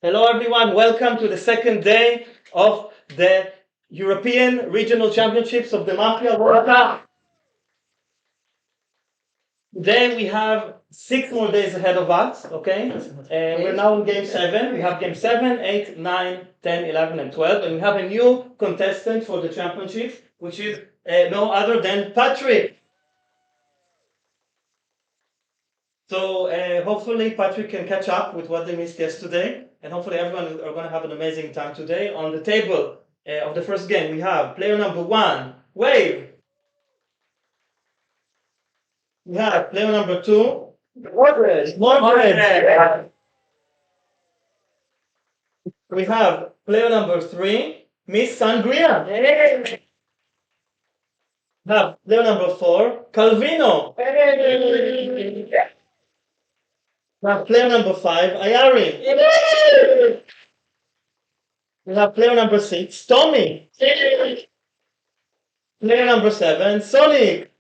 Hello, everyone. Welcome to the second day of the European Regional Championships of the Mafia World Cup. Today we have 6 more days ahead of us, okay? We're now in game 7. We have game 7, 8, 9, 10, 11, and 12. And we have a new contestant for the championship, which is no other than Patrick. So hopefully Patrick can catch up with what they missed yesterday, and hopefully everyone are going to have an amazing time today. On the table of the first game, we have player number 1, Wave. We have player number 2, Mordred. We have player number 3, Miss Sangria. We have player number 4, Calvino. We have player number 5, Ayari. We have player number 6, Tommy. Player number 7, Sonic.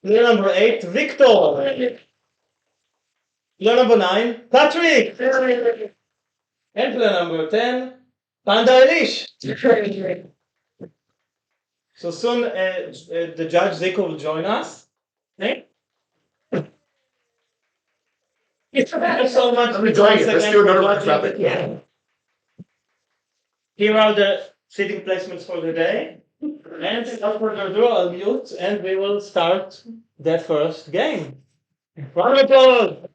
Player number 8, Victor. Player number 9, Patrick. And player number 10, Panda Elish. So soon the judge Zico will join us. Okay? Thank you so much. I'm enjoying it. Let's do another one. Grab it. Yeah. Here are the seating placements for the day. And without further ado, I'll mute and we will start the first game. Round of applause!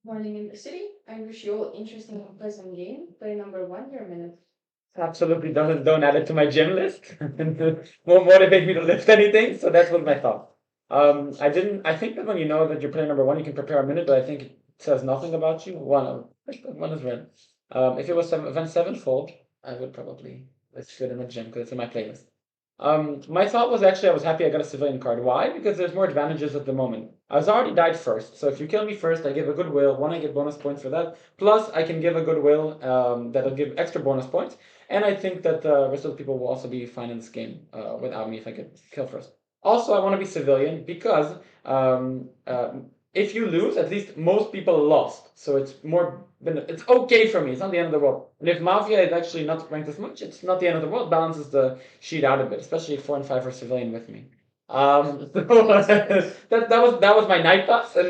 Morning in the city. I wish you all interesting and pleasant game. Play number one, your minute. Absolutely don't add it to my gym list. Won't motivate me to lift anything. So that was my thought. I think that when you know that you're player number one, you can prepare a minute, but I think it says nothing about you. One is red. If it was event sevenfold, I would probably let's fit in the gym because it's in my playlist. My thought was actually I was happy I got a civilian card. Why? Because there's more advantages at the moment. I was already died first, so if you kill me first, I give a goodwill. One, I get bonus points for that. Plus, I can give a goodwill that'll give extra bonus points. And I think that the rest of the people will also be fine in this game without me if I get killed first. Also, I want to be civilian because if you lose, at least most people lost. So it's okay for me. It's not the end of the world. And if Mafia is actually not ranked as much, it's not the end of the world. Balances the sheet out a bit, especially 4 and 5 for civilian with me. That was my night thoughts, and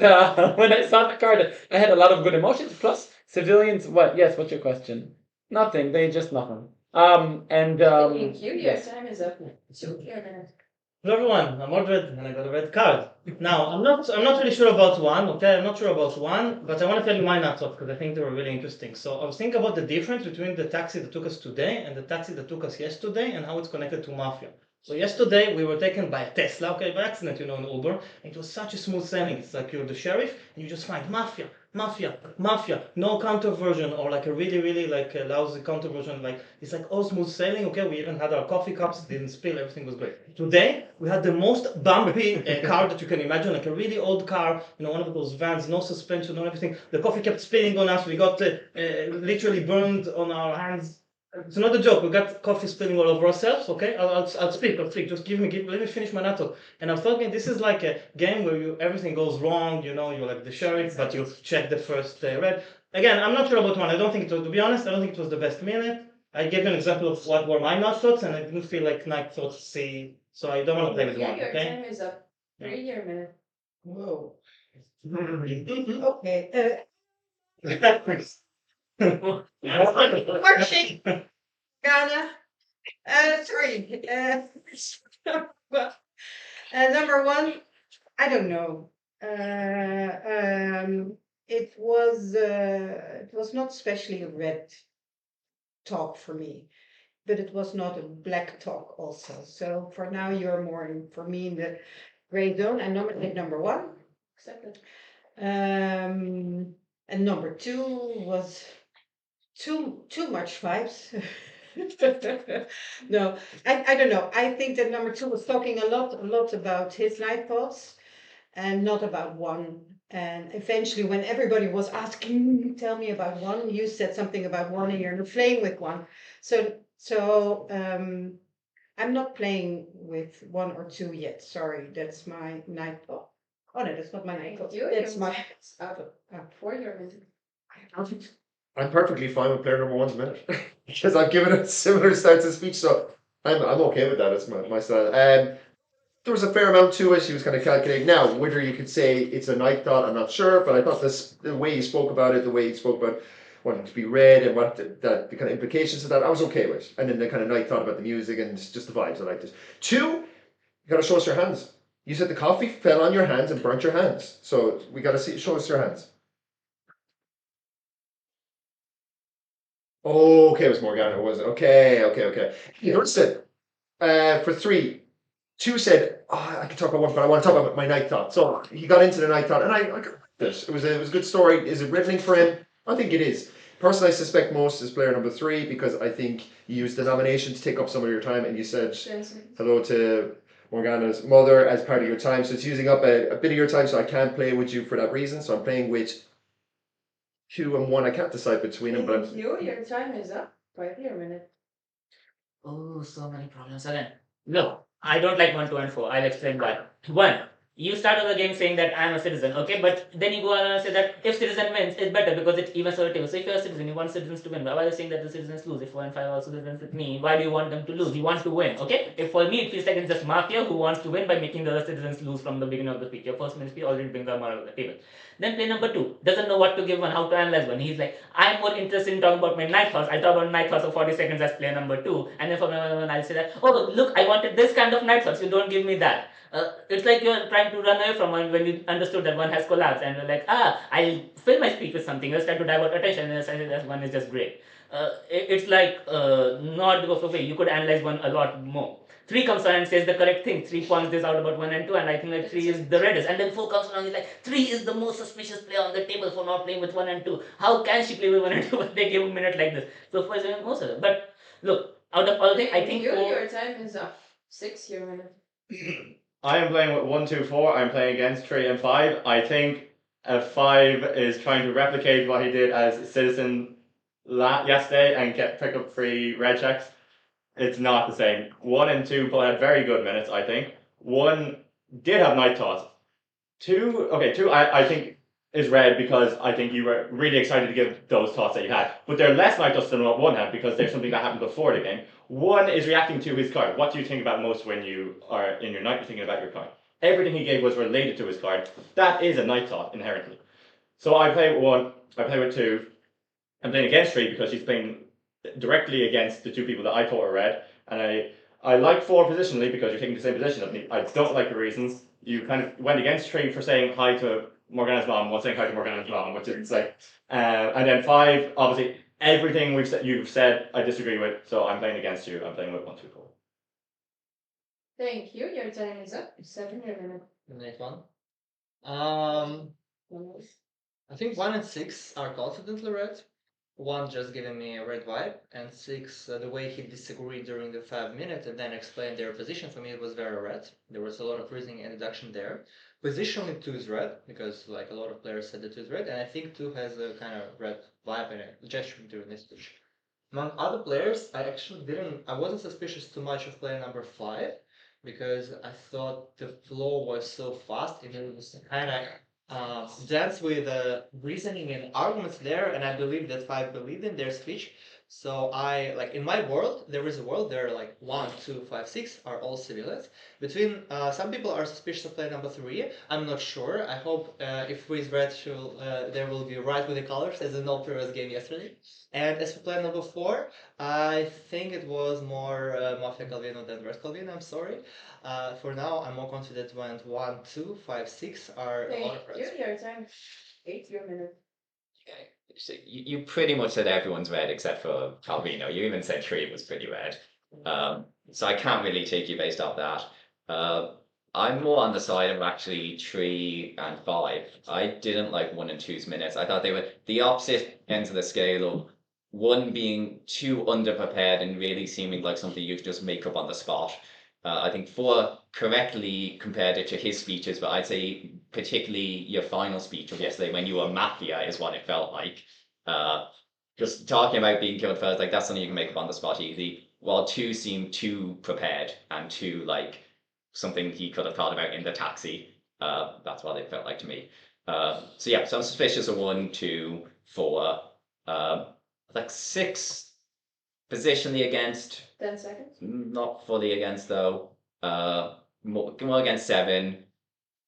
when I saw the card, I had a lot of good emotions. Plus, civilians. What? Yes. What's your question? Nothing. They just nothing. Thank you. Your yes. time is up. So, your minute. Hello everyone, I'm Mordred and I got a red card. Now I'm not really sure about one, okay? I'm not sure about one, but I want to tell you my nuts off because I think they were really interesting. So I was thinking about the difference between the taxi that took us today and the taxi that took us yesterday and how it's connected to Mafia. So yesterday we were taken by a Tesla, okay, by accident, in Uber, and it was such a smooth sailing. It's like you're the sheriff and you just find Mafia, Mafia, Mafia, no counter version or like a really like a lousy counter version. Like it's like all smooth sailing. Okay, we even had our coffee cups, didn't spill, everything was great. Today we had the most bumpy car that you can imagine, like a really old car, one of those vans, no suspension, no everything. The coffee kept spilling on us. We got literally burned on our hands. It's not a joke. We got coffee spilling all over ourselves. Okay, I'll speak. Just let me finish my nato. And I'm thinking this is like a game where everything goes wrong. You're like the sheriff, but you check the first red. Again, I'm not sure about one. I don't think it was. To be honest, I don't think it was the best minute. I gave you an example of what were my night thoughts, and I didn't feel like night thoughts see. So I don't want to play with one. Your Okay. time is up. 3 year minute. Whoa. Okay. Marching. Ghana. Sorry. Well, number one, I don't know. It was not especially a red talk for me, but it was not a black talk also. So for now, you're more for me in the gray zone. I nominate number one. Accepted. And number two was too much vibes. No, I don't know. I think that number two was talking a lot about his night thoughts and not about one. And eventually, when everybody was asking, tell me about one, you said something about one, and you're playing with one. So I'm not playing with one or two yet. Sorry, that's my night thought. Oh no, that's not my night thought. That's my For your minute. I'm perfectly fine with player number one's minute because I've given a similar start to speech, so I'm okay with that. It's my style. There was a fair amount to it. She was kind of calculating. Now, whether you could say it's a night thought, I'm not sure, but I thought the way you spoke about it, the way you spoke about wanting to be read and what the kind of implications of that, I was okay with. And then the kind of night thought about the music and just the vibes, I liked it. Two, you gotta show us your hands. You said the coffee fell on your hands and burnt your hands, so we gotta show us your hands. Oh, okay, it was Morgana, was it? Okay. Yours said, for three, two said, oh, I can talk about one, but I want to talk about my night thought. So he got into the night thought, and I got this. It was a good story. Is it riveting for him? I think it is. Personally, I suspect most is player number three because I think you used the nomination to take up some of your time, and you said hello to Morgana's mother as part of your time. So it's using up a bit of your time, so I can't play with you for that reason. So I'm playing with two and one. I can't decide between them, but Thank you. Your time is up. 5 year minute. Oh, so many problems again. Look, I don't like 1, 2, and 4. I'll explain why. One, you start off the game saying that I'm a citizen, okay? But then you go on and say that if citizen wins, it's better because it evens our table. So if you're a citizen, you want citizens to win. Why are you saying that the citizens lose? If 4 and 5 are citizens with me, why do you want them to lose? You want to win, okay? If for me it feels like it's just Mafia who wants to win by making the other citizens lose from the beginning of the speech. Your first ministry already brings our moral to the table. Then play number two doesn't know what to give one, how to analyze one. He's like, I'm more interested in talking about my night thoughts. I talk about night thoughts for 40 seconds as player number two. And then for my one, I'll say that, oh, look, I wanted this kind of night thoughts. You don't give me that. It's like you're trying trying to run away from one when you understood that one has collapsed, and you're like, I'll fill my speech with something else, try to divert attention, and suddenly that one is just great. It's like not because of way. You could analyze one a lot more. 3 comes around and says the correct thing. 3 points this out about 1 and 2, and I think like 3 is the reddest. And then 4 comes around and is like 3 is the most suspicious player on the table for not playing with 1 and 2. How can she play with 1 and 2 when they give a minute like this? So 4 is most of them. But look, out of all things, I think Your time is up. 6 your minute. I am playing with 1, 2, 4. I'm playing against 3 and 5. I think a 5 is trying to replicate what he did as Citizen yesterday and pick up 3 red checks. It's not the same. 1 and 2 both had very good minutes, I think. 1 did have night thoughts. 2, I think is red because I think you were really excited to give those thoughts that you had. But they're less night thoughts than what 1 had because there's something that happened before the game. 1 is reacting to his card. What do you think about most when you are in your night? You're thinking about your card. Everything he gave was related to his card. That is a night thought inherently. So I play with 1, I play with 2. I'm playing against 3 because she's playing directly against the 2 people that I thought were red. And I like 4 positionally because you're taking the same position as me. I don't like the reasons. You kind of went against 3 for saying hi to Morgana's mom, while saying hi to Morgana's mom, which is like, and then 5, obviously, everything you've said, I disagree with, so I'm playing against you. I'm playing with 1, 2, 4. Thank you. Your time is up. 7 your minute. The next one. I think 1 and 6 are confidently red. 1 just giving me a red vibe, and 6, the way he disagreed during the 5 minutes and then explained their position, for me it was very red. There was a lot of reasoning and deduction there. Positionally 2 is red, because like a lot of players said that 2 is red, and I think 2 has a kind of red vibe and a gesture during this speech. Among other players, I wasn't suspicious too much of player number 5, because I thought the flow was so fast and it was kind of dance with reasoning and arguments there, and I believe that 5 believed in their speech. So I, like, in my world, there is a world there, like 1, 2, 5, 6 are all civilians. Between some people are suspicious of player number 3. I'm not sure. I hope if 3 is red, there will be right with the colors as in all previous game yesterday. And as for player number 4, I think it was more Mafia Calvino than Red Calvino. I'm sorry. For now, I'm more confident when 1, 2, 5, 6 are a lot of reds. Your time. 8 your minute. Okay. So you pretty much said everyone's red except for Calvino. You even said 3 was pretty red. So I can't really take you based off that. I'm more on the side of actually 3 and 5. I didn't like 1 and 2's minutes. I thought they were the opposite ends of the scale of 1 being too underprepared and really seeming like something you could just make up on the spot. I think 4 correctly compared it to his speeches, but I'd say particularly your final speech of yesterday when you were Mafia is what it felt like. Just talking about being killed first, like that's something you can make up on the spot easy. While 2 seemed too prepared and too like something he could have thought about in the taxi. That's what it felt like to me. So I'm suspicious of 1, 2, 4. Like 6 positionally against. 10 seconds. Not fully against though. More against 7.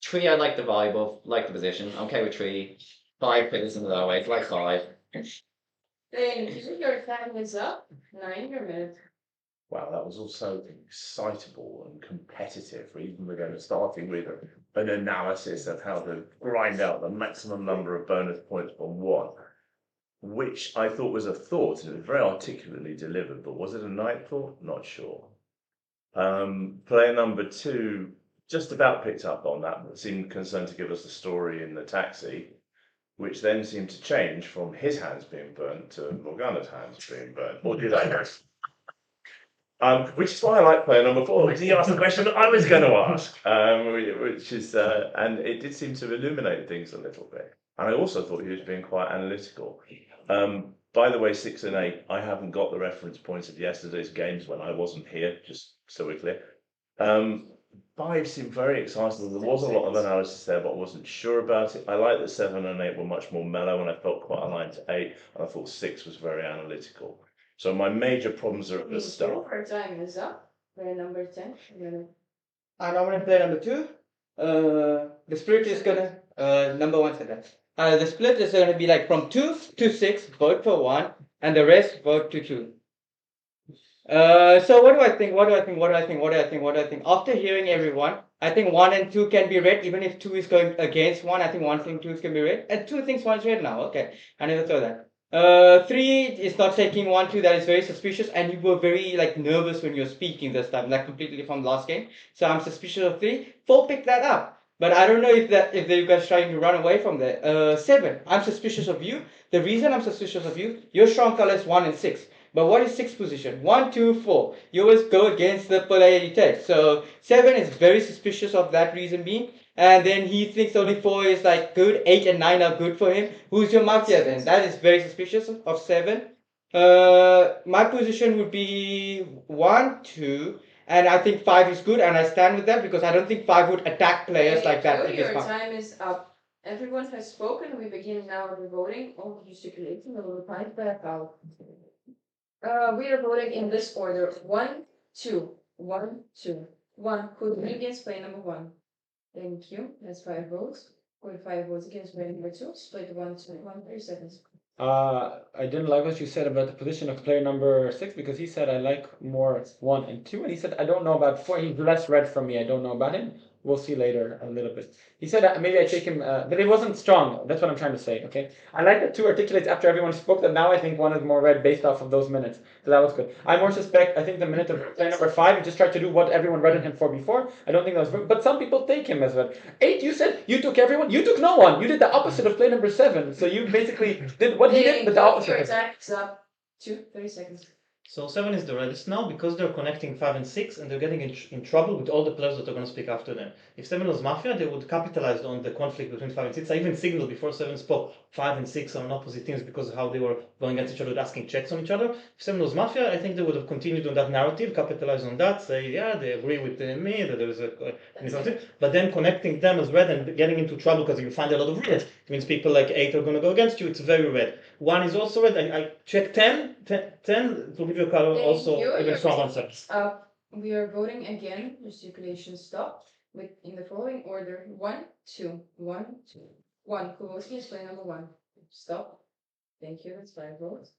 3 I like the vibe of, like the position. I'm okay with 3. 5 fits in the low way, it's like 5. Thank you. Your time is up. 9 your minute. Wow, that was also excitable and competitive, even we're starting with an analysis of how to grind out the maximum number of bonus points from 1, which I thought was a thought, and it was very articulately delivered, but was it a night thought? Not sure. Player number 2 just about picked up on that, but seemed concerned to give us the story in the taxi, which then seemed to change from his hands being burnt to Morgana's hands being burnt. Or did I? Which is why I like player number 4, because he asked the question I was going to ask, which is, and it did seem to illuminate things a little bit. And I also thought he was being quite analytical. By the way, 6 and 8, I haven't got the reference points of yesterday's games when I wasn't here, just so we're clear. 5 seemed very excitable. There was a lot of analysis there, but I wasn't sure about it. I like that 7 and 8 were much more mellow, and I felt quite aligned to 8, and I thought 6 was very analytical. So my major problems are at the start. Our time is up. Player number 10. And I'm gonna play number 2. The split is gonna number 1 said that. The split is gonna be like from 2 to 6, vote for 1, and the rest vote to 2. So what do I think? What do I think? What do I think? What do I think? What do I think? After hearing everyone, I think 1 and 2 can be read, even if 2 is going against 1. I think 1 and 2 can be read, and 2 thinks 1 is read now. Okay, I never thought that. 3 is not taking 1, 2. That is very suspicious, and you were very like nervous when you're speaking this time, like completely from last game. So I'm suspicious of 3. 4 picked that up, but I don't know if you guys trying to run away from there. 7, I'm suspicious of you. The reason I'm suspicious of you, your strong color is 1 and 6. But what is sixth position? 1, 2, 4. You always go against the player you take. So 7 is very suspicious of that reason being. And then he thinks only 4 is like good. 8 and 9 are good for him. Who's your Mafia then? That is very suspicious of 7. My position would be 1, 2. And I think 5 is good. And I stand with that because I don't think 5 would attack players like that. Thank you. Your time is up. Everyone has spoken. We begin now the voting. All gesticulating. We will find back out. We are voting in this order: 1, 2, 1, 2, 1. Who against play number 1? Thank you. That's 5 votes. 45 votes against play number 2. Split 1, 2, 1, 3 seconds. I didn't like what you said about the position of player number 6 because he said I like more 1 and 2, and he said I don't know about 4. He's less red from me. I don't know about him. We'll see later a little bit. He said maybe I take him, but it wasn't strong. That's what I'm trying to say. Okay, I like that 2 articulates after everyone spoke. That now I think 1 is more red based off of those minutes. So that was good. I more suspect. I think the minute of player number 5, he just tried to do what everyone read him for before. I don't think that was. But some people take him as red. 8, you said you took everyone. You took no one. You did the opposite of play number 7. So you basically did what he did, but the opposite. Your attack is up. 30 seconds. So 7 is the reddest now because they're connecting 5 and 6 and they're getting in trouble with all the players that are going to speak after them. If 7 was Mafia, they would capitalize on the conflict between 5 and 6. I even signaled before 7 spoke 5 and 6 are on opposite teams because of how they were going against each other, asking checks on each other. If 7 was Mafia, I think they would have continued on that narrative, capitalize on that, say, yeah, they agree with me, that there is a but then connecting them as red and getting into trouble because you find a lot of red. It means people like 8 are going to go against you. It's very red. 1 is also red. I checked 10 to give you a color also even strong answer. We are voting again. Gesticulation stop. In the following order: 1, 2, 1, 2, 1. Who votes against player number 1? Stop. Thank you. That's 5 votes.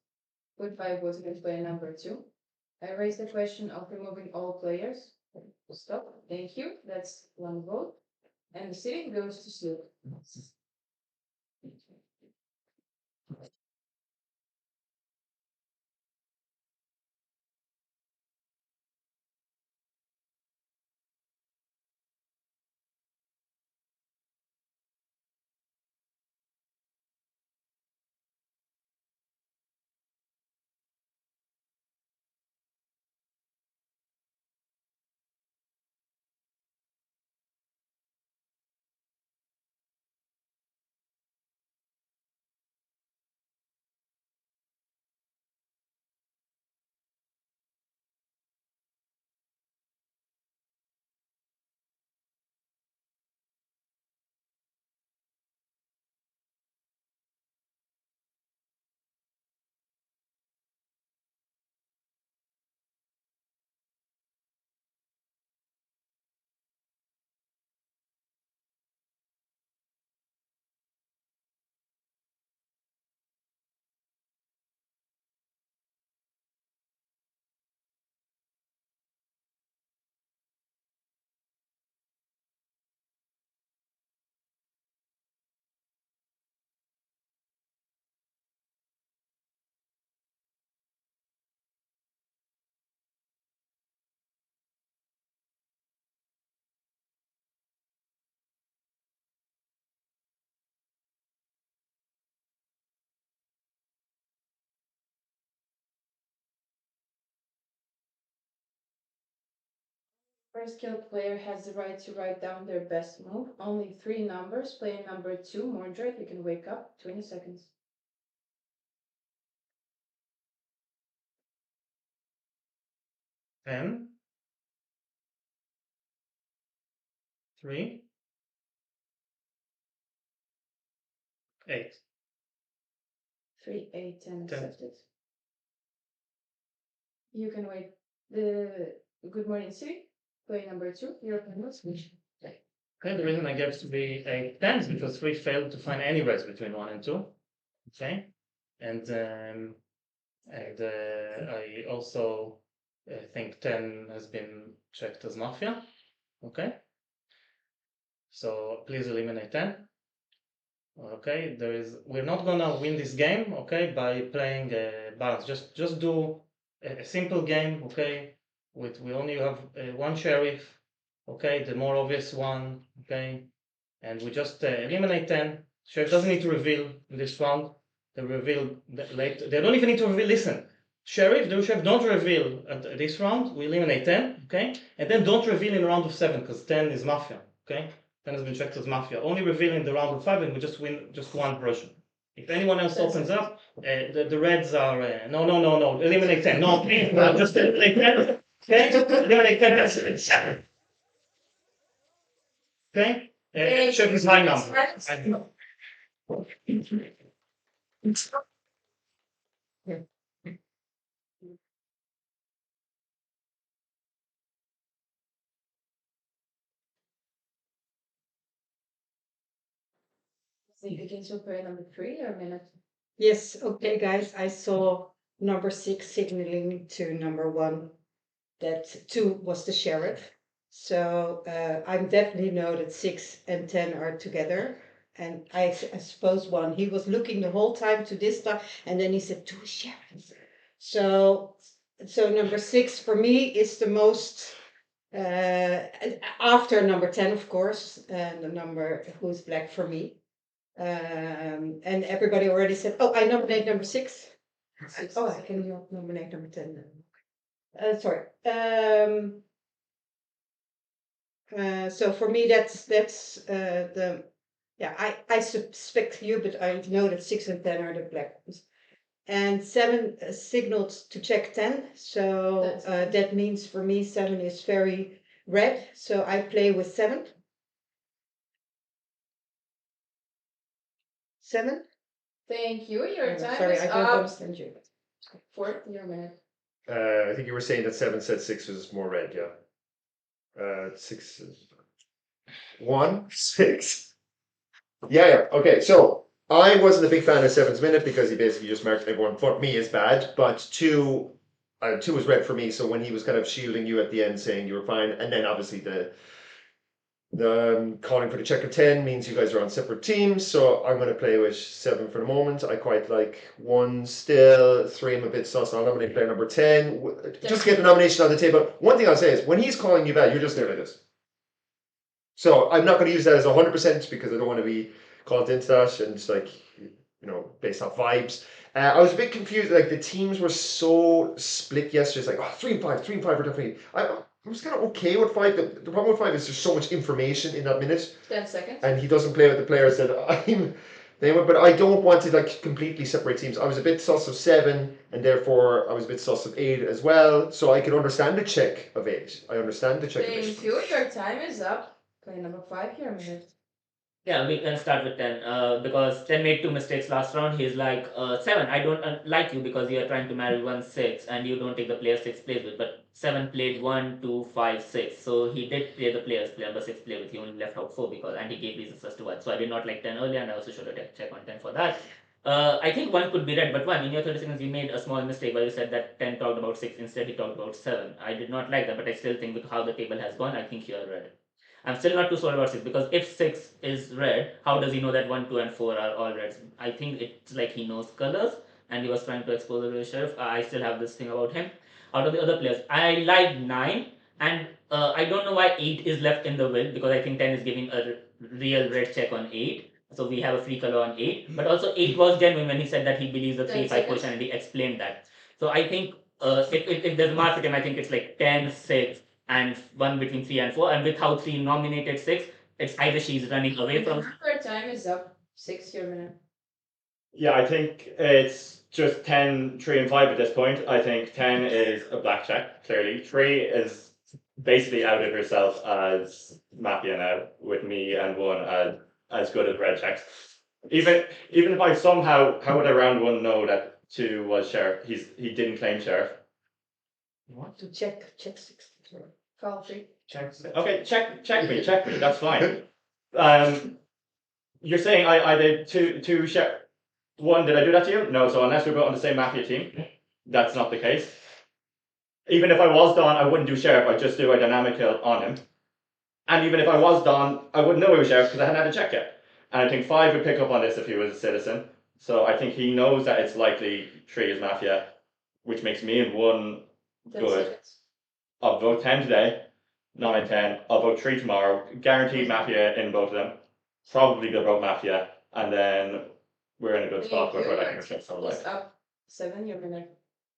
Put 5 votes against player number 2. I raise the question of removing all players. Stop. Thank you. That's 1 vote. And the sitting goes to sleep. First killed player has the right to write down their best move. Only 3 numbers. Player number 2, Mordred, you can wake up. 20 seconds. 10, 3, 8. 3, 8, 10 10. accepted. You can wait. The Good Morning City, player number 2, your opponent's switch. Okay, the reason I gave to be a 10 is because 3 failed to find any reds between 1 and 2. Okay, and I also I think 10 has been checked as Mafia. Okay. So please eliminate 10. Okay, we're not gonna win this game, okay, by playing balance. Just do a simple game, okay. We only have one sheriff, okay, the more obvious one, okay, and we just eliminate 10. Sheriff doesn't need to reveal in this round. They reveal late. They don't even need to reveal. Listen, sheriff, the sheriff don't reveal at this round. We eliminate 10, okay, and then don't reveal in round of 7 because 10 is Mafia, okay. 10 has been checked as Mafia. Only reveal in the round of 5 and we just win just one version. If anyone else opens up, the reds are no, eliminate 10. No, please, just eliminate 10. Okay, eliminate 10. Okay, sheriff is high number. So you can still play number 3 or minute? Yes, okay, guys, I saw number 6 signaling to number 1 that 2 was the sheriff. So I definitely know that 6 and 10 are together. And I suppose 1, he was looking the whole time to this stuff, and then he said 2 sheriffs. So number 6 for me is the most after number 10, of course, and the number who's black for me. And everybody already said, oh, I nominate number 6. Oh, I can nominate number 10 then. Sorry. So for me, that's the, yeah, I suspect you, but I know that 6 and 10 are the black ones. And 7 signaled to check 10. So that means for me, 7 is very red. So I play with 7. 7? Thank you. Your time Sorry, is I don't up. understand you. 4th, your minute. I think you were saying that 7 said 6 was more red, yeah. 6 1 6. Yeah. Okay. So I wasn't a big fan of 7's minute because he basically just marked everyone for me as bad. But 2 was red for me. So when he was kind of shielding you at the end, saying you were fine, and then obviously the calling for the check of 10 means you guys are on separate teams. So I'm going to play with 7 for the moment. I quite like 1 still. 3 I'm a bit sus. I'll nominate player number 10 just to get the nomination on the table. One thing I'll say is when he's calling you bad, you're just there like this. So I'm not going to use that as 100% because I don't want to be called into that and it's like, based off vibes. I was a bit confused. Like the teams were so split yesterday. It's like, oh, 3 and 5, 3 and 5 are definitely. I was kind of okay with 5. The problem with 5 is there's so much information in that minute. 10 seconds. And he doesn't play with the players that I'm. But I don't want to like completely separate teams. I was a bit sus of 7, and therefore I was a bit sus of 8 as well. So I could understand the check of 8. I understand the check of 8. Thank you. Your time is up. Play number 5, your minute. Yeah, we can start with 10 because 10 made 2 mistakes last round. He's like, 7, I don't like you because you are trying to marry 1 6 and you don't take the player 6 plays with. But 7 played 1, 2, 5, 6. So he did play the players, play number 6 play with. He only left out 4 because, and he gave reasons as to why. So I did not like 10 earlier and I also should have check on 10 for that. I think 1 could be red, but 1, in your 30 seconds, you made a small mistake where you said that 10 talked about 6, instead he talked about 7. I did not like that, but I still think with how the table has gone, I think you are red. I'm still not too sure about 6 because if 6 is red, how does he know that 1, 2, and 4 are all reds? I think it's like he knows colors and he was trying to expose the sheriff. I still have this thing about him. Out of the other players, I like 9 and I don't know why 8 is left in the will because I think 10 is giving a real red check on 8. So we have a free color on 8. But also 8 was genuine when he said that he believes the 3-5 position and he explained that. So I think if there's a mark for him, I think it's like 10, 6 and 1 between 3 and 4. And with how 3 nominated 6, it's either she's running away from. Your time is up. 6, your minute. Yeah, I think it's just 10, 3 and 5 at this point. I think 10 is a black check, clearly. 3 is basically outed herself as Mafia now, with me and 1 as good as red checks. Even if I somehow, how would I round 1 know that 2 was sheriff? He didn't claim sheriff. What? To check 6. Call 3. Okay, check me, that's fine. You're saying I did two sheriff. 1, did I do that to you? No, so unless we're both on the same Mafia team, that's not the case. Even if I was Don, I wouldn't do Sheriff, I'd just do a dynamic kill on him. And even if I was Don, I wouldn't know he was Sheriff because I hadn't had a check yet. And I think 5 would pick up on this if he was a citizen. So I think he knows that it's likely 3 is Mafia, which makes me and 1 10 good. seconds. I'll vote 10 today, 9, 10. I'll vote 3 tomorrow. Guaranteed Mafia in both of them. Probably gonna vote Mafia. And then we're in a good spot Thank you. before that Your can get team is up 7, you're gonna.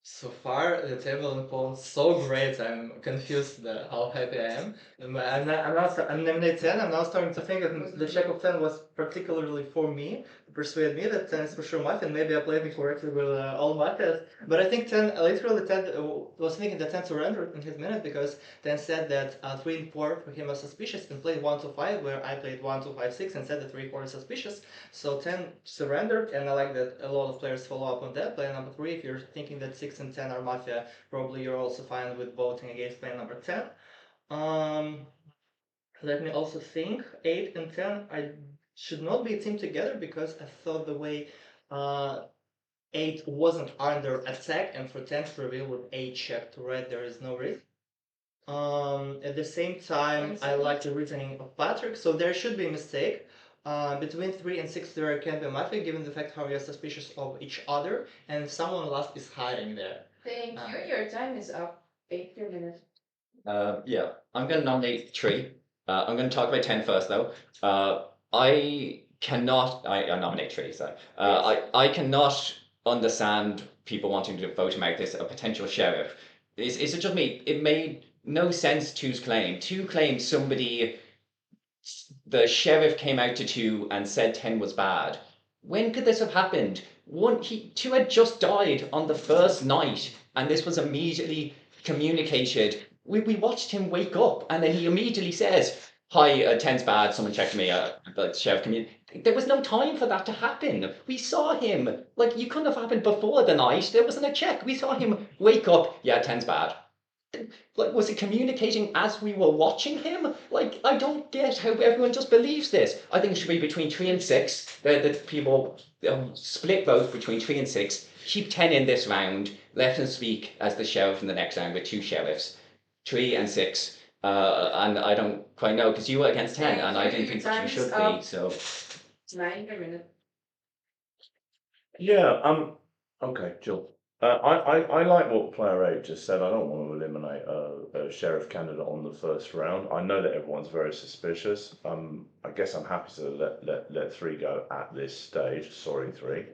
So far, the table in Poland is so great. I'm confused how happy I am. I'm nominated 10. I'm now starting to think that the check of 10 was particularly for me to persuade me that 10 is for sure Mafia, and maybe I played incorrectly with all Mafias. But I think 10, literally 10 was thinking that 10 surrendered in his minute because 10 said that 3 and 4 for him was suspicious and played 1 to 5, where I played 1 to 5, 6 and said that 3 4 is suspicious. So 10 surrendered, and I like that a lot of players follow up on that. Player number 3, if you're thinking that 6 and 10 are Mafia, probably you're also fine with voting against player number 10. Let me also think. 8 and 10, I should not be a team together because I thought the way 8 wasn't under attack, and for 10 to reveal with 8 check to red, there is no risk. At the same time, I like the reasoning of Patrick, so there should be a mistake. Between 3 and 6 there can be Mafia, given the fact how we are suspicious of each other, and someone last is hiding there. Thank you. Your time is up. 8 your minute. Yeah, I'm going to nominate 3. I'm going to talk about 10 first, though. I nominate 3, sorry. I cannot understand people wanting to vote him out as a potential sheriff. Is it just me? It made no sense to's claim. 2 claimed the sheriff came out to 2 and said 10 was bad. When could this have happened? 2 had just died on the first night, and this was immediately communicated. We watched him wake up, and then he immediately says, "Hi, 10's bad. Someone checked me. The sheriff There was no time for that to happen. We saw him. Like, you couldn't have happened before the night. There wasn't a check. We saw him wake up. Yeah, 10's bad. Like, was it communicating as we were watching him? Like, I don't get how everyone just believes this. I think it should be between 3 and 6. That people split vote between 3 and 6. Keep 10 in this round. Let him speak as the sheriff in the next round with 2 sheriffs. 3 and 6. And I don't quite know because you were against 10, and I didn't think that you should be. So 9 your minute. Yeah, okay, Jill. I like what player 8 just said. I don't want to eliminate a sheriff candidate on the first round. I know that everyone's very suspicious. I guess I'm happy to let 3 go at this stage. Sorry, 3.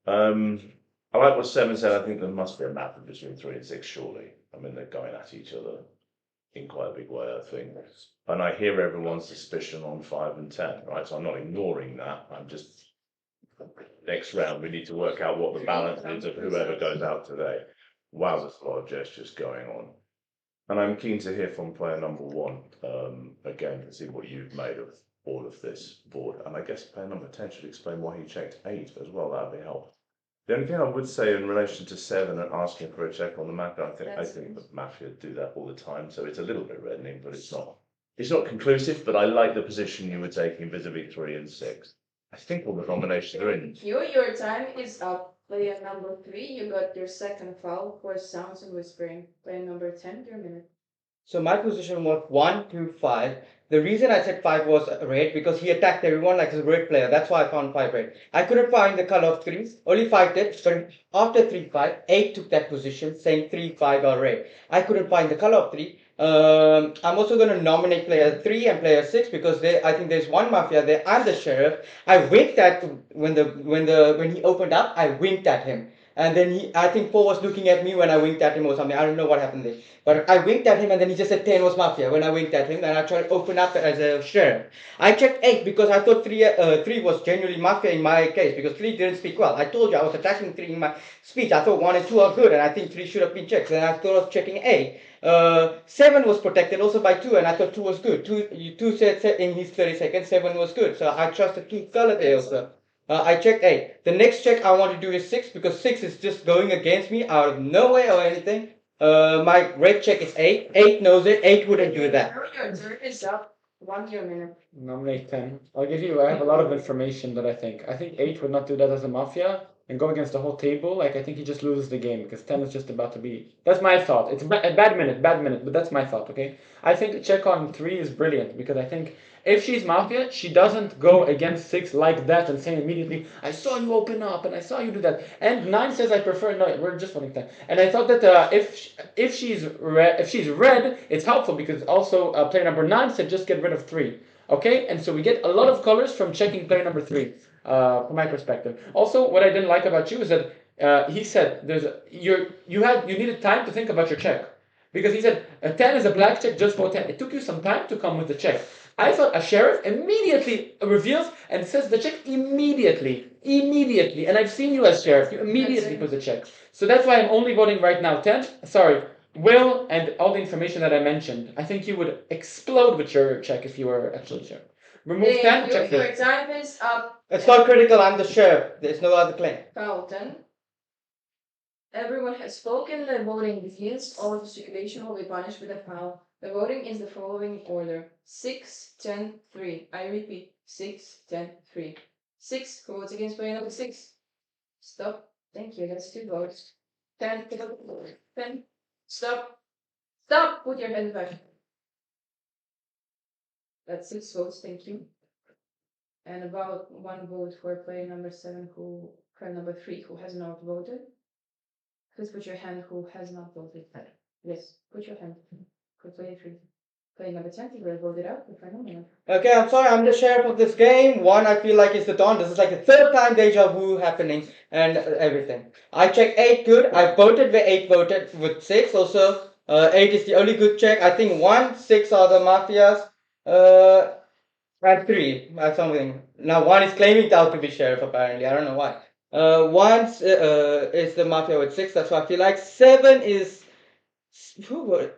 I like what 7 said. I think there must be a map between 3 and 6, surely. I mean, they're going at each other in quite a big way, I think. And I hear everyone's suspicion on 5 and 10, right? So I'm not ignoring that. I'm just next round we need to work out what the balance is of whoever goes out today. Wow, there's a lot of gestures going on. And I'm keen to hear from player number 1, again, to see what you've made of all of this board. And I guess player number 10 should explain why he checked 8 as well. That'd be helpful. The only thing I would say in relation to 7 and asking for a check on the map, I think that Mafia do that all the time, so it's a little bit reddening, but it's not conclusive. But I like the position you were taking vis-a-vis 3 and 6. I think all the nominations are in. Thank you. Your time is up. Player number 3, you got your second foul for sounds and whispering. Player number 10, your minute. So my position was 1, 2, 5. The reason I said 5 was red because he attacked everyone like a red player. That's why I found 5 red. I couldn't find the color of 3. Only 5 did. But after 3, 5, 8 took that position saying 3, 5 are red. I couldn't find the color of 3. I'm also going to nominate player 3 and player 6 because I think there's one Mafia there. I'm the sheriff. I winked at when he opened up. I winked at him. And then I think 4 was looking at me when I winked at him or something. I don't know what happened there. But I winked at him and then he just said 10 was Mafia when I winked at him. And I tried to open up as a sheriff. I checked 8 because I thought 3 was genuinely Mafia in my case because 3 didn't speak well. I told you I was attacking 3 in my speech. I thought 1 and 2 are good and I think 3 should have been checked. Then I thought of checking 8. 7 was protected also by 2 and I thought 2 was good. 2 said in his 30 seconds 7 was good. So I trusted 2 color there also. I checked 8. The next check I want to do is 6 because 6 is just going against me out of nowhere or anything. My red check is 8. 8 knows it. 8 wouldn't do that. Your turn is up. 1 your minute. Nominate 10. I have a lot of information that I think 8 would not do that as a Mafia. and go against the whole table, like I think he just loses the game because 10 is just about to be. That's my thought. It's a bad minute, but that's my thought, okay? I think check on 3 is brilliant because I think if she's Mafia, she doesn't go against 6 like that and say immediately, I saw you open up and I saw you do that. And 9 says I prefer, no, we're just voting 10. And I thought that if she's red, it's helpful because also player number 9 said just get rid of 3. Okay, and so we get a lot of colors from checking player number 3, from my perspective. Also, what I didn't like about you is that he said you needed time to think about your check, because he said a 10 is a black check, just vote 10. It took you some time to come with the check. I thought a sheriff immediately reveals and says the check immediately, and I've seen you as sheriff, you immediately put the check. So that's why I'm only voting right now 10. Sorry. Will and all the information that I mentioned, I think you would explode with your check if you were actually sheriff. Remove 10, check Your 4. time is up. It's not critical, I'm the sheriff. There's no other claim. Carlton. Everyone has spoken. The voting begins. All gesticulation will be punished with a foul. The voting is the following order: 6, 10, 3. I repeat: 6, 10, 3. 6. Who votes against player number 6? Stop. Thank you. That's 2 votes. 10. 10. Stop. Stop. Put your hand back. That's 6 votes. Thank you. And about 1 vote for player number 7, player number 3, who has not voted. Please put your hand who has not voted. Yes, put your hand. For player 3. Player number 10, you will vote it out. If I know. Okay, I'm sorry, I'm the sheriff of this game. 1, I feel like it's the dawn. This is like the 3rd time deja vu happening and everything. I checked 8 good. I voted where 8 voted with 6 also. 8 is the only good check. I think 1, 6 are the mafias. And 3 or something. Now 1 is claiming out to be sheriff apparently. I don't know why. 1 is the mafia with 6. That's what I feel like. 7 is.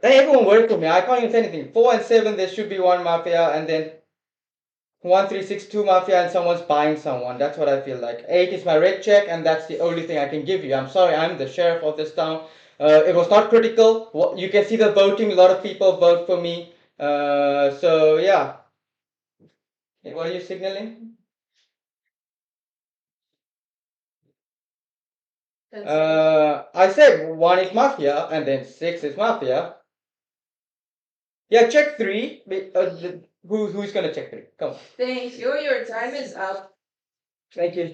Everyone worked for me. I can't even say anything. 4 and 7, there should be 1 mafia, and then 1, 3, 6, 2 mafia, and someone's buying someone. That's what I feel like. 8 is my red check, and that's the only thing I can give you. I'm sorry, I'm the sheriff of this town. It was not critical. You can see the voting. A lot of people vote for me. So yeah. What are you signaling? I said 1 is mafia, and then 6 is mafia. Yeah, check 3. Who's gonna check 3? Come on. Thank you. Your time is up. Thank you.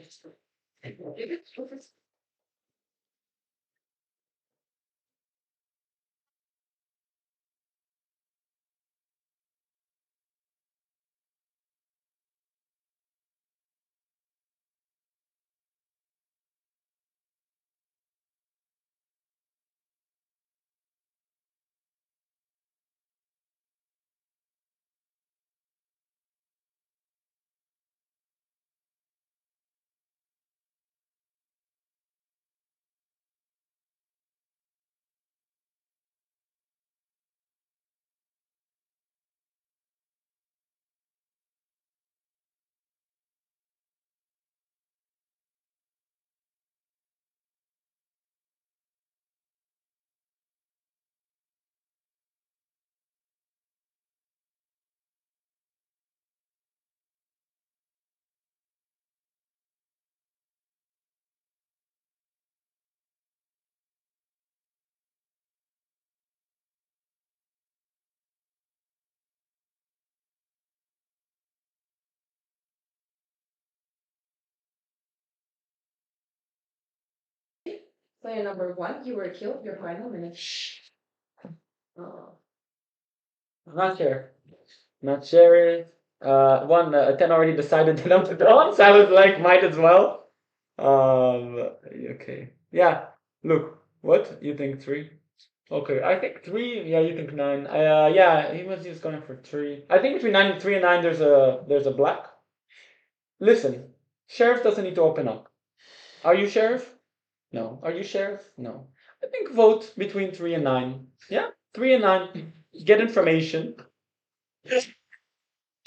Player number 1, you were killed. Your final minute. Not sure. Not sure. 10 already decided that I'm the dawn, so I was like, might as well. Okay. Yeah. Look, what? You think 3? Okay, I think 3. Yeah, you think 9. Yeah, he was just going for 3. I think between 3 and 9, there's a black. Listen, sheriff doesn't need to open up. Are you sheriff? No. Are you sheriff? No. I think vote between 3 and 9. Yeah, 3 and 9. Get information. Get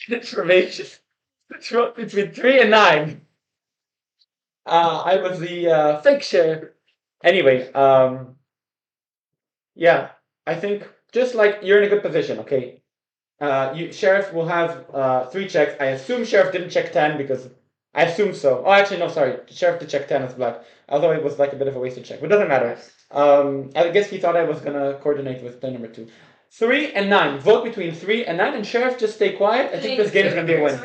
information. Vote between 3 and 9. I was the fake sheriff. Anyway, yeah, I think just like you're in a good position, okay? Sheriff will have 3 checks. I assume Sheriff didn't check 10 because I assume so. Oh, actually, no, sorry. The sheriff did check 10 as black. Although it was like a bit of a wasted check, but doesn't matter. I guess he thought I was gonna coordinate with player number 2. 3 and 9. Vote between 3 and 9, and sheriff, just stay quiet. I think this game is gonna be a win.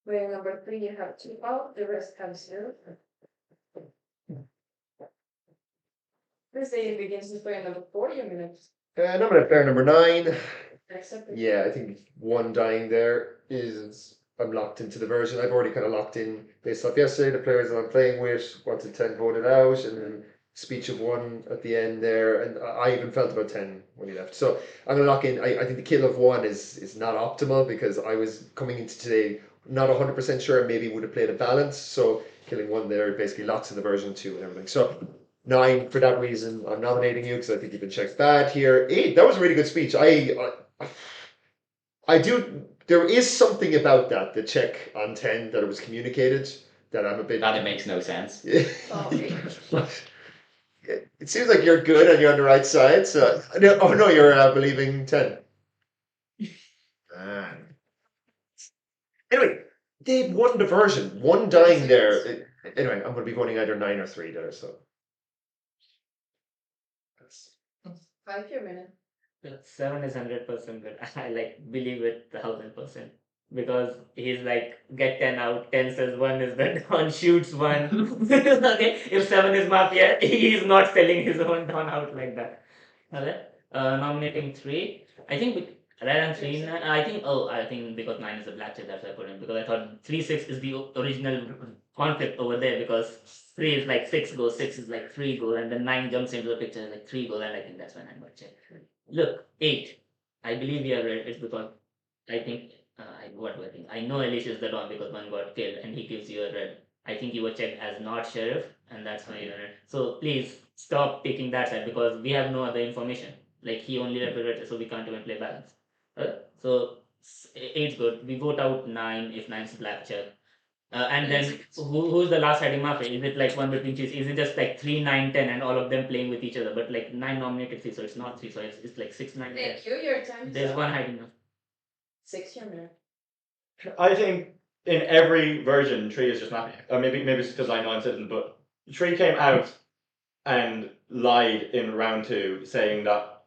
Player number 3, you have 2 out, the rest have 0. This day begins with player number 4, your minutes. And I'm gonna player number 9. Accept it. Yeah, I think one dying there is I'm locked into the version. I've already kind of locked in based off yesterday. The players that I'm playing with wanted 10 voted out, and then speech of 1 at the end there, and I even felt about 10 when he left. So I'm gonna lock in. I think the kill of 1 is not optimal because I was coming into today not 100% sure. Maybe would have played a balance. So killing 1 there basically locks in the version 2 and everything. So 9 for that reason. I'm nominating you because I think you've been checked bad here. 8. That was a really good speech. I do. There is something about that, the check on 10, that it was communicated, that I'm a bit. That it makes no sense. It seems like you're good and you're on the right side. So, oh no, you're believing 10. Anyway, they won the version. 1 dying there. Anyway, I'm going to be voting either 9 or 3 there. So. 5 your minute. 7 is 100% good. I like believe it 1000% because he's like get 10 out. 10 says 1 is the Don, shoots 1. Okay, if 7 is Mafia, he is not selling his own Don out like that. Okay, nominating 3. I think rather than 3, 9, I think because 9 is a black chip, that's why I put in, because I thought 3 6 is the original conflict over there, because 3 is like 6 goes, 6 is like 3 goes, and then 9 jumps into the picture like 3 goes, and I think that's when I got checked. Look, 8. I believe we have read it because I think, what do I think? I know Alicia is the Don because 1 got killed and he gives you a red. I think you were checked as not sheriff and that's why you're red. So please stop taking that side because we have no other information. Like he only represented, so we can't even play balance. So 8's good. We vote out 9 if 9's black check. And then who's the last hiding mafia? Is it like 1 between cheese? Is it just like 3, 9, 10 and all of them playing with each other? But like 9 nominated 3, so it's not 3, so it's like 6, 9, 10. Thank you, your time is There's up. 1 hiding mafia. 6 your minute. I think in every version, Tree is just Mafia. Or maybe it's because I know I'm sitting, but Tree came out and lied in round 2, saying that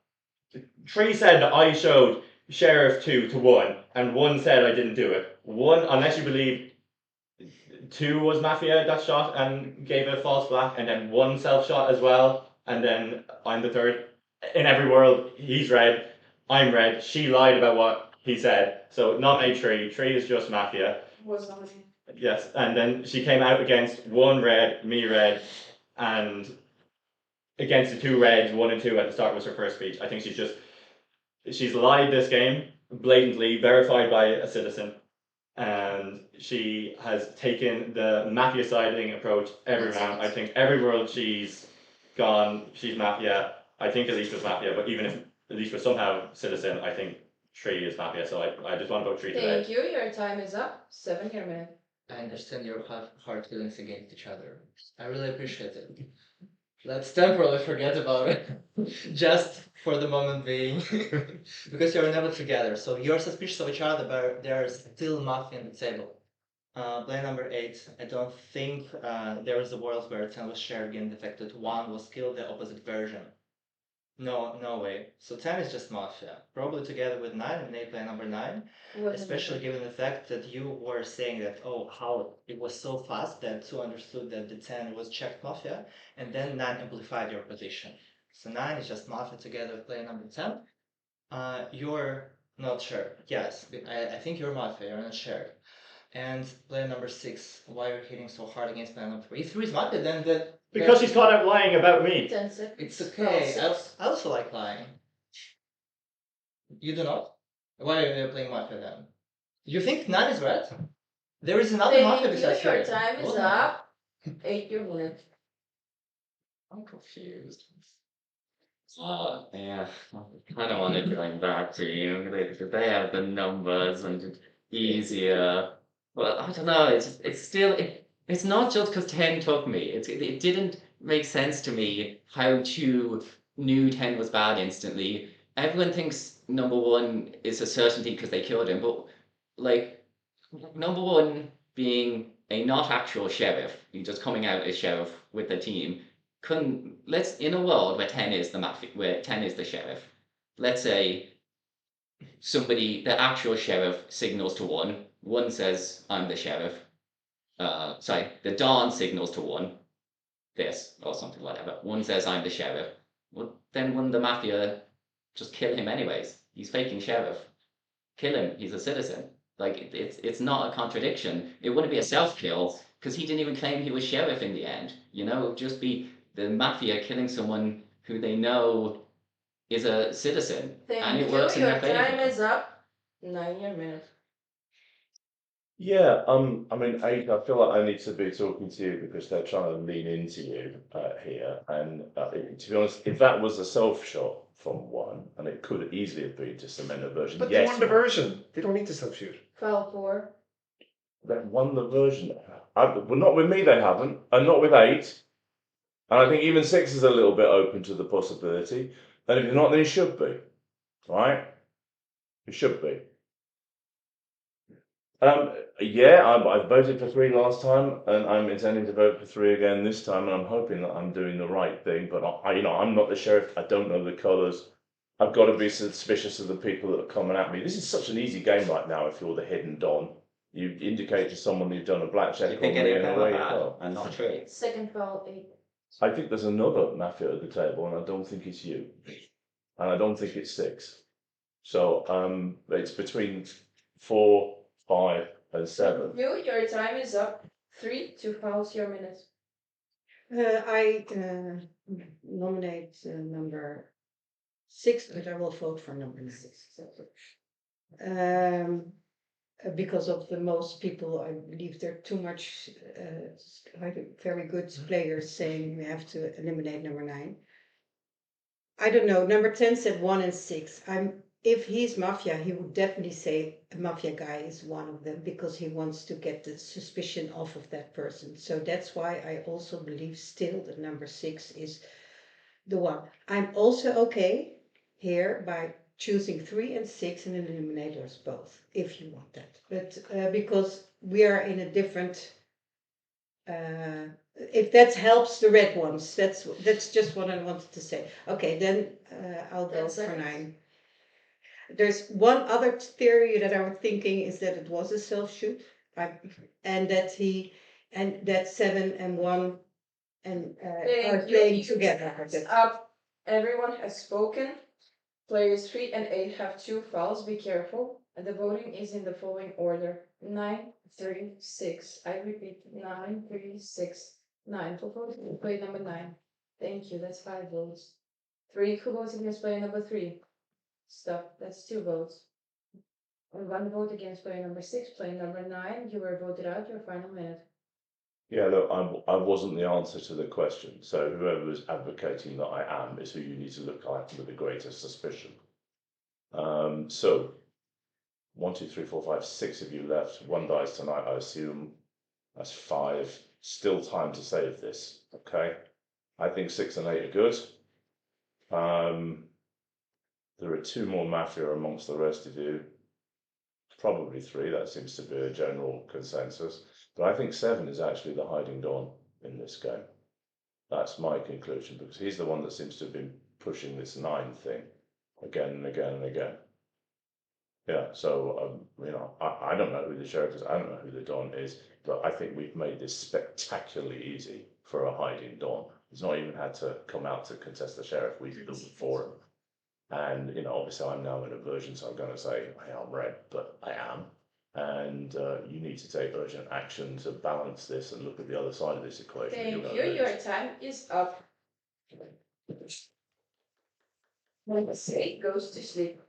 Tree said that I showed Sheriff 2 to 1, and 1 said I didn't do it. 1, unless you believe 2 was Mafia that shot and gave a false black, and then 1 self shot as well, and then I'm the 3rd. In every world, he's red, I'm red. She lied about what he said, so nominate Tree. Tree is just Mafia. Was nominated. Yes, and then she came out against 1 red, me red, and against the 2 reds, 1 and 2 at the start was her first speech. I think she's lied this game blatantly, verified by a citizen, and she has taken the Mafia siding approach every round. I think every world she's gone, she's Mafia. I think Elise was Mafia, but even if Elise was somehow citizen, I think Tree is Mafia, so I just want to vote Tree today. Thank you, your time is up. 7 your minute. I understand your hard feelings against each other. I really appreciate it. Let's temporarily forget about it, just for the moment being, because you're never together. So you're suspicious of each other, but there's still Mafia on the table. Player number 8, I don't think there is a world where 10 was shared, given the fact that 1 was killed, the opposite version. No way. So 10 is just Mafia, probably together with 9 and 8 player number 9. Especially given the fact that you were saying that, oh, how it was so fast that 2 understood that the 10 was checked Mafia, and then 9 amplified your position. So 9 is just Mafia together with player number 10. You're not sure. Yes, I think you're Mafia, you're not sure. And player number 6, why are you hitting so hard against player number 3? If 3 is Mafia, then the... Because she's caught out lying about me. 10 seconds. It's okay. I also like lying. You do not? Why are you playing Mafia then? You think 9 is red? There is another Mafia Thank you, besides your 3. time is up. 8 your minute. I'm confused. Oh, yeah. I kind of want to join back to you because they have the numbers and it's easier. Well, I don't know. It's still it's not just because 10 took me. It didn't make sense to me how Chu knew 10 was bad instantly. Everyone thinks number 1 is a certainty because they killed him, but like number 1 being a not actual sheriff, he's just coming out as sheriff with the team. Let's in a world where 10 is the mafia, where 10 is the sheriff. Let's say the actual sheriff signals to 1. 1 says, I'm the sheriff. Sorry, the Dawn signals to 1, this, or something like that. But 1 says, I'm the sheriff. Well, then wouldn't the mafia just kill him anyways? He's faking sheriff. Kill him, he's a citizen. Like, it's not a contradiction. It wouldn't be a self-kill, because he didn't even claim he was sheriff in the end. You know, it would just be the mafia killing someone who they know is a citizen. And it works in Your their favor. time is up. 9 minutes. Yeah, I mean, I feel like I need to be talking to you because they're trying to lean into you here. And to be honest, if that was a self shot from 1, and it could easily have been just a men version, But yes, they won the version. They don't need to self shoot. Foul 4. they've won the version. Well, not with me, they haven't, and not with 8. And I think even 6 is a little bit open to the possibility. And if not, then it should be, right? It should be. Yeah, I voted for 3 last time, and I'm intending to vote for 3 again this time, and I'm hoping that I'm doing the right thing. But I'm not the sheriff. I don't know the colours. I've got to be suspicious of the people that are coming at me. This is such an easy game right now. If you're the hidden don, you indicate to someone you've done a black check You on think me, any of and them away are you bad go. and not true? Second foul 8. I think there's another mafia at the table, and I don't think it's you, and I don't think it's 6. So it's between 4, 5, and 7. Your time is up. 3 to fouls your minutes. I nominate number 6, but I will vote for number 9. Because of the most people, I believe there are too much very good players saying we have to eliminate number 9. I don't know. Number 10 said 1 and 6. If he's mafia, he would definitely say a mafia guy is one of them because he wants to get the suspicion off of that person. So that's why I also believe still that number 6 is the one. I'm also okay here by choosing 3 and 6 and eliminate us both, if you want that. But because we are in a different, if that helps the red ones, that's just what I wanted to say. Okay, then I'll go for 9. There's one other theory that I'm thinking is that it was a self-shoot, and that 7 and 1 and are playing together. Everyone has spoken. Players 3 and 8 have 2 fouls. Be careful. And the voting is in the following order: 9, 3, 6. I repeat: 9, 3, 6, 9. For voting play number 9. Thank you. That's 5 votes. 3 for voting against player number 3. Stop. That's 2 votes. And 1 vote against player number 6. Player number 9. You were voted out. Your final minute. Yeah, look, I wasn't the answer to the question. So whoever is advocating that I am is who you need to look at with the greatest suspicion. So 1, 2, 3, 4, 5, 6 of you left. 1 dies tonight, I assume. That's 5. Still time to save this. Okay. I think 6 and 8 are good. There are 2 more mafia amongst the rest of you. Probably 3. That seems to be a general consensus. But I think 7 is actually the hiding don in this game. That's my conclusion because he's the one that seems to have been pushing this 9 thing again and again and again. Yeah, so I don't know who the sheriff is. I don't know who the don is, but I think we've made this spectacularly easy for a hiding don. He's not even had to come out to contest the sheriff. We've done it for him. And obviously I'm now in a version, so I'm going to say I am red, but I am. And you need to take urgent action to balance this and look at the other side of this equation. Thank you. Your time is up. Number 6 goes to sleep.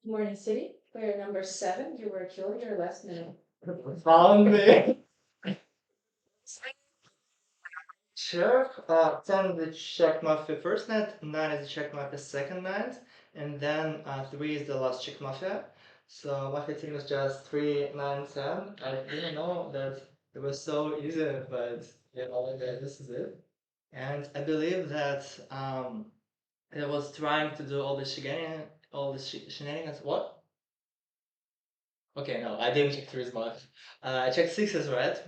Morning City, player number 7, you were killed your last minute. Found me. Sure. 10 the check mafia first net, 9 is the check mafia second net, and then 3 is the last check mafia. So mafia team is just 3, 9, 10. I didn't know that it was so easy, but you know, okay, this is it. And I believe that it was trying to do all the shenanigans. What? Okay, no, I didn't check 3's mark. I checked 6 as red.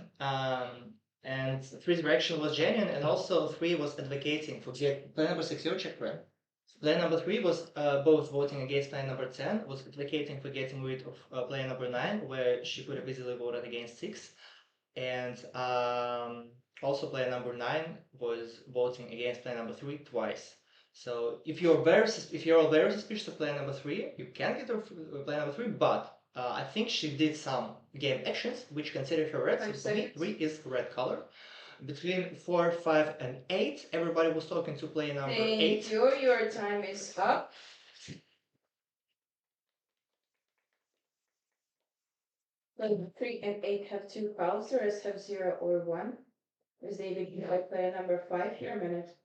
And 3's reaction was genuine, and also 3 was advocating for player number 6, your check red. Player number 3 was both voting against player number 10, was advocating for getting rid of player number 9, where she could have easily voted against 6. And also player number 9 was voting against player number 3 twice. So if you're very suspicious of player number 3, you can get rid of player number 3, but I think she did some game actions which consider her red. So for me, 3 is red color. Between 4, 5, and 8, everybody was talking to player number 8. Thank you, your time is up. Player 3 and 8 have 2 fouls, the rest have 0 or 1. Is David by player number 5, your minute.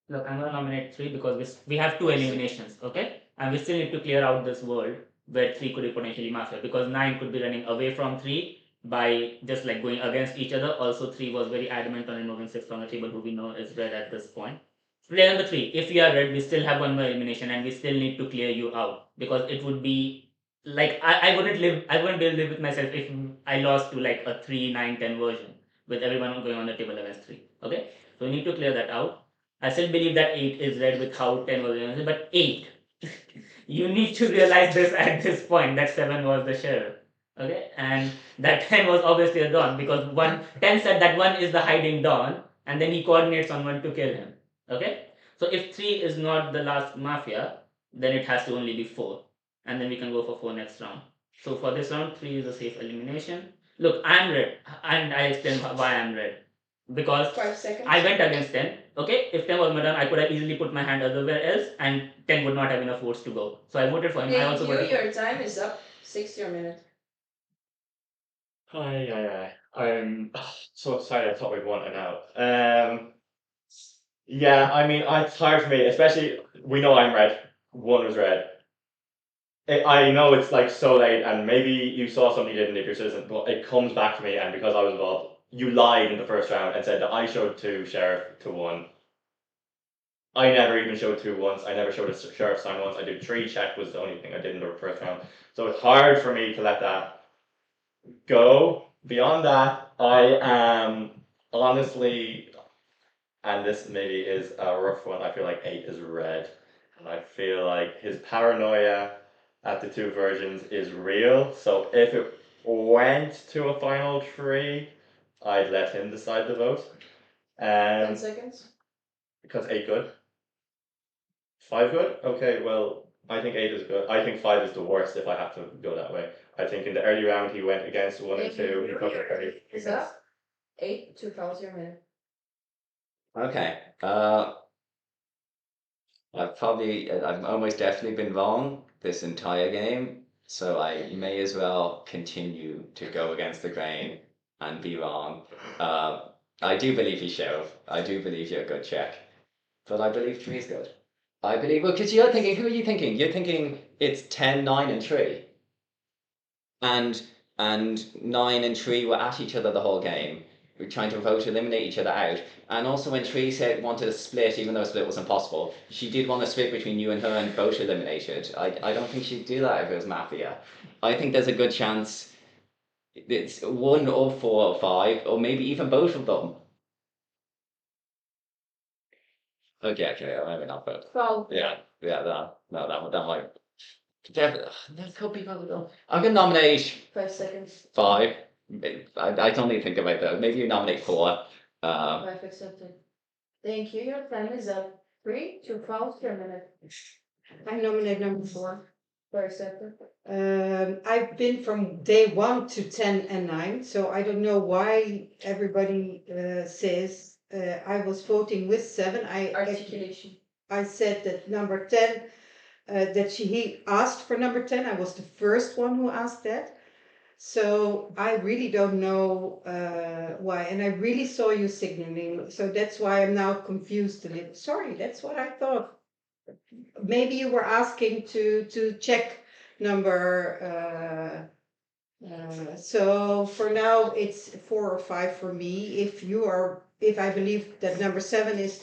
Look, I'm gonna nominate 3 because we have 2 eliminations, okay? And we still need to clear out this world where 3 could be potentially Mafia, because 9 could be running away from 3 by just like going against each other. Also, 3 was very adamant on removing 6 from the table, who we know is red at this point. Player number 3, if we are red, we still have 1 more elimination and we still need to clear you out, because it would be like I wouldn't be able to live with myself if I lost to like a 3, 9, 10 version with everyone going on the table against 3. Okay, so we need to clear that out. I still believe that 8 is red with how 10 was against it, but 8, you need to realize this at this point that 7 was the sheriff. Okay, and that 10 was obviously a Don, because 10 said that 1 is the hiding Don, and then he coordinates on 1 to kill him. Okay, so if 3 is not the last Mafia, then it has to only be 4, and then we can go for 4 next round. So for this round, 3 is a safe elimination. Look, I'm red, and I explain why I'm red. Because 5 seconds. I went against 10. Okay, if 10 was Madame, I could have easily put my hand elsewhere else, and 10 would not have enough votes to go. So I voted for him. I also voted for Your time is up. 6 your minute. I'm so excited. I thought we'd won it out. Yeah, I mean, it's hard for me, especially we know I'm red. 1 was red. I know it's like so late, and maybe you saw something you didn't if you're citizen, but it comes back to me, and because I was involved, you lied in the first round and said that I showed 2 sheriff to 1. I never even showed 2 once. I never showed a sheriff sign once. I did 3 check was the only thing I did in the first round. So it's hard for me to let that go. Beyond that, I am honestly, and this maybe is a rough one, I feel like 8 is red. And I feel like his paranoia at the 2 versions is real. So if it went to a final 3, I'd let him decide the vote. 10 seconds. Because 8 good. 5 good? Okay, well, I think 8 is good. I think 5 is the worst if I have to go that way. I think in the early round he went against 1 and 2. He took it Is up. 8, 2 fouls your minute. Okay. I've almost definitely been wrong this entire game, so I may as well continue to go against the grain and be wrong. I do believe he's sheriff. I do believe you're a good check, but I believe 3 is good. I believe, well, because you're thinking, who are you thinking? You're thinking it's 10, 9, and 3. And 9 and 3 were at each other the whole game. We were trying to vote to eliminate each other out. And also when 3 said wanted a split, even though a split was impossible, she did want a split between you and her and vote eliminated. I don't think she'd do that if it was Mafia. I think there's a good chance it's 1 or 4 or 5, or maybe even both of them. Okay, maybe not both. Foul. Yeah, that might. There could be both of them. I'm gonna nominate 5 seconds. 5. I don't need to think about that. Maybe you nominate 4. 5 accepted. Thank you. Your time is up. 3, 2 fouls your minute. I nominate number 4. 4 accepted. I've been from day 1 to 10 and 9, so I don't know why everybody says I was voting with 7. Articulation. I said that number 10 he asked for number 10. I was the first one who asked that. So I really don't know why. And I really saw you signaling. So that's why I'm now confused a little. Sorry, that's what I thought. Maybe you were asking to check number. So for now, it's 4 or 5 for me. If I believe that number 7 is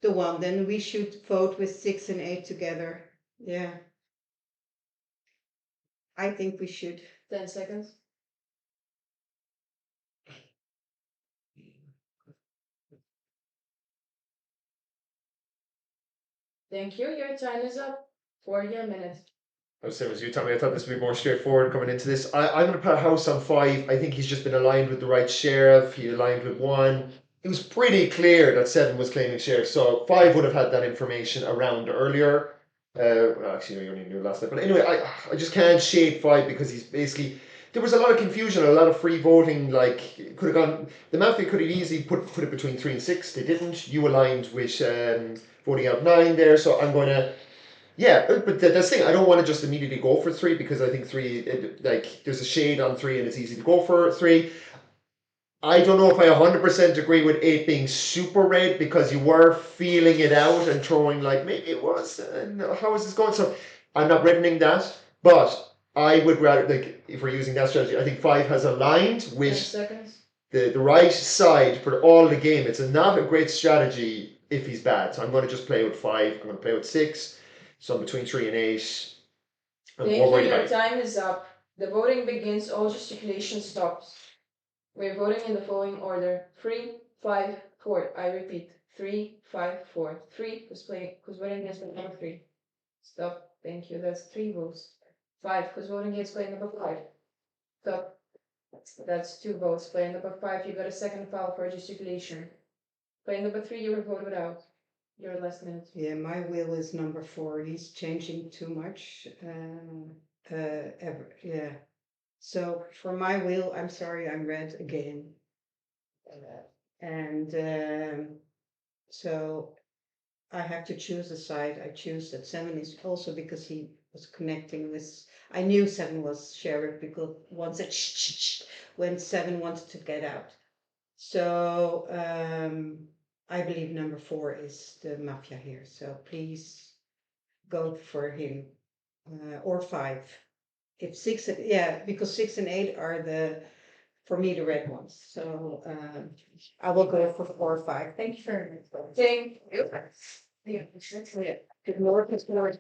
the one, then we should vote with 6 and 8 together. Yeah. I think we should. 10 seconds. Thank you. Your time is up for your minute. I was saying as you, Tommy, I thought this would be more straightforward coming into this. I'm going to put House on 5. I think he's just been aligned with the right sheriff. He aligned with 1. It was pretty clear that 7 was claiming sheriff, so 5 would have had that information around earlier. Well, actually, no, you only knew last night. But anyway, I just can't shade 5 because he's basically. There was a lot of confusion, a lot of free voting. Like, could have gone. The Mafia could have easily put it between 3 and 6. They didn't. You aligned with voting out 9 there, so I'm going to. Yeah, but that's the thing. I don't want to just immediately go for 3 because I think 3, like, there's a shade on 3 and it's easy to go for 3. I don't know if I 100% agree with 8 being super red because you were feeling it out and throwing, like, maybe it was, how is this going? So I'm not reddening that, but I would rather, like, if we're using that strategy, I think 5 has aligned 10 with seconds. the right side for all the game. It's not a great strategy if he's bad. So I'm going to just play with 5. I'm going to play with 6. So I'm between 3 and 8. I'm Thank more you. worried Your about it. time is up. The voting begins. All gesticulation stops. We're voting in the following order: 3, 5, 4. I repeat: 3, 5, 4. 3. Who's voting against play number 3? Stop. Thank you. That's 3 votes. 5. Who's voting against play number 5? Stop. That's 2 votes. Play number 5. You got a second foul for gesticulation. Play number 3. You were voted out. Your last minute. Yeah, my will is number 4. He's changing too much. Yeah. So for my will, I'm sorry, I'm red again. And so I have to choose a side. I choose that 7 is also because he was connecting with. I knew 7 was sheriff because once it when 7 wanted to get out. So I believe number 4 is the Mafia here. So please go for him or 5. If 6, yeah, because 6 and 8 are for me the red ones. So I will go for 4 or 5. Thank you very much. Thank you. Good Lord, good Lord.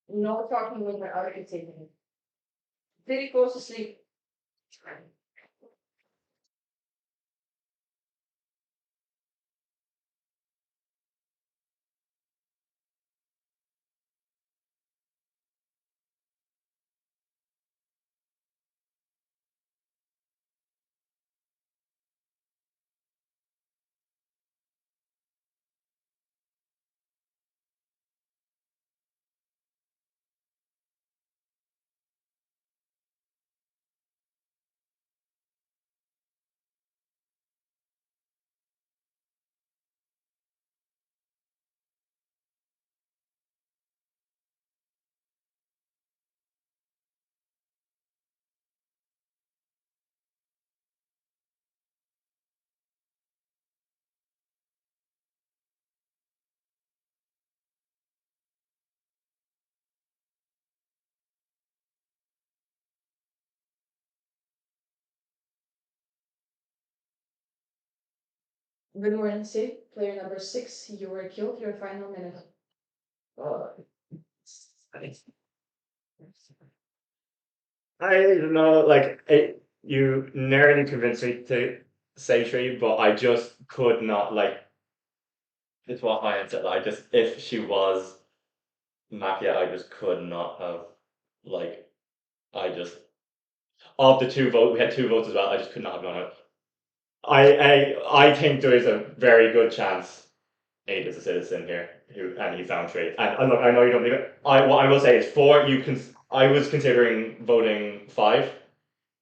No talking with my architect. Did he go to sleep? Good morning, City. Player number 6, you were killed. Your final minute. I don't know, like you nearly convinced me to say 3, but I just could not like. It's what I said. I just if she was Mafia, I just could not have like. I just of the 2 votes, we had 2 votes as well. I just could not have gone out. I think there is a very good chance 8 is a citizen here, and he found 3. And look, I know you don't believe it. What I will say is 4. I was considering voting 5.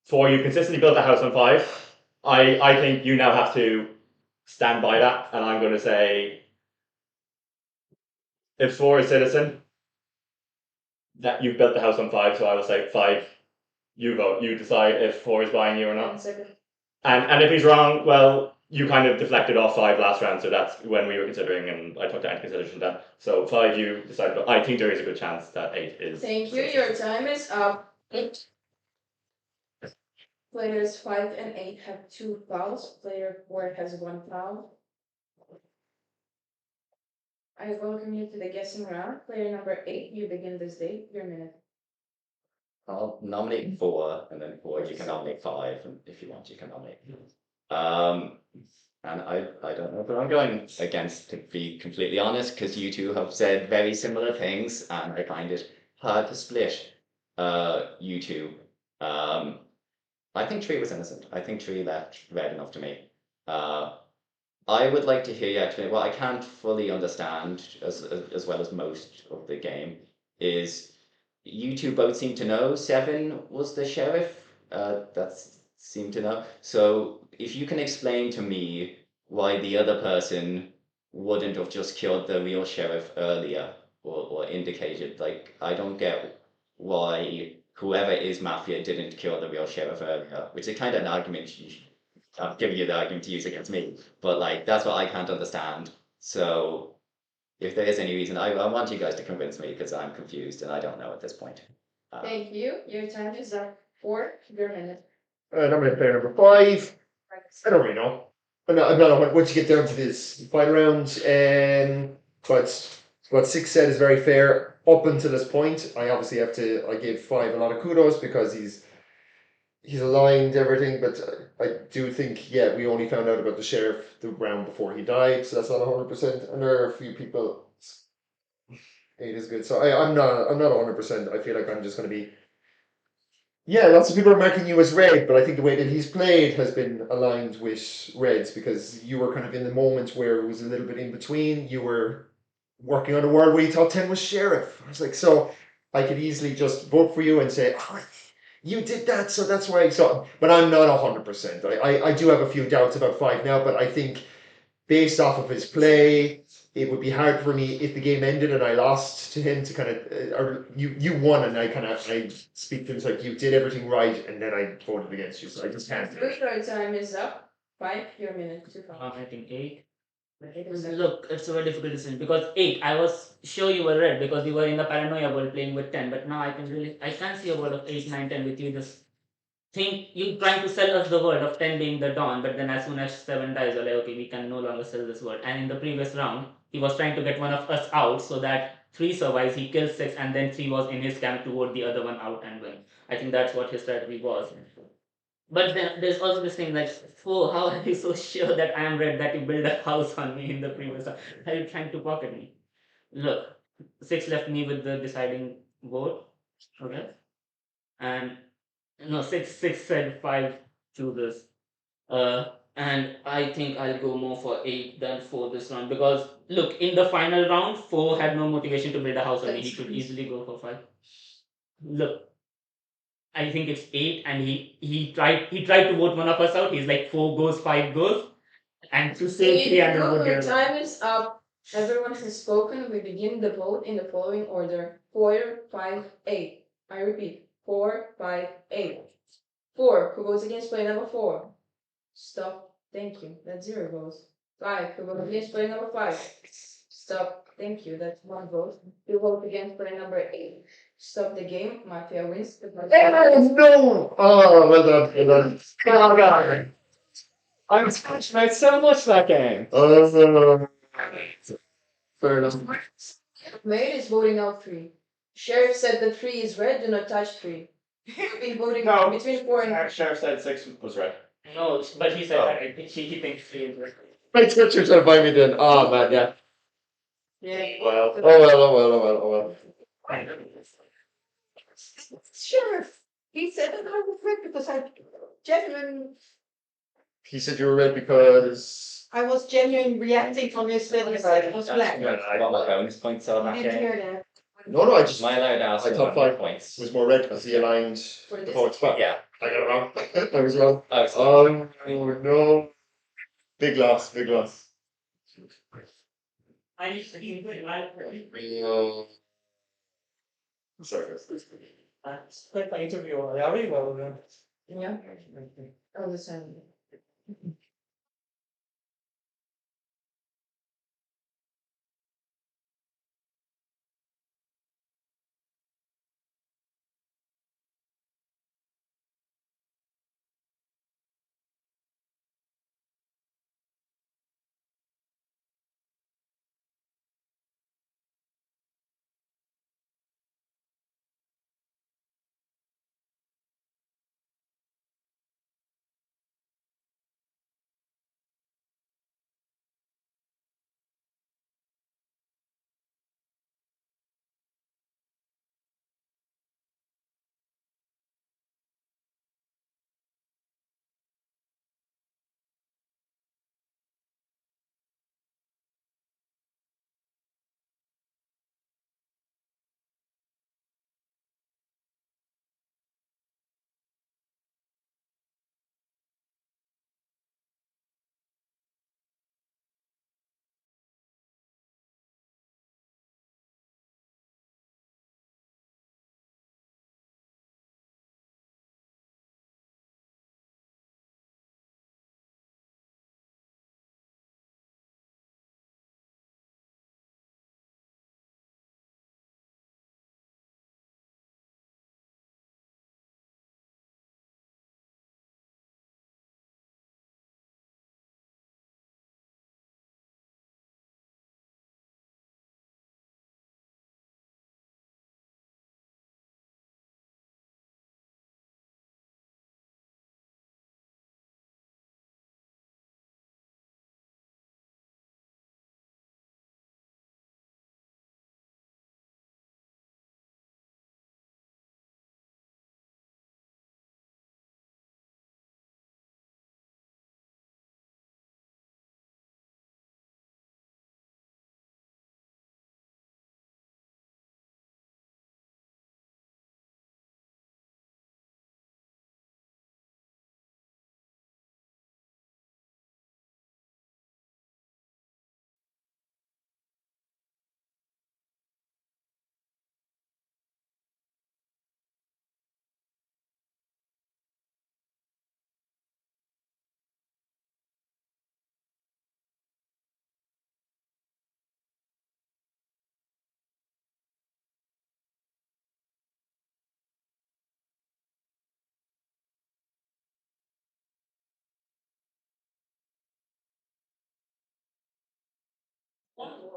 4. You consistently built the house on 5. I think you now have to stand by that, and I'm going to say if 4 is citizen, that you've built the house on 5, so I will say 5. You vote. You decide if 4 is buying you or not. And if he's wrong, well, you kind of deflected off 5 last round, so that's when we were considering, and I took that into consideration then. So 5, you decided. But I think there is a good chance that 8 is. Thank you. Your time is up. Players 5 and 8 have 2 fouls. Player 4 has 1 foul. I welcome you to the guessing round. Player number 8, you begin this day. Your minute. I'll nominate 4, and then 4 you can nominate 5, and if you want you can nominate. And I don't know, but I'm going against, to be completely honest, because you two have said very similar things, and I find it hard to split you two. I think Tree was innocent. I think Tree left red enough to me. I would like to hear you actually. What I can't fully understand, as well as most of the game, is you two both seem to know 7 was the sheriff. That's seem to know. So if you can explain to me why the other person wouldn't have just killed the real sheriff earlier, or indicated, like, I don't get why whoever is Mafia didn't kill the real sheriff earlier, which is kind of an argument I'm giving you the argument to use against me, but like that's what I can't understand. So if there is any reason, I want you guys to convince me because I'm confused and I don't know at this point. Thank you. Your time is up. 4, your minute. Nominate player number 5. I don't really know. I'm not once you get down to this final round, but what 6 said is very fair up until this point. I obviously I give 5 a lot of kudos because he's aligned everything, but I do think, yeah, we only found out about the sheriff the round before he died, so that's not 100%. And there are a few people. 8 is good, so I'm not 100%. I feel like I'm just going to be. Yeah, lots of people are marking you as red, but I think the way that he's played has been aligned with reds because you were kind of in the moment where it was a little bit in between. You were working on a world where you thought 10 was sheriff. I was like, so I could easily just vote for you and say, oh, you did that, so that's why I saw. But I'm not 100%. I do have a few doubts about 5 now, but I think based off of his play, it would be hard for me if the game ended and I lost to him to kind of, or you won and I speak to him like you did everything right and then I voted against you, so I just can't do it. Your time is up. 5, your minute. 2 fouls. I think 8. Look, it's a very difficult decision because 8, I was sure you were red because you were in the paranoia world playing with 10, but now I can't see a world of 8, 9, 10 with you. Just think you trying to sell us the world of 10 being the dawn, but then as soon as 7 dies, you're like, okay, we can no longer sell this world. And in the previous round, he was trying to get one of us out so that 3 survives, he kills 6, and then 3 was in his camp to vote the other one out and win. I think that's what his strategy was. But then there's also this thing like, 4, how are you so sure that I am red that you build a house on me in the previous round? Are you trying to pocket me? Look, 6 left me with the deciding vote. Okay. And no, 6 said 5 chooses. And I think I'll go more for 8 than 4 this round because look, in the final round, 4 had no motivation to build a house on me. He could easily go for 5. Look, I think it's 8, and he tried to vote one of us out. He's like 4 goes, 5 goes, and to save 300 vote. Your time is up. Everyone has spoken. We begin the vote in the following order: 4, 5, 8. I repeat: 4, 5, 8. 4. Who votes against player number 4? Stop. Thank you. That's 0 votes. 5. Who votes against player number 5? Stop. Thank you. That's 1 vote. You vote against player number 8. Stop the game. Mafia wins. No! Oh, well done, well done. Oh god. I'm passionate so much that game. Fair enough. Mayor is voting out 3. Sheriff said the 3 is red. Do not touch 3. You've been voting No. between 4 and. Sheriff said 6 was red. No, but he said he thinks 3 is red. Make sure you're trying to buy me then. Oh man, yeah. Yeah. Well. Oh well. Sheriff, he said that I was red because He said you were red because. I was genuine reacting on his little side. It was black. I got my bonus points on I that didn't game. hear that. No, I just. Am I allowed to ask I for thought bonus 5 points? was more red because he aligned the votes. But Yeah. I got it wrong. I was wrong. Oh, sorry. Oh no. Big loss. Sorry. Quite my interview. Are we? Well, Yeah. All the time.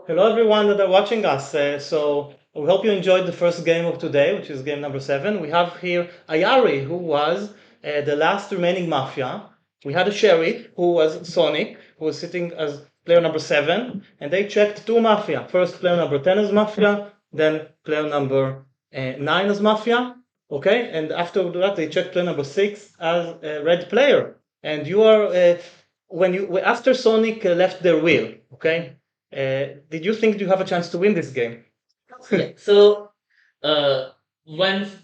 hello everyone that are watching us. So we hope you enjoyed the first game of today, which is game number 7. We have here Ayari, who was the last remaining Mafia. We had a Sherry, who was Sonic, who was sitting as player number 7, and they checked 2 Mafia. First player number 10 as Mafia, then player number 9 as Mafia. Okay, and after that they checked player number 6 as a red player. And you are when you after Sonic left their wheel. Okay, did you think you have a chance to win this game? Yeah. So, once,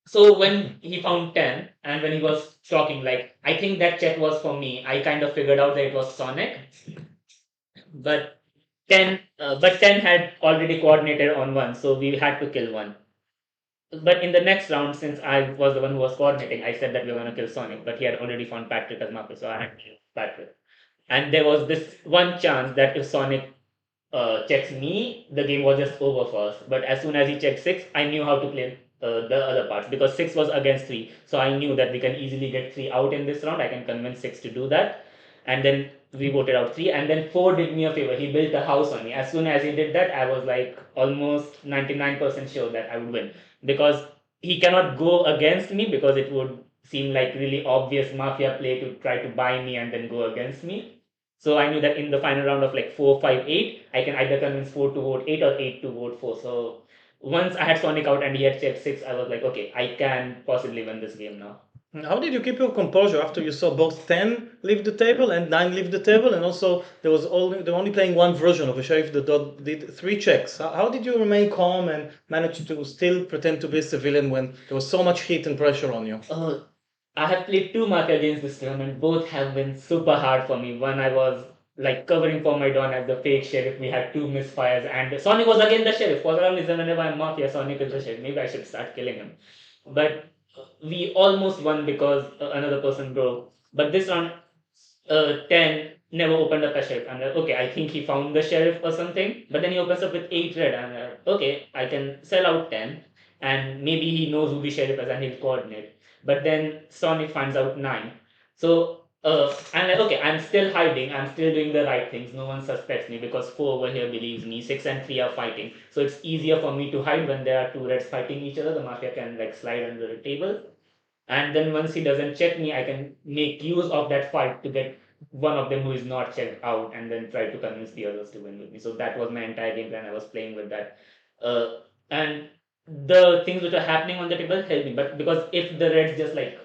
so when he found 10 and when he was talking, like, I think that check was for me. I kind of figured out that it was Sonic, but 10 had already coordinated on one, so we had to kill one. But in the next round, since I was the one who was coordinating, I said that we were gonna kill Sonic, but he had already found Patrick as Marcus, so I had to kill Patrick. And there was this one chance that if Sonic checks me, the game was just over for us. But as soon as he checked 6, I knew how to play the other parts because 6 was against 3. So I knew that we can easily get 3 out in this round. I can convince 6 to do that. And then we voted out 3. And then 4 did me a favor. He built a house on me. As soon as he did that, I was like almost 99% sure that I would win because he cannot go against me because it would seem like really obvious mafia play to try to buy me and then go against me. So I knew that in the final round of like 4, 5, 8, I can either convince 4 to vote 8 or 8 to vote 4. So once I had Sonic out and he had checked 6, I was like, okay, I can possibly win this game now. How did you keep your composure after you saw both 10 leave the table and 9 leave the table, and also they were only playing one version of a sheriff that did 3 checks? How did you remain calm and manage to still pretend to be a civilian when there was so much heat and pressure on you? I have played 2 Mafia games this tournament. Both have been super hard for me. One I was like covering for my Don as the fake sheriff. We had 2 misfires, and Sonic was again the sheriff. For some reason, whenever I'm Mafia, Sonic is the sheriff. Maybe I should start killing him. But we almost won because another person broke. But this round, 10 never opened up a sheriff. I'm like, okay, I think he found the sheriff or something. But then he opens up with 8 red. I'm like, okay, I can sell out 10, and maybe he knows who the sheriff is and he'll coordinate. But then Sonic finds out 9. So I'm like, okay, I'm still hiding. I'm still doing the right things. No one suspects me because 4 over here believes me. 6 and 3 are fighting. So it's easier for me to hide when there are 2 reds fighting each other. The Mafia can like slide under the table. And then once he doesn't check me, I can make use of that fight to get one of them who is not checked out and then try to convince the others to win with me. So that was my entire game plan. I was playing with that. And the things which are happening on the table help me. But because if the reds just like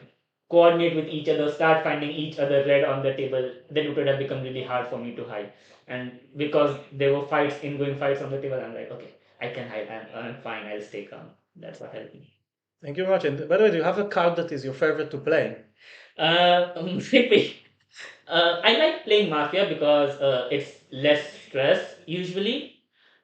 coordinate with each other, start finding each other red on the table, then it would have become really hard for me to hide. And because there were fights, ingoing fights on the table, I'm like, okay, I can hide. I'm fine. I'll stay calm. That's what helped me. Thank you very much. And by the way, do you have a card that is your favorite to play? Maybe. I like playing Mafia because it's less stress usually.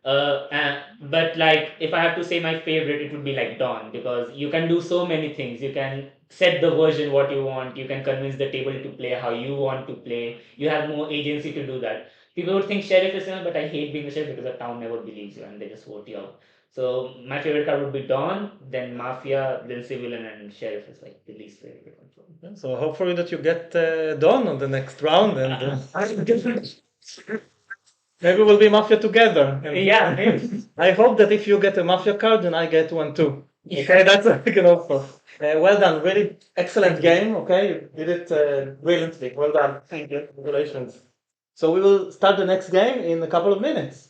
But like if I have to say my favorite, it would be like Dawn because you can do so many things. You can set the version what you want. You can convince the table to play how you want to play. You have more agency to do that. People would think Sheriff is similar, but I hate being the Sheriff because the town never believes you and they just vote you out. So my favorite card would be Dawn, then Mafia, then Civilian, and Sheriff is like the least favorite one for me. Yeah, so hopefully that you get done on the next round, and maybe we'll be Mafia together. And Yeah, maybe. I hope that if you get a Mafia card, then I get one too. Okay, that's what we can offer. Well done, really excellent game. Okay, you did it brilliantly. Well done. Thank you. Congratulations. So we will start the next game in a couple of minutes.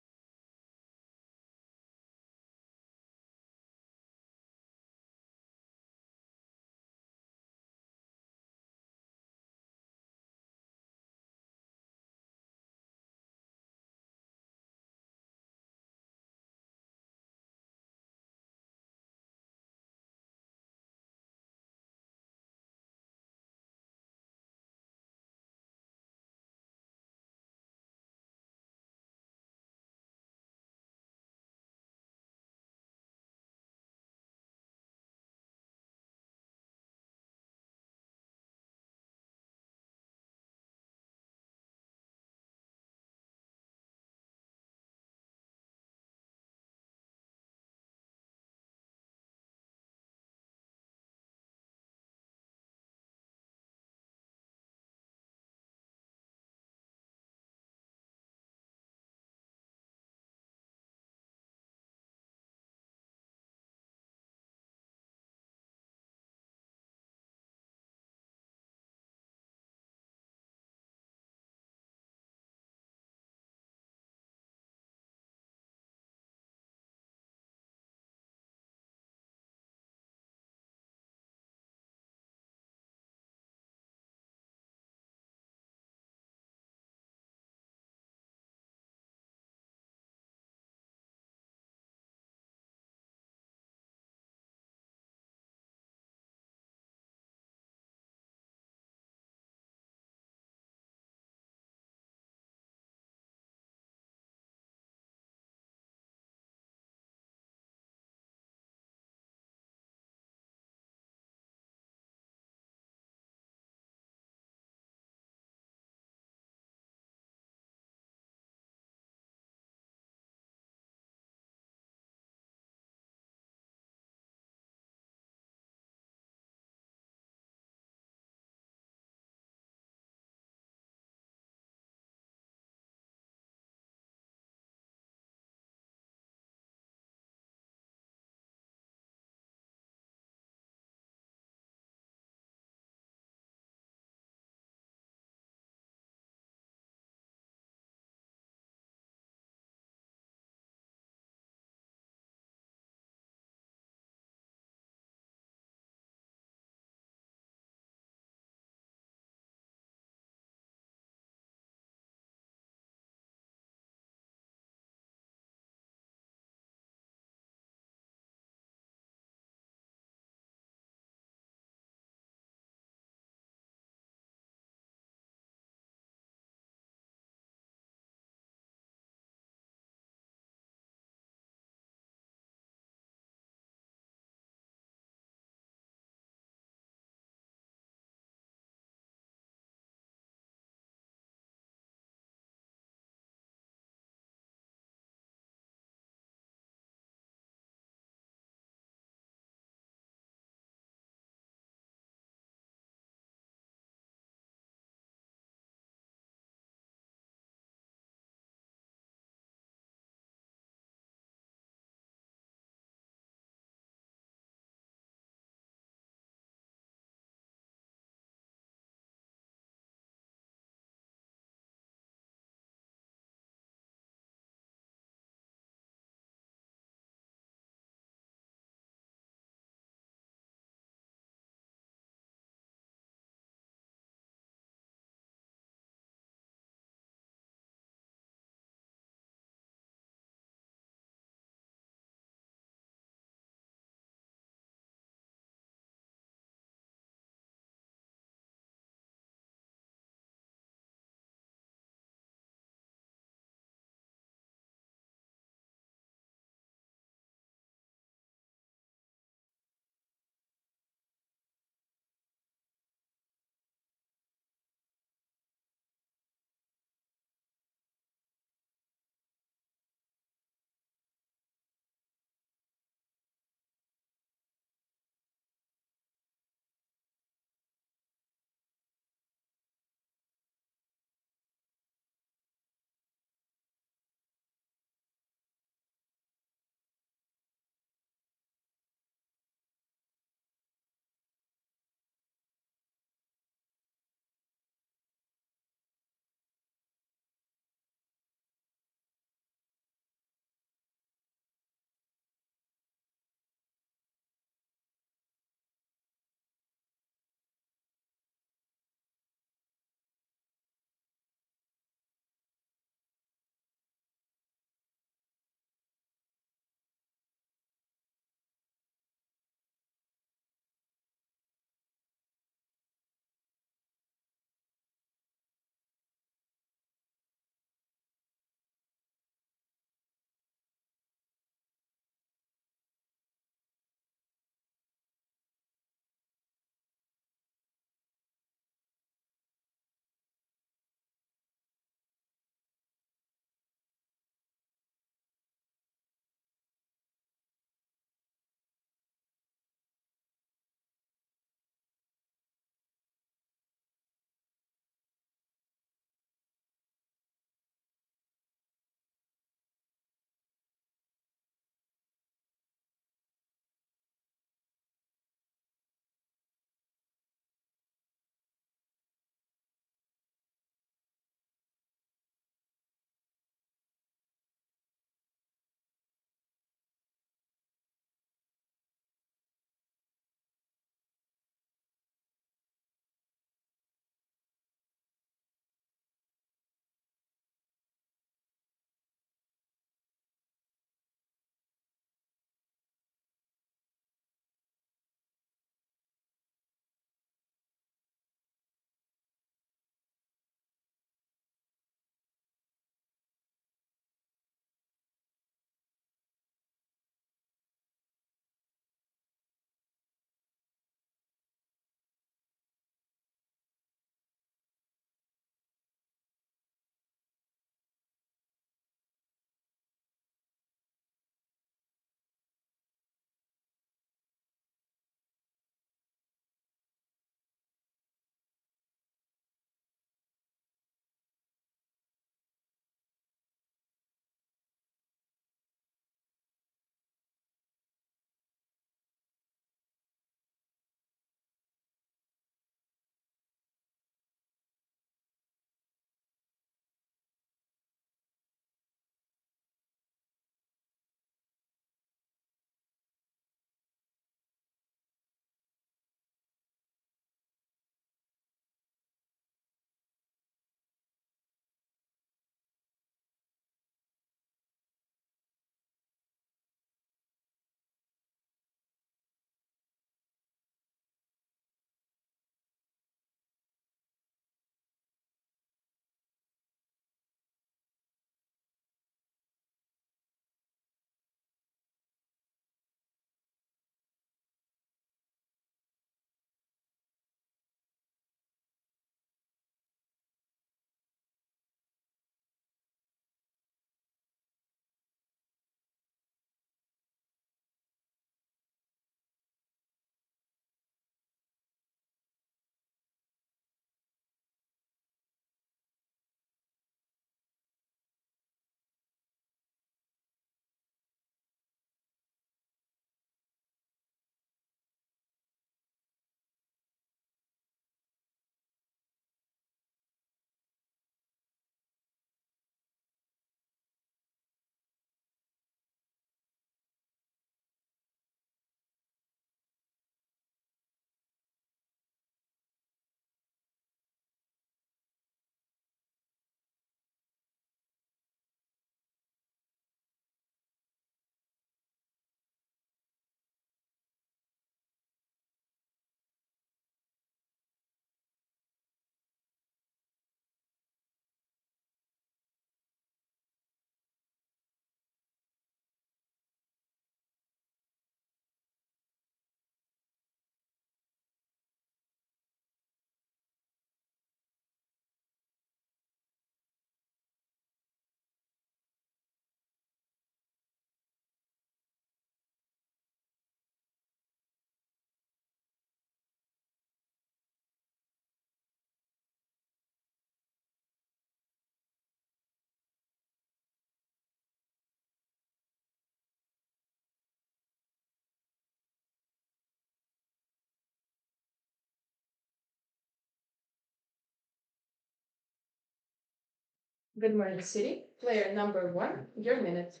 Good morning, City. Player number 1, your minute.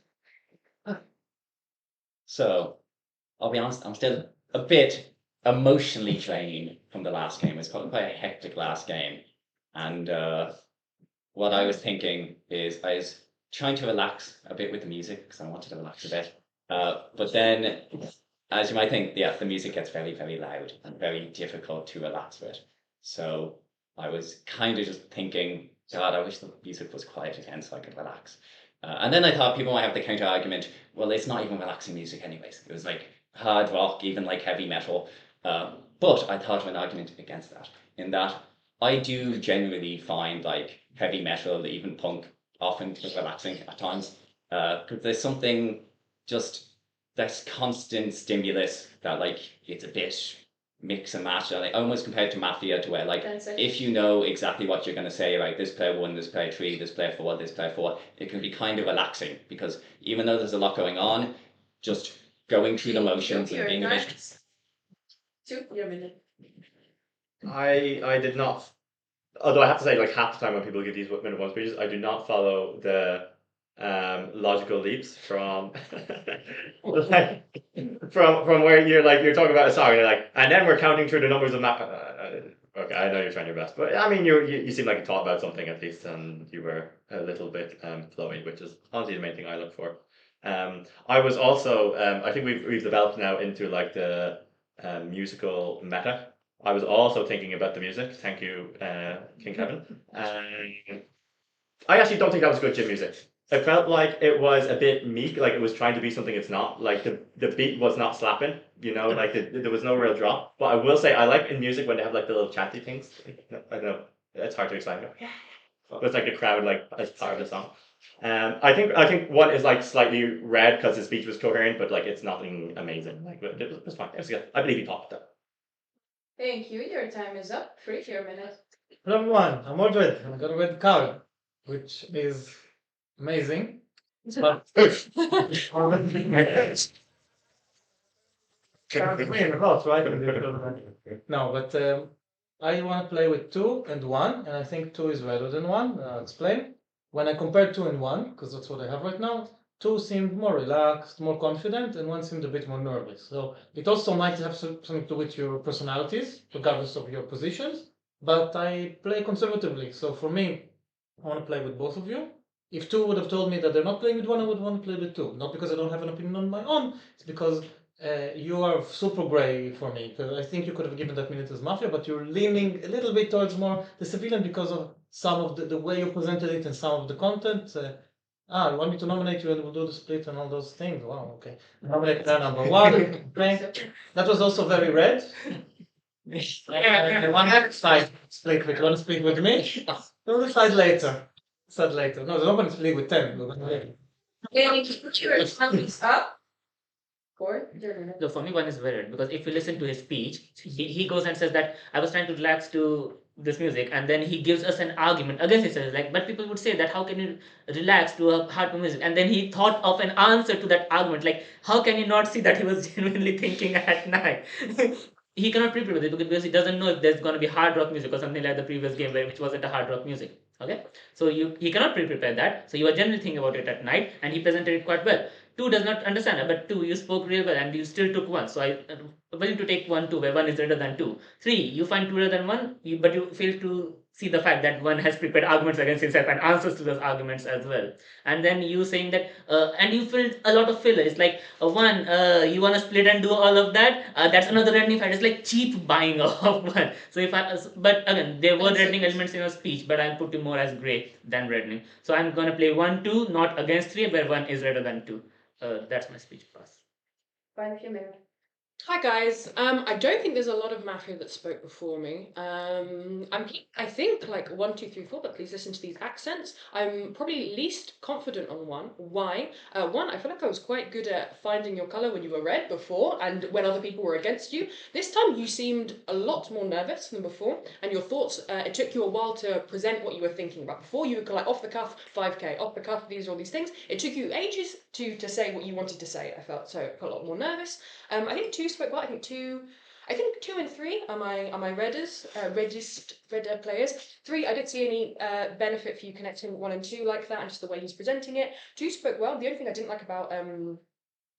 So, I'll be honest, I'm still a bit emotionally drained from the last game. It's quite a hectic last game. And what I was thinking is I was trying to relax a bit with the music because I wanted to relax a bit. But then, as you might think, yeah, the music gets very, very loud and very difficult to relax with. So I was kind of just thinking, God, I wish the music was quiet again so I could relax. And then I thought people might have the counter argument, well, it's not even relaxing music anyways. It was like hard rock, even like heavy metal. But I thought of an argument against that, in that I do genuinely find like heavy metal, even punk, often relaxing at times. Because there's something just that's constant stimulus that like it's a bit mix and match, like almost compared to Mafia, to where like 10 seconds. if you know exactly what you're going to say, right, this player 1, this player 3, this player 4, this player 4, it can be kind of relaxing because even though there's a lot going on, just going through the motions and being a bit. 2, your minute. I did not. Although I have to say, like half the time when people give these minute one speeches, I do not follow the logical leaps from like, from where you're talking about a song and you're like, and then we're counting through the numbers of okay, I know you're trying your best, but I mean you seem like you thought about something at least, and you were a little bit flowy, which is honestly the main thing I look for. I was also I think we've developed now into like the musical meta. I was also thinking about the music. Thank you, King Kevin. I actually don't think that was good gym music. It felt like it was a bit meek, like it was trying to be something it's not. Like the beat was not slapping, you know, like there was no real drop. But I will say I like in music when they have like the little chanty things. I don't know, it's hard to explain. But it's like the crowd like as part of the song. I think one is like slightly red because his speech was coherent, but like it's nothing amazing. Like it was fine. It was good. I believe he popped that. Thank you. Your time is up. 3, your minute. Hello everyone, I'm all red. I got a red card, which is amazing. But can't win a lot, right? No, but I want to play with 2 and 1, and I think 2 is better than 1. I'll explain. When I compare 2 and 1, because that's what I have right now, 2 seemed more relaxed, more confident, and 1 seemed a bit more nervous. So it also might have something to do with your personalities, regardless of your positions. But I play conservatively, so for me, I want to play with both of you. If 2 would have told me that they're not playing with 1, I would want to play with 2. Not because I don't have an opinion on my own, it's because you are super grey for me. Because I think you could have given that minute as Mafia, but you're leaning a little bit towards more the civilian because of some of the way you presented it and some of the content. You want me to nominate you and we'll do the split and all those things? Wow, okay. Nominate player number 1. Okay. That was also very red. And one next side split with one split with me. We'll decide later. Decide later. No, the nobody split with 10. Okay, your time is up. 4, your minute. So for me, 1 is weird because if you listen to his speech, he goes and says that I was trying to relax to this music, and then he gives us an argument against himself. Like, but people would say that how can you relax to a hard music? And then he thought of an answer to that argument. Like, how can you not see that he was genuinely thinking at night? He cannot prepare with it because he doesn't know if there's going to be hard rock music or something like the previous game, which wasn't a hard rock music. Okay, so he cannot prepare that. So you are generally thinking about it at night, and he presented it quite well. 2 does not understand it, but 2 you spoke real well and you still took 1. So I willing to take 1 2 where 1 is greater than 2. 3 you find 2 greater than 1, but you fail to see the fact that 1 has prepared arguments against himself and answers to those arguments as well. And then you saying that and you filled a lot of fillers like 1 you want to split and do all of that, that's another reddening fact. It's like cheap buying of 1. So if I but again there were reddening elements in your speech, but I'll put you more as gray than reddening. So I'm going to play 1 2 not against 3 where 1 is greater than 2. That's my speech pass. 5, your minute. Hi guys. I don't think there's a lot of Mafia that spoke before me. I think like 1, 2, 3, 4, but please listen to these accents. I'm probably least confident on 1. Why? 1, I feel like I was quite good at finding your color when you were red before, and when other people were against you. This time you seemed a lot more nervous than before, and your thoughts. It took you a while to present what you were thinking about. Before you were like off the cuff, 5K, off the cuff, these are all these things. It took you ages to say what you wanted to say. I felt a lot more nervous. I think 2 spoke well. I think 2 I think 2 and 3 are my redders, redder players. 3, I didn't see any benefit for you connecting 1 and 2 like that, and just the way he's presenting it. 2 spoke well. The only thing I didn't like about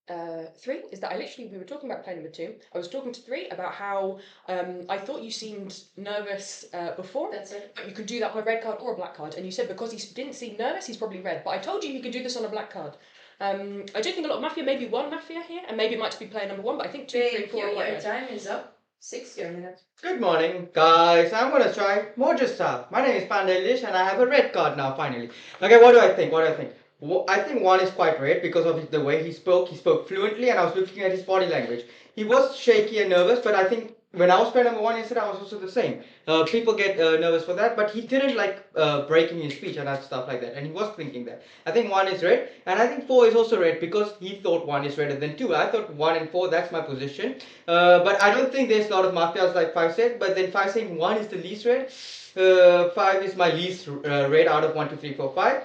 3 is that we were talking about play number 2. I was talking to 3 about how I thought you seemed nervous before. That's it. But you could do that on a red card or a black card, and you said because he didn't seem nervous, he's probably red. But I told you he could do this on a black card. I do think a lot of Mafia, maybe 1 Mafia here, and maybe it might be player number 1, but I think 2, 3, 4 are quite Your red. time is up. 6 your minute. Good morning, guys. I'm gonna try Mojo stuff. My name is Pandelish, and I have a red card now. Finally. Okay, what do I think? I think 1 is quite red because of the way he spoke. He spoke fluently, and I was looking at his body language. He was shaky and nervous, but I think when I was player number 1 yesterday, I was also the same. People get nervous for that, but he didn't like breaking his speech and that stuff like that, and he was thinking that. I think 1 is red, and I think 4 is also red because he thought 1 is redder than 2. I thought 1 and 4, that's my position. But I don't think there's a lot of mafias like 5 said, but then 5 saying 1 is the least red. 5 is my least red out of 1, 2, 3, 4, 5.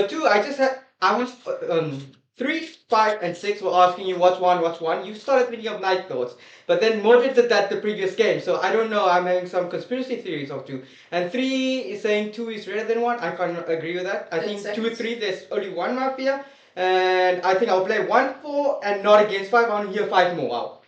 2, I was 3, 5, and 6 were asking you what's one. You started thinking of night thoughts, but then Modric did that the previous game, so I don't know. I'm having some conspiracy theories of 2. And 3 is saying 2 is redder than 1. I can't agree with that. I think 2, 3, there's only 1 mafia, and I think I'll play 1, 4, and not against 5. I want to hear 5 more out.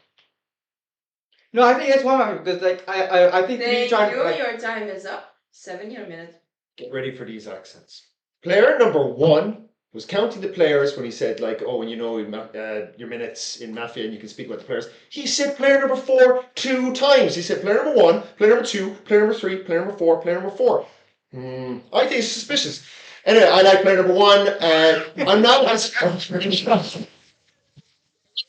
No, I think it's 1 mafia because like I think 3 trying to like. Your time is up. 7 your minute. Get ready for these accents. Player number 1 was counting the players when he said like, oh, when you know your minutes in Mafia and you can speak about the players. He said player number 4 2 times. He said player number 1, player number 2, player number 3, player number 4, player number 4. I think it's suspicious. Anyway, I like player number 1, and I'm not as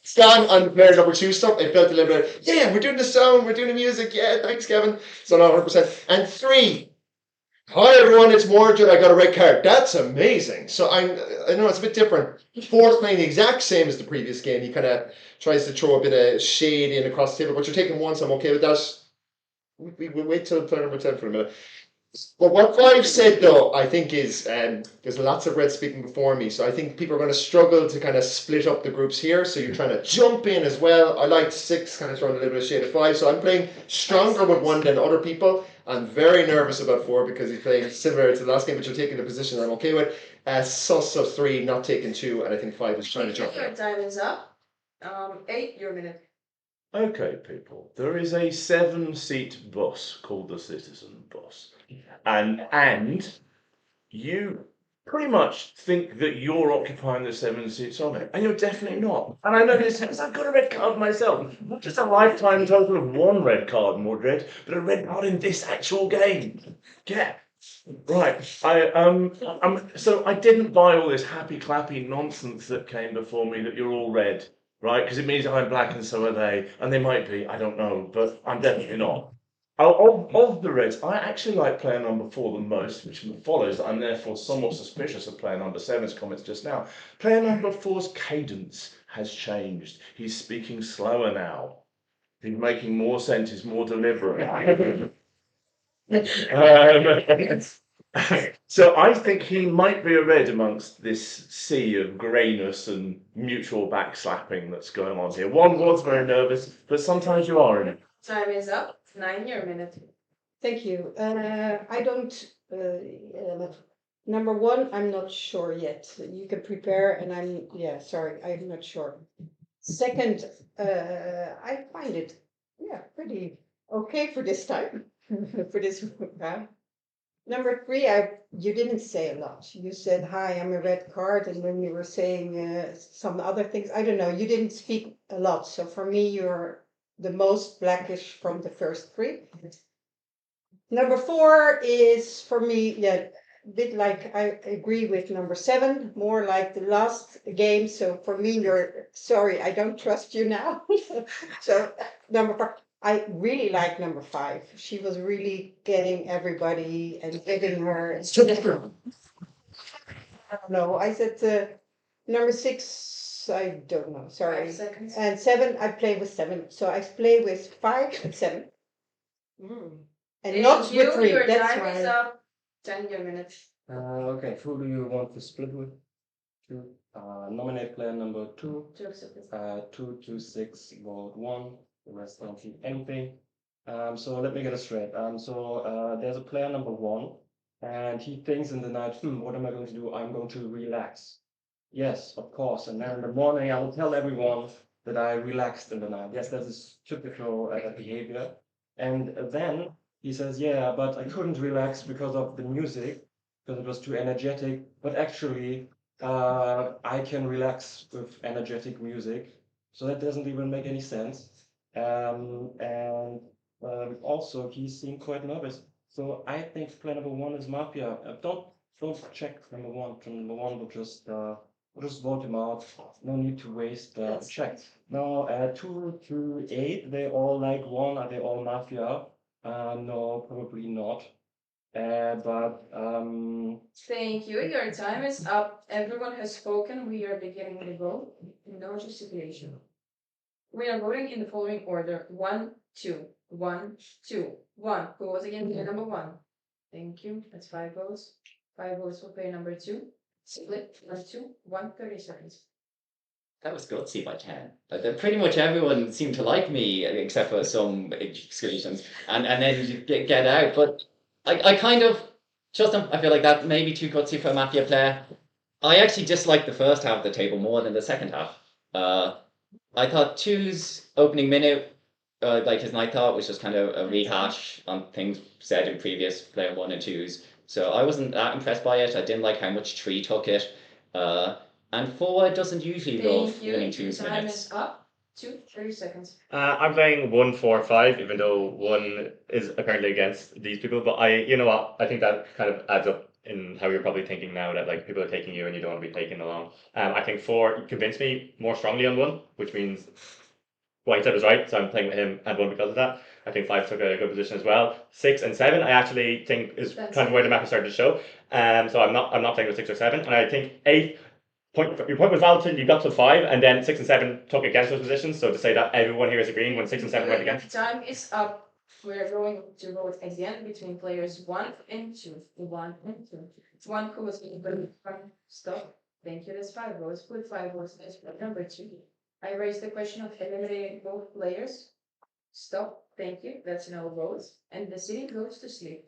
Stan on player number 2 stuff. It felt a little bit, yeah, we're doing the sound, we're doing the music, yeah, thanks, Kevin. So not 100%. And 3. Hi everyone, it's Morgan. I got a red card. That's amazing. So I know it's a bit different. 4's playing the exact same as the previous game. He kind of tries to throw a bit of shade in across the table, but you're taking 1, so I'm okay with that. We'll wait till player number 10 for a minute. But what 5 said though, I think is there's lots of red speaking before me, so I think people are going to struggle to kind of split up the groups here. So you're trying to jump in as well. I like 6, kind of throwing a little bit of shade of 5. So I'm playing stronger with 1 than other people. I'm very nervous about 4 because he's playing similar to the last game, but you're taking a position I'm okay with. Sus of 3, not taking 2, and I think 5 is trying to jump in. Your time is up. 8 your minute. Okay, people. There is a 7-seat bus called the Citizen Bus, and you pretty much think that you're occupying the 7 seats on it, and you're definitely not. And I know this because I've got a red card myself. Not just a lifetime total of 1 red card, Mordred, but a red card in this actual game. Yeah. Right. So I didn't buy all this happy clappy nonsense that came before me that you're all red, right? Because it means I'm black and so are they, and they might be. I don't know, but I'm definitely not. Of the Reds, I actually like player number 4 the most, which follows that I'm therefore somewhat suspicious of player number 7's comments just now. Player number 4's cadence has changed. He's speaking slower now. He's making more sense, he's more deliberate. So I think he might be a red amongst this sea of greyness and mutual backslapping that's going on here. 1 was very nervous, but sometimes you are in it. Time is up. 9 your minute. Thank you. I don't. Number 1, I'm not sure yet. You can prepare, and I'm not sure. Second, I find it, pretty okay for this time, for this round. Number 3, you didn't say a lot. You said, "Hi, I'm a red card," and when you were saying some other things, I don't know. You didn't speak a lot, so for me, you're the most blackish from the first 3. Number 4 is for me, a bit like I agree with number 7, more like the last game. So for me, you're sorry, I don't trust you now. So number 4, I really like number 5. She was really getting everybody and giving her. It's too different. I don't know. I said number 6. I don't know. Sorry. 5 seconds. And 7, I play with 7. So I play with 5 and 7. And not with 3. Your That's time is why. up. 10 your minute. Okay, who do you want to split with? 2. Nominate player number 2. 2 to 6, vote 1. The rest don't see anything. So let me get it straight. There's a player number one, and he thinks in the night, what am I going to do? I'm going to relax. Yes, of course. And then in the morning, I will tell everyone that I relaxed in the night. Yes, that is typical behavior. And then he says, yeah, but I couldn't relax because of the music, because it was too energetic. But actually, I can relax with energetic music. So that doesn't even make any sense. And also, he seemed quite nervous. So I think player number one is Mafia. Don't check number one. Number one will just vote him out. No need to waste check. Now, 2 to 8, they all like one. Are they all Mafia? No, probably not. But Thank you. Your time is up. Everyone has spoken. We are beginning the vote. No gesticulation. We are voting in the following order: 1, 2, 1, 2, 1. Who was again player number one? Thank you. That's 5 votes. 5 votes for player number two. Split. 1, 2, 1. 30 seconds. That was gutsy by 10. Pretty much everyone seemed to like me, except for some exclusions, and then you get out. But I kind of, I feel like that may be too gutsy for a Mafia player. I actually disliked the first half of the table more than the second half. I thought two's opening minute, like his night thought, was just kind of a rehash on things said in previous player one and twos. So I wasn't that impressed by it. I didn't like how much Tree took it. And four doesn't usually love Thank you. winning Your twos time minutes. is up. 30 seconds. I'm playing 1-4-5, even though one is apparently against these people. But you know what? I think that kind of adds up in how you're probably thinking now that like people are taking you and you don't want to be taken along. I think 4 convinced me more strongly on 1, which means what he said was right. So I'm playing with him and 1 because of that. I think 5 took a good position as well. 6 and 7, I actually think is kind of where the map started to show. So I'm not playing with 6 or 7, and I think 8. Your point was valid till you got to 5, and then 6 and 7 took against those positions. So to say that everyone here is agreeing when 6 and 7 went against. Time is up. We're going to vote again between players 1 and 2. 1 and 2. 1 who was equal. Stop. Thank you. That's 5 votes. Put 5 votes as number 2. I raised the question of eliminating both players. Stop. Thank you. That's no votes. And the city goes to sleep.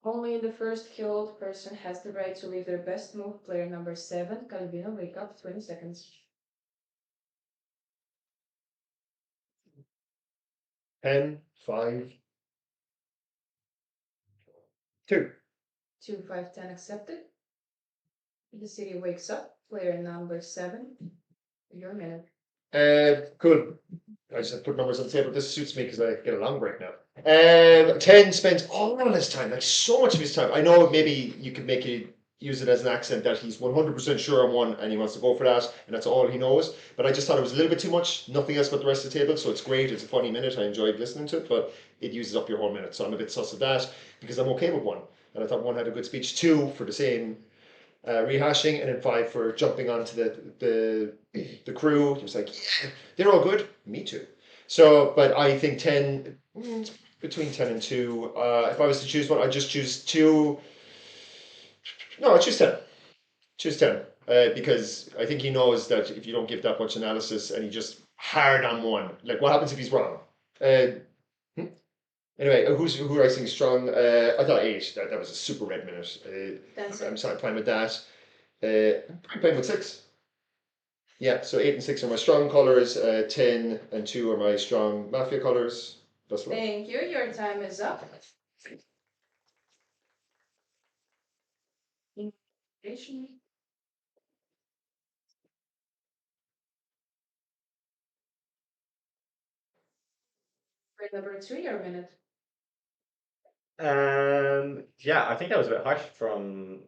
Only the first killed person has the right to leave their best move. Player number 7, Calvino, wake up. 20 seconds. 10, 5, 2. 2, 5, 10 accepted. The city wakes up. Player number 7, your minute. Cool. I just put numbers on the table. This suits me because I get a long break now. 10 spends all of his time, like so much of his time. I know maybe you could use it as an accent that he's 100% sure on 1 and he wants to go for that, and that's all he knows. But I just thought it was a little bit too much. Nothing else but the rest of the table. So it's great. It's a funny minute. I enjoyed listening to it, but it uses up your whole minute. So I'm a bit sus of that because I'm okay with 1. And I thought 1 had a good speech. 2 for the same rehashing, and then 5 for jumping onto the crew. He was like, yeah, they're all good. Me too. So, but I think 10, between 10 and 2. If I was to choose one, I'd just choose 2. No, I'd choose 10. Choose 10. Because I think he knows that if you don't give that much analysis and he just hard on one, like what happens if he's wrong? Anyway, who I think strong? I thought 8. That was a super red minute. I'm sorry, playing with that. I'm playing with 6. Yeah, so 8 and 6 are my strong colours. 10 and 2 are my strong Mafia colours. That's what. Thank you. Your time is up. Invitation. For number 2, your minute. Yeah, I think that was a bit harsh from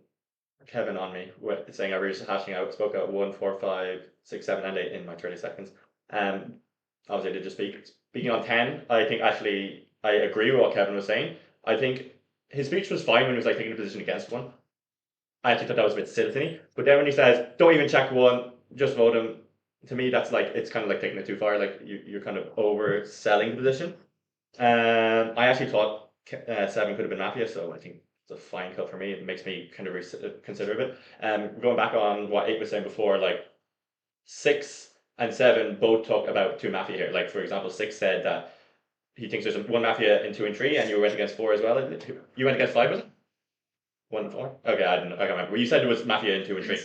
Kevin on me with saying I was just hashing out. Spoke out 1, 4, 5, 6, 7, and 8 in my 30 seconds. Obviously, I did just speak. Speaking on 10, I think actually I agree with what Kevin was saying. I think his speech was fine when he was like taking a position against one. I actually thought that was a bit silly. But then when he says, "Don't even check one, just vote him," to me that's like it's kind of like taking it too far. Like you're kind of overselling the position. I actually thought 7 could have been Mafia, so I think it's a fine cut for me. It makes me kind of consider a bit. Going back on what 8 was saying before, like 6 and 7 both talk about 2 Mafia here. Like for example, 6 said that he thinks there's 1 Mafia in 2 and 3, and you went against 4 as well. You went against 5, was it? 1 and 4? Okay, I can't remember. Well, you said it was Mafia in 2 and 3.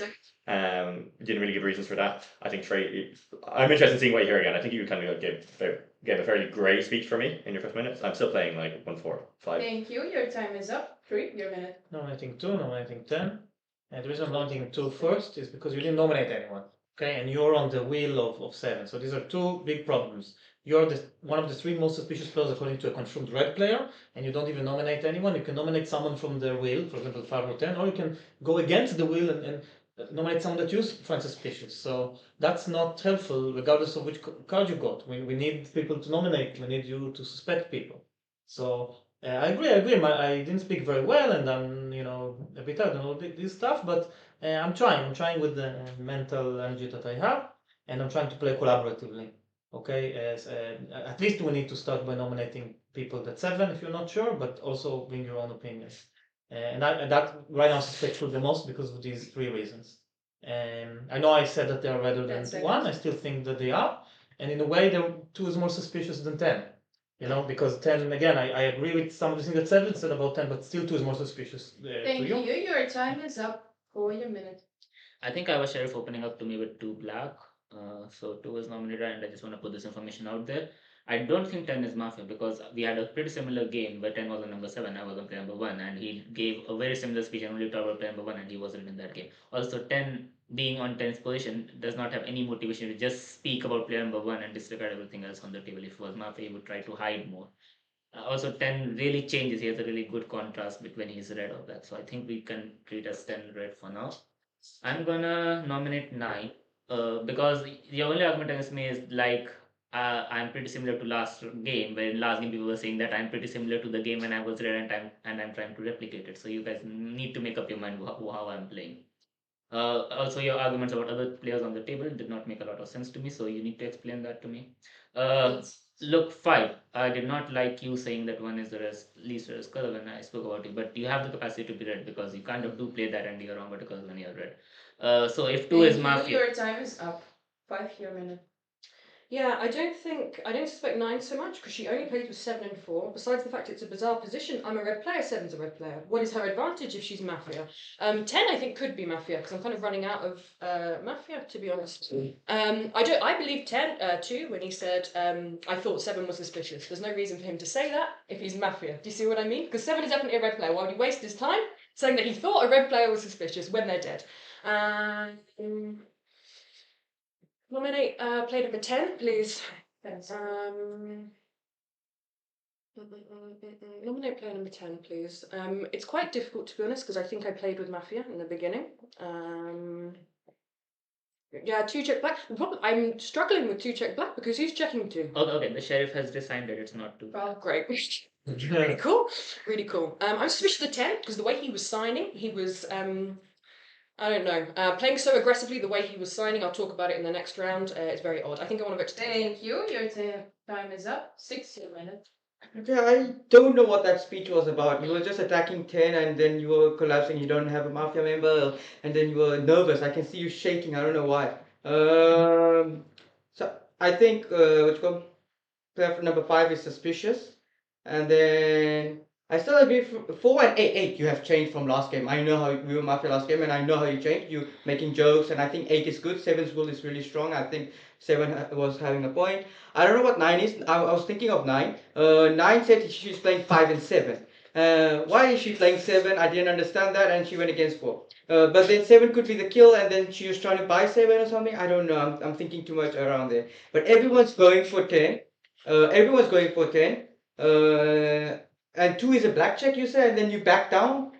You didn't really give reasons for that. I think Trey. I'm interested in seeing what you hear again. I think you kind of gave a fairly grey speech for me in your first minutes. I'm still playing like 1, 4, 5. Thank you. Your time is up. 3, your minute. Nominating 2, nominating 10. And the reason I'm nominating 2 first is because you didn't nominate anyone. Okay, and you're on the wheel of 7. So these are 2 big problems. You're one of the 3 most suspicious players according to a confirmed red player, and you don't even nominate anyone. You can nominate someone from the wheel, for example, 5 or 10, or you can go against the wheel and nominate someone that you find suspicious. So that's not helpful, regardless of which card you got. We need people to nominate. We need you to suspect people. So I agree. I didn't speak very well, and I'm a bit tired and all this stuff. But I'm trying. I'm trying with the mental energy that I have, and I'm trying to play collaboratively. Okay, at least we need to start by nominating people that 7 if you're not sure, but also bring your own opinions. And that right now suspectful the most because of these 3 reasons. I know I said that they are rather than 1. I still think that they are, and in a way, 2 is more suspicious than 10. Because 10 again, I agree with some of the things that 7 said about 10, but still 2 is more suspicious. Thank you. Your time is up. For your minute. I think I was Sheriff opening up to me with 2 black. So 2 was nominated, and I just want to put this information out there. I don't think 10 is Mafia because we had a pretty similar game where 10 was on number 7, I was on player number 1, and he gave a very similar speech and only talked about player number 1, and he wasn't in that game. Also, 10 being on 10's position does not have any motivation to just speak about player number 1 and disregard everything else on the table. If it was Mafia, he would try to hide more. Also, 10 really changes. He has a really good contrast between his red or black. So I think we can treat as 10 red for now. I'm gonna nominate 9 because the only argument against me is like I'm pretty similar to last game, where in last game people were saying that I'm pretty similar to the game when I was red and I'm trying to replicate it. So you guys need to make up your mind how I'm playing. Also, your arguments about other players on the table did not make a lot of sense to me, so you need to explain that to me. Look, 5. I did not like you saying that 1 is the least rarest color when I spoke about it, but you have the capacity to be red because you kind of do play that and you're wrong about the colors when you're red. So if 2 is Mafia. Your time is up. 5, your minute. Yeah, I don't suspect 9 so much because she only plays with 7 and 4. Besides the fact it's a bizarre position, I'm a red player, 7's a red player. What is her advantage if she's Mafia? 10 I think could be Mafia because I'm kind of running out of Mafia, to be honest. I believe 10 too when he said I thought 7 was suspicious. There's no reason for him to say that if he's Mafia. Do you see what I mean? Because 7 is definitely a red player. Why would he waste his time saying that he thought a red player was suspicious when they're dead? Nominate player number 10, please. Nominate player number 10, please. It's quite difficult to be honest because I think I played with Mafia in the beginning. Yeah, 2 check black. The problem, I'm struggling with 2 check black because who's checking 2? Okay, the sheriff has decided it's not 2. Oh, great. Really cool. Really cool. I'm suspicious of the 10 because the way he was signing, he was I don't know. Playing so aggressively the way he was signing, I'll talk about it in the next round. It's very odd. I think I want to vote to 10. Thank you. Your time is up. 6 minutes. Okay, I don't know what that speech was about. You were just attacking 10 and then you were collapsing. You don't have a mafia member, and then you were nervous. I can see you shaking. I don't know why. So I think player for number 5 is suspicious. And then I still agree 4 and 8 you have changed from last game. I know how we were mafia last game and I know how you changed. You making jokes and I think 8 is good. 7's will is really strong. I think 7 was having a point. I don't know what 9 is. I was thinking of 9. 9 said she's playing 5 and 7. Why is she playing 7? I didn't understand that and she went against 4. But then 7 could be the kill and then she was trying to buy 7 or something. I don't know. I'm thinking too much around there. But everyone's going for 10. Everyone's going for 10. And 2 is a black check, you said, and then you back down.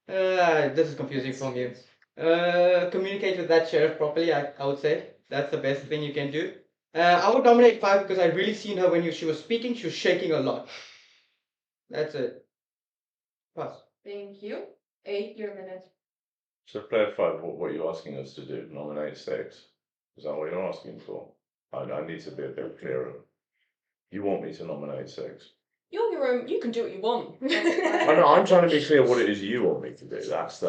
This is confusing from you. Communicate with that sheriff properly, I would say. That's the best thing you can do. I would nominate 5 because I really seen her when she was speaking, she was shaking a lot. That's it. Pass. Thank you. 8, your minute. So player 5, what are you asking us to do? Nominate 6? Is that what you're asking for? I need to be a bit clearer. You want me to nominate 6? You're your own. You can do what you want. I know, I'm trying to be clear what it is you want me to do. That's,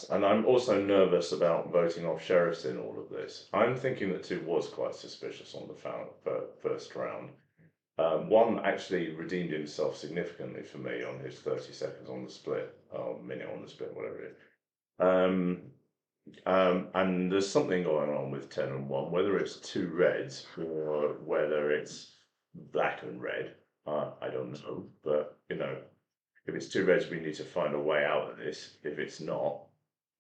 and I'm also nervous about voting off sheriffs in all of this. I'm thinking that 2 was quite suspicious on the first round. 1 actually redeemed himself significantly for me on his 30 seconds on the split, or minute on the split, whatever it is. And there's something going on with 10 and 1, whether it's 2 reds or whether it's black and red. I don't know, but you know, if it's 2 reds, we need to find a way out of this. If it's not,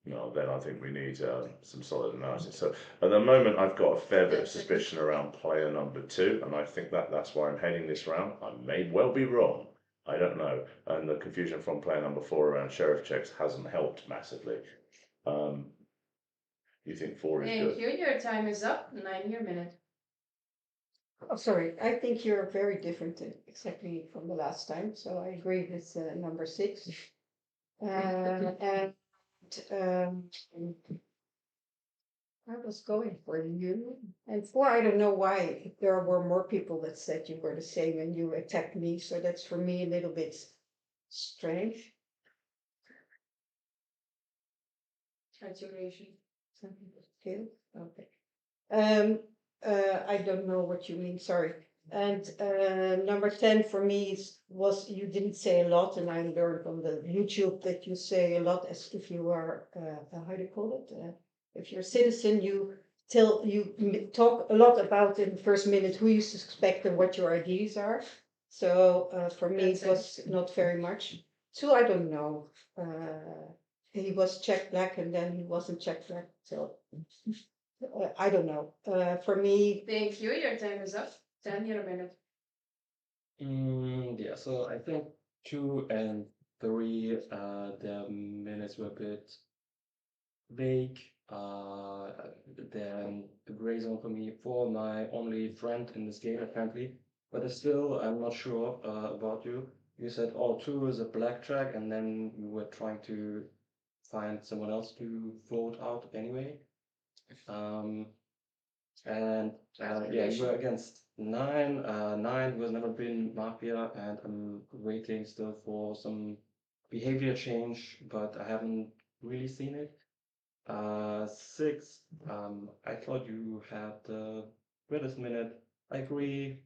then I think we need some solid analysis. So at the moment, I've got a fair bit of suspicion around player number 2, and I think that's why I'm heading this round. I may well be wrong. I don't know. And the confusion from player number 4 around sheriff checks hasn't helped massively. You think 4 is good? Thank you. Your time is up. 9, your minute. Oh, sorry, I think you're very different exactly from the last time, so I agree with number 6. And I was going for you. And 4, I don't know why there were more people that said you were the same and you attacked me, so that's for me a little bit strange. Articulation. Some people feel okay. I don't know what you mean, sorry. And number 10 for me was you didn't say a lot, and I learned on the YouTube that you say a lot as if you are how do you call it? If you're a citizen, you talk a lot about in the first minute who you suspect and what your ideas are. So for me it was not very much. 2, I don't know. He was Czech black and then he wasn't Czech black, so I don't know. For me, Thank you. Your time is up. 10, your minute. Yeah, so I think 2 and 3, the minutes were a bit vague. Then the gray zone for me, for my only friend in this game apparently, but still I'm not sure about you. You said, oh, 2 is a black track, and then you were trying to find someone else to vote out anyway. And yeah, you were against 9. 9 who has never been Mafia, and I'm waiting still for some behavior change, but I haven't really seen it. 6, I thought you had the greatest minute. I agree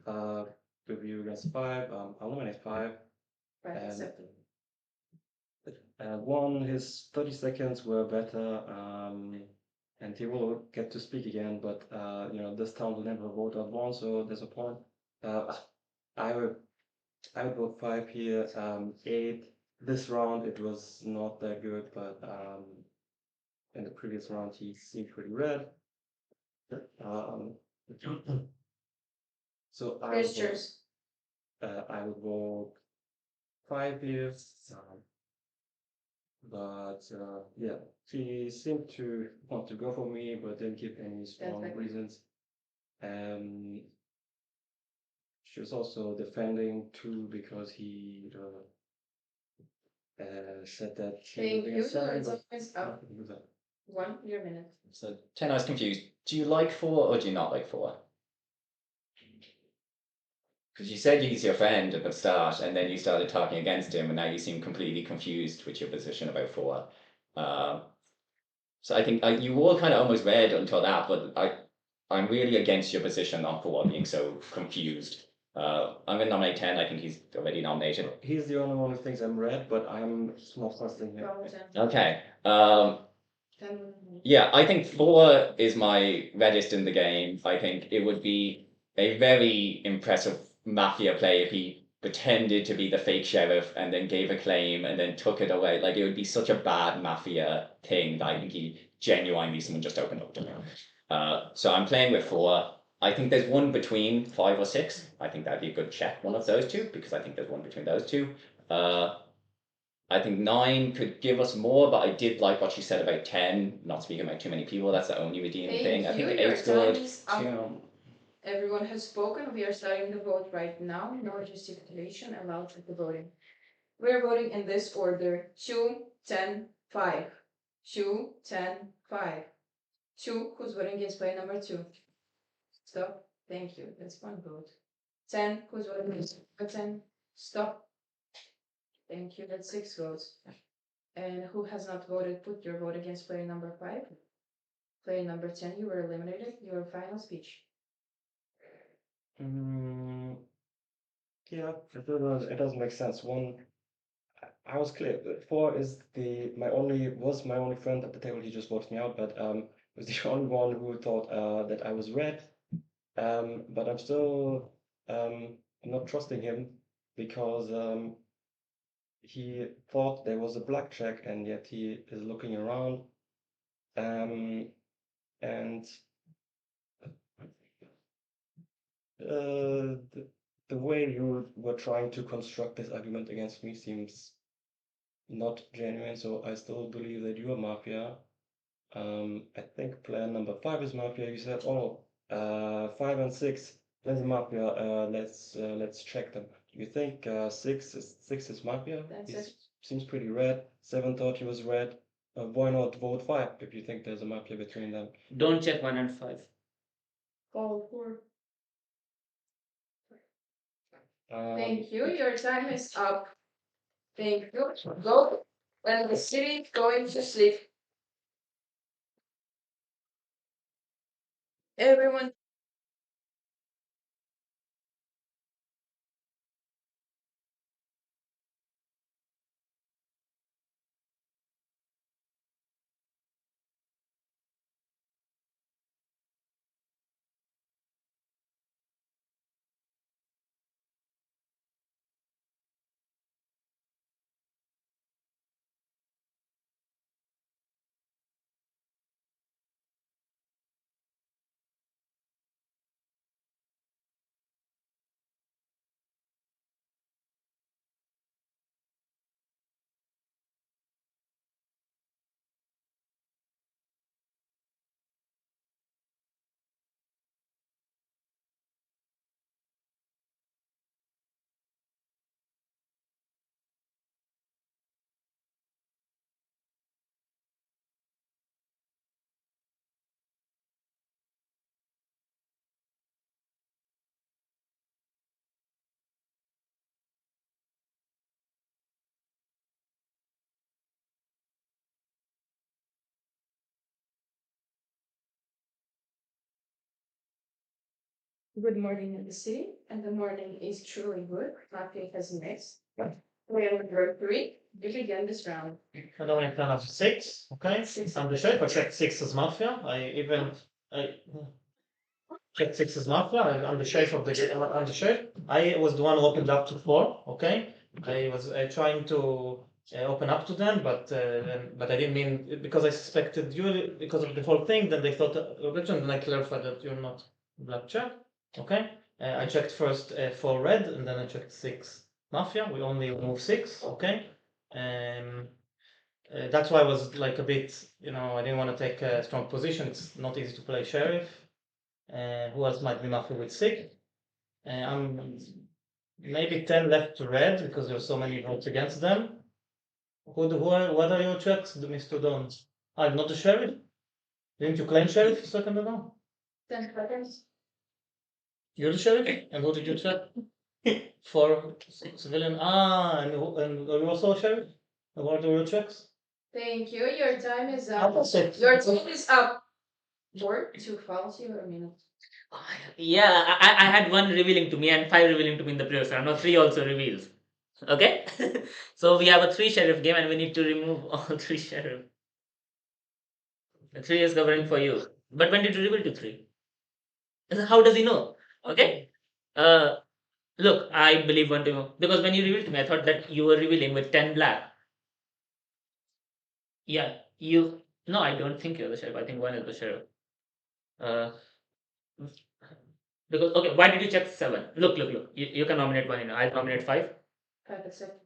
with you against 5. I'll nominate 5. Right, And accepted. 1, his 30 seconds were better, and he will get to speak again, but this town will never vote on 1, so there's a point. I would vote 5 here. 8, this round it was not that good, but in the previous round he seemed pretty red. So I would vote 5 here. But yeah, she seemed to want to go for me, but didn't give any strong reasons. She was also defending 2 because he said that she Thank was you. being Your time is up. 1, your minute. So 10, I was confused. Do you like 4 or do you not like 4? Because you said he's your friend at the start, and then you started talking against him, and now you seem completely confused with your position about 4. So I think you were kind of almost red until that, but I'm really against your position on 4 being so confused. I'm going to nominate 10. I think he's already nominated. He's the only one who thinks I'm red, but I'm not trusting him. Go 10. Okay. 10. Yeah, I think 4 is my reddest in the game. I think it would be a very impressive Mafia play if he pretended to be the fake sheriff and then gave a claim and then took it away. Like, it would be such a bad Mafia thing that I think he genuinely someone just opened up to him. So I'm playing with 4. I think there's one between 5 or 6. I think that'd be a good check, one of those two, because I think there's one between those two. I think 9 could give us more, but I did like what she said about 10, not speaking about too many people. That's the only redeeming thing. I think Your 8's time good. is up. Everyone has spoken. We are starting the vote right now. No gesticulation allowed at the voting. We are voting in this order: 2, 10, 5. 2, 10, 5. 2, who's voting against player number 2? Stop. Thank you. That's one vote. 10, who's voting against number 10? Stop. Thank you. That's 6 votes. And who has not voted, put your vote against player number 5. Player number 10, you were eliminated. Your final speech. Yeah, it doesn't make sense. I was clear. 4 is my only friend at the table. He just voted me out, but was the only one who thought that I was red. But I'm still not trusting him because he thought there was a blackjack, and yet he is looking around. And the way you were trying to construct this argument against me seems not genuine, so I still believe that you are Mafia. I think plan number 5 is Mafia. You said, 5 and 6, there's Mafia. Let's check them. You think 6 is Mafia? That's He it. seems pretty red. 7 thought he was red. Why not vote 5 if you think there's a Mafia between them? Don't check 1 and 5. Call 4. Um, Thank you. Your time is up. Thank you. Go when the city is going to sleep. Everyone. Good morning in the city, and the morning is truly good. Mafia has missed. Player number 3, you begin this round. I nominate plan of 6. Okay. I'm the sheriff. I checked 6 as Mafia. I checked 6 as Mafia. I'm the sheriff of the. I'm the sheriff. I was the one who opened up to 4. Okay. I was trying to open up to them, but I didn't mean because I suspected you because of the whole thing. Then they thought objection. Then I clarified that you're not blackjack. Okay. I checked first 4 red, and then I checked 6 Mafia. We only remove 6. Okay. That's why I was like a bit, I didn't want to take a strong position. It's not easy to play sheriff. Who else might be Mafia with 6? I'm maybe 10 left to red because there are so many votes against them. What are your checks, Mr. Don? I'm not the sheriff. Didn't you claim sheriff a second ago? 10 seconds. You're the sheriff? And who did you check? For civilian. And are you also a sheriff? And what are your checks? Thank you. Your time is up. Opposite. Your time is up. 4 to false you a minute. Yeah, I had one revealing to me and 5 revealing to me in the previous round. Now 3 also reveals. Okay? So we have a 3 sheriff game and we need to remove all 3 sheriff. The 3 is covering for you. But when did you reveal to 3? How does he know? Okay? Look, I believe 1 to because when you revealed to me, I thought that you were revealing with 10 black. Yeah, you. No, I don't think you're the sheriff. I think 1 is the sheriff. Uh, because okay, why did you check 7? Look. You can nominate 1. I'll nominate 5. 5 accept.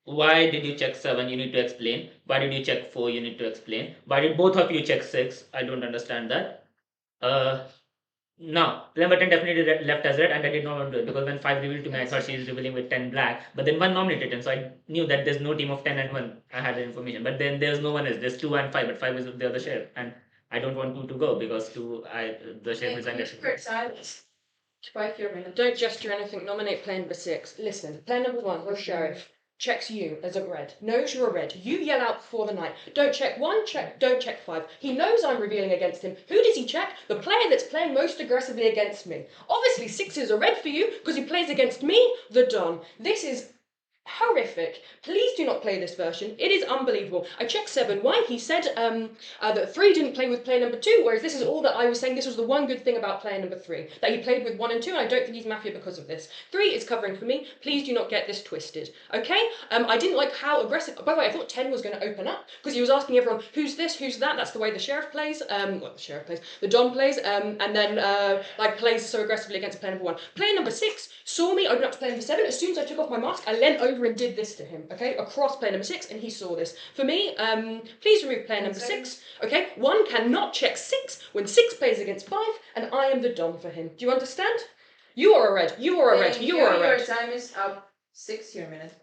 Why did you check 7? You need to explain. Why did you check 4? You need to explain. Why did both of you check 6? I don't understand that. No, Lamberton definitely left as red, and I did not want to do it because when 5 revealed to me, I thought she is revealing with 10 black. But then 1 nominated 10, so I knew that there's no team of 10 and 1. I had the information, but then there's no one else. There's 2 and 5, but 5 is the other sheriff, and I don't want 2 to go because the sheriff Thank resigned. you for time. 5 your minute. Don't gesture anything. Nominate player number 6. Listen, player number 1, your sheriff, checks you as a red. Knows you're a red. You yell out before the night. Don't check 1, don't check 5. He knows I'm revealing against him. Who does he check? The player that's playing most aggressively against me. Obviously 6 is a red for you because he plays against me, the Don. This is horrific. Please do not play this version. It is unbelievable. I checked 7. Why? He said that 3 didn't play with player number 2, whereas this is all that I was saying. This was the one good thing about player number 3, that he played with 1 and 2, and I don't think he's Mafia because of this. 3 is covering for me. Please do not get this twisted. Okay? I didn't like how aggressive. By the way, I thought 10 was going to open up because he was asking everyone who's this, who's that. That's the way the sheriff plays. What the sheriff plays, the Don plays, and then plays so aggressively against player number 1. Player number 6 saw me open up to player number 7. As soon as I took off my mask, I leant over and did this to him. Okay, across player number 6, and he saw this. For me, please remove player number 6. Okay, 1 cannot check 6 when 6 plays against 5, and I am the Don for him. Do you understand? You are a red. You are a red. You are a red. Your time is up. 6 your minute.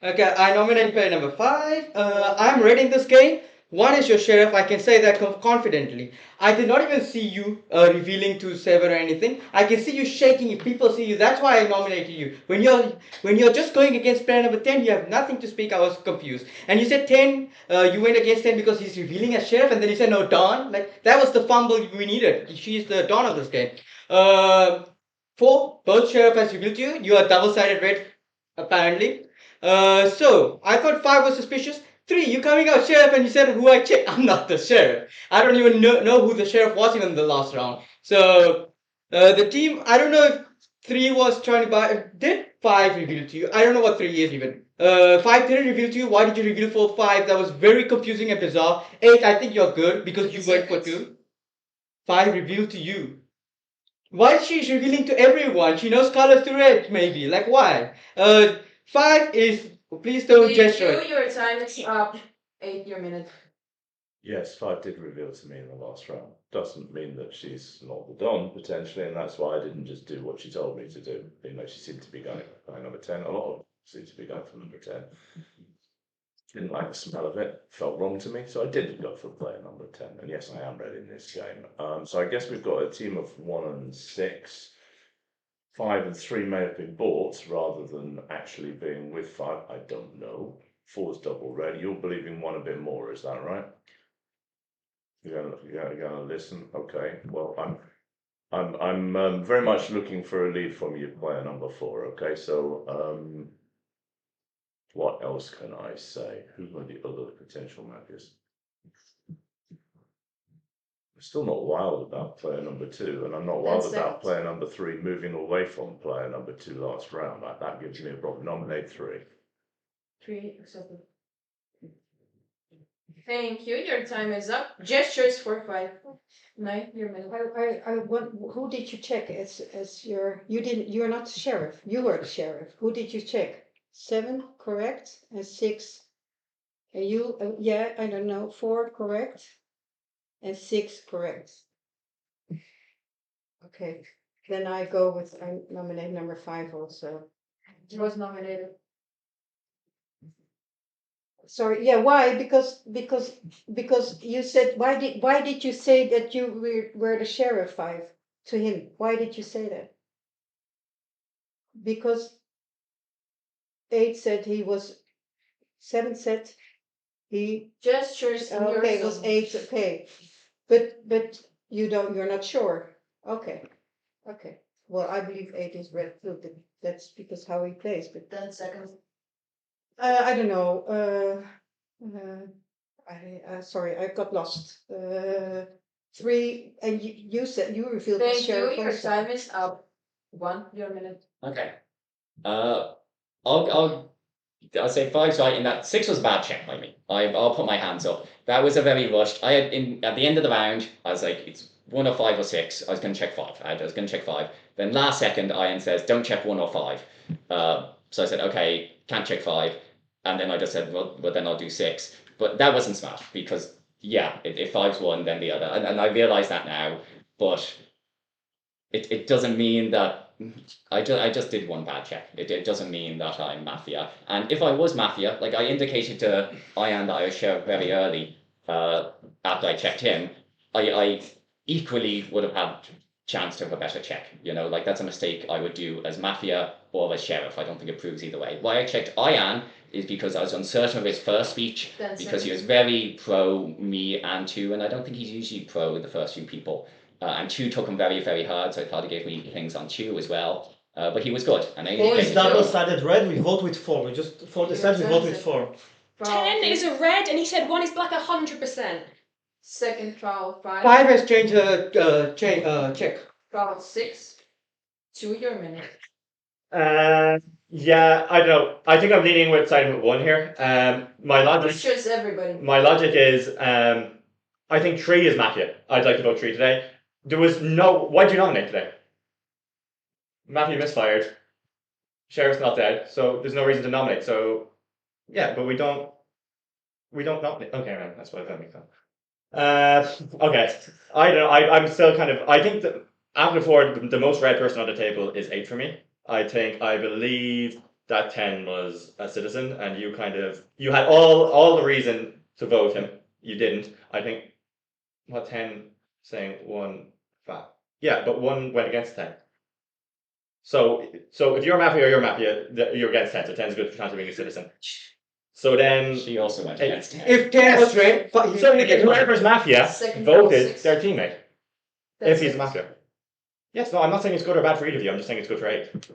Okay, I nominate player number 5. I'm reading this game. 1 is your sheriff. I can say that confidently. I did not even see you revealing to 7 or anything. I can see you shaking. If people see you, that's why I nominated you. When you're just going against player number 10, you have nothing to speak. I was confused. And you said 10. You went against 10 because he's revealing as sheriff, and then you said no, Don. Like that was the fumble we needed. She's the Don of this game. 4. Both sheriff has revealed to you. You are double-sided red, apparently. So I thought 5 was suspicious. 3, you coming out sheriff and you said who I checked. I'm not the sheriff. I don't even know who the sheriff was even in the last round. So the team, I don't know if 3 was trying to buy. Did 5 reveal to you? I don't know what 3 is even. 5 didn't reveal to you. Why did you reveal for 5? That was very confusing and bizarre. 8, I think you're good because you went for 2. 5 revealed to you. Why she's revealing to everyone? She knows colors to red, maybe. Like why? 5 is please don't gesture. Your time is up. 8 your minute. Yes, 5 did reveal to me in the last round. Doesn't mean that she's not the Don, potentially, and that's why I didn't just do what she told me to do. You know, she seemed to be going for number 10. A lot of them seemed to be going for number 10. Didn't like the smell of it. Felt wrong to me, so I did go for player number 10. And yes, I am red in this game. So I guess we've got a team of 1 and 6. 5 and 3 may have been bought rather than actually being with 5. I don't know. 4's double red. You're believing 1 a bit more, is that right? You're gonna listen. Okay. Well, I'm very much looking for a lead from you, player number 4. Okay. So what else can I say? Who are the other potential matches? I'm still not wild about player number 2, and I'm not wild about player number 3 moving away from player number 2 last round. That gives me a problem. Nominate 3. 3 accepted. Thank you. Your time is up. Gestures for 5. 9 your minute. Who did you check as you're not the sheriff. You were the sheriff. Who did you check? 7 correct and 6. I don't know. 4 correct and 6 correct. Okay, then I nominate number 5 also. He was nominated. Sorry, yeah, why? Because you said why did you say that you were the sheriff 5 to him? Why did you say that? Because 8 said he was 7 said he Gestures in your okay was zone. 8 okay. But you're not sure. Okay. Okay. Well, I believe 8 is red too. That's because how he plays, but 10 seconds. I don't know. Sorry, I got lost. 3, and you said you revealed the Thank you. sheriff Your also. time is up. 1 your minute. Okay. I'll say 5's right in that 6 was a bad check by me. I'll put my hands up. That was a very rushed. I had at the end of the round, I was like, it's 1 or 5 or 6. I was gonna check 5. I was gonna check 5. Then last second, Ian says, don't check 1 or 5. So I said, okay, can't check 5. And then I just said, well then I'll do 6. But that wasn't smart because yeah, if 5's one, then the other. And I realize that now, but it doesn't mean that I just did one bad check. It doesn't mean that I'm Mafia. And if I was Mafia, like I indicated to Ian that I was sheriff very early after I checked him, I equally would have had chance to have a better check. You know, like that's a mistake I would do as Mafia or as sheriff. I don't think it proves either way. Why I checked Ian is because I was uncertain of his first speech, because he was very pro me and 2, and I don't think he's usually pro the first few people. And 2 took him very, very hard, so I thought he gave me things on 2 as well. But he was good. And I 4 is double-sided red, we vote with 4. We just, for the set, we vote with 4. 10 is a red, and he said 1 is black 100%. Second foul, 5. 5 has changed check. Foul 6. 2 your minute. Yeah, I don't know. I think I'm leaning with side of 1 here. My logic. It's just everybody. My logic is, I think 3 is Mafia. I'd like to vote 3 today. There was no. Why'd you nominate today? Mafia misfired. Sheriff's not dead, so there's no reason to nominate. So, yeah, but we don't nominate. Okay, man, that's what that makes sense. Okay. I don't know. I'm still kind of. I think that after 4, the most red person on the table is 8 for me. I believe that 10 was a citizen, and you had all the reason to vote him. You didn't. I think what 10 saying 1 5. Yeah, but 1 went against 10. So if you're Mafia or you're Mafia, you're against 10. So 10 is a good chance of being a citizen. So then she also went against 10. If 10 was red, so whoever's Mafia voted their teammate. If he's a Mafia. Yes, no, I'm not saying it's good or bad for either of you. I'm just saying it's good for 8.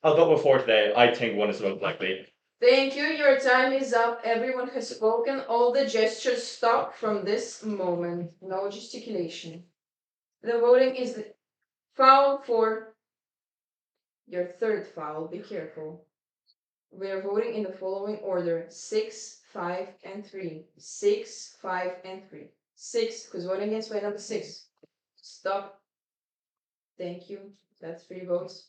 I'll go with 4 today. I think 1 is the most likely. Thank you. Your time is up. Everyone has spoken. All the gestures stop from this moment. No gesticulation. The voting is the foul for your third foul. Be careful. We are voting in the following order: 6, 5, and 3. 6, 5, and 3. 6, who's voting against play number 6? Stop. Thank you. That's 3 votes.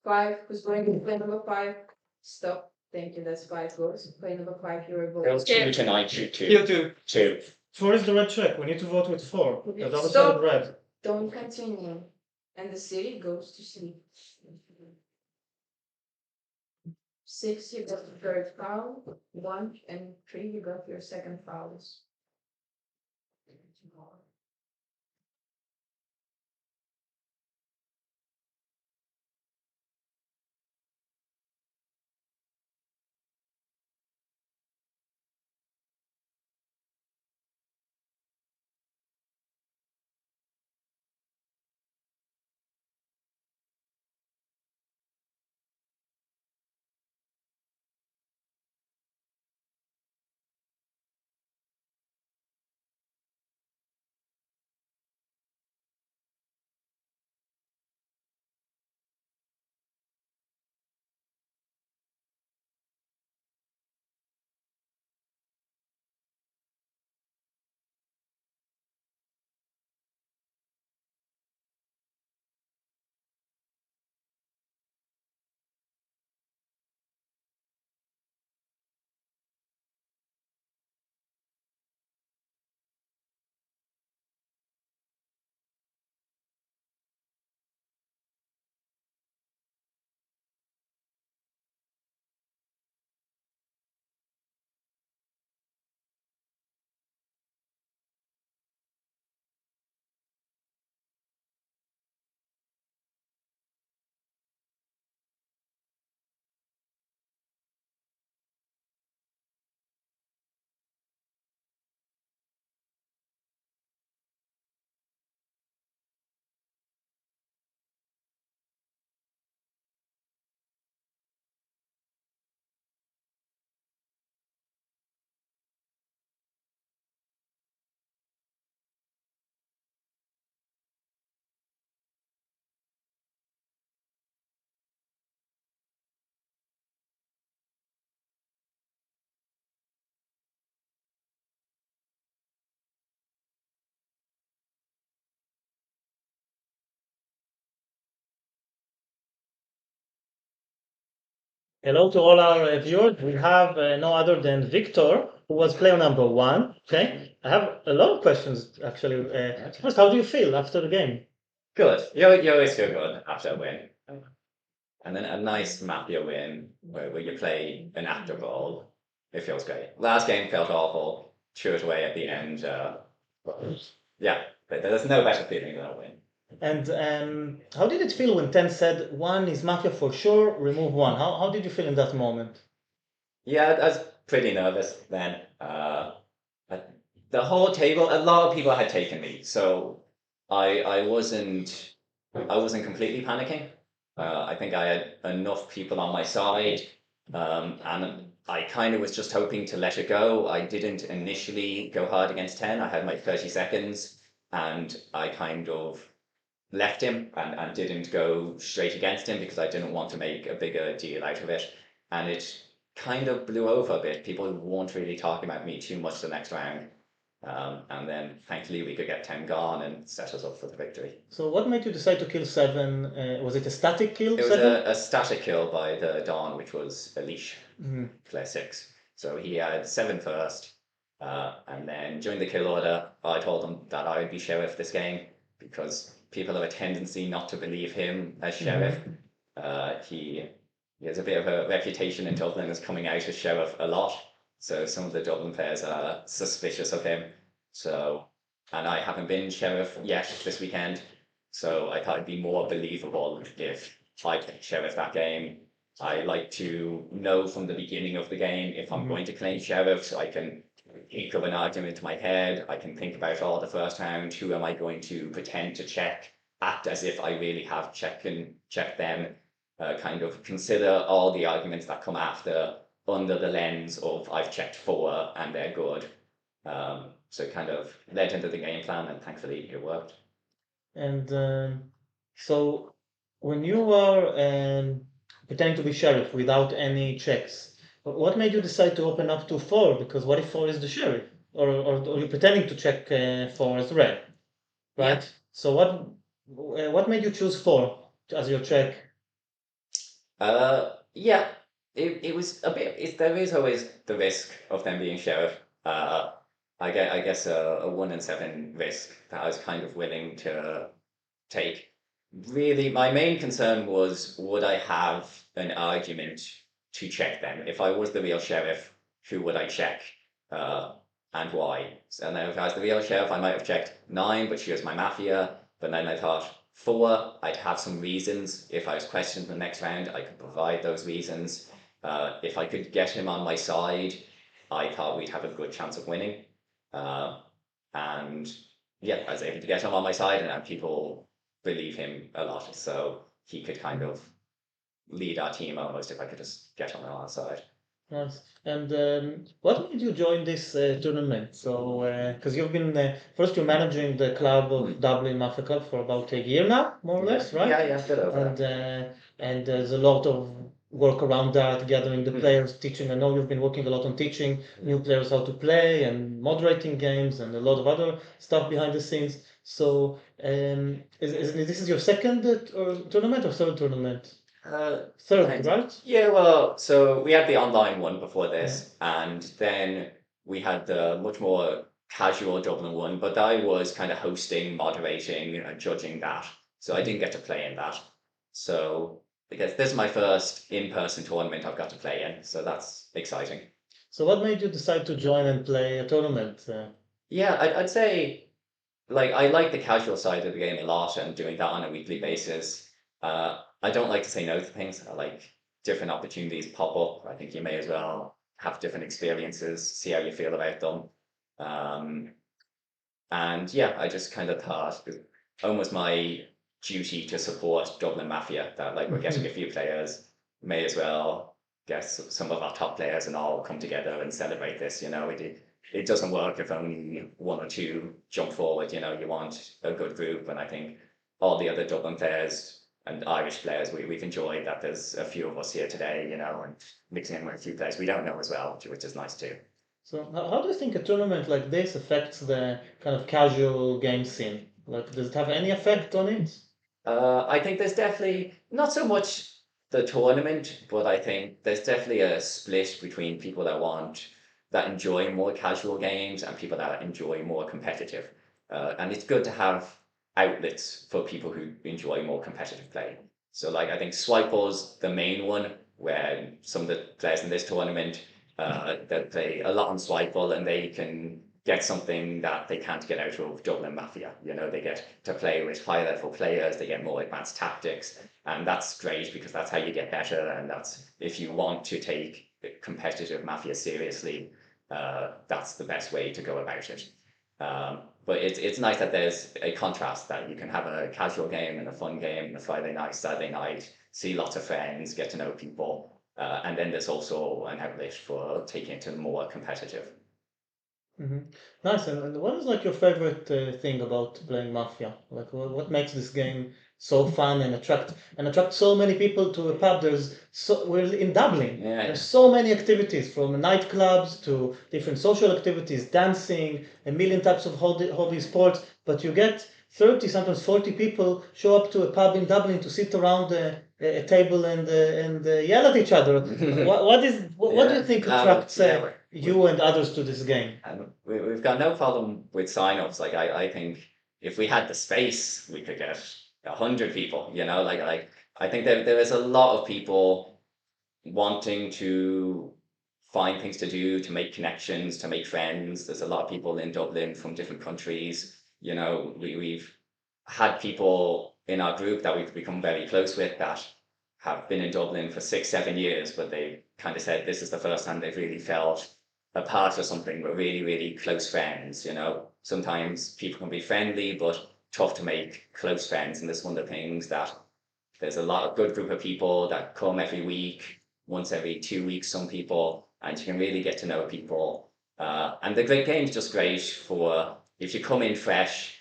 5, who's voting against play number 5? Stop. Thank you. That's 5 votes. Play number 5, you're a vote. There was 2 tonight. 2. You too. 2. 4 is the red check. We need to vote with 4. Okay, The double-sided stop. red. Don't continue. And the city goes to sleep. 6, you got the third foul. 1 and 3, you got your second fouls. Hello to all our viewers. We have no other than Victor, who was player number 1. Okay, I have a lot of questions actually. First, how do you feel after the game? Good. You always feel good after a win. And then a nice Mafia win where you play an active role. It feels great. Last game felt awful. Threw it away at the end. But yeah, but there's no better feeling than a win. And how did it feel when Ten said 1 is Mafia for sure, remove 1? How did you feel in that moment? Yeah, I was pretty nervous then. But the whole table, a lot of people had taken me, so I wasn't completely panicking. I think I had enough people on my side, and I kind of was just hoping to let it go. I didn't initially go hard against 10. I had my 30 seconds, and I kind of left him and didn't go straight against him because I didn't want to make a bigger deal out of it. And it kind of blew over a bit. People weren't really talking about me too much the next round. And then thankfully we could get 10 gone and set us up for the victory. So what made you decide to kill 7? Was it a static kill? It was 7? a static kill by the Dawn, which was a leash, Mhm. player 6. So he had 7 first. And then during the kill order, I told him that I would be sheriff this game because people have a tendency not to believe him as sheriff. He has a bit of a reputation in Dublin as coming out as sheriff a lot. So some of the Dublin players are suspicious of him. So, and I haven't been sheriff yet this weekend. So I thought it'd be more believable if I can sheriff that game. I like to know from the beginning of the game if I'm going to claim sheriff, so I can think of an argument in my head. I can think about all the first round. Who am I going to pretend to check? Act as if I really have checked them. Kind of consider all the arguments that come after under the lens of I've checked 4 and they're good. So it kind of led into the game plan, and thankfully it worked. And so when you are pretending to be sheriff without any checks, what made you decide to open up to 4? Because what if 4 is the sheriff? Or you're pretending to check 4 as red, right? Yeah. So what made you choose 4 as your check? Yeah, it was a bit. There is always the risk of them being sheriff. I guess a 1 in 7 risk that I was kind of willing to take. Really, my main concern was would I have an argument to check them? If I was the real sheriff, who would I check? And why? And then if I was the real sheriff, I might have checked 9, but she was my Mafia. But then I thought 4, I'd have some reasons. If I was questioned in the next round, I could provide those reasons. If I could get him on my side, I thought we'd have a good chance of winning. And yeah, I was able to get him on my side, and people believe him a lot. So he could kind of lead our team almost if I could just get him on our side. Nice. And what made you join this tournament? So, because you've been first you're managing the club of Dublin Mafia Club for about a year now, more or less, right? Yeah, a bit over. And there's a lot of work around that, gathering the players, teaching. I know you've been working a lot on teaching new players how to play and moderating games and a lot of other stuff behind the scenes. So, this is your second tournament or third tournament? Third, right? Yeah, well, so we had the online one before this, and then we had the much more casual Dublin one, but I was kind of hosting, moderating, and judging that. So I didn't get to play in that. So I guess this is my first in-person tournament I've got to play in, so that's exciting. So what made you decide to join and play a tournament? Yeah, I'd say like I like the casual side of the game a lot and doing that on a weekly basis. I don't like to say no to things. I like different opportunities pop up. I think you may as well have different experiences, see how you feel about them. And yeah, I just kind of thought it was almost my duty to support Dublin Mafia that like we're getting a few players, may as well get some of our top players and all come together and celebrate this. It doesn't work if only 1 or 2 jump forward. You want a good group, and I think all the other Dublin players and Irish players, we've enjoyed that there's a few of us here today, and mixing in with a few players we don't know as well, which is nice too. So how do you think a tournament like this affects the kind of casual game scene? Like, does it have any effect on it? I think there's definitely not so much the tournament, but I think there's definitely a split between people that enjoy more casual games and people that enjoy more competitive. And it's good to have outlets for people who enjoy more competitive play. So like I think Swipe's the main one where some of the players in this tournament that play a lot on Swipe and they can get something that they can't get out of Dublin Mafia. You know, they get to play with high level players, they get more advanced tactics, and that's great because that's how you get better. And that's if you want to take competitive Mafia seriously, that's the best way to go about it. But it's nice that there's a contrast that you can have a casual game and a fun game on a Friday night, Saturday night, see lots of friends, get to know people, and then there's also an outlet for taking it to more competitive. Nice. And what is like your favorite thing about playing Mafia? Like what makes this game so fun and attract so many people to a pub? We're in Dublin. Yeah. There's so many activities from nightclubs to different social activities, dancing, a million types of hobby sports. But you get 30, sometimes 40 people show up to a pub in Dublin to sit around a table and yell at each other. What do you think attracts you and others to this game? And we've got no problem with sign-ups. Like I think if we had the space, we could get 100 people. You know, like I think there is a lot of people wanting to find things to do, to make connections, to make friends. There's a lot of people in Dublin from different countries. You know, we've had people in our group that we've become very close with that have been in Dublin for 6-7 years, but they kind of said this is the first time they've really felt a part of something. We're really, really close friends. You know, sometimes people can be friendly, but tough to make close friends. And this is one of the things that there's a lot of good group of people that come every week, once every 2 weeks, some people, and you can really get to know people. And the great game's just great for if you come in fresh,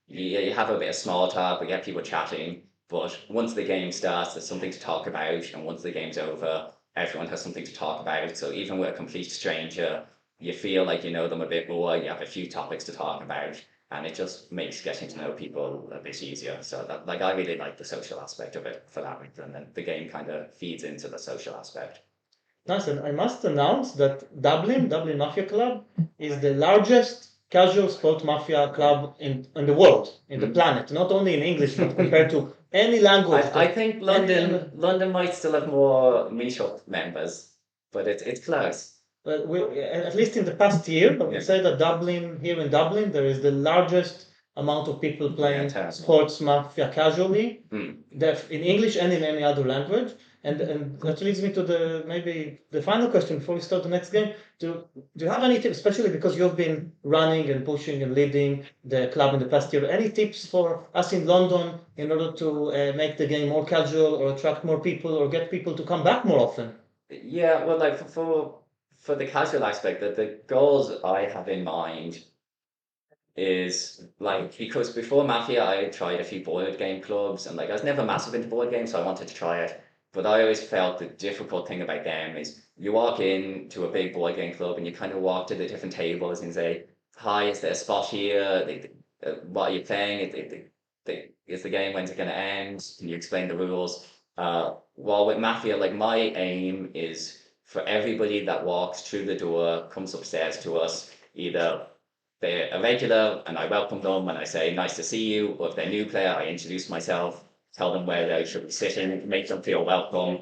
you have a bit of small talk, we get people chatting, but once the game starts, there's something to talk about, and once the game's over, everyone has something to talk about. So even with a complete stranger, you feel like you know them a bit more, you have a few topics to talk about, and it just makes getting to know people a bit easier. So that, like, I really like the social aspect of it for that reason, and the game kind of feeds into the social aspect. Nice, and I must announce that Dublin Mafia Club, is the largest casual sport mafia club in the world, in the planet, not only in English, but compared to any language. I think London might still have more meetup members, but it's close. But at least in the past year, I would say that here in Dublin, there is the largest amount of people playing sports mafia casually, in English and in any other language. And that leads me to maybe the final question before we start the next game. Do you have any tips, especially because you've been running and pushing and leading the club in the past year? Any tips for us in London in order to make the game more casual or attract more people or get people to come back more often? Yeah, well, like for the casual aspect, the goals I have in mind is like, because before Mafia I tried a few board game clubs, and like I was never massive into board games, so I wanted to try it. But I always felt the difficult thing about them is you walk into a big board game club and you kind of walk to the different tables and say, hi, is there a spot here? What are you playing? Is the game, when's it going to end? Can you explain the rules? While with Mafia, like my aim is for everybody that walks through the door, comes upstairs to us, either they're a regular and I welcome them and I say, nice to see you, or if they're a new player, I introduce myself, tell them where they should be sitting, make them feel welcome,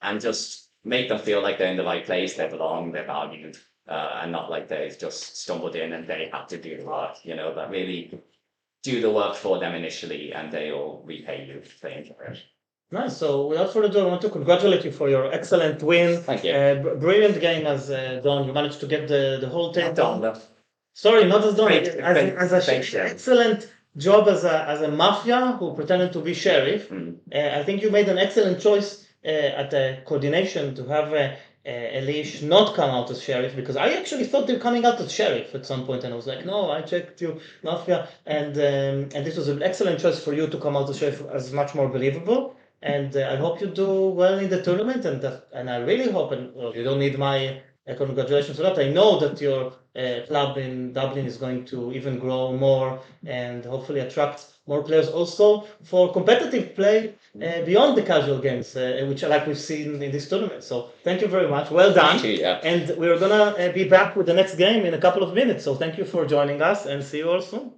and just make them feel like they're in the right place, they belong, they're valued, and not like they've just stumbled in and they have to do the work, you know, but really do the work for them initially and they'll repay you if they enjoy it. Nice. So without further ado, I want to congratulate you for your excellent win. Thank you. Brilliant game as Don. You managed to get the whole thing Don. Sorry, not as Don. Great, As a excellent job as a mafia who pretended to be sheriff. I think you made an excellent choice at the coordination to have Elish not come out as sheriff, because I actually thought they were coming out as sheriff at some point, and I was like, no, I checked you, mafia, and this was an excellent choice for you to come out as sheriff, as much more believable. And I hope you do well in the tournament, and I really hope, and well, you don't need my Congratulations for that. I know that your club in Dublin is going to even grow more and hopefully attract more players also for competitive play beyond the casual games, which like we've seen in this tournament. So thank you very much. Well done. Thank you, yeah. And we're gonna be back with the next game in a couple of minutes. So thank you for joining us and see you all soon.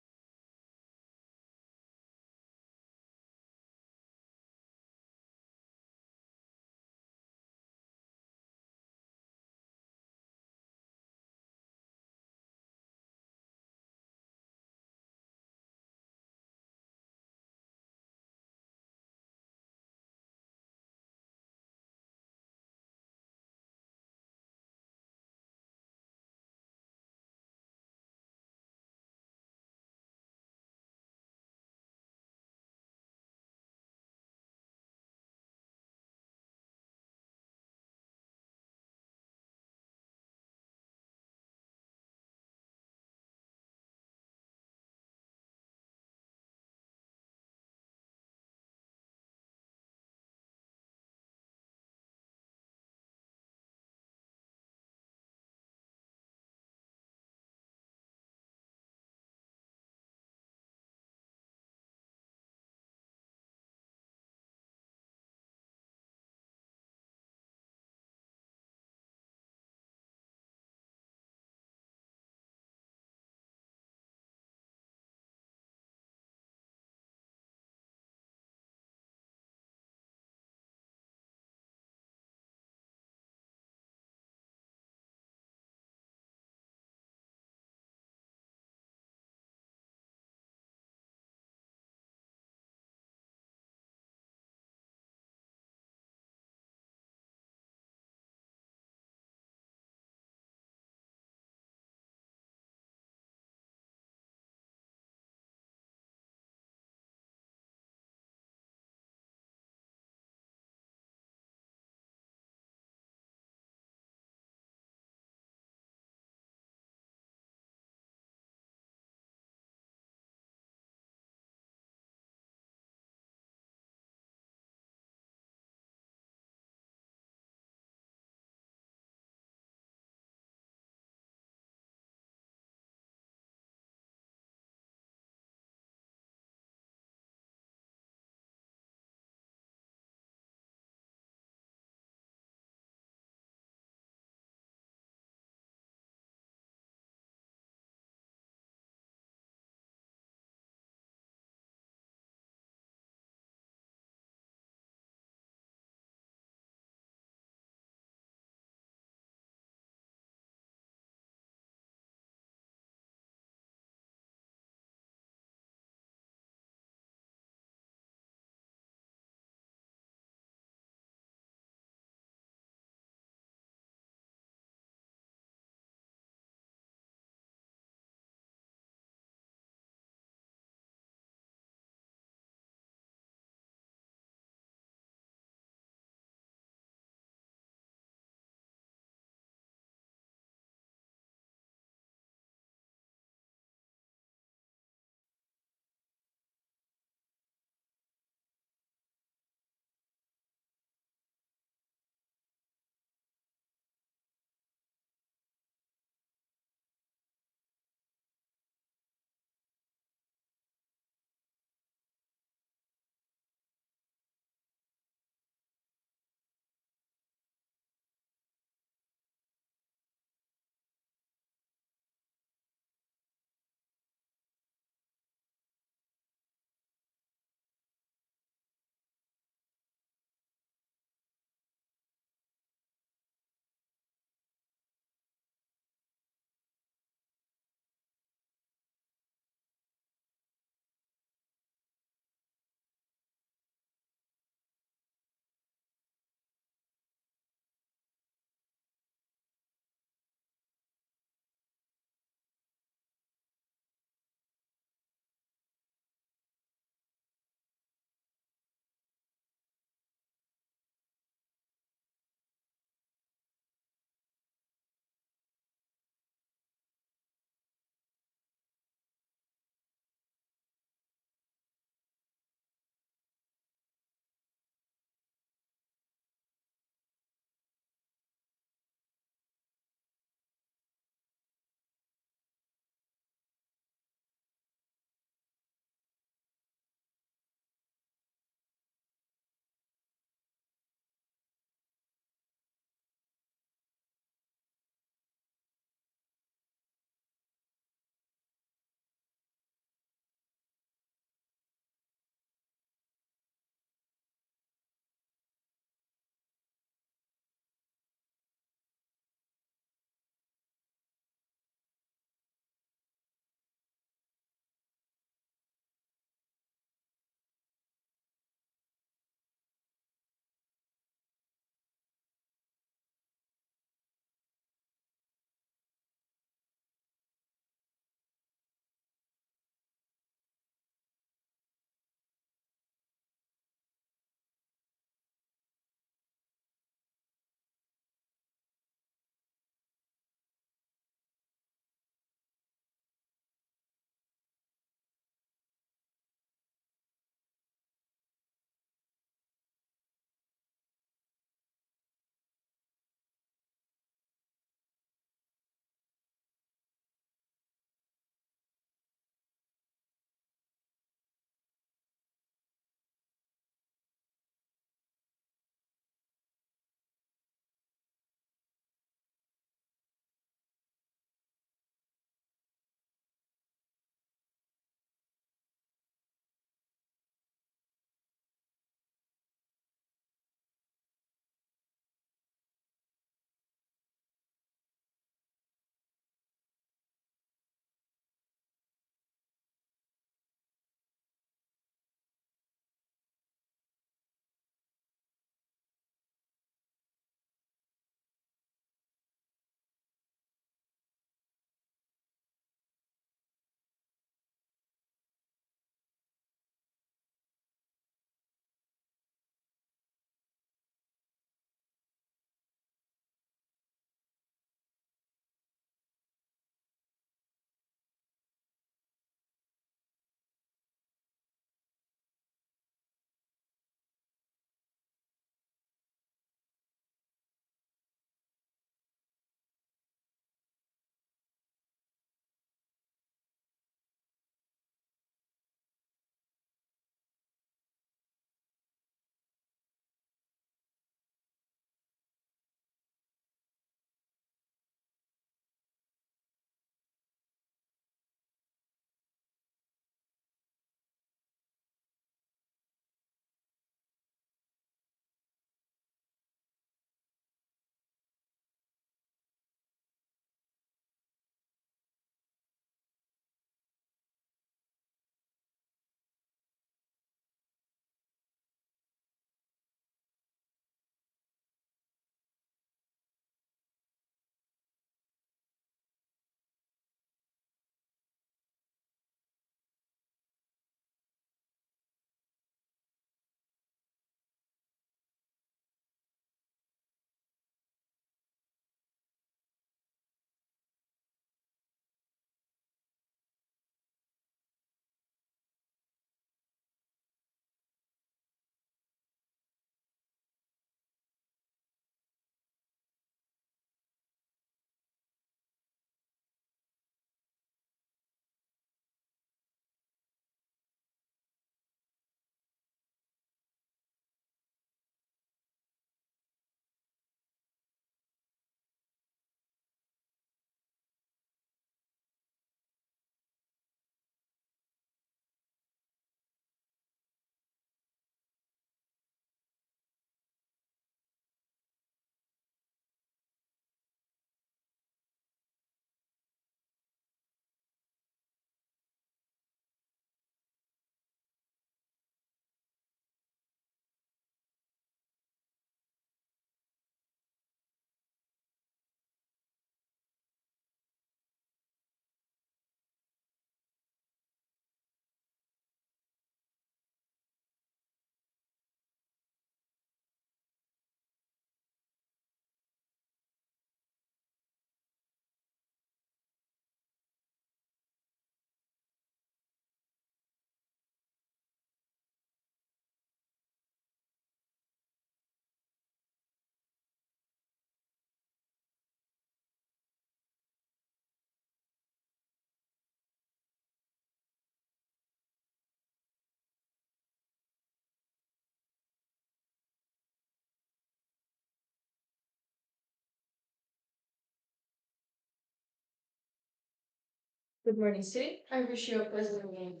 Good morning, City. I wish you a pleasant game.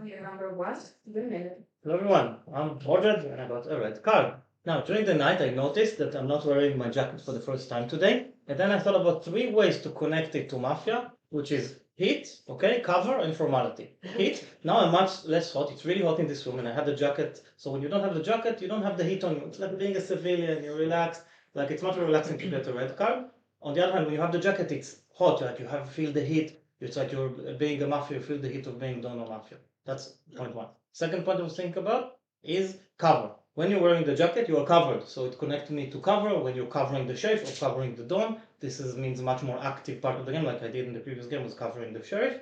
Your number one, good minute. Hello everyone, I'm ordered and I got a red card. Now, during the night, I noticed that I'm not wearing my jacket for the first time today. And then I thought about 3 ways to connect it to Mafia, which is heat, okay, cover, and formality. Heat, now I'm much less hot. It's really hot in this room and I have the jacket. So when you don't have the jacket, you don't have the heat on you. It's like being a civilian, you're relaxed. Like it's much more relaxing to get a red card. On the other hand, when you have the jacket, it's hot, like you have feel the heat. It's like you're being a Mafia, you feel the heat of being Don Mafia. That's point one. Second point to think about is cover. When you're wearing the jacket, you are covered. So it connects me to cover. When you're covering the sheriff or covering the dawn, this means much more active part of the game, like I did in the previous game, was covering the sheriff.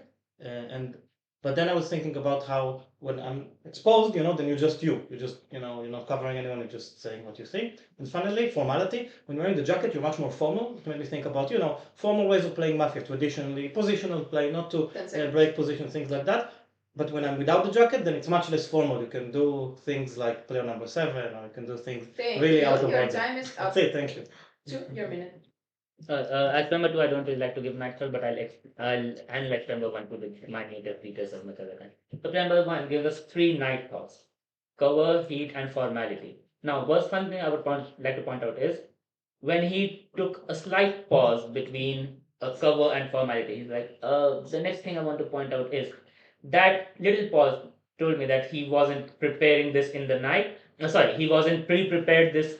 But then I was thinking about how when I'm exposed, then you're just you. You're just, you're not covering anyone, you're just saying what you think. And finally, formality. When you're wearing the jacket, you're much more formal. It made me think about, formal ways of playing Mafia, traditionally, positional play, not to break position, things like that. But when I'm without the jacket, then it's much less formal. You can do things like player number 7, or you can do things really out of order. Your time is up. That's it, thank you. 2, your minute. As number 2, I don't really like to give night thought, but I'll analyze number 1 to my native features as much as I can. So number 1 gives us 3 night thoughts: cover, heat, and formality. Now, first one thing I would like to point out is when he took a slight pause between a cover and formality. He's like, the next thing I want to point out is that little pause told me that he wasn't preparing this in the night. Sorry, he wasn't pre-prepared this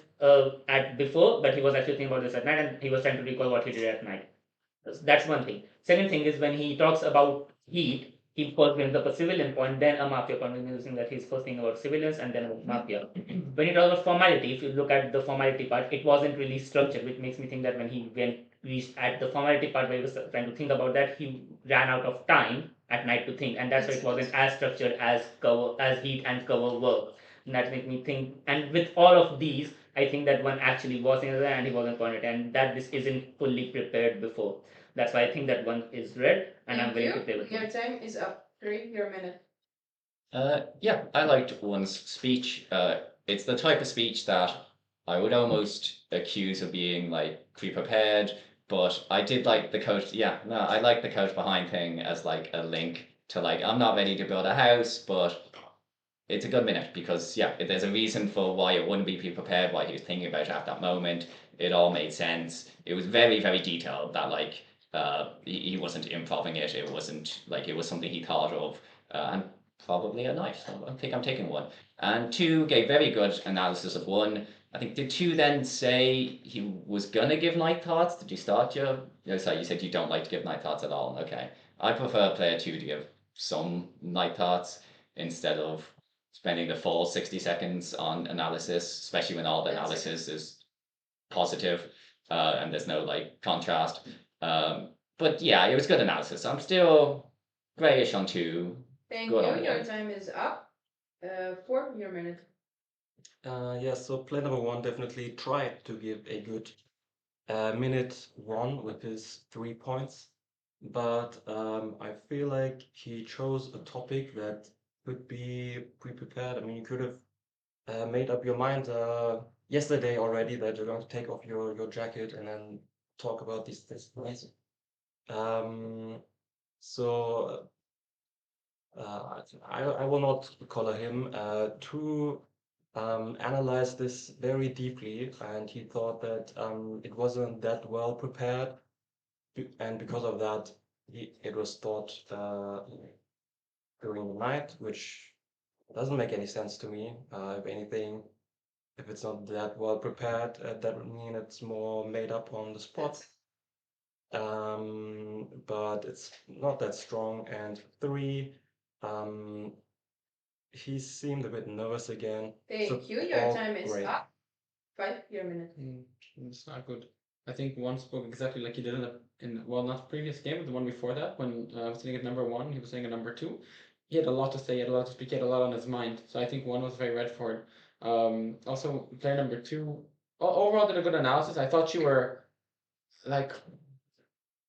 at before, but he was actually thinking about this at night, and he was trying to recall what he did at night. That's one thing. Second thing is when he talks about heat, he first brings up a civilian point, then a mafia point, using that he's first thinking about civilians and then mafia. When you talk about formality, if you look at the formality part, it wasn't really structured, which makes me think that when he reached at the formality part where he was trying to think about that, he ran out of time at night to think, and that's why it wasn't as structured as heat and cover were. And that makes me think, and with all of these, I think that one actually was in there and he wasn't pointed, and that this isn't fully prepared before. That's why I think that one is red, and I'm willing to play with Your one. time is up. 3, your minute. Yeah, I liked one's speech. It's the type of speech that I would almost accuse of being like pre-prepared, but I did like the coach. Yeah, no, I like the coach behind thing as like a link to like I'm not ready to build a house, but it's a good minute because yeah, there's a reason for why it wouldn't be pre-prepared, why he was thinking about it at that moment. It all made sense. It was very, very detailed. That like he wasn't improving it. It wasn't like it was something he thought of, and probably a knife. So I think I'm taking 1. And 2 gave very good analysis of 1. I think did 2 then say he was gonna give night thoughts? Did you start your? No, sorry, you said you don't like to give night thoughts at all. Okay, I prefer player 2 to give some night thoughts instead of spending the full 60 seconds on analysis, especially when all the analysis is positive and there's no like contrast. But yeah, it was good analysis. I'm still grayish on 2. Thank Good you. on Your 1. time is up. 4, your minute. Yes, so player number 1 definitely tried to give a good minute 1 with his 3 points, but I feel like he chose a topic that could be pre-prepared. I mean, you could have made up your mind yesterday already that you're going to take off your jacket and then talk about these things. So I will not color him to analyze this very deeply, and he thought that it wasn't that well prepared, and because of that, it was thought during the night, which doesn't make any sense to me. If anything, if it's not that well prepared, that would mean it's more made up on the spot. But it's not that strong. And 3, he seemed a bit nervous again. Thank you. Your time is up. 5, your minute. It's not good. I think 1 spoke exactly like he did well, not previous game, but the one before that, when I was sitting at number 1, he was saying at number 2. He had a lot to say, he had a lot to speak, he had a lot on his mind. So I think 1 was very red for him. Also, player number 2, overall did a good analysis. I thought you were like,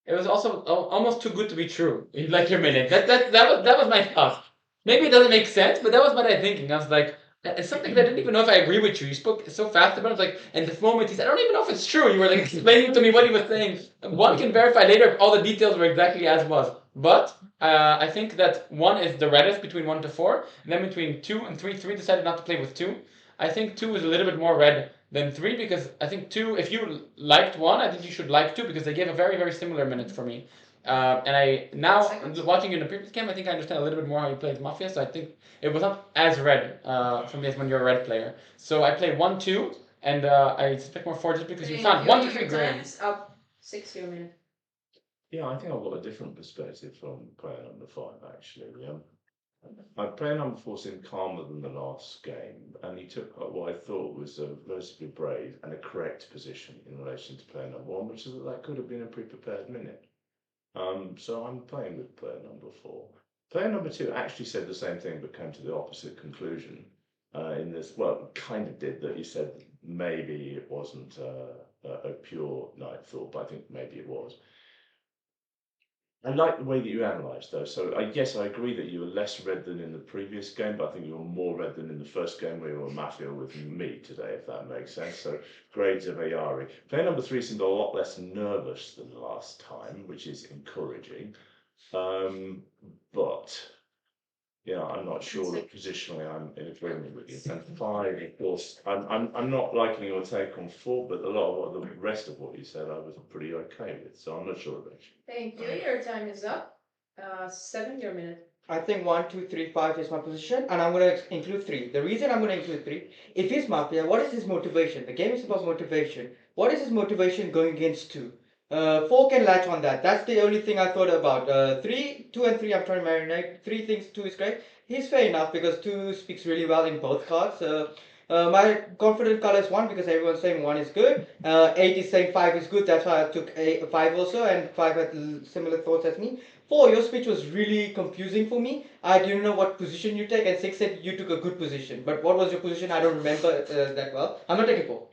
it was also almost too good to be true. Like your minute. That was my thought. Maybe it doesn't make sense, but that was what I thinking. I was like, And something that I didn't even know if I agree with you. You spoke so fast about it, like, and the moment he said, I don't even know if it's true. You were like explaining to me what he was saying. One can verify later if all the details were exactly as was. But I think that one is the reddest between 1 to 4, and then between 2 and 3, 3 decided not to play with 2. I think 2 is a little bit more red than 3 because I think 2, if you liked 1, I think you should like 2 because they gave a very, very similar minute for me. And I now watching you in the previous game, I think I understand a little bit more how you played Mafia. So I think it was not as red for me as when you're a red player. So I play 1, 2, and I suspect more 4 just because you found 1 to 3 great. Time's up. 6 your minute. Yeah, I think I've got a different perspective from player number 5 actually. My player number 4 seemed calmer than the last game, and he took what I thought was a relatively brave and a correct position in relation to player number 1, which is that could have been a pre-prepared minute. So I'm playing with player number 4. Player number 2 actually said the same thing, but came to the opposite conclusion. In this, well, kind of did that. He said maybe it wasn't a pure night thought, but I think maybe it was. I like the way that you analysed though. So I guess I agree that you were less red than in the previous game, but I think you were more red than in the first game where you were Mafia with me today, if that makes sense. So grades of Ayari. Player number 3 seemed a lot less nervous than the last time, which is encouraging. But yeah, I'm not sure that positionally I'm in agreement with you. And 5, of course, I'm not liking your take on 4, but a lot of the rest of what you said I was pretty okay with, so I'm not sure about you. Thank you. Your time is up. 7 your minute. I think 1, 2, 3, 5 is my position, and I'm going to include 3. The reason I'm going to include 3, if he's Mafia, what is his motivation? The game is about motivation. What is his motivation going against 2? 4 can latch on that. That's the only thing I thought about. 2 and 3, I'm trying to marinate. 3 thinks 2 is great. He's fair enough because 2 speaks really well in both cards. My confident color is 1 because everyone's saying 1 is good. 8 is saying 5 is good. That's why I took 5 also, and 5 had similar thoughts as me. 4, your speech was really confusing for me. I didn't know what position you take, and 6 said you took a good position. But what was your position? I don't remember that well. I'm not taking 4.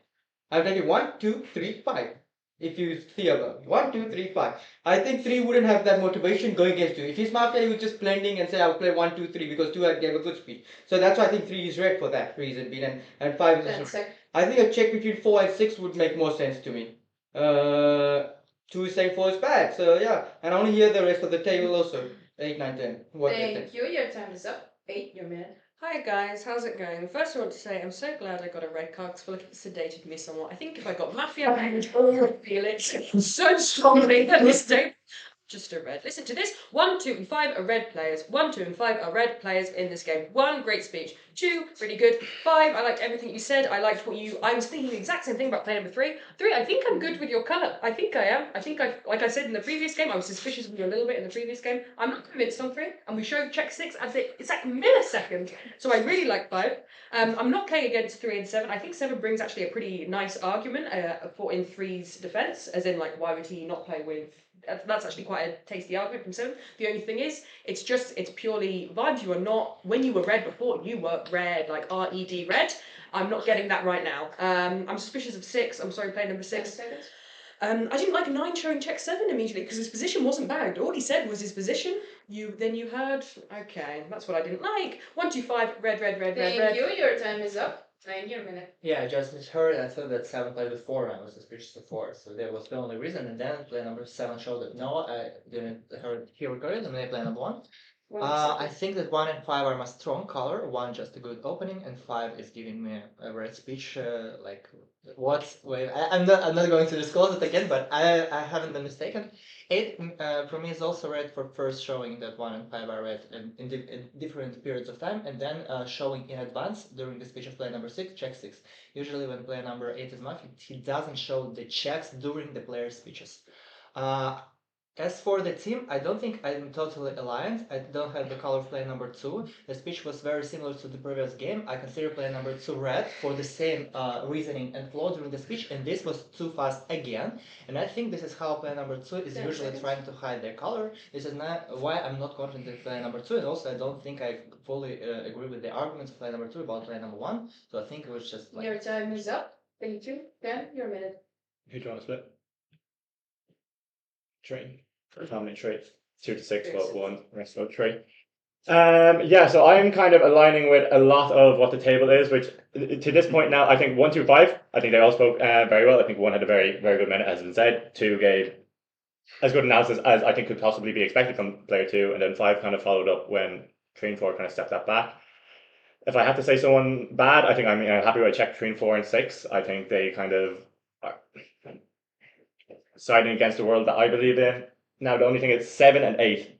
I'm taking 1, 2, 3, 5. If you see about 1, 2, 3, 5. I think 3 wouldn't have that motivation going against 2. If he's Mafia, he would just blending and say, I'll play 1, 2, 3 because 2 gave a good speech. So that's why I think 3 is red for that reason being, and 5 is. I think a check between 4 and 6 would make more sense to me. 2 is saying 4 is bad, so yeah. And I want to hear the rest of the table also. 8, 9, 10. What do you think? Thank you. Your time is up. 8 your minute. Hi guys, how's it going? First I want to say I'm so glad I got a red card because I feel like it sedated me somewhat. I think if I got Mafia, I would feel it so strongly at this stage. Just a red. Listen to this. 1, 2, and 5 are red players. 1, 2, and 5 are red players in this game. 1, great speech. 2, really good. 5, I liked everything you said. I liked I was thinking the exact same thing about player number 3. 3, I think I'm good with your colour. I think I am. I think like I said in the previous game, I was suspicious of you a little bit in the previous game. I'm not convinced on 3, and we showed check 6 at the exact millisecond. So I really like 5. I'm not playing against 3 and 7. I think 7 brings actually a pretty nice argument for in 3's defence, as in like why would he not play with. That's actually quite a tasty argument from 7. The only thing is, it's purely vibes. You are not, when you were red before, you were red, like R-E-D red. I'm not getting that right now. I'm suspicious of 6. I'm sorry, player number 6. I didn't like 9 showing check 7 immediately because his position wasn't bagged. All he said was his position. Then you heard, okay, that's what I didn't like. 1, 2, 5, red, red, red, red, red. Thank you. Your time is up. 9 your minute. Yeah, I just misheard. I thought that 7 played with 4 and I was suspicious of 4. So that was the only reason. And then player number 7 showed that no, I didn't hear it correctly. And then player number 1. I think that 1 and 5 are my strong color. 1 just a good opening, and 5 is giving me a red speech. I'm not going to disclose it again, but I haven't been mistaken. 8 for me is also red for first showing that 1 and 5 are red in different periods of time, and then showing in advance during the speech of player number 6, check 6. Usually when player number 8 is Mafia, he doesn't show the checks during the player's speeches. As for the team, I don't think I'm totally aligned. I don't have the color of player number 2. The speech was very similar to the previous game. I consider player number 2 red for the same reasoning and flow during the speech, and this was too fast again. And I think this is how player number 2 is usually trying to hide their color. This is not why I'm not confident in player number 2, and also I don't think I fully agree with the arguments of player number 2 about player number 1. So I think it was just like... Your time is up. Thank you. 10 your minute. Who do you want to split? Tree. How many trees? 2 to 6 vote 1, rest vote 3. Yeah, so I'm kind of aligning with a lot of what the table is, which to this point now, I think 1, 2, 5. I think they all spoke very well. I think 1 had a very, very good minute, as has been said. 2 gave as good analysis as I think could possibly be expected from player 2, and then 5 kind of followed up when 3 and 4 kind of stepped that back. If I have to say someone bad, I think I'm happy with a check between 4 and 6. I think they kind of are siding against the world that I believe in. Now, the only thing is 7 and 8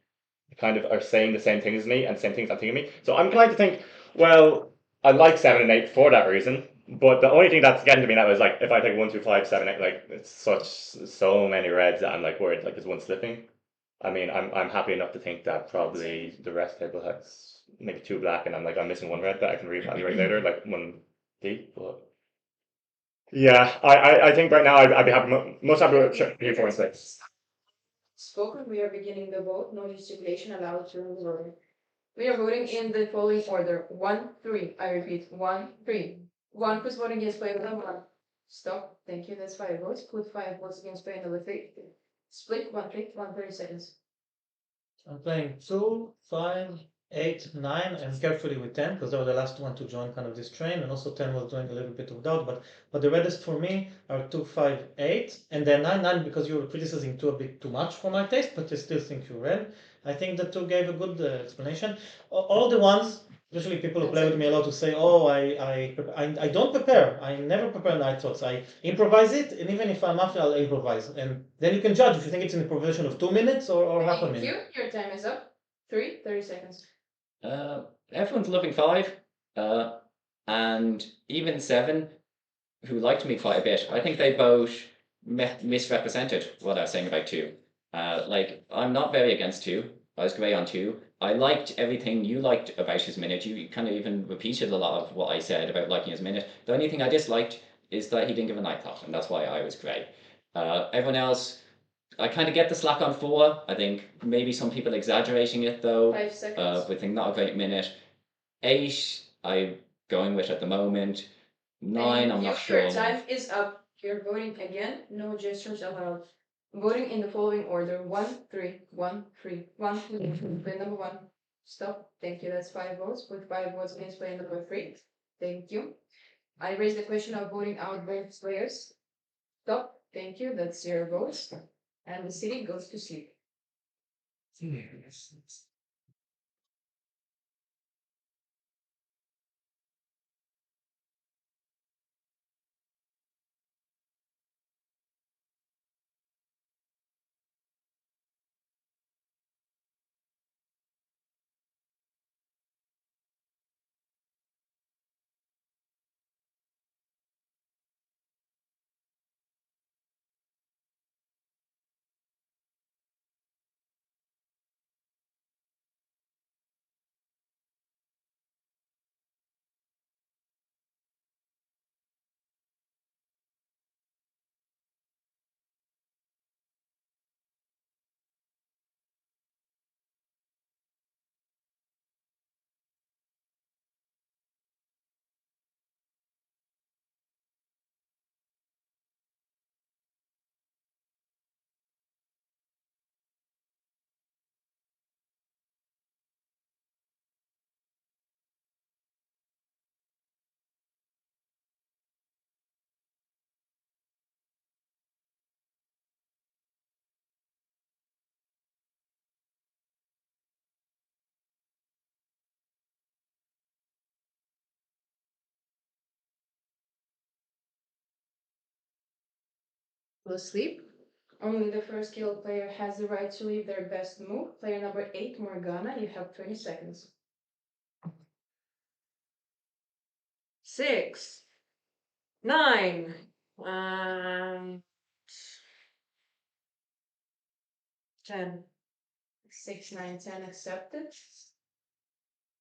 kind of are saying the same thing as me and same things I'm thinking of me. So I'm inclined to think, well, I like 7 and 8 for that reason. But the only thing that's getting to me now is like if I take 1, 2, 5, 7, 8, like it's so many reds that I'm like worried like there's one slipping. I mean, I'm happy enough to think that probably the rest table has maybe 2 black, and I'm missing 1 red that I can reevaluate later, like 1 deep. But yeah, I think right now I'd be happy most happy with 3, 4, and 6. Spoken, we are beginning the vote. No gesticulation allowed during the voting. We are voting in the following order: 1, 3. I repeat, 1, 3. 1 who's voting against player number 1. Stop. Thank you. That's 5 votes. Put 5 votes against player number 3. Split 1, 3, 30 seconds. I'm playing 2, 5, 8, 9, and carefully with 10 because they were the last one to join kind of this train, and also 10 was doing a little bit of doubt. But the reddest for me are 2, 5, 8, and then 9, 9 because you were criticizing 2 a bit too much for my taste, but I still think you read. I think the 2 gave a good explanation. All the ones, usually people who play with me a lot to say, oh, I don't prepare. I never prepare night thoughts. I improvise it, and even if I'm Mafia, I'll improvise. And then you can judge if you think it's an improvisation of 2 minutes or half a Thank minute. you. Your time is up. 30 seconds. Everyone's loving 5, and even 7, who liked me quite a bit. I think they both misrepresented what I was saying about 2. Like, I'm not very against 2. I was great on 2. I liked everything you liked about his minute. You kind of even repeated a lot of what I said about liking his minute. The only thing I disliked is that he didn't give a night thought, and that's why I was great. Everyone else, I kind of get the slack on 4. I think maybe some people exaggerating it though. 5 seconds. With not a great minute. 8, I'm going with at the moment. 9, I'm not sure. Your time is up. You're voting again. No gestures allowed. Voting in the following order: 1, 3, 1, 3, 1. Play number 1. Stop. Thank you. That's 5 votes. Put 5 votes against play number 3. Thank you. I raised the question of voting out both players. Stop. Thank you. That's 0 votes. And the city goes to sleep. Will sleep. Only the first killed player has the right to leave their best move. Player number 8, Morgana, you have 20 seconds. 6, 9, 10. 6, 9, 10 accepted.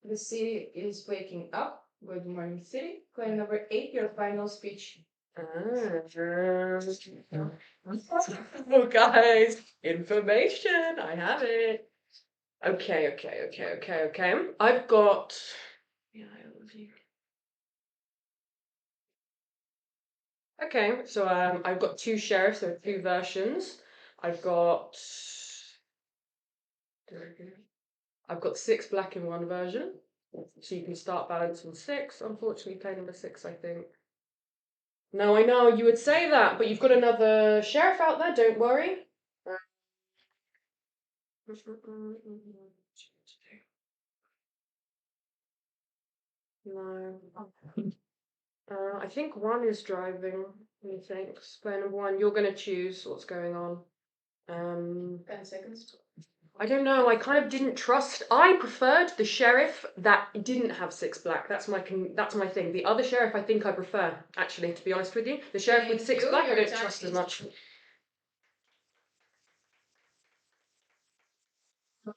The city is waking up. Good morning, city. Player number 8, your final speech. Oh, guys, information. I have it. Okay. I've got. Okay, so I've got 2 sheriffs. There are 2 versions. I've got. I've got 6 black in one version, so you can start balancing 6. Unfortunately, play number 6, I think. No, I know you would say that, but you've got another sheriff out there. Don't worry. No. I think 1 is driving. He thinks. Player number 1, you're gonna choose what's going on. 10 seconds. I don't know. I kind of didn't trust. I preferred the sheriff that didn't have 6 black. That's my thing. The other sheriff, I think I prefer. Actually, to be honest with you, the sheriff with 6 black, I don't trust as much.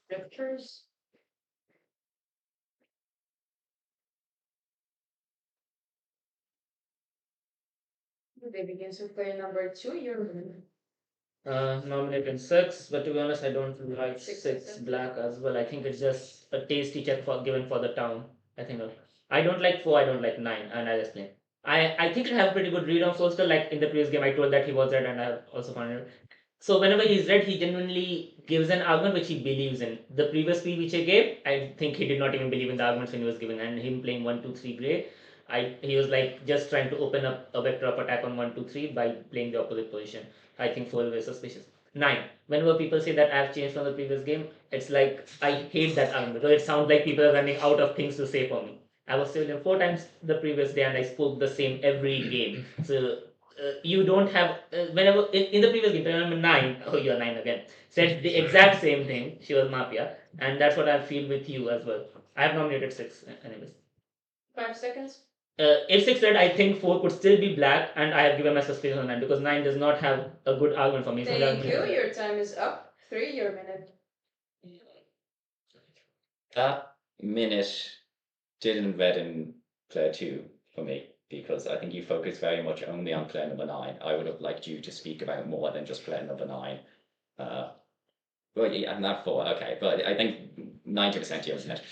Pictures. They begins with player number 2. You're Nominated 6, but to be honest, I don't like Six, 6 seven. black as well. I think it's just a tasty check for given for the town. I think I don't like 4, I don't like 9, and I'll explain. I think I have a pretty good read on Solstice. Like in the previous game, I told that he was red, and I have also found it. So whenever he's red, he genuinely gives an argument which he believes in. The previous P which he gave, I think he did not even believe in the arguments when he was giving, and him playing 1, 2, 3 gray. He was like just trying to open up a vector of attack on 1, 2, 3 by playing the opposite position. I think 4 is suspicious. 9. Whenever people say that I've changed from the previous game, it's like I hate that argument because it sounds like people are running out of things to say for me. I was civilian 4 times the previous day and I spoke the same every game. So you don't have whenever in the previous game, remember 9. Oh, you're 9 again. Said the exact same thing. She was Mafia, and that's what I feel with you as well. I have nominated 6 anyways. 5 seconds. If 6 red, I think 4 could still be black, and I have given my suspicion on 9 because 9 does not have a good argument for me. Thank you. Your time is up. 3, your minute. That minute didn't red in player 2 for me because I think you focus very much only on player number 9. I would have liked you to speak about more than just player number 9. Well, yeah, I'm not 4, okay, but I think 90% of your minute.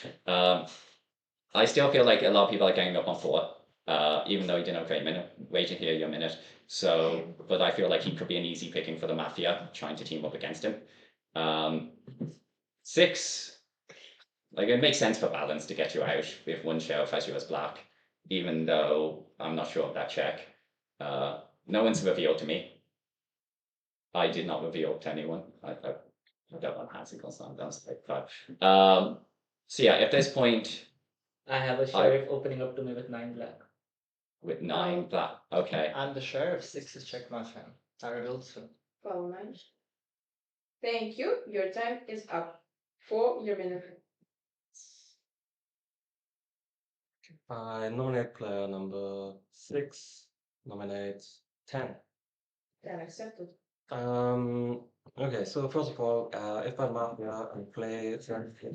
I still feel like a lot of people are ganging up on 4, even though he didn't have a great minute. Wait to hear your minute. So, but I feel like he could be an easy picking for the Mafia, trying to team up against him. 6, like it makes sense for balance to get you out if one sheriff has you as black, even though I'm not sure of that check. No one's revealed to me. I did not reveal to anyone. I don't want hands equals on those like that. So yeah, at this point, I have a sheriff opening up to me with 9 black. With 9 black, okay. And the sheriff 6 is check my fan. I revealed so. Follow 9. Thank you. Your time is up. 4, your minute. I nominate player number 6, nominate 10. 10 accepted. Okay, so first of all, if I'm Mafia, I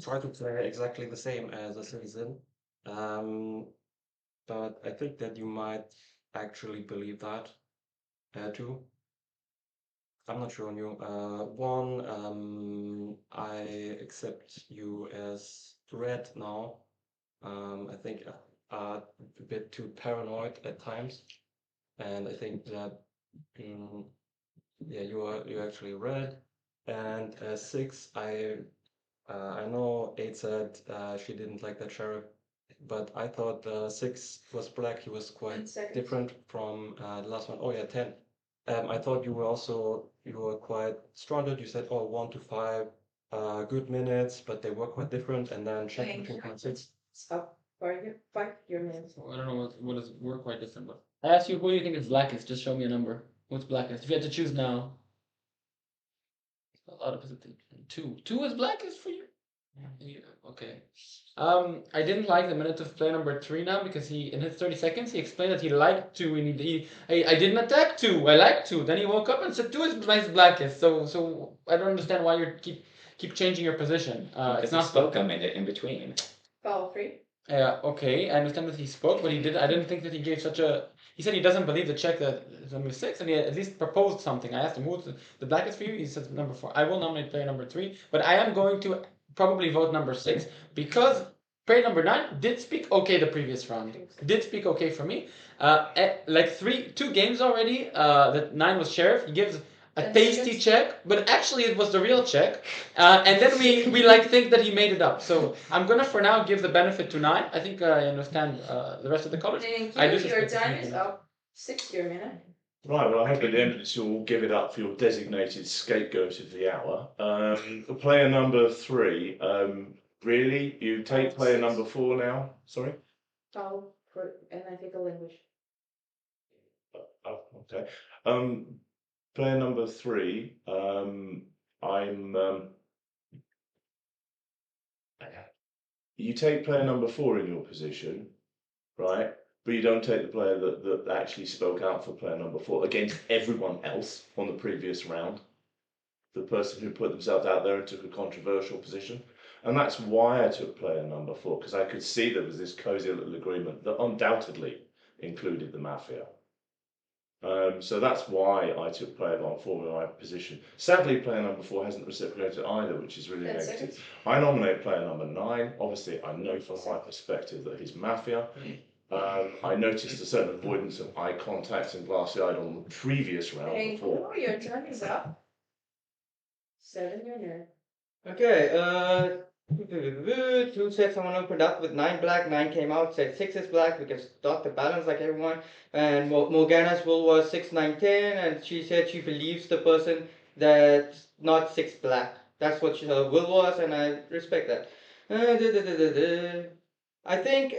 try to play exactly the same as a citizen. But I think that you might actually believe that too. I'm not sure on you. 1, I accept you as red now. I think a bit too paranoid at times, and I think that yeah, you're actually red. And 6, I know 8 said she didn't like that sheriff, but I thought 6 was black. He was quite different from the last one. Oh yeah, 10. I thought you were quite strong. You said, oh, 1 to 5 good minutes, but they were quite different, and then check between 5 and 6. Stop. 5, your minute. I don't know what is we're quite different, but I asked you who you think is blackest. Just show me a number. What's blackest? If you had to choose now, a lot of people think 2. 2 is blackest for you. Yeah, okay. I didn't like the minute of play number 3 now because he, in his 30 seconds, he explained that he liked 2 and I didn't attack 2. I like 2. Then he woke up and said 2 is my blackest. So I don't understand why you keep changing your position. Because he spoke a minute in between. Follow 3. Okay, I understand that he spoke, but I didn't think that he gave such a. He said he doesn't believe the check that is number 6, and he at least proposed something. I asked him who's the blackest for you. He said number 4. I will nominate player number 3, but I am going to probably vote number 6 because player number 9 did speak okay the previous round. Did speak okay for me. Like 2 games already. That 9 was sheriff. He gives a That's tasty good. check, but actually it was the real check. And then we like think that he made it up. So I'm gonna for now give the benefit to 9. I think I understand the rest of the colors. Thank I do you. Your suspect time it's is Mafia. up. 6 your minute. Right, well, I hope at the end of this you'll give it up for your designated scapegoat of the hour. Player number 3, really? You take player number 4 now? Sorry? And I take a language. Oh, okay. Player number 3, you take player number 4 in your position, right? But you don't take the player that actually spoke out for player number 4 against everyone else on the previous round. The person who put themselves out there and took a controversial position. And that's why I took player number 4, because I could see there was this cozy little agreement that undoubtedly included the Mafia. So that's why I took player number 4 in my position. Sadly, player number 4 hasn't reciprocated either, which is really That's negative. I nominate player number 9. Obviously, I know from my perspective that he's Mafia. I noticed a certain avoidance of eye contact and glassy-eyed on the previous round Thank before. you. Your time is up. 7 your minute. Okay, 2 said someone opened up with 9 black, 9 came out, said 6 is black, we can start the balance like everyone. And Morgana's will was 6, 9, 10, and she said she believes the person that's not 6 black. That's what her will was, and I respect that. I think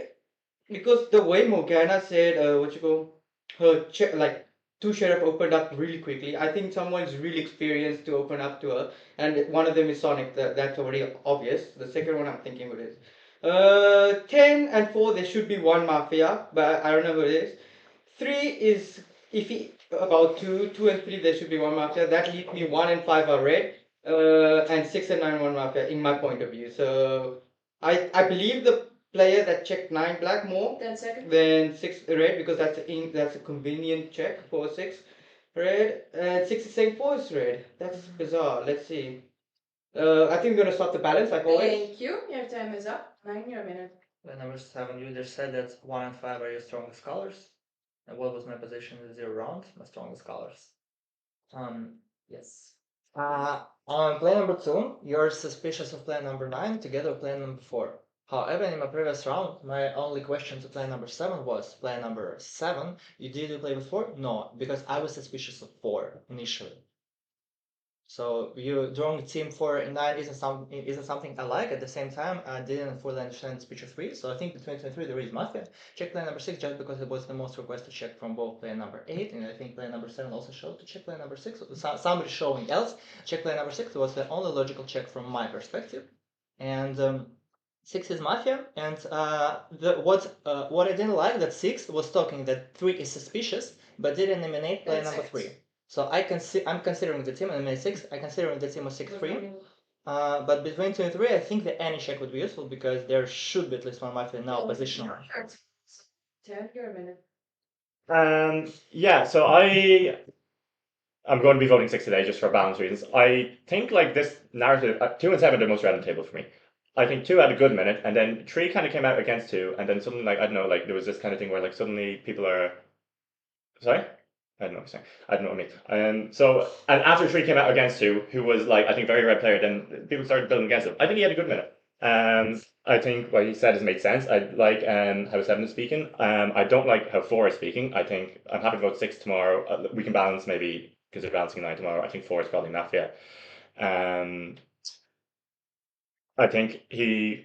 because the way Morgana said, her like 2 sheriff opened up really quickly. I think someone's really experienced to open up to her, and one of them is Sonic. That's already obvious. The second one I'm thinking who it is. 10 and 4 there should be one Mafia, but I don't know who it is. 3 is iffy about 2. 2 and 3 there should be one Mafia. That leaves me 1 and 5 are red. And 6 and 9 one Mafia in my point of view. So I believe the player that checked 9 black more 10 seconds. than 6 red, because that's a convenient check for 6 red, and 6 is saying 4 is red. That's bizarre. Let's see. I think we're gonna start the balance like always. Thank you. Your time is up. 9 your minute. Player number 7, you just said that 1 and 5 are your strongest colors. And what was my position in the 0 round? My strongest colors. Yes. On player number 2, you're suspicious of player number 9 together with player number 4. However, in my previous round, my only question to player number 7 was, player number 7, did you play with 4? No, because I was suspicious of 4 initially. So you drawing team 4 and 9 isn't something I like. At the same time, I didn't fully understand speech of 3. So I think between 2 and 3 there is Mafia. Check player number 6 just because it was the most requested check from both player number 8, and I think player number 7 also showed to check player number 6. Somebody showing else. Check player number 6 was the only logical check from my perspective. And 6 is Mafia, and what I didn't like that 6 was talking that 3 is suspicious, but didn't eliminate player number 3. So I'm considering the team, and I'm 6. I'm considering the team of 6-3. But between 2 and 3, I think the any check would be useful because there should be at least one Mafia now positional. 10 your minute. Yeah, so I'm going to be voting 6 today just for balance reasons. I think like this narrative, 2 and 7 are the most random table for me. I think 2 had a good minute, and then 3 kind of came out against 2, and then suddenly, like, I don't know, like there was this kind of thing where like suddenly people are, sorry? I don't know what I'm saying. I don't know what I mean. And after 3 came out against 2, who was like, I think very red player, then people started building against him. I think he had a good minute. I think what he said has made sense. I like how 7 is speaking. I don't like how 4 is speaking. I think I'm happy to vote 6 tomorrow. We can balance maybe because they're balancing 9 tomorrow. I think 4 is probably Mafia. I think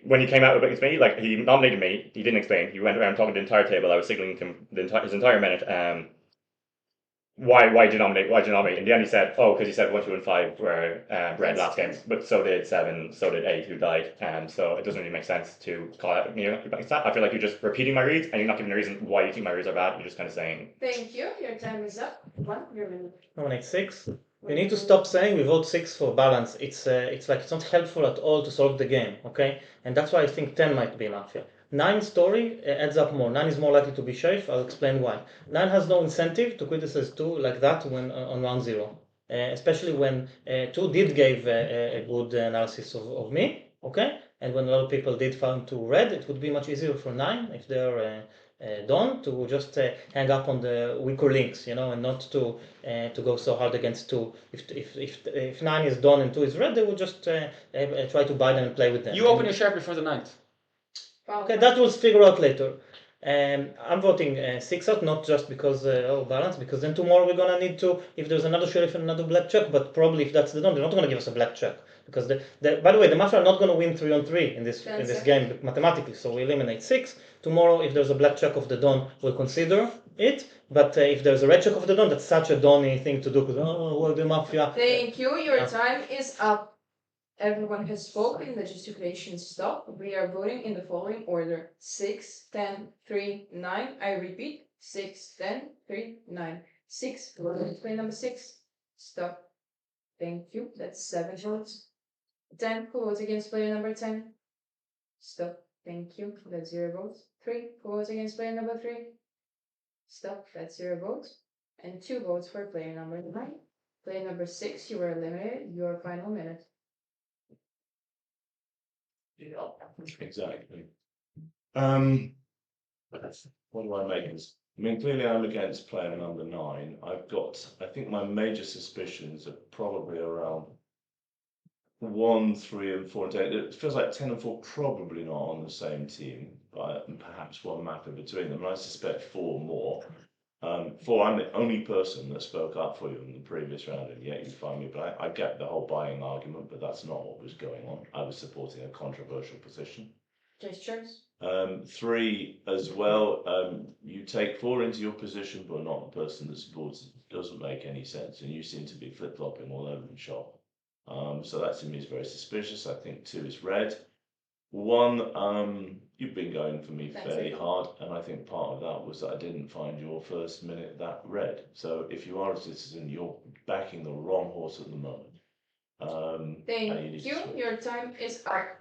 when he came out against me, like he nominated me, he didn't explain. He went around talking to the entire table. I was signaling to him his entire minute. Why did you nominate? Why did you nominate? In the end, he said, "Oh, because he said 1, 2, and 5 were red last game, but so did 7, so did 8, who died." So it doesn't really make sense to call out me. I feel like you're just repeating my reads, and you're not giving a reason why you think my reads are bad. You're just kind of saying. Thank you. Your time is up. 1 your minute. Nominate 6. You need to stop saying we vote 6 for balance. It's like it's not helpful at all to solve the game, okay? And that's why I think 10 might be Mafia. 9 story adds up more. 9 is more likely to be safe. I'll explain why. 9 has no incentive to criticize 2 like that when on round 0. Especially when 2 did give a good analysis of me, okay? And when a lot of people did find 2 red, it would be much easier for 9 if they're Don to just hang up on the weaker links, and not to go so hard against two. If 9 is Don and 2 is red, they would just try to buy them and play with them. You open your sheriff before the ninth. Okay, that we'll figure out later. I'm voting 6 out, not just because balance, because then tomorrow we're gonna need to, if there's another sheriff and another black check, but probably if that's the Don, they're not gonna give us a black check. Because by the way, the Mafia are not gonna win 3-on-3 in this game mathematically, so we eliminate 6. Tomorrow, if there's a black check of the Don, we'll consider it. But if there's a red check of the Don, that's such a Donny thing to do, because well, the Mafia. Thank you. Your time is up. Everyone has spoken. The gesticulation stop. We are voting in the following order: 6, 10, 3, 9. I repeat: 6, 10, 3, 9. 6. Play number 6. Stop. Thank you. That's 7 votes. 10. Who votes against player number 10? Stop. Thank you. That's 0 votes. 3. Who votes against player number 3? Stop. That's 0 votes. And 2 votes for player number 9. Player number 6, you were eliminated. Your final minute. Yeah, exactly. What do I make of this? I mean, clearly I'm against player number 9. I think my major suspicions are probably around 1, 3, and 4, and 10. It feels like 10 and 4 probably not on the same team, but perhaps one map in between them. And I suspect 4 more. 4, I'm the only person that spoke up for you in the previous round, and yet you find me black. I get the whole buying argument, but that's not what was going on. I was supporting a controversial position. Gestures. 3 as well. You take 4 into your position, but not the person that supports it. Doesn't make any sense, and you seem to be flip flopping all over the shop. So that to me is very suspicious. I think 2 is red. 1, you've been going for me fairly hard, and I think part of that was that I didn't find your first minute that red. So if you are a citizen, you're backing the wrong horse at the moment. Thank you. Your time is up.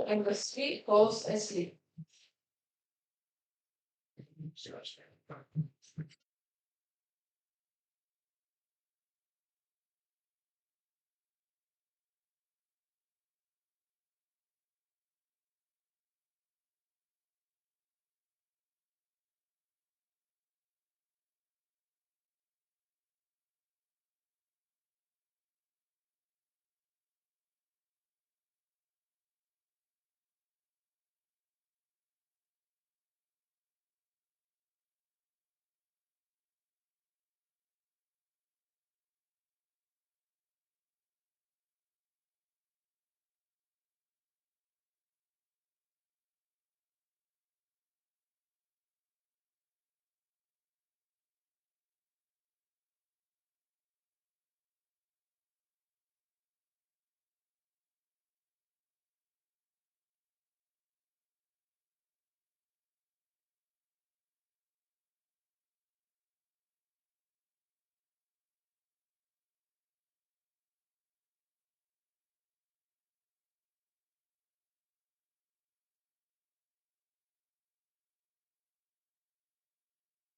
And the sleep falls asleep.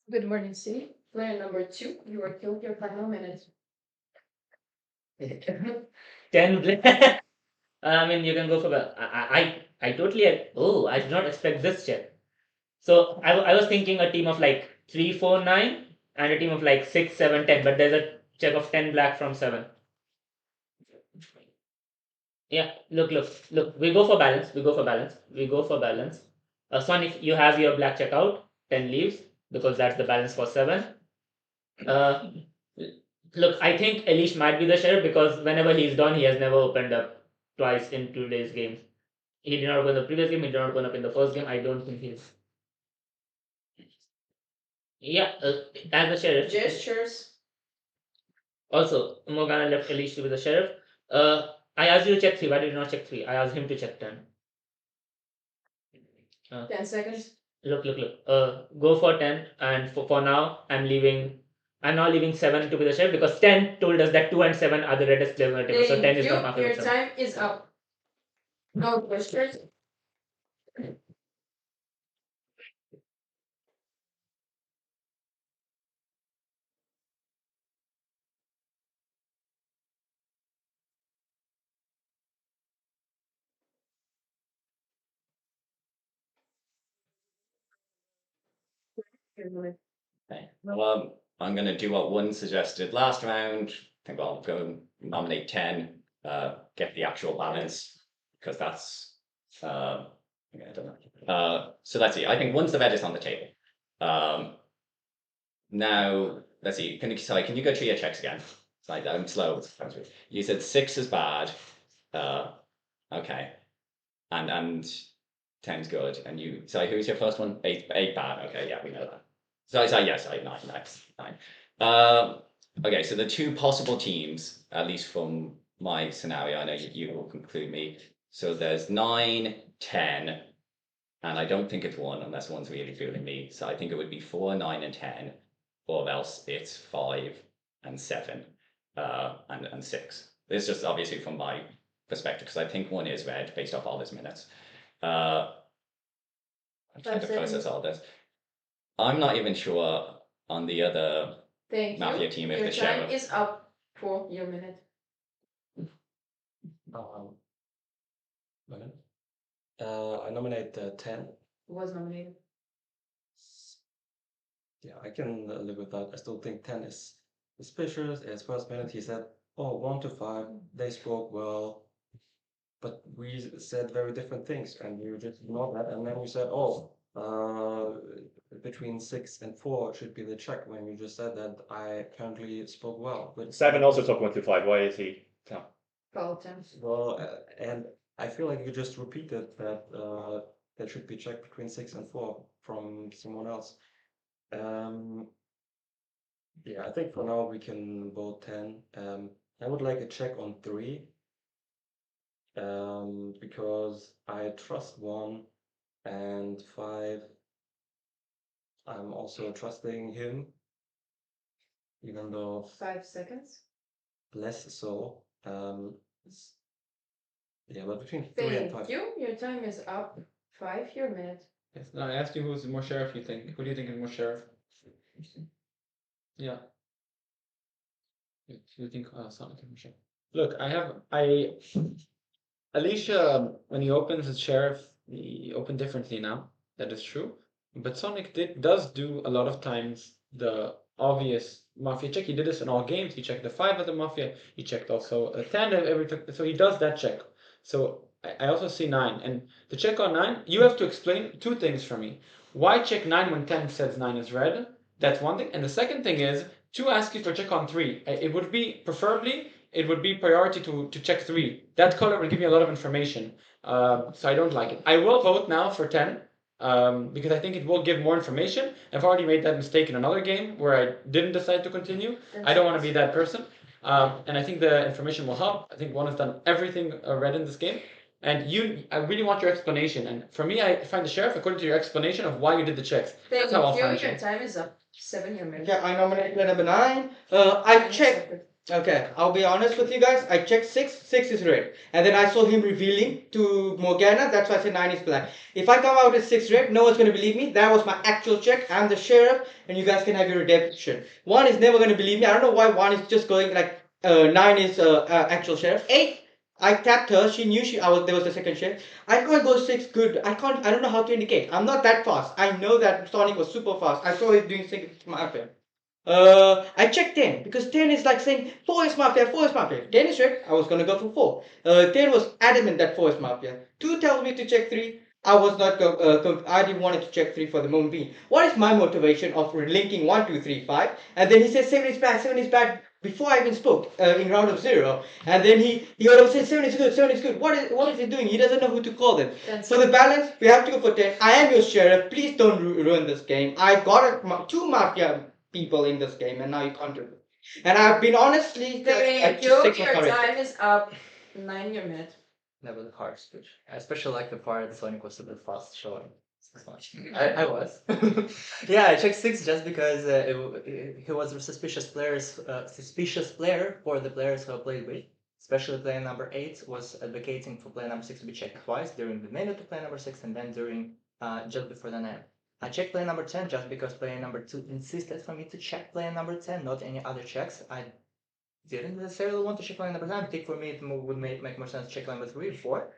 Good morning, City. Player number 2, you are killed. Your final minute. 10. I mean, you can go for the. I totally. Oh, I did not expect this check. So I was thinking a team of like 3, 4, 9, and a team of like 6, 7, 10. But there's a check of 10 black from 7. Yeah, look. We go for balance. Swan, if you have your black check out, 10 leaves because that's the balance for 7. Uh, look, I think Elish might be the sheriff because whenever he's done, he has never opened up twice in today's game. He did not open the previous game. He did not open up in the first game. I don't think he's. Yeah, as the sheriff. Gestures. Also, Morgana left Elish to be the sheriff. I asked you to check 3. Why did you not check 3? I asked him to check 10. 10 seconds. Look. Go for 10, and for now, I'm now leaving 7 to be the sheriff because 10 told us that 2 and 7 are the reddest players on the table. So 10 is not Mafia. Your time is up. No questions. your limit. Okay. Well, I'm going to do what one suggested last round. I think I'll go nominate 10, get the actual balance, because that's. Okay, I don't know. So let's see. I think one's the red is on the table. Now, let's see. Can you go through your checks again? I'm slow. You said 6 is bad. Okay. And 10's good. And who's your first one? 8 bad. Okay, yeah, we know that. Yes, 9. Okay, so the two possible teams, at least from my scenario, I know you will conclude me. So there's 9, 10, and I don't think it's 1 unless 1's really fooling me. So I think it would be 4, 9, and 10, or else it's 5 and 7, and 6. It's just obviously from my perspective, because I think 1 is red based off all these minutes. I'm trying to process all this. I'm not even sure on the other Thank Mafia you. team if Your the time sheriff. is up for your minute. I nominate 10. Who was nominated? Yeah, I can live with that. I still think 10 is suspicious. As first minute, he said, "Oh, 1 to 5, they spoke well." But we said very different things, and you just ignored that. And then you said, "Oh, between 6 and 4 should be the check," when you just said that I apparently spoke well. But 7 also took 1 to 5. Why is he? No. Well, and I feel like you just repeated that that should be checked between 6 and 4 from someone else. Yeah, I think for now we can vote 10. I would like a check on 3. Because I trust 1 and 5. I'm also trusting him, even though 5 seconds. less so. Yeah, but between 3 and 5. Thank you. Your time is up. 5 your minute. Yes, now I asked you who's more sheriff you think. Who do you think is more sheriff? Yeah. You think Sonic is more sheriff? Look, Alicia, when he opens as sheriff, he opened differently now. That is true. But Sonic does do a lot of times the obvious Mafia check. He did this in all games. He checked the 5 of the Mafia. He checked also a 10 so he does that check. So I also see 9. And the check on 9, you have to explain 2 things for me. Why check 9 when 10 says 9 is red? That's one thing. And the second thing is to ask you for check on 3. It would be preferably it would be priority to check 3. That color will give you a lot of information. So I don't like it. I will vote now for 10 because I think it will give more information. I've already made that mistake in another game where I didn't decide to continue. I don't want to be that person. And I think the information will help. I think 1 has done everything red in this game. And I really want your explanation. And for me, I find the sheriff according to your explanation of why you did the checks. That's how I'll find you. Your time is up. 7 your minute. Okay, I nominate player number 9. I checked. Okay, I'll be honest with you guys. I checked 6. 6 is red. And then I saw him revealing to Morgana. That's why I said 9 is black. If I come out with 6 red, no one's going to believe me. That was my actual check. I'm the sheriff. And you guys can have your redemption. 1 is never going to believe me. I don't know why 1 is just going like 9 is actual sheriff. 8. I tapped her. She knew there was the second sheriff. I can't go 6 good. I don't know how to indicate. I'm not that fast. I know that Sonic was super fast. I saw him doing 6 Mafia. I checked 10 because 10 is like saying 4 is Mafia, 4 is Mafia. 10 is red. I was gonna go for 4. 10 was adamant that 4 is Mafia. 2 tells me to check 3. I was not I didn't want to check 3 for the moment being. What is my motivation of linking 1, 2, 3, 5? And then he says 7 is bad, 7 is bad before I even spoke in round of 0. And then he always says 7 is good, 7 is good. What is he doing? He doesn't know who to call them. For the balance, we have to go for 10. I am your sheriff. Please don't ruin this game. I got 2 Mafia people in this game, and now you can't do it. And I've been honestly. Thank you. Your time is up. 9 your minute. That was a hard speech. I especially like the part Sonic was super fast showing. I was. Yeah, I checked 6 just because he was a suspicious player for the players who I played with. Especially player number 8 was advocating for player number 6 to be checked twice during the minute of player number 6 and then during just before the name. I checked player number 10 just because player number 2 insisted for me to check player number 10, not any other checks. I didn't necessarily want to check player number 10. I think for me it would make more sense to check number 3 or 4.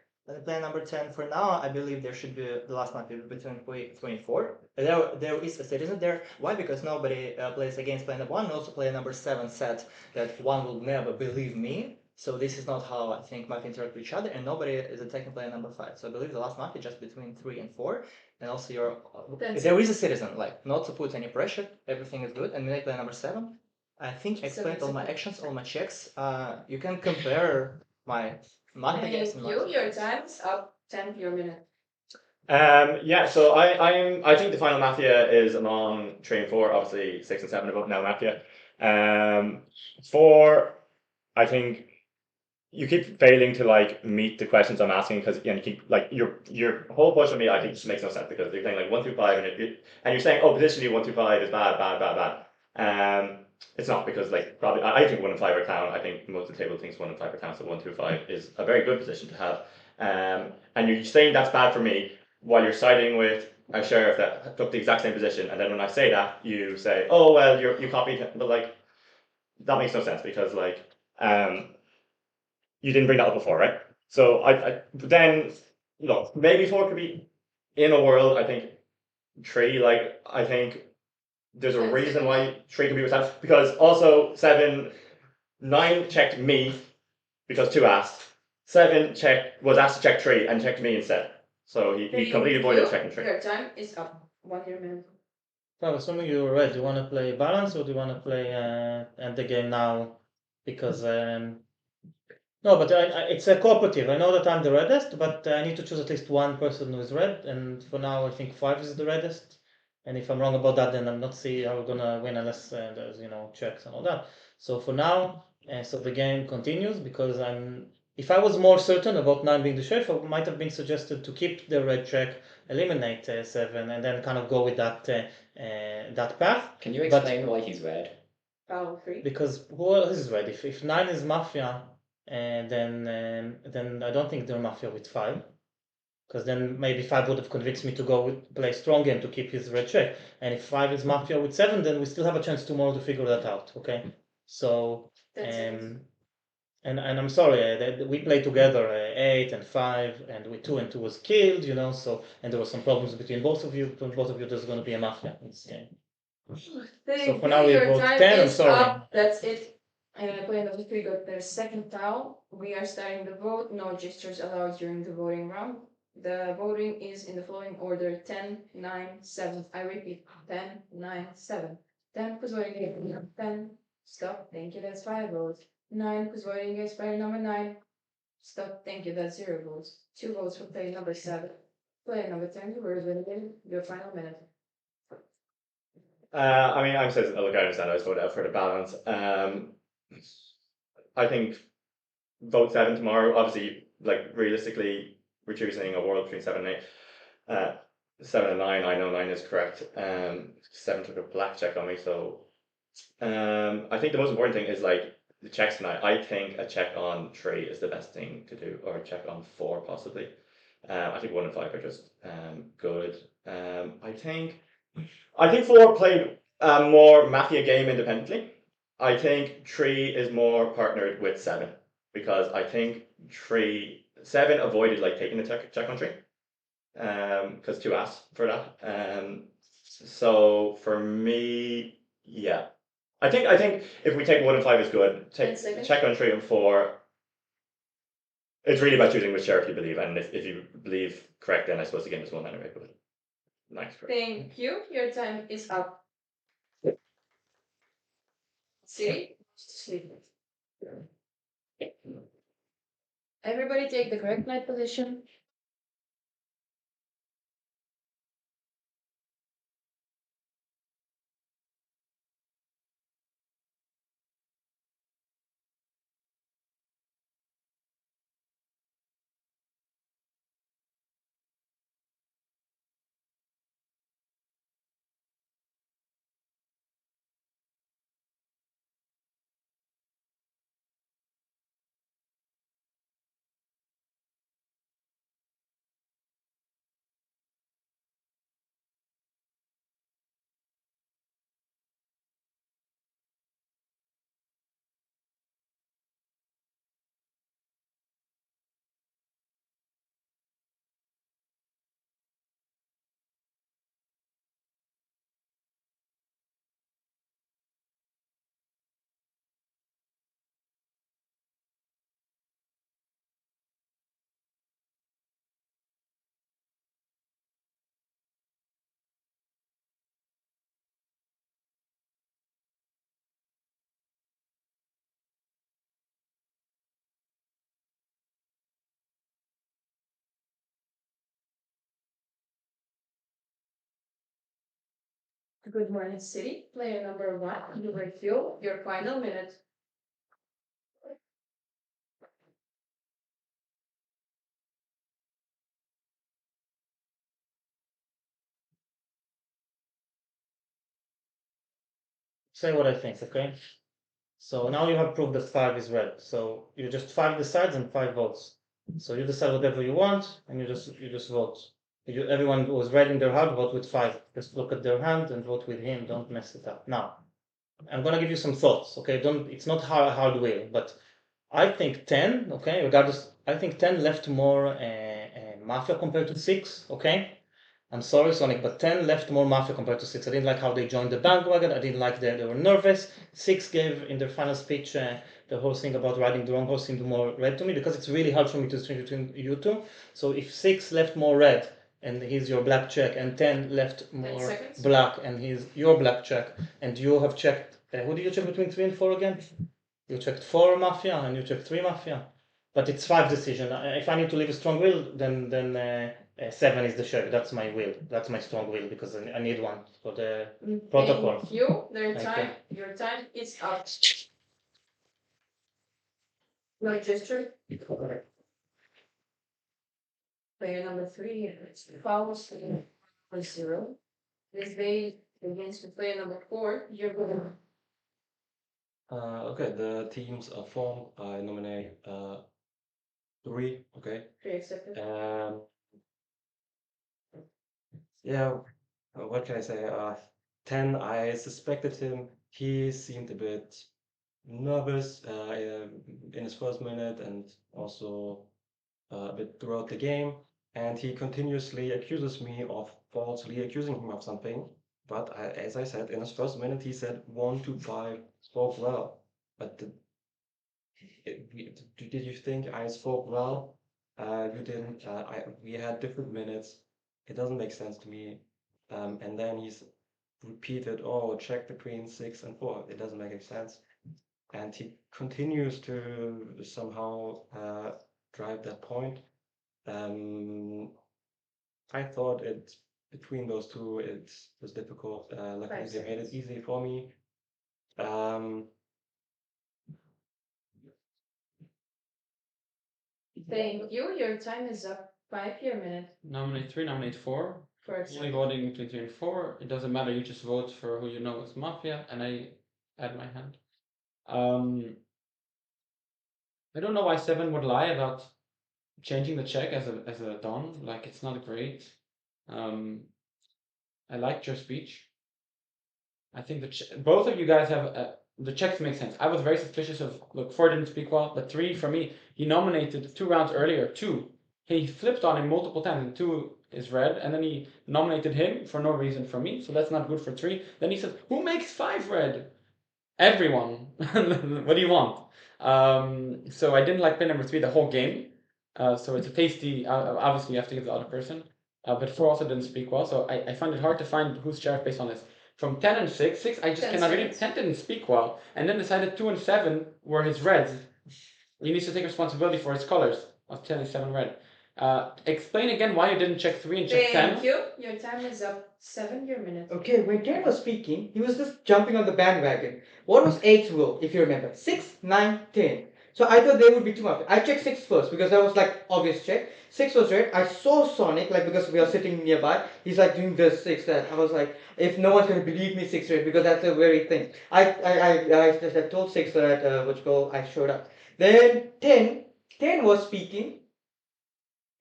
Plan number 10 for now, I believe there should be the last one between 3 and 4. There is a citizen there. Why? Because nobody plays against player number 1. And also player number 7 said that 1 will never believe me. So this is not how I think Mafia interact with each other, and nobody is attacking player number 5. So I believe the last Mafia just between 3 and 4. And also there is a citizen, like not to put any pressure, everything is good. And minute player number 7, I think I explained all my actions, all my checks. You can compare my Mafia guess and Thank you. Your time's up. 10 your minute. Yeah, so I think the final Mafia is among 3 and 4, obviously 6 and 7 above now Mafia. 4, I think you keep failing to like meet the questions I'm asking because you keep like your whole push on me. I think just makes no sense because you're saying like 1 through 5 and you're saying positionally 1 through 5 is bad. It's not because like probably I think 1 and 5 are clown. I think most of the table thinks 1 and 5 are clown. So 1 through 5 is a very good position to have. And you're saying that's bad for me while you're siding with a sheriff that took the exact same position. And then when I say that, you say, oh well, you copied him. But like that makes no sense because like you didn't bring that up before, right? So but then look, maybe 4 could be in a world. I think 3, like I think there's a reason why 3 could be with that because also 7, 9 checked me because 2 asked. 7 was asked to check 3 and checked me instead. So he completely avoided checking 3. Your time is up. 1 your minute. Well, assuming you're red, do you want to play balance or do you want to play end the game now? Because no, but it's a cooperative. I know that I'm the reddest, but I need to choose at least one person who is red, and for now I think 5 is the reddest. And if I'm wrong about that, then I'm not see how we're gonna win unless there's checks and all that. So for now, so the game continues because if I was more certain about 9 being the sheriff, I might have been suggested to keep the red check, eliminate 7, and then kind of go with that path. Can you explain why he's red? Oh, 3. Because who else is red? If 9 is Mafia, then I don't think they're Mafia with 5. Because then maybe 5 would have convinced me to play strong game to keep his red check. And if 5 is Mafia with 7, then we still have a chance tomorrow to figure that out, okay? So, and I'm sorry, that we played together 8 and 5, and with 2 and 2 was killed, so, and there were some problems between both of you. Between both of you, there's going to be a Mafia in this game. So for now we vote 10, I'm sorry. Up. That's it. Player number 3 got their second towel. We are starting the vote. No gestures allowed during the voting round. The voting is in the following order: 10, 9, 7. I repeat: 10, 9, 7. 10 who's voting against 10. Stop. Thank you. That's 5 votes. 9 who's voting against player number 9. Stop. Thank you. That's 0 votes. 2 votes for player number 7. Player number 10, you were winning your final minute. I mean, I'm saying, look, I understand. I was voted out for the balance. I think vote 7 tomorrow. Obviously, like realistically, we're choosing a world between 7 and 8. 7 and 9, I know 9 is correct. 7 took a black check on me, so I think the most important thing is like the checks tonight. I think a check on 3 is the best thing to do, or a check on 4 possibly. I think 1 and 5 are just good. I think 4 played a more Mafia game independently. I think 3 is more partnered with 7 because I think 7 avoided like taking the check on 3 because 2 asked for that. So for me, yeah, I think if we take 1 and 5 is good. Take check on 3 and 4. It's really about choosing which sheriff you believe, and if you believe correct, then I suppose the game is won anyway. But nice. Thank you. Your time is up. See? Sleep. Everybody take the correct night position. Good morning, City. Player number 1, you refuel your final minute. Say what I think, okay? So now you have proved that 5 is red. So you just 5 decides and 5 votes. So you decide whatever you want and you just vote. Everyone who was red in their heart vote with 5. Just look at their hand and vote with him. Don't mess it up. Now, I'm gonna give you some thoughts, okay? It's not hard will, but I think 10, okay, regardless, I think 10 left more Mafia compared to 6, okay? I'm sorry, Sonic, but 10 left more Mafia compared to 6. I didn't like how they joined the bandwagon. I didn't like they were nervous. 6 gave, in their final speech, the whole thing about riding the wrong horse seemed more red to me because it's really hard for me to distinguish between you two. So if 6 left more red and he's your black check, and 10 left more black and he's your black check, and you have checked, who did you check between 3 and 4 again? You checked 4 Mafia and you checked 3 Mafia. But it's 5 decision. If I need to leave a strong will, then 7 is the check. That's my will. That's my strong will because I need one for the protocol. Thank you. Thank you. Your time is up. No gesture. Player number 3 fouls for 0. This day against the player number 4. You're going. Okay, the teams are formed. I nominate 3. Okay. 3 accepted. Yeah, what can I say? 10, I suspected him. He seemed a bit nervous in his first minute and also a bit throughout the game. And he continuously accuses me of falsely accusing him of something. But as I said, in his first minute, he said 1 to 5 spoke well. But did you think I spoke well? You didn't. We had different minutes. It doesn't make sense to me. And then he's repeated, oh, check between 6 and 4. It doesn't make any sense. And he continues to somehow drive that point. I thought it between those two it was difficult. Luckily they made it easy for me. Thank you. Your time is up. 5 minute. Nominate 3, nominate 4. First. Only voting between 3 and 4. It doesn't matter, you just vote for who you know is Mafia, and I add my hand. I don't know why 7 would lie about changing the check as a Don. Like, it's not great. I liked your speech. I think both of you guys have the checks make sense. I was very suspicious of, look, 4 didn't speak well, but 3 for me, he nominated 2 rounds earlier, 2. He flipped on him multiple times, and 2 is red, and then he nominated him for no reason for me, so that's not good for 3. Then he said, who makes 5 red? Everyone. What do you want? So I didn't like play number 3 the whole game. So it's a tasty, obviously you have to give the other person. But 4 also didn't speak well, so I find it hard to find who's sheriff based on this. From 10 and 6, I just 10 cannot read it. seconds. 10 didn't speak well, and then decided 2 and 7 were his reds. He needs to take responsibility for his colors of 10 and 7 red. Explain again why you didn't check 3 and check 10. Thank you. Your time is up. 7 minute. Okay, when Ken was speaking, he was just jumping on the bandwagon. What was 8's rule, if you remember? 6, 9, 10. So I thought there would be too much. I checked 6 first because that was like obvious check. 6 was red. I saw Sonic, like because we are sitting nearby, he's like doing this 6 that. I was like, if no one's gonna believe me, 6 red, because that's a very thing. I told 6 that what you call I showed up. Then 10 was speaking.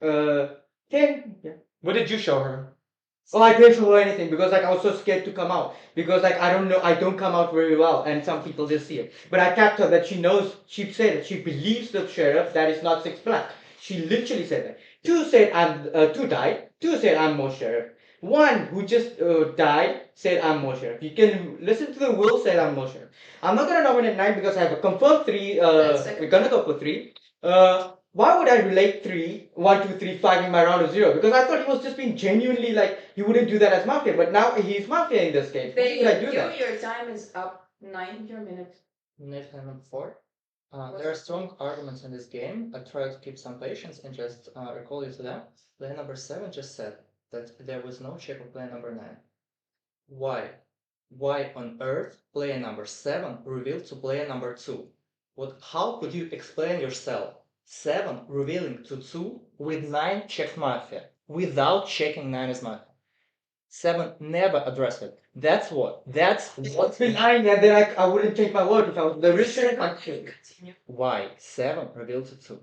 10, yeah. What did you show her? Oh, I didn't show her anything because like I was so scared to come out because like I don't know, I don't come out very well and some people just see it. But I tapped her that she knows, she said that she believes the sheriff that is not 6 black. She literally said that. 2 said 2 died. 2 said I'm more sheriff. 1 who just died said I'm more sheriff. You can listen to the will said I'm more sheriff. I'm not gonna nominate 9 because I have a confirmed 3. We're gonna go for 3. Why would I relate 3, 1, 2, 3, 5 in my round of 0? Because I thought he was just being genuinely like he wouldn't do that as Mafia, but now he's Mafia in this case. Why would I do that? Your time is up. 9 minute. Minute number 4. There are strong arguments in this game. I try to keep some patience and just recall you to them. Player number 7 just said that there was no check on player number 9. Why? Why on earth player number 7 revealed to player number 2? How could you explain yourself? 7 revealing to 2 with 9 checked Mafia, without checking 9 as Mafia. 7 never addressed it. That's what's Behind and then I wouldn't take my word if I was the reason. why 7 revealed to 2.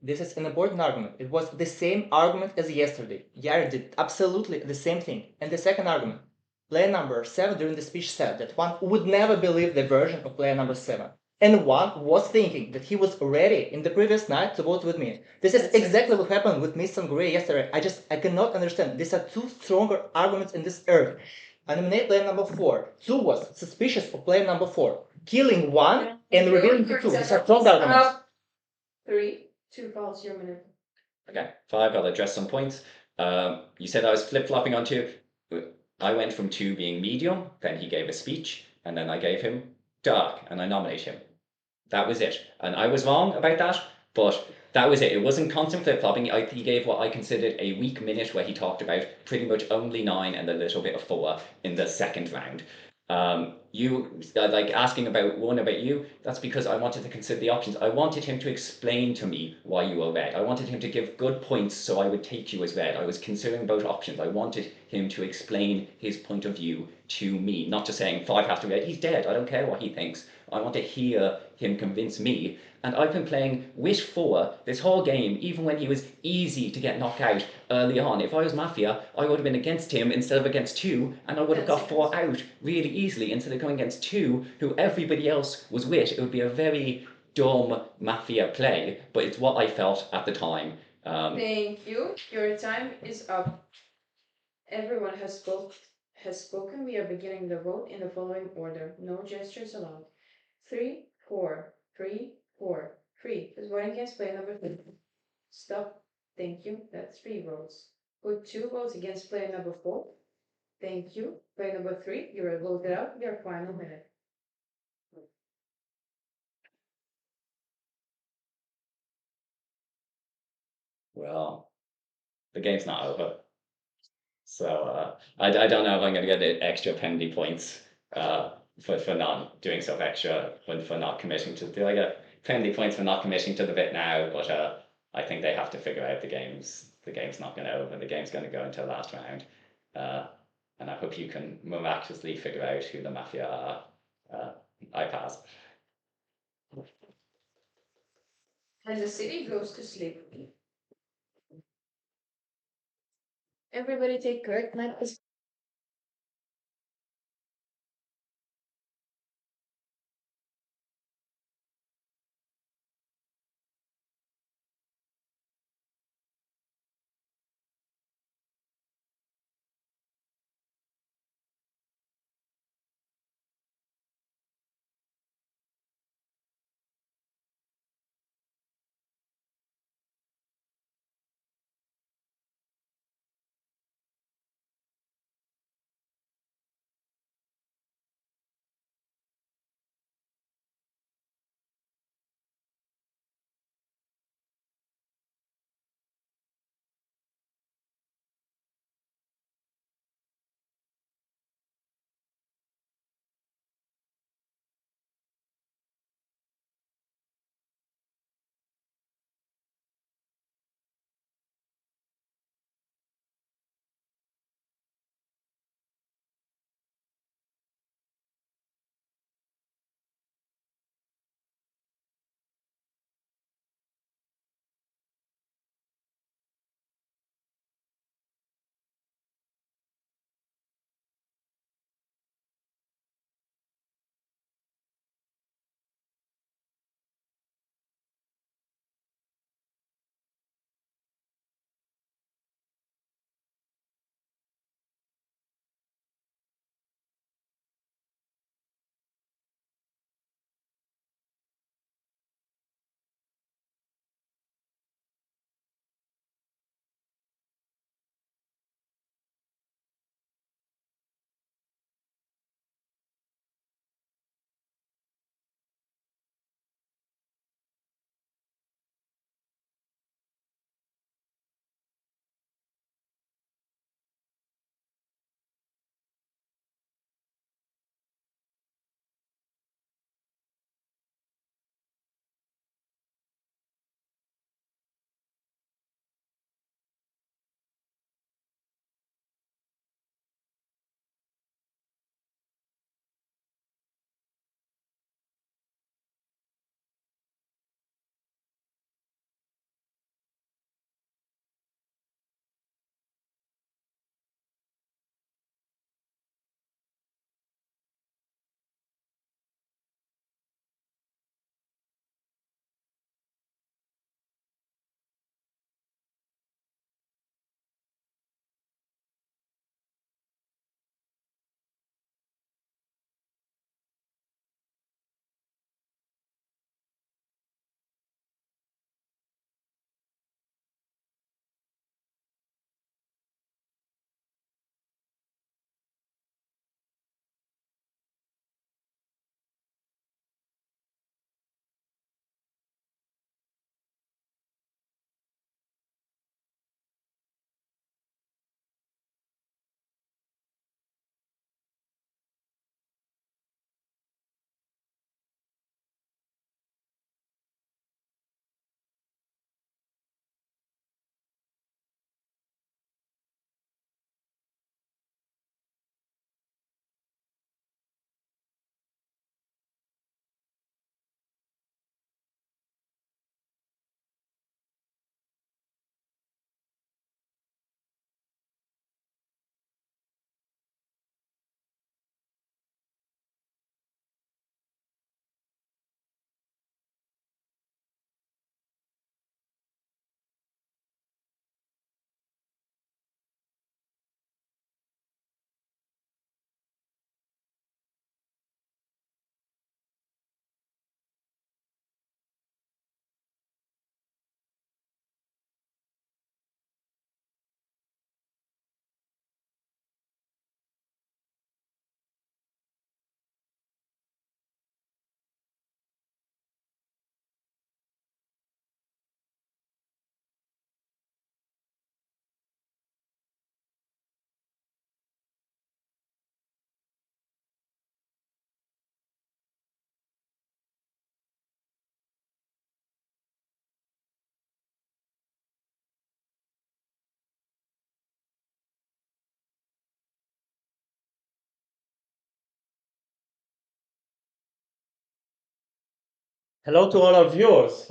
This is an important argument. It was the same argument as yesterday. Yari did absolutely the same thing. And the second argument, player number 7 during the speech said that one would never believe the version of player number 7. And one was thinking that he was ready in the previous night to vote with me. This is exactly what happened with Miss Sangre yesterday. I cannot understand. These are two stronger arguments in this earth. Eliminate player number 4. 2 was suspicious of player number 4. Killing 1 and revealing to 2. These are strong arguments. 3, 2 falls, your minute. Okay, 5, I'll address some points. You said I was flip-flopping on 2. I went from 2 being medium, then he gave a speech, and then I gave him dark, and I nominate him. That was it. And I was wrong about that, but that was it. It wasn't constant flip-flopping. He gave what I considered a weak minute where he talked about pretty much only 9 and a little bit of 4 in the second round. You like asking about you, that's because I wanted to consider the options. I wanted him to explain to me why you were red. I wanted him to give good points so I would take you as red. I was considering both options. I wanted him to explain his point of view to me, not just saying 5 has to be red. He's dead. I don't care what he thinks. I want to hear him convince me. And I've been playing with 4 this whole game, even when he was easy to get knocked out early on. If I was Mafia, I would have been against him instead of against 2, and I would have got 4 out really easily instead of going against 2, who everybody else was with. It would be a very dumb Mafia play, but it's what I felt at the time. Thank you. Your time is up. Everyone has spoken. We are beginning the vote in the following order. No gestures allowed. 3, 4, 3, 4, 3. Who's voting against player number 3? Stop. Thank you. That's 3 votes. Put 2 votes against player number 4. Thank you. Player number 3, you are voted out. Your final minute. Well, the game's not over. So I don't know if I'm going to get extra penalty points for not doing stuff extra, for not committing to. Do I get penalty points for not committing to the bit now? But I think they have to figure out the game's not going to over. The game's going to go into the last round. And I hope you can miraculously figure out who the Mafia are. I pass. And the city goes to sleep. Everybody take correct night. Hello to all our viewers.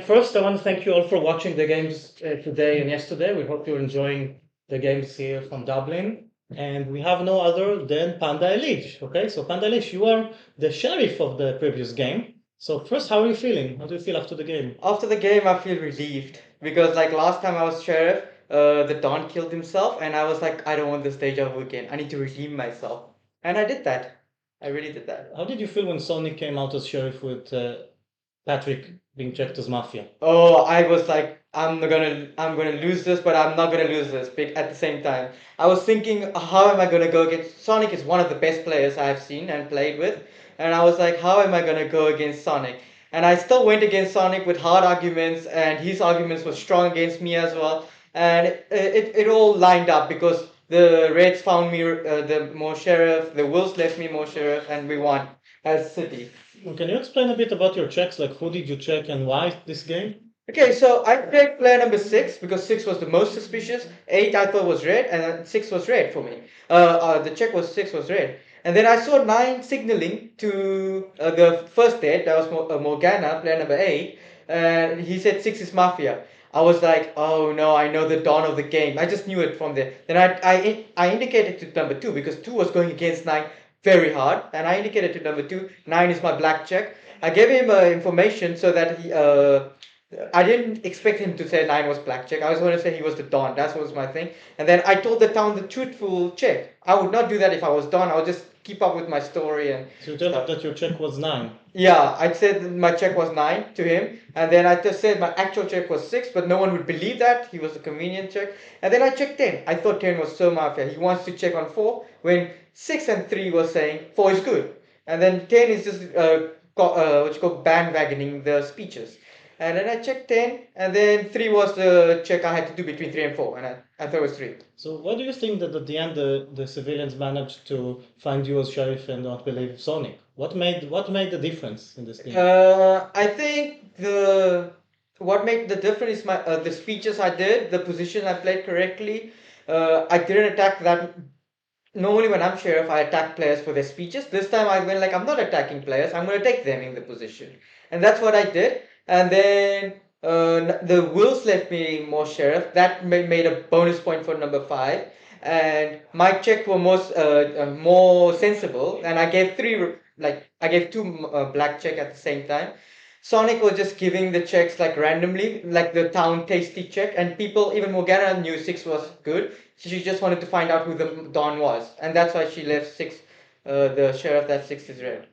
First, I want to thank you all for watching the games today and yesterday. We hope you're enjoying the games here from Dublin. And we have no other than Panda Elish. Okay, so Panda Elish, you are the sheriff of the previous game. So first, how are you feeling? How do you feel after the game? After the game, I feel relieved because like last time I was sheriff, the Don killed himself, and I was like, I don't want this deja vu again. I need to redeem myself, and I did that. I really did that. How did you feel when Sonic came out as sheriff with Patrick being checked as Mafia? Oh, I was like, I'm gonna lose this, but I'm not gonna lose this. At the same time, I was thinking, how am I gonna go against Sonic? Is one of the best players I've seen and played with, and I was like, how am I gonna go against Sonic? And I still went against Sonic with hard arguments, and his arguments were strong against me as well, and it all lined up because the Reds found me the more sheriff, the Wolves left me more sheriff, and we won as City. Well, can you explain a bit about your checks? Like, who did you check and why this game? Okay, so I picked player number 6 because 6 was the most suspicious. 8 I thought was red, and 6 was red for me. The check was 6 was red. And then I saw 9 signaling to the first dead, that was Morgana, player number 8, and he said 6 is Mafia. I was like, oh no, I know the dawn of the game. I just knew it from there. Then I indicated to number 2 because 2 was going against 9 very hard, and I indicated to number 2, 9 is my black check. I gave him information so that he I didn't expect him to say 9 was black check. I was going to say he was the Don. That was my thing. And then I told the town the truthful check. I would not do that if I was Don. I would just keep up with my story and. So you told him that your check was 9. Yeah, I said that my check was 9 to him, and then I just said my actual check was 6, but no one would believe that. He was a convenient check. And then I checked 10. I thought 10 was so Mafia. He wants to check on 4 when 6 and 3 was saying 4 is good. And then 10 is just what you call bandwagoning the speeches. And then I checked 10, and then 3 was the check I had to do between 3 and 4, and I thought it was 3. So why do you think that at the end the civilians managed to find you as sheriff and not believe Sonic? What made the difference in this game? I think what made the difference is the speeches I did, the position I played correctly. I didn't attack that. Normally, when I'm sheriff, I attack players for their speeches. This time, I went like I'm not attacking players. I'm going to take them in the position, and that's what I did. And then the Wolves left me more sheriff. That made a bonus point for number 5. And my check were more sensible, and I gave 3 I gave 2 black check at the same time. Sonic was just giving the checks like randomly, like the town tasty check, and people, even Morgana knew 6 was good. She just wanted to find out who the Don was, and that's why she left 6, the sheriff that 6 is red.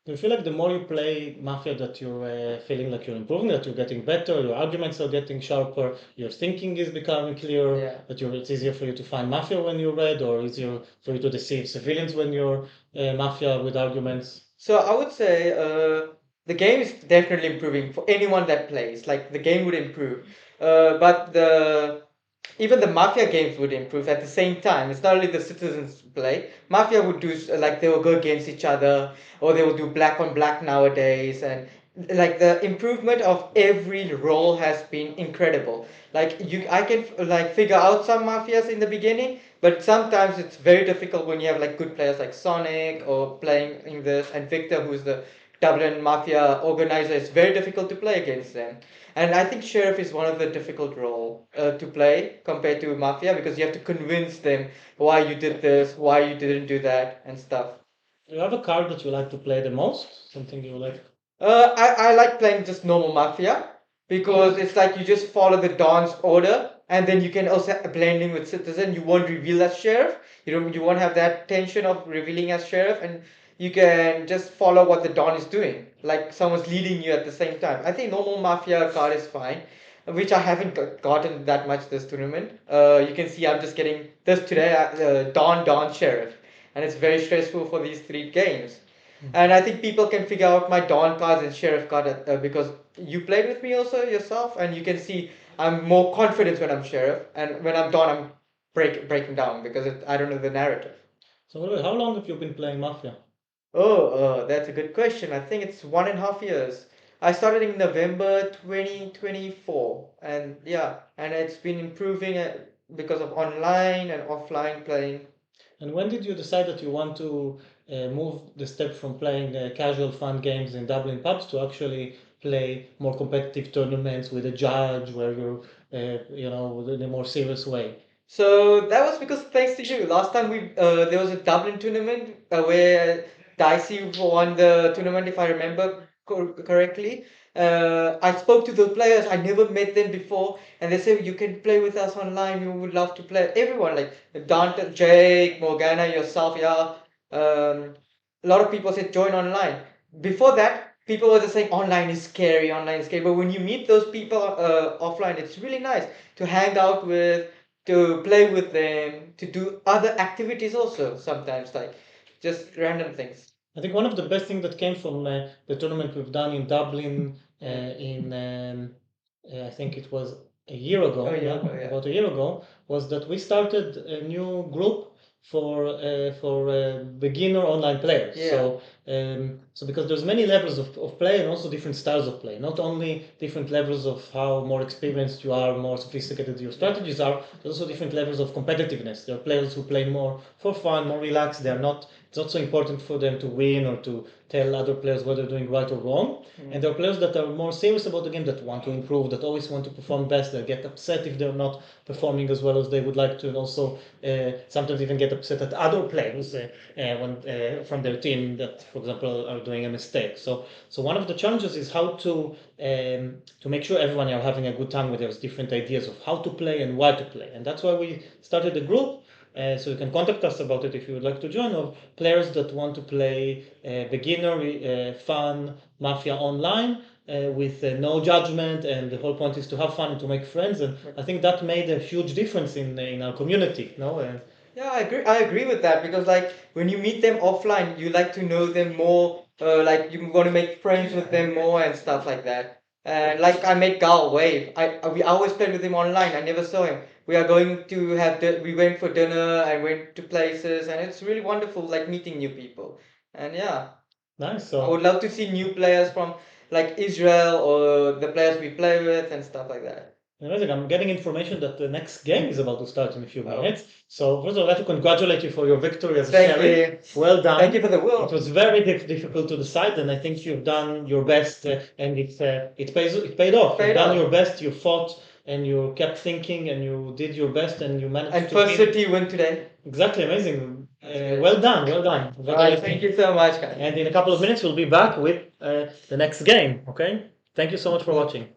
Do you feel like the more you play Mafia that you're feeling like you're improving, that you're getting better, your arguments are getting sharper, your thinking is becoming clearer, Yeah. that it's easier for you to find Mafia when you're red, or easier for you to deceive civilians when you're Mafia with arguments? So I would say the game is definitely improving for anyone that plays. Like the game would improve, but even the Mafia games would improve at the same time. It's not only the citizens play. Mafia would do like they will go against each other, or they will do black on black nowadays, and like the improvement of every role has been incredible. Like I can like figure out some mafias in the beginning, but sometimes it's very difficult when you have like good players like Sonic or playing in this, and Victor, who's the Dublin Mafia organizer. It's very difficult to play against them. And I think Sheriff is one of the difficult role to play compared to Mafia, because you have to convince them why you did this, why you didn't do that, and stuff. Do you have a card that you like to play the most? Something you like? I like playing just normal Mafia because it's like you just follow the Don's order, and then you can also blend in with Citizen. You won't reveal as Sheriff. You won't have that tension of revealing as Sheriff, and you can just follow what the Don is doing, like someone's leading you at the same time. I think normal Mafia card is fine, which I haven't gotten that much this tournament. You can see I'm just getting this today, Don Sheriff, and it's very stressful for these 3 games. And I think people can figure out my Dawn cards and Sheriff card because you played with me also yourself, and you can see I'm more confident when I'm Sheriff, and when I'm Dawn, I'm breaking down because I don't know the narrative. So how long have you been playing Mafia? Oh, that's a good question. I think it's 1.5 years. I started in November 2024, and yeah, and it's been improving because of online and offline playing. And when did you decide that you want to move the step from playing casual fun games in Dublin pubs to actually play more competitive tournaments with a judge where you're, in a more serious way? So that was because thanks to you. Last time there was a Dublin tournament where Dicey won the tournament, if I remember correctly. I spoke to the players. I never met them before, and they said you can play with us online. We would love to play. Everyone like Dante, Jake, Morgana, yourself, yeah. A lot of people said join online. Before that, people were just saying online is scary, online is scary. But when you meet those people offline, it's really nice to hang out with, to play with them, to do other activities also sometimes, like just random things. I think one of the best things that came from the tournament we've done in Dublin I think it was a year ago, about a year ago, was that we started a new group for beginner online players. So because there's many levels of play and also different styles of play. Not only different levels of how more experienced you are, more sophisticated your strategies are, there's also different levels of competitiveness. There are players who play more for fun, more relaxed. It's not so important for them to win or to tell other players what they're doing right or wrong. And there are players that are more serious about the game, that want to improve, that always want to perform best, that get upset if they're not performing as well as they would like to, and also sometimes even get upset at other players from their team that, for example, are doing a mistake. So one of the challenges is how to make sure everyone are having a good time with their different ideas of how to play and why to play. And that's why we started a group. So you can contact us about it if you would like to join, of players that want to play beginner, fun Mafia online with no judgment, and the whole point is to have fun and to make friends. And I think that made a huge difference in our community. Yeah, I agree with that, because like when you meet them offline, you like to know them more. Like you want to make friends with them more and stuff like that. And like I met Gal Wave. We always played with him online. I never saw him. We are going to we went for dinner and went to places, and it's really wonderful, like meeting new people. And yeah, nice. I would love to see new players from like Israel or the players we play with and stuff like that. Amazing. I'm getting information that the next game is about to start in a few minutes. So first of all, I'd like to congratulate you for your victory as a Thank sheriff. you. Well done. Thank you for the will. It was very difficult to decide, and I think you've done your best, and it paid off. You've done your best. You fought, and you kept thinking, and you did your best, and you managed And to First win. City win today. Exactly, amazing. Well done, well done. All right, thank you so much, guys. And in a couple of minutes, we'll be back with the next game. Okay. Thank you so much for watching.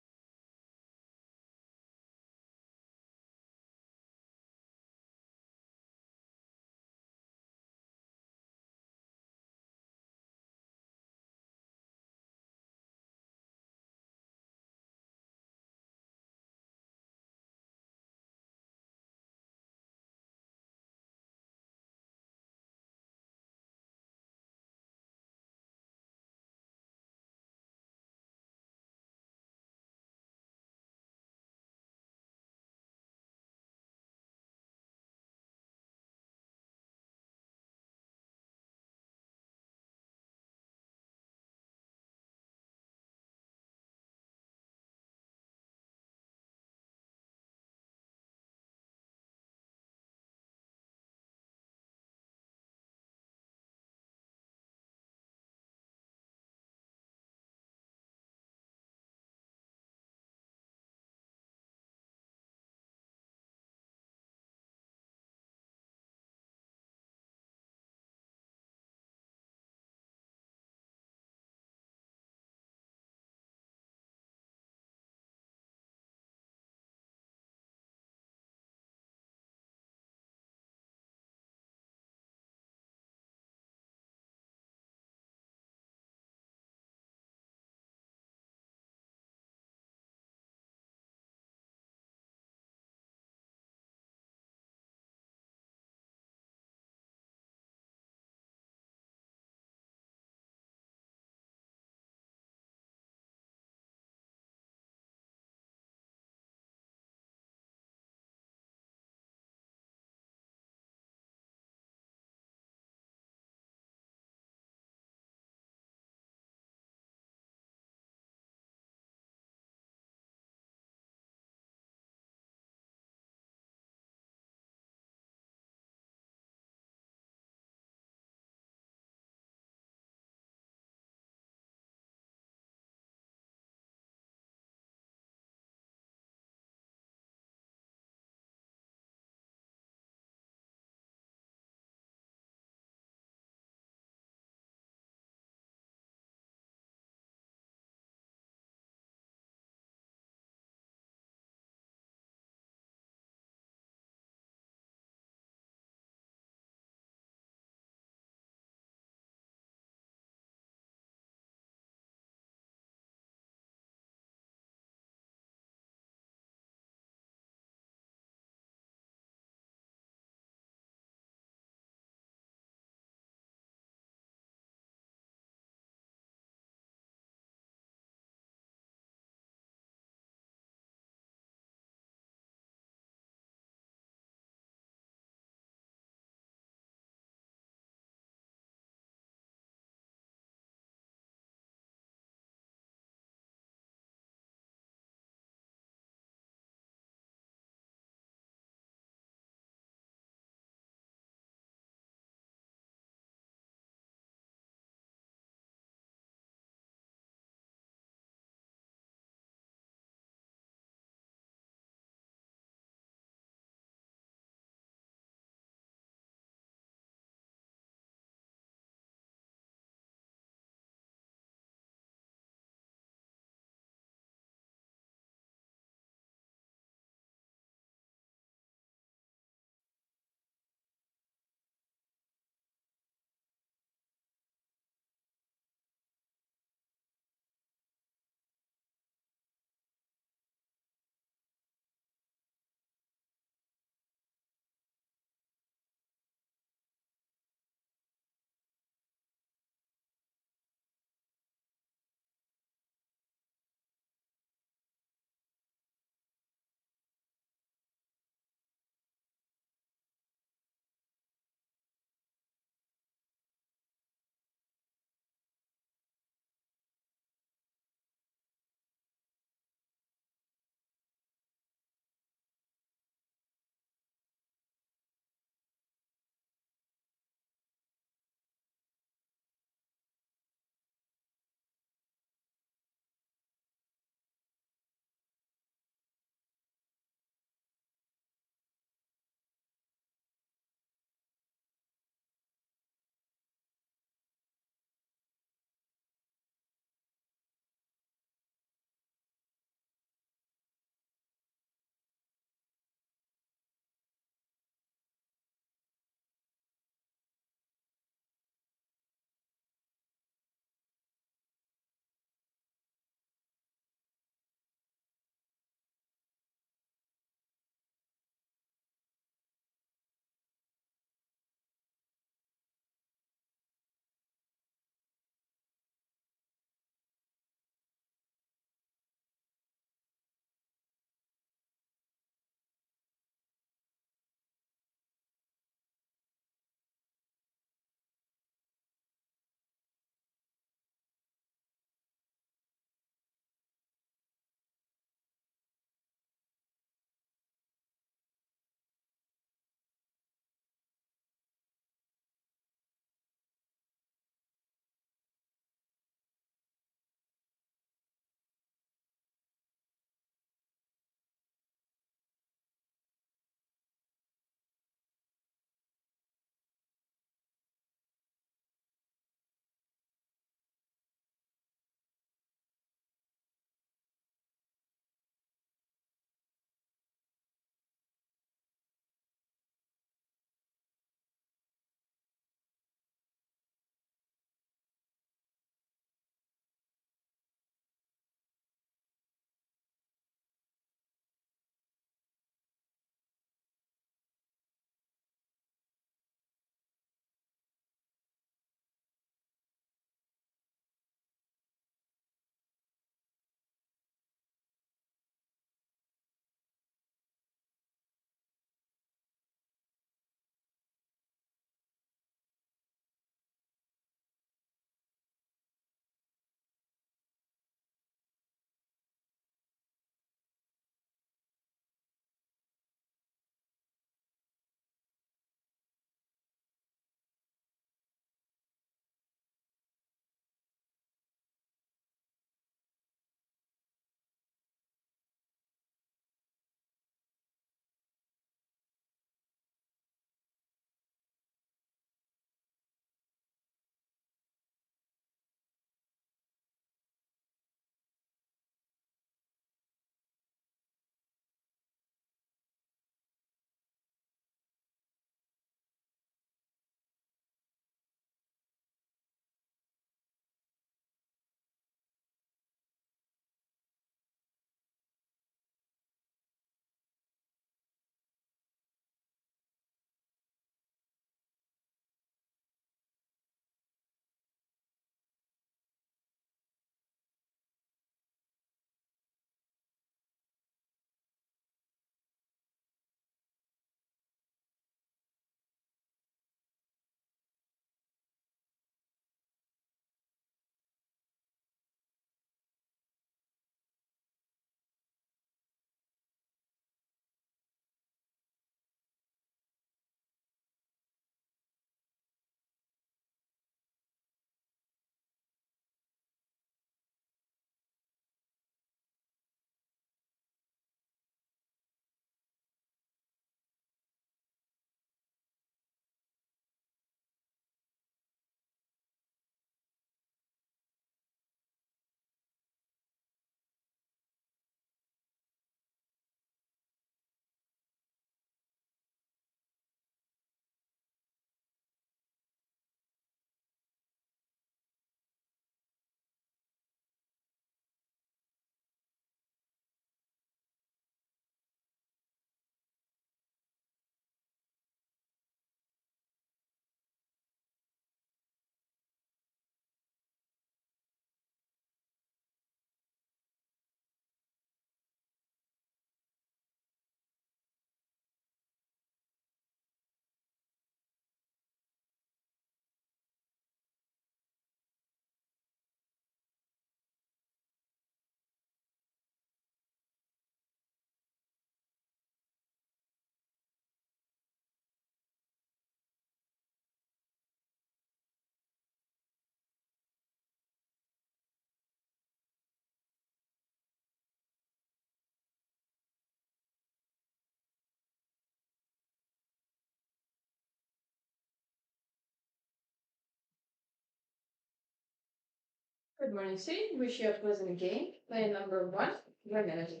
Good morning, City. Wish you a pleasant game. Player number 1, your manager.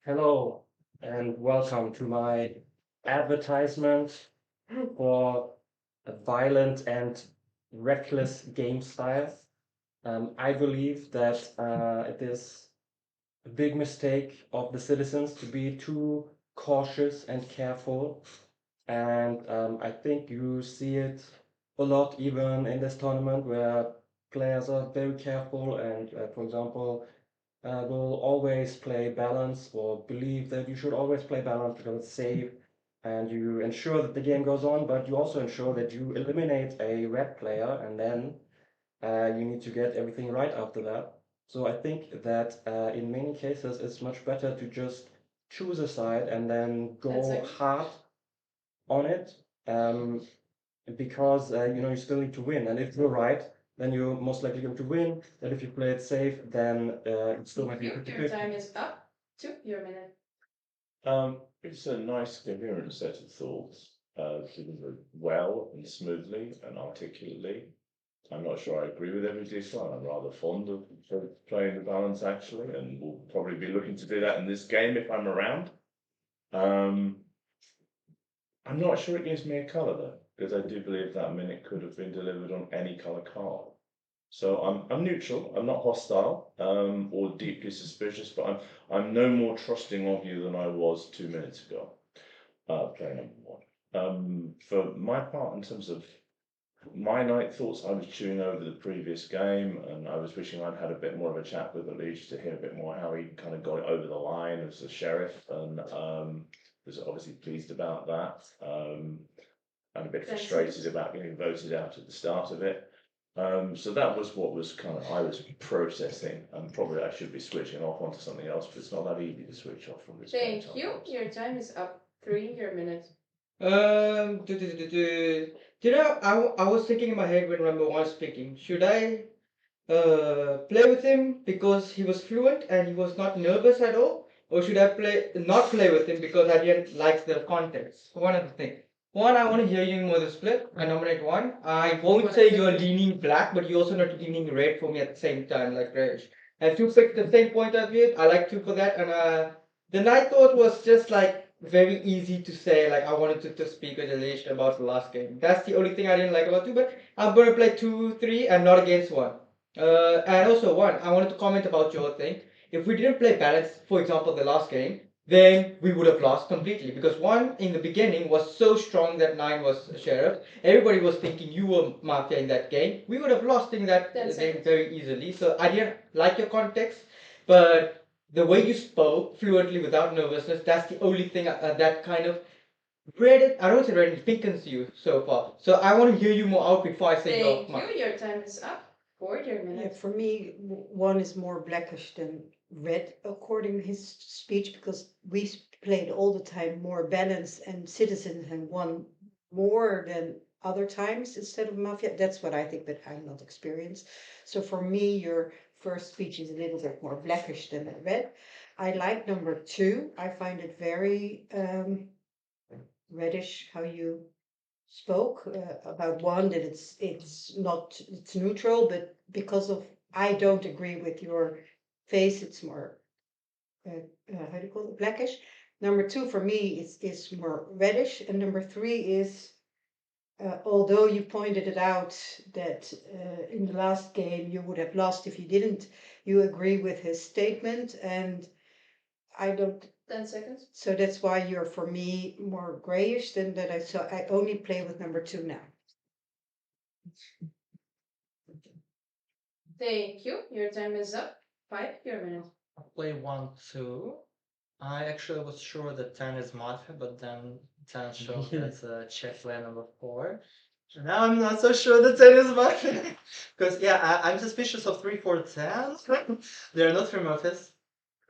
Hello and welcome to my advertisement for a violent and reckless game style. I believe that it is a big mistake of the citizens to be too cautious and careful. And I think you see it a lot even in this tournament where players are very careful and, for example, will always play balance or believe that you should always play balance because it's safe and you ensure that the game goes on, but you also ensure that you eliminate a red player and then you need to get everything right after that. So I think that in many cases it's much better to just choose a side and then go hard on it because you still need to win. And if you're right, then you're most likely going to win. And if you play it safe, then it still might be Your 50-50. time is up. 2, your minute. It's a nice, coherent set of thoughts, delivered well and smoothly and articulately. I'm not sure I agree with every detail. I'm rather fond of playing the balance actually, and will probably be looking to do that in this game if I'm around. I'm not sure it gives me a colour though, because I do believe that minute could have been delivered on any colour card. So I'm neutral. I'm not hostile or deeply suspicious, but I'm no more trusting of you than I was 2 minutes ago. Player number 1. For my part, in terms of my night thoughts, I was chewing over the previous game, and I was wishing I'd had a bit more of a chat with Ali just to hear a bit more how he kind of got it over the line as a sheriff, and was obviously pleased about that. And a bit frustrated about getting voted out at the start of it. So that was what was kind of I was processing, and probably I should be switching off onto something else, but it's not that easy to switch off from this game. Thank you. Your time is up. 3, your minute. I was thinking in my head when number 1 speaking, should I play with him because he was fluent and he was not nervous at all? Or should I not play with him because I didn't like the context? One of the things. One, I want to hear you more the split. I nominate 1. I won't say you're leaning black, but you're also not leaning red for me at the same time, like Reg. And 2 picked the same point of view. I like 2 for that. And the night thought was just like very easy to say, like I wanted to speak with Elish about the last game. That's the only thing I didn't like about 2, but I'm going to play 2, 3 and not against 1. And also 1, I wanted to comment about your thing. If we didn't play balance, for example, the last game, then we would have lost completely because 1 in the beginning was so strong that 9 was sheriff. Everybody was thinking you were Mafia in that game. We would have lost in that game very easily. So I didn't like your context, but the way you spoke fluently without nervousness, that's the only thing that kind of I don't say read it, thickens you so far. So I want to hear you more out before I say Thank you. Your time is up. 4, your minute. Yeah, for me, 1 is more blackish than red, according to his speech, because we played all the time more balanced and citizens and 1 more than other times instead of Mafia. That's what I think, but I'm not experienced. So for me, your first speech is a little bit more blackish than red. I like number 2. I find it very reddish how you spoke about 1 that it's neutral, but because of I don't agree with your face, it's more how do you call it, blackish. Number 2 for me is more reddish, and number 3 is although you pointed it out that in the last game you would have lost if you didn't, you agree with his statement, and I don't. 10 seconds. So that's why you're for me more grayish than that. I only play with number 2 now. Thank you. Your time is up. 5, your minute. I'll play 1, 2. I actually was sure that 10 is Mafia, but then 10 showed as a check player number 4. Now I'm not so sure that 10 is Mafia. Because, yeah, I'm suspicious of 3, 4, 10. They're not from Mafias.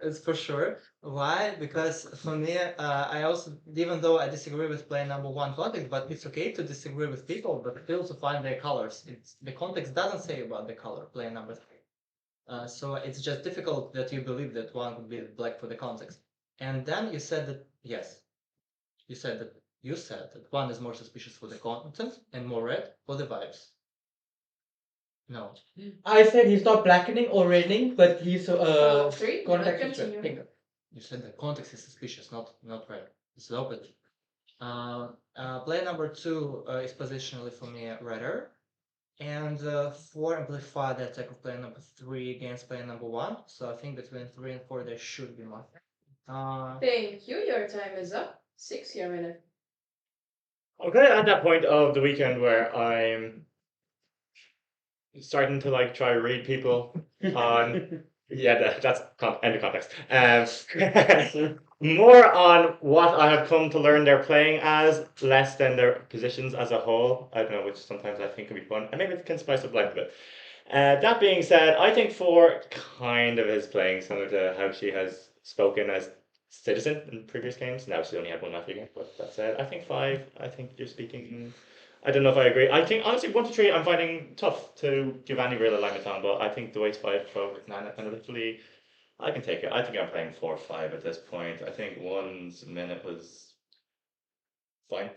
It's for sure. Why? Because for me, I also, even though I disagree with player number 1 topic, but it's okay to disagree with people, but still to find their colors. The context doesn't say about the color, player number 3. So it's just difficult that you believe that 1 could be black for the context. And then you said that, yes, you said that 1 is more suspicious for the content and more red for the vibes. No. I said he's not blackening or reddening, but he's Three, contact let's is red. continue. Pink. You said the context is suspicious, not red. It's the opposite. Player number 2 is positionally for me redder, and 4 amplify the attack of player number 3 against player number 1. So I think between 3 and 4 there should be more. Thank you. Your time is up. 6 your minute. Okay, at that point of the weekend where I'm starting to like try to read people on that's end of context. More on what I have come to learn they're playing as, less than their positions as a whole. I don't know, which sometimes I think can be fun, and maybe it can spice up life a bit. That being said, I think 4 kind of is playing similar to how she has spoken as Citizen in previous games. Now she only had one Mafia game, but that said, I think 5, I think you're speaking. I don't know if I agree. I think honestly 1 to 3 I'm finding tough to give any real alignment on, but I think the way 5 with 9 analytically, I can take it. I think I'm playing 4 or 5 at this point. I think 1's minute was fine.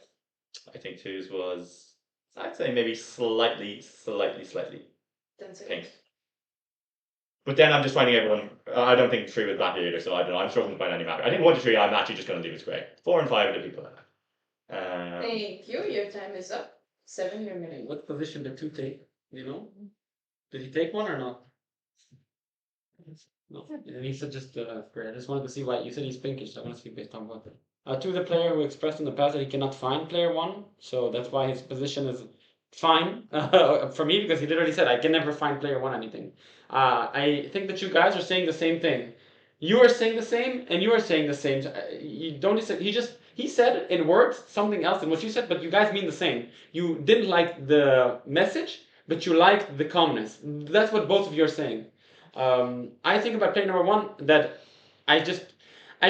I think 2's was, I'd say maybe slightly 10 pink. seconds. But then I'm just finding everyone. I don't think 3 was bad either, so I don't know. I'm struggling to find any map. I think 1 to 3 I'm actually just going to leave as grey. 4 and 5 are the people I like. Thank you. Your time is up. 7 your minute. What position did 2 take? You know? Did he take one or not? No. And he said just I just wanted to see why you said he's pinkish, so I want to see based on what. 2 the player who expressed in the past that he cannot find player 1, so that's why his position is fine for me, because he literally said I can never find player 1 anything. I think that you guys are saying the same thing. You are saying the same, and you are saying the same. You don't. He said in words something else than what you said, but you guys mean the same. You didn't like the message, but you liked the calmness. That's what both of you are saying. I think about player number 1 that I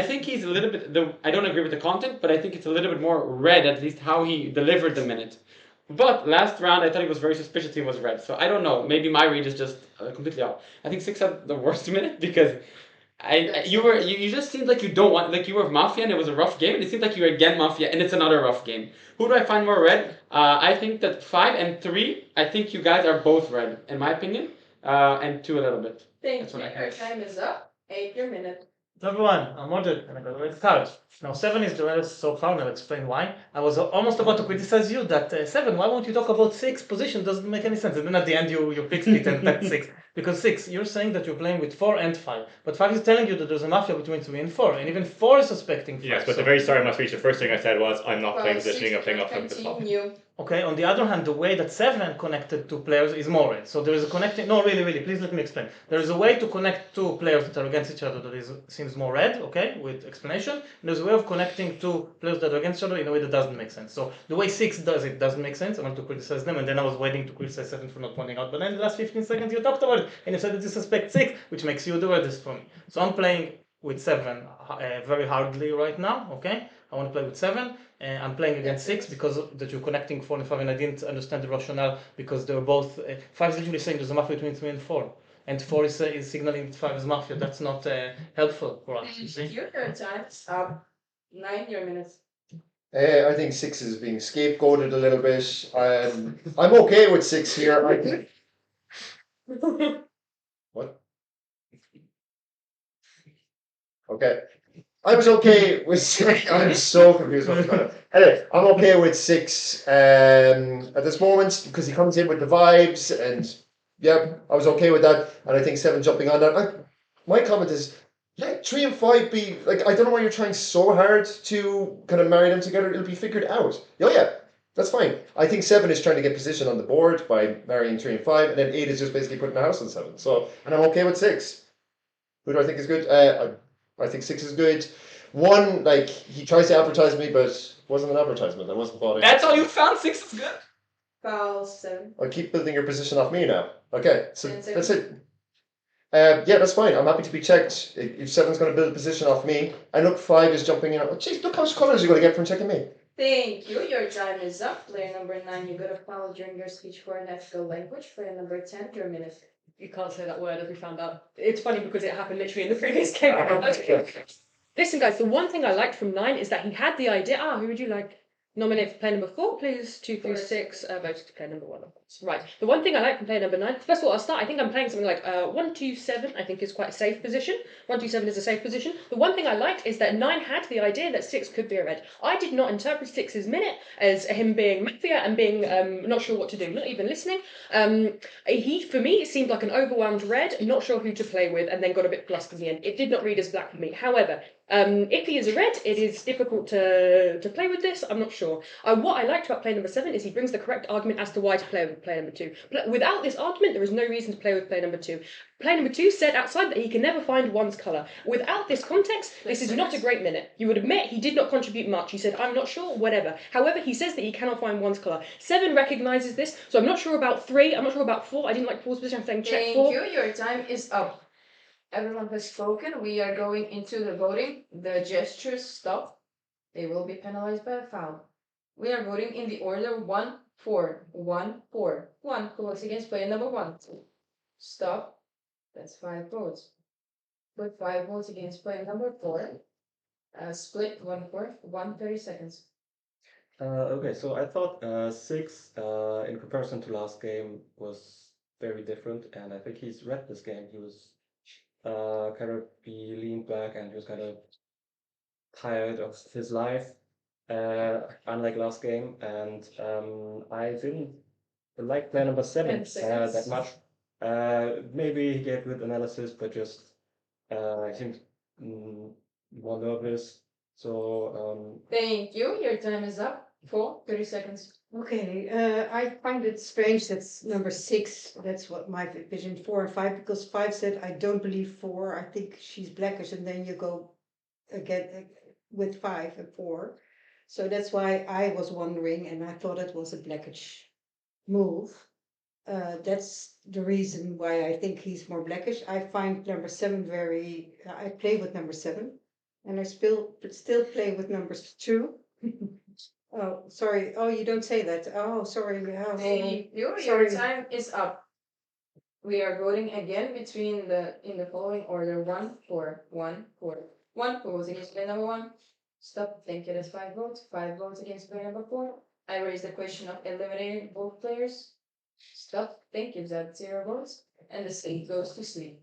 think he's a little bit. I don't agree with the content, but I think it's a little bit more red, at least how he delivered the minute. But last round, I thought he was very suspicious. He was red, so I don't know. Maybe my read is just completely off. I think 6 had the worst minute because you just seemed like you don't want, like you were Mafia and it was a rough game, and it seemed like you were again Mafia and it's another rough game. Who do I find more red? I think that 5 and 3. I think you guys are both red, in my opinion, and 2 a little bit. Thank you. Your time is up. 8 your minute. So everyone, I'm Modred and I'm going to start. Now 7 is the reddest so far, and I'll explain why. I was almost about to criticize you that 7, why won't you talk about 6 position? Doesn't make any sense. And then at the end you fixed it and that's 6. Because 6, you're saying that you're playing with 4 and 5. But 5 is telling you that there's a Mafia between 3 and 4. And even 4 is suspecting 5. Yes, but the very start of my speech, the first thing I said was I'm not playing positioning, I'm playing up at the top. Okay, on the other hand, the way that 7 connected to players is more red. So there is a connecting. No, really, please let me explain. There is a way to connect 2 players that are against each other that seems more red, okay, with explanation. And there's a way of connecting 2 players that are against each other in a way that doesn't make sense. So the way 6 does it doesn't make sense. I want to criticize them, and then I was waiting to criticize 7 for not pointing out. But then in the last 15 seconds, you talked about it, and you said that you suspect 6, which makes you the reddest for me. So I'm playing with 7 very hardly right now, okay? I want to play with 7. I'm playing against 6 because that you're connecting 4 and 5, and I didn't understand the rationale because they're both 5 is literally saying there's a Mafia between 3 and 4, and 4 is signaling that 5 is Mafia. That's not helpful for us. You see? Your time's up. 9 your minutes. I think 6 is being scapegoated a little bit. I'm okay with 6 here. I think. What? Okay. I was okay with 6. I'm so confused what's going on. Anyway, I'm okay with 6 at this moment because he comes in with the vibes, and yeah, I was okay with that. And I think 7 jumping on that. My comment is, let 3 and 5 be like, I don't know why you're trying so hard to kind of marry them together. It'll be figured out. Oh yeah, that's fine. I think 7 is trying to get position on the board by marrying 3 and 5, and then 8 is just basically putting a house on 7. So, and I'm okay with 6. Who do I think is good? I think 6 is good. 1, like, he tries to advertise me, but it wasn't an advertisement. I wasn't bought in. That's all you found? 6 is good? Foul 7. I'll keep building your position off me now. Okay, so 10 that's seconds. it. Yeah, that's fine. I'm happy to be checked if 7's going to build a position off me. And look, 5 is jumping in. Oh, jeez, look how much colours you're going to get from checking me. Thank you. Your time is up. Player number 9, you got a foul during your speech for unethical language. Player number 10, your minute. You can't say that word, as we found out. It's funny because it happened literally in the previous game. Listen, guys, the one thing I liked from 9 is that he had the idea. Who would you like? Nominate for player number 4, players 2 through 6 voted to player number 1. Right. The one thing I like from player number 9, first of all, I'll start. I think I'm playing something like 1-2-7. I think is quite a safe position. 1-2-7 is a safe position. The one thing I liked is that 9 had the idea that 6 could be a red. I did not interpret 6's minute as him being Mafia and being not sure what to do, not even listening. He, for me, seemed like an overwhelmed red, not sure who to play with, and then got a bit flustered in the end. It did not read as black for me. However, if he is a red, it is difficult to play with this. I'm not sure. What I liked about player number 7 is he brings the correct argument as to why to play with player number 2. Without this argument, there is no reason to play with player number 2. Player number 2 said outside that he can never find one's colour. Without this context, this is not a great minute. You would admit he did not contribute much. He said, I'm not sure, whatever. However, he says that he cannot find one's colour. 7 recognises this, so I'm not sure about 3, I'm not sure about 4. I didn't like 4's position, I'm saying check 4. Thank you, your time is up. Everyone has spoken. We are going into the voting. The gestures stop. They will be penalized by a foul. We are voting in the order 1-4. 1-4. 1 who votes against player number 1. Stop. That's 5 votes. Put 5 votes against player number 4. Split 1/4. 30 seconds. Okay, so I thought 6 in comparison to last game was very different, and I think he's read this game. He was he leaned back and he was kind of tired of his life, unlike last game. And I didn't like player number 7 that much. Maybe he gave good analysis, but just I think more nervous. So Thank you. Your time is up. 30 seconds. Okay, I find it strange that's number 6. That's what my vision 4 and 5, because 5 said, I don't believe 4. I think she's blackish, and then you go again with 5 and 4. So that's why I was wondering, and I thought it was a blackish move. That's the reason why I think he's more blackish. I find number 7 very. I play with number 7, and I still play with numbers 2. Oh, sorry. Oh, you don't say that. Oh, sorry. Oh, Thank you. Your sorry. time is up. We are voting again between in the following order 1-4. 1-4. 1 who votes against player number 1. Stop. Thank you. That's 5 votes. 5 votes against player number 4. I raise the question of eliminating both players. Stop. Thank you. That's 0 votes. And the state goes to sleep.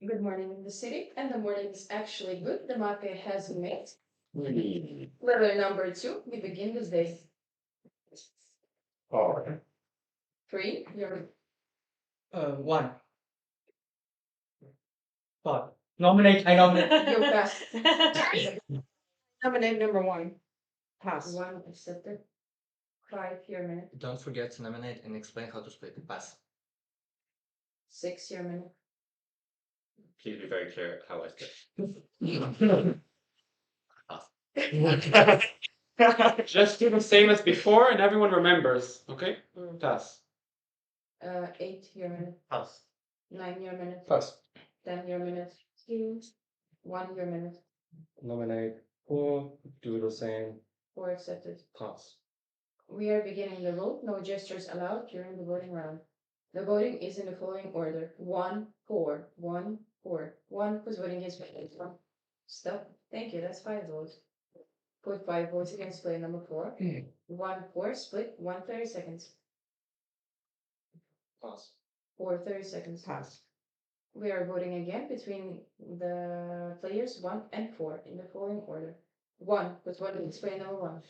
Good morning in the city, and the morning is actually good. The Mafia has met. Letter number 2, we begin this day. 3, you're 1. 5. I nominate. you pass. Nominate number 1. Pass. 1 accepted. 5, your minute. Don't forget to nominate and explain how to split. Pass. 6, your minute. Please be very clear how I split. Just do the same as before and everyone remembers, okay? Pass. 8, your minute. Pass. 9, your minute. Pass. 10, your minute. 1, your minute. Nominate 4, do the same, Four accepted. pass. We are beginning the vote. No gestures allowed during the voting round. The voting is in the following order: 1, 4, 1, 4, 1. Who's voting against player 1? Stop. Thank you. That's 5 votes. Put 5 votes against player number 4. 1, 4, split, 1, 30 seconds. Pass. 4, 30 seconds. Pass. We are voting again between the players 1 and 4 in the following order. 1, put 1 against player number 1.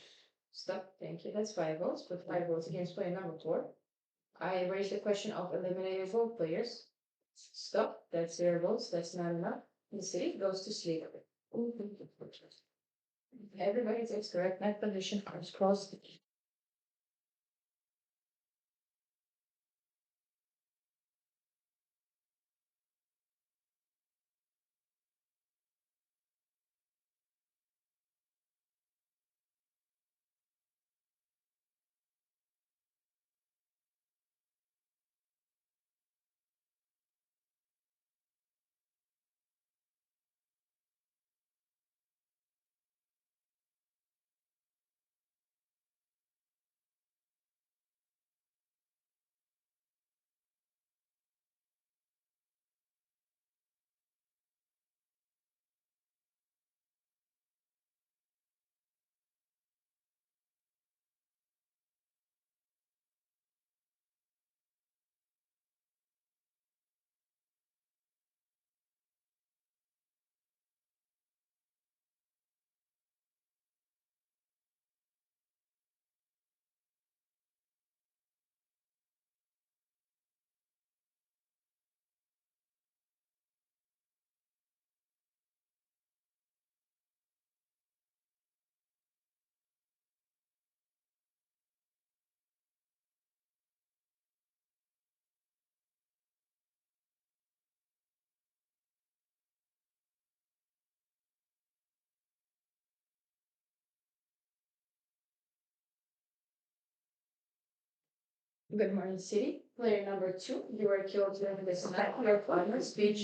Stop. Thank you. That's 5 votes. Put 5 votes against player number 4. I raised the question of eliminated vote players. Stop. That's 0 votes. That's not enough. The city goes to sleep. Everybody takes correct net position. Arms crossed. Good morning, city. Player number 2, you were killed during this night. Your final speech.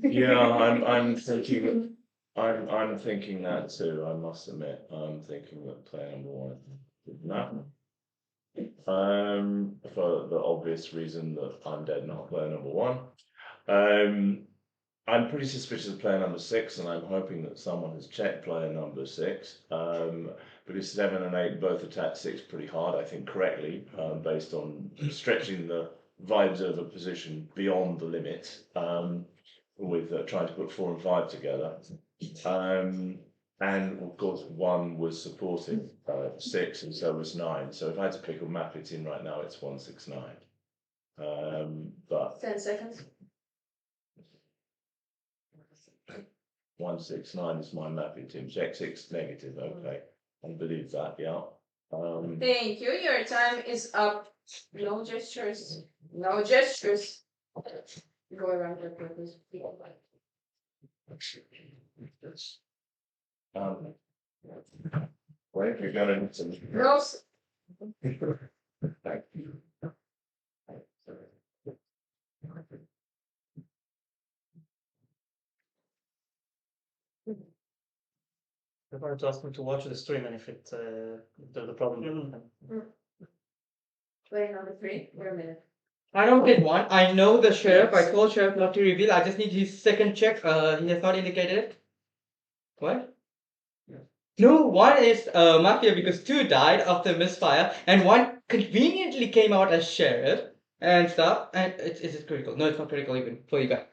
Yeah, I'm thinking I'm thinking that too, I must admit. I'm thinking that player number 1 did that. For the obvious reason that I'm dead, not player number 1. I'm pretty suspicious of player number 6, and I'm hoping that someone has checked player number 6. Because 7 and 8 both attacked 6 pretty hard, I think correctly, based on stretching the vibes of a position beyond the limit, with trying to put 4 and 5 together. And of course, 1 was supporting 6, and so was 9. So if I had to pick a map it's in right now, it's 169. But 10 seconds. 169 is my mapping team. Check 6 negative. Okay, I believe that. Yeah. Thank you. Your time is up. No gestures. No gestures. Go around the purpose. Wait, you're gonna need some. Girls. Thank you. I wanted to ask him to watch the stream, and if there's a problem. Player number 3, you're a minute. I don't get one. I know the sheriff. I told sheriff not to reveal. I just need his second check. He has not indicated it. What? No, one is Mafia because 2 died after misfire, and 1 conveniently came out as sheriff and stuff. And it's critical. No, it's not critical even for you guys.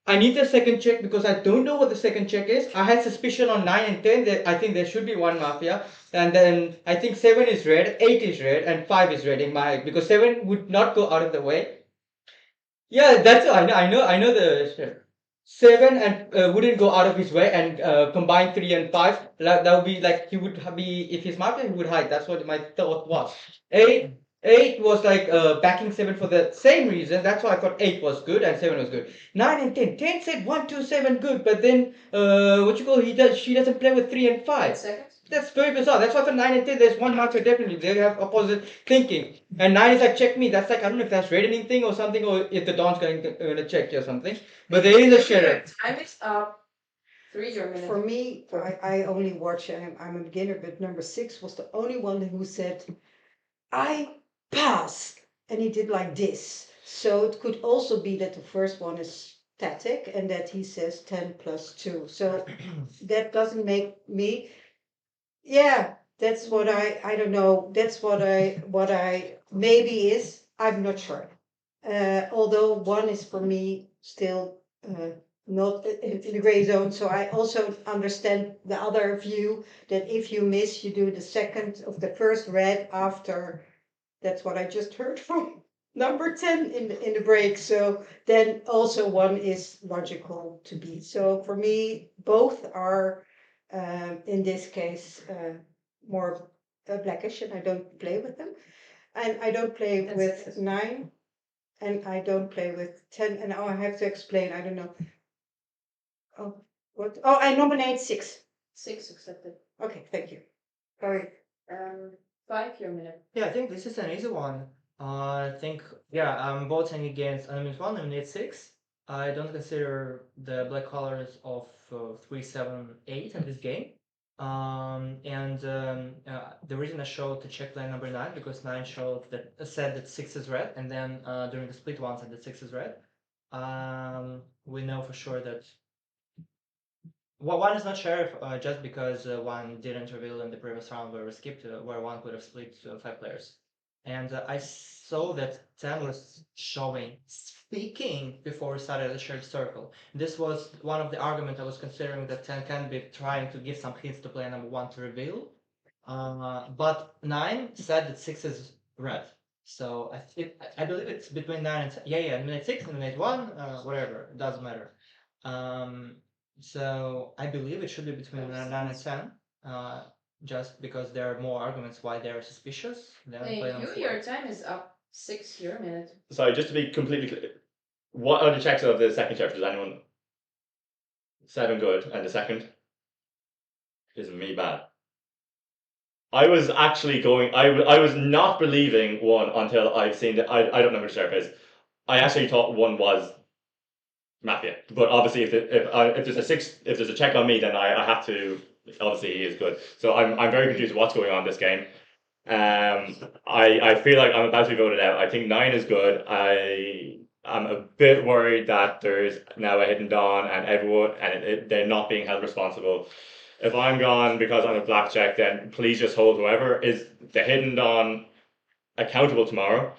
I need the second check because I don't know what the second check is. I had suspicion on 9 and 10 that I think there should be 1 Mafia. And then I think 7 is red, 8 is red, and 5 is red in my because 7 would not go out of the way. Yeah, that's I know the 7 and wouldn't go out of his way and combine 3 and 5. That would be like he would be if he's Mafia he would hide. That's what my thought was. 8 8 was like backing 7 for the same reason. That's why I thought 8 was good and 7 was good. 9 and 10. 10 said 1, 2, 7 good, but then she doesn't play with 3 and 5. Seconds. That's very bizarre. That's why for 9 and 10 there's one marker definitely. They have opposite thinking. And 9 is like check me. That's like I don't know if that's red anything or something or if the Don's going to check you or something. But there is a sheriff. Time is up. 3 your minute. For me, I only watch, I'm a beginner, but number 6 was the only one who said, I pass. And he did like this. So it could also be that the first one is static and that he says 10 plus 2. So that doesn't make me, yeah, that's what I don't know. That's what I maybe is. I'm not sure. Although 1 is for me still not in the gray zone. So I also understand the other view that if you miss, you do the second of the first red after. That's what I just heard from number 10 in the break. So then also 1 is logical to be. So for me, both are in this case more blackish, and I don't play with them. And I don't play with 9, and I don't play with 10. And I have to explain. I don't know. Oh, what? Oh, I nominate 6. 6 accepted. Okay, thank you. Sorry. 5 your minute. Yeah, I think this is an easy one. I think, yeah, I'm voting against Element 1, Element 6. I don't consider the black colors of 3, 7, 8 in this game. The reason I showed to check line number 9 because 9 showed that said that 6 is red, and then during the split one said that 6 is red. We know for sure that one is not sheriff just because 1 didn't reveal in the previous round where we skipped, where 1 could have split 5 players. And I saw that 10 was showing speaking before we started the shared circle. This was one of the arguments I was considering that 10 can be trying to give some hints to player number 1 to reveal. But 9 said that 6 is red. So I believe it's between 9 and 10. Yeah, minute 6 and minute 1, whatever, it doesn't matter. So I believe it should be between 9 and 10, just because there are more arguments why they are suspicious. Thank you. Your time is up. 6 your minute. Sorry, just to be completely clear, what are the checks of the second sheriff? Does anyone? 7 good, and the second is me bad. I was actually going. I was not believing 1 until I've seen that. I don't know who the sheriff is. I actually thought 1 was Mafia, but obviously if there's a 6, if there's a check on me, then I have to. Obviously, he is good. So I'm very confused with what's going on in this game. I feel like I'm about to be voted out. I think 9 is good. I'm a bit worried that there's now a hidden Dawn and everyone they're not being held responsible. If I'm gone because I'm a blackjack, then please just hold whoever is the hidden Dawn accountable tomorrow.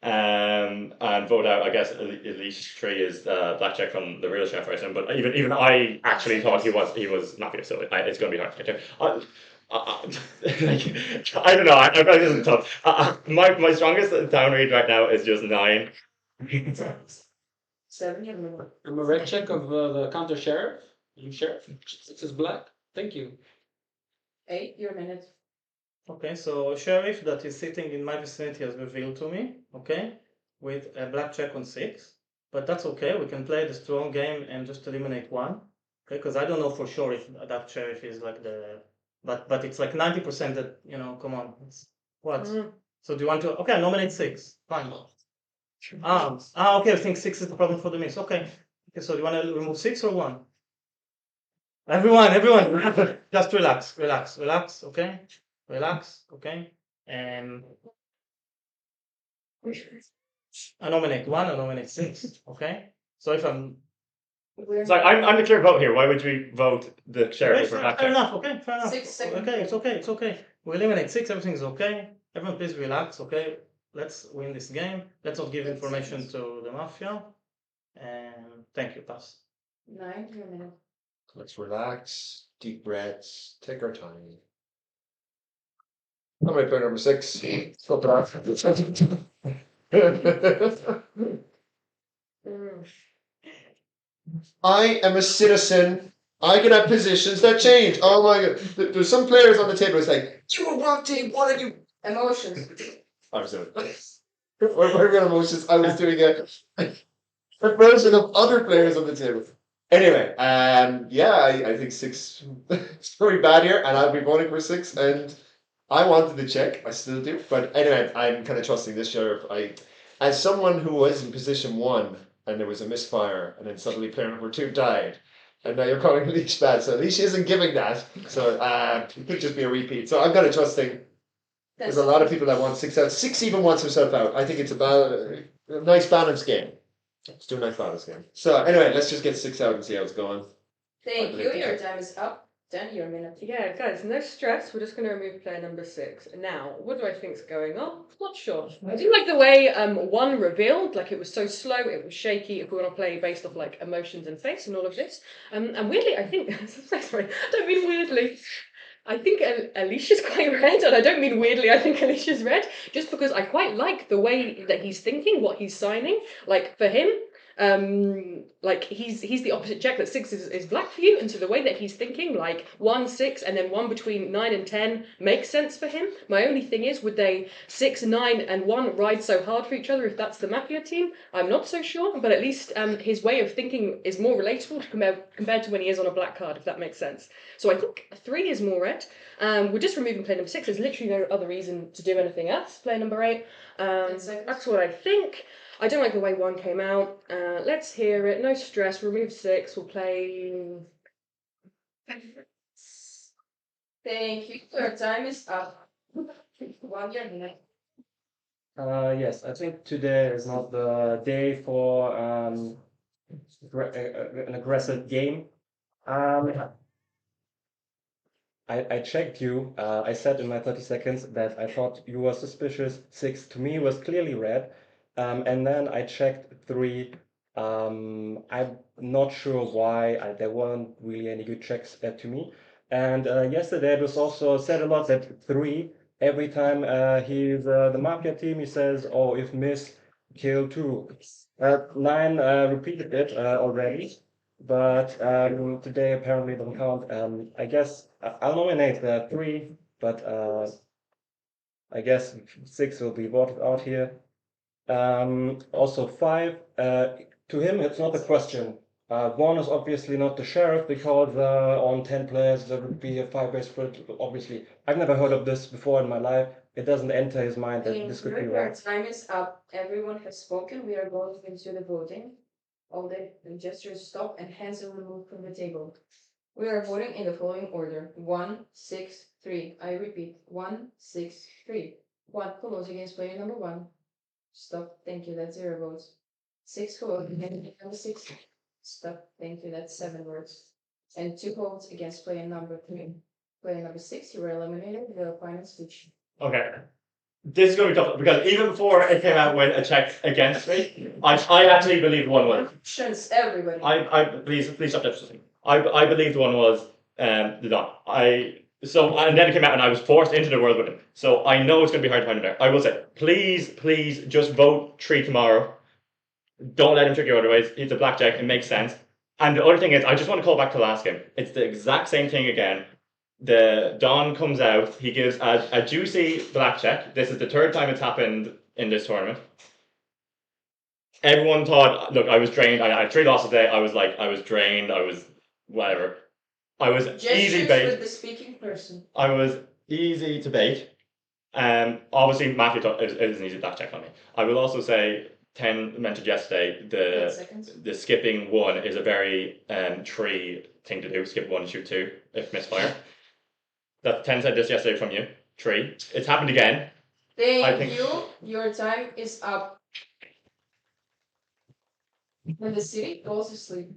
And vote out. I guess at least 3 is blackjack from the real chef, I assume. But even I actually thought he was Mafia, so it's going to be hard to get to. I don't know. I find this is tough. My strongest downread right now is just 9. 7 your minute. I'm a red check of the counter sheriff. You sheriff. 6 is black. Thank you. 8 your minute. Okay, so sheriff that is sitting in my vicinity has revealed to me, okay, with a blackjack on 6, but that's okay. We can play the strong game and just eliminate 1, okay, because I don't know for sure if that sheriff is like but it's like 90% that, come on, what? So do you want to, okay, nominate 6, fine. Okay, I think 6 is the problem for the mix, okay. Okay, so do you want to remove 6 or 1? Everyone, just relax, okay? Relax, okay? And I nominate 1, I nominate 6, okay? So if I'm... Sorry, I'm the clear vote here. Why would we vote the sheriff for blackjack? Fair enough, okay, fair enough. 6 seconds. Okay, it's okay. We eliminate 6, everything is okay. Everyone please relax, okay? Let's win this game. Let's not give information to the Mafia. And thank you, pass. 9 your minute. Let's relax, deep breaths, take our time. I'm right player number 6. Stop that. I am a citizen. I can have positions that change. Oh my god. There's some players on the table. It's like, you were wanting, what are you? Emotions. I'm sorry. When we were on emotions, I was doing a version of other players on the table. Anyway, yeah, I think 6 is very bad here, and I'll be voting for 6. And I wanted to check, I still do, but anyway, I'm kind of trusting this sheriff. As someone who was in position 1 and there was a misfire, and then suddenly player number 2 died, and now you're calling Leash bad, so Leash isn't giving that, so it could just be a repeat. So I'm kind of trusting. There's a lot of people that want 6 out. 6 even wants himself out. I think it's a nice balance game. Let's do a nice balance game. So anyway, let's just get 6 out and see how it's going. Thank you. Your time is up. 10 your minute. Yeah, guys, no stress. We're just going to remove player number 6. Now, what do I think's going on? Not sure. I do like the way 1 revealed, like it was so slow, it was shaky. If we want to play based off like emotions and face and all of this, and weirdly, I think sorry, I don't mean weirdly. I think Alicia's quite red, and I don't mean weirdly. I think Alicia's red just because I quite like the way that he's thinking, what he's signing. Like for him, like he's the opposite check that 6 is black for you, and so the way that he's thinking, like 1, 6, and then 1 between 9 and 10 makes sense for him. My only thing is, would they 6, 9, and 1 ride so hard for each other if that's the Mafia team? I'm not so sure, but at least his way of thinking is more relatable compared to when he is on a black card, if that makes sense. So I think 3 is more red. We're just removing player number 6. There's literally no other reason to do anything else. Player number 8. That's what I think. I don't like the way 1 came out. Let's hear it. No stress. Remove 6. We'll play. Thank you. Your time is up. 1 your minute. Yes, I think today is not the day for an aggressive game. I checked you. I said in my 30 seconds that I thought you were suspicious. 6 to me was clearly red. And then I checked 3. I'm not sure why. There weren't really any good checks to me. And yesterday it was also said a lot that 3, every time he's the Mafia team, he says, oh, if miss, kill 2. 9 repeated it already. But today apparently doesn't count. I guess I'll nominate 3, but I guess 6 will be voted out here. Also 5, to him it's not a question. 1 is obviously not the sheriff because on 10 players there would be a 5-way split. Obviously, I've never heard of this before in my life. It doesn't enter his mind that this could be Your wrong. time is up. Everyone has spoken. We are going into the voting. All the gestures stop and hands are removed from the table. We are voting in the following order: 1, 6, 3. I repeat: 1, 6, 3. 1 Colos against player number 1. Stop. Thank you. That's 0 votes. 6 Colos against player number 6. Stop. Thank you. That's 7 votes. And 2 votes against player number 3. Player number 6, you were eliminated. The final speech. Okay. This is going to be tough because even before it came out with a check against me, I actually believed 1 was. Questions, everybody. Please stop that. I believed 1 was the Don. And then it came out and I was forced into the world with him. So I know it's going to be hard to find him there. I will say, please just vote 3 tomorrow. Don't let him trick you otherwise. It's a blackjack. It makes sense. And the other thing is, I just want to call back to the last game. It's the exact same thing again. The Don comes out, he gives a juicy blackjack. This is the 3rd time it's happened in this tournament. Everyone thought, look, I was drained. I had 3 losses today. I was drained. I was whatever. I was easy bait. With the speaking person. I was easy to bait. Obviously, Mafia is an easy blackjack on me. I will also say, 10 mentioned yesterday, the skipping 1 is a very tree thing to do. Skip 1 and shoot 2 if misfire. That 10 said this yesterday from you. 3. It's happened again. Thank you. Your time is up. When the city goes to sleep.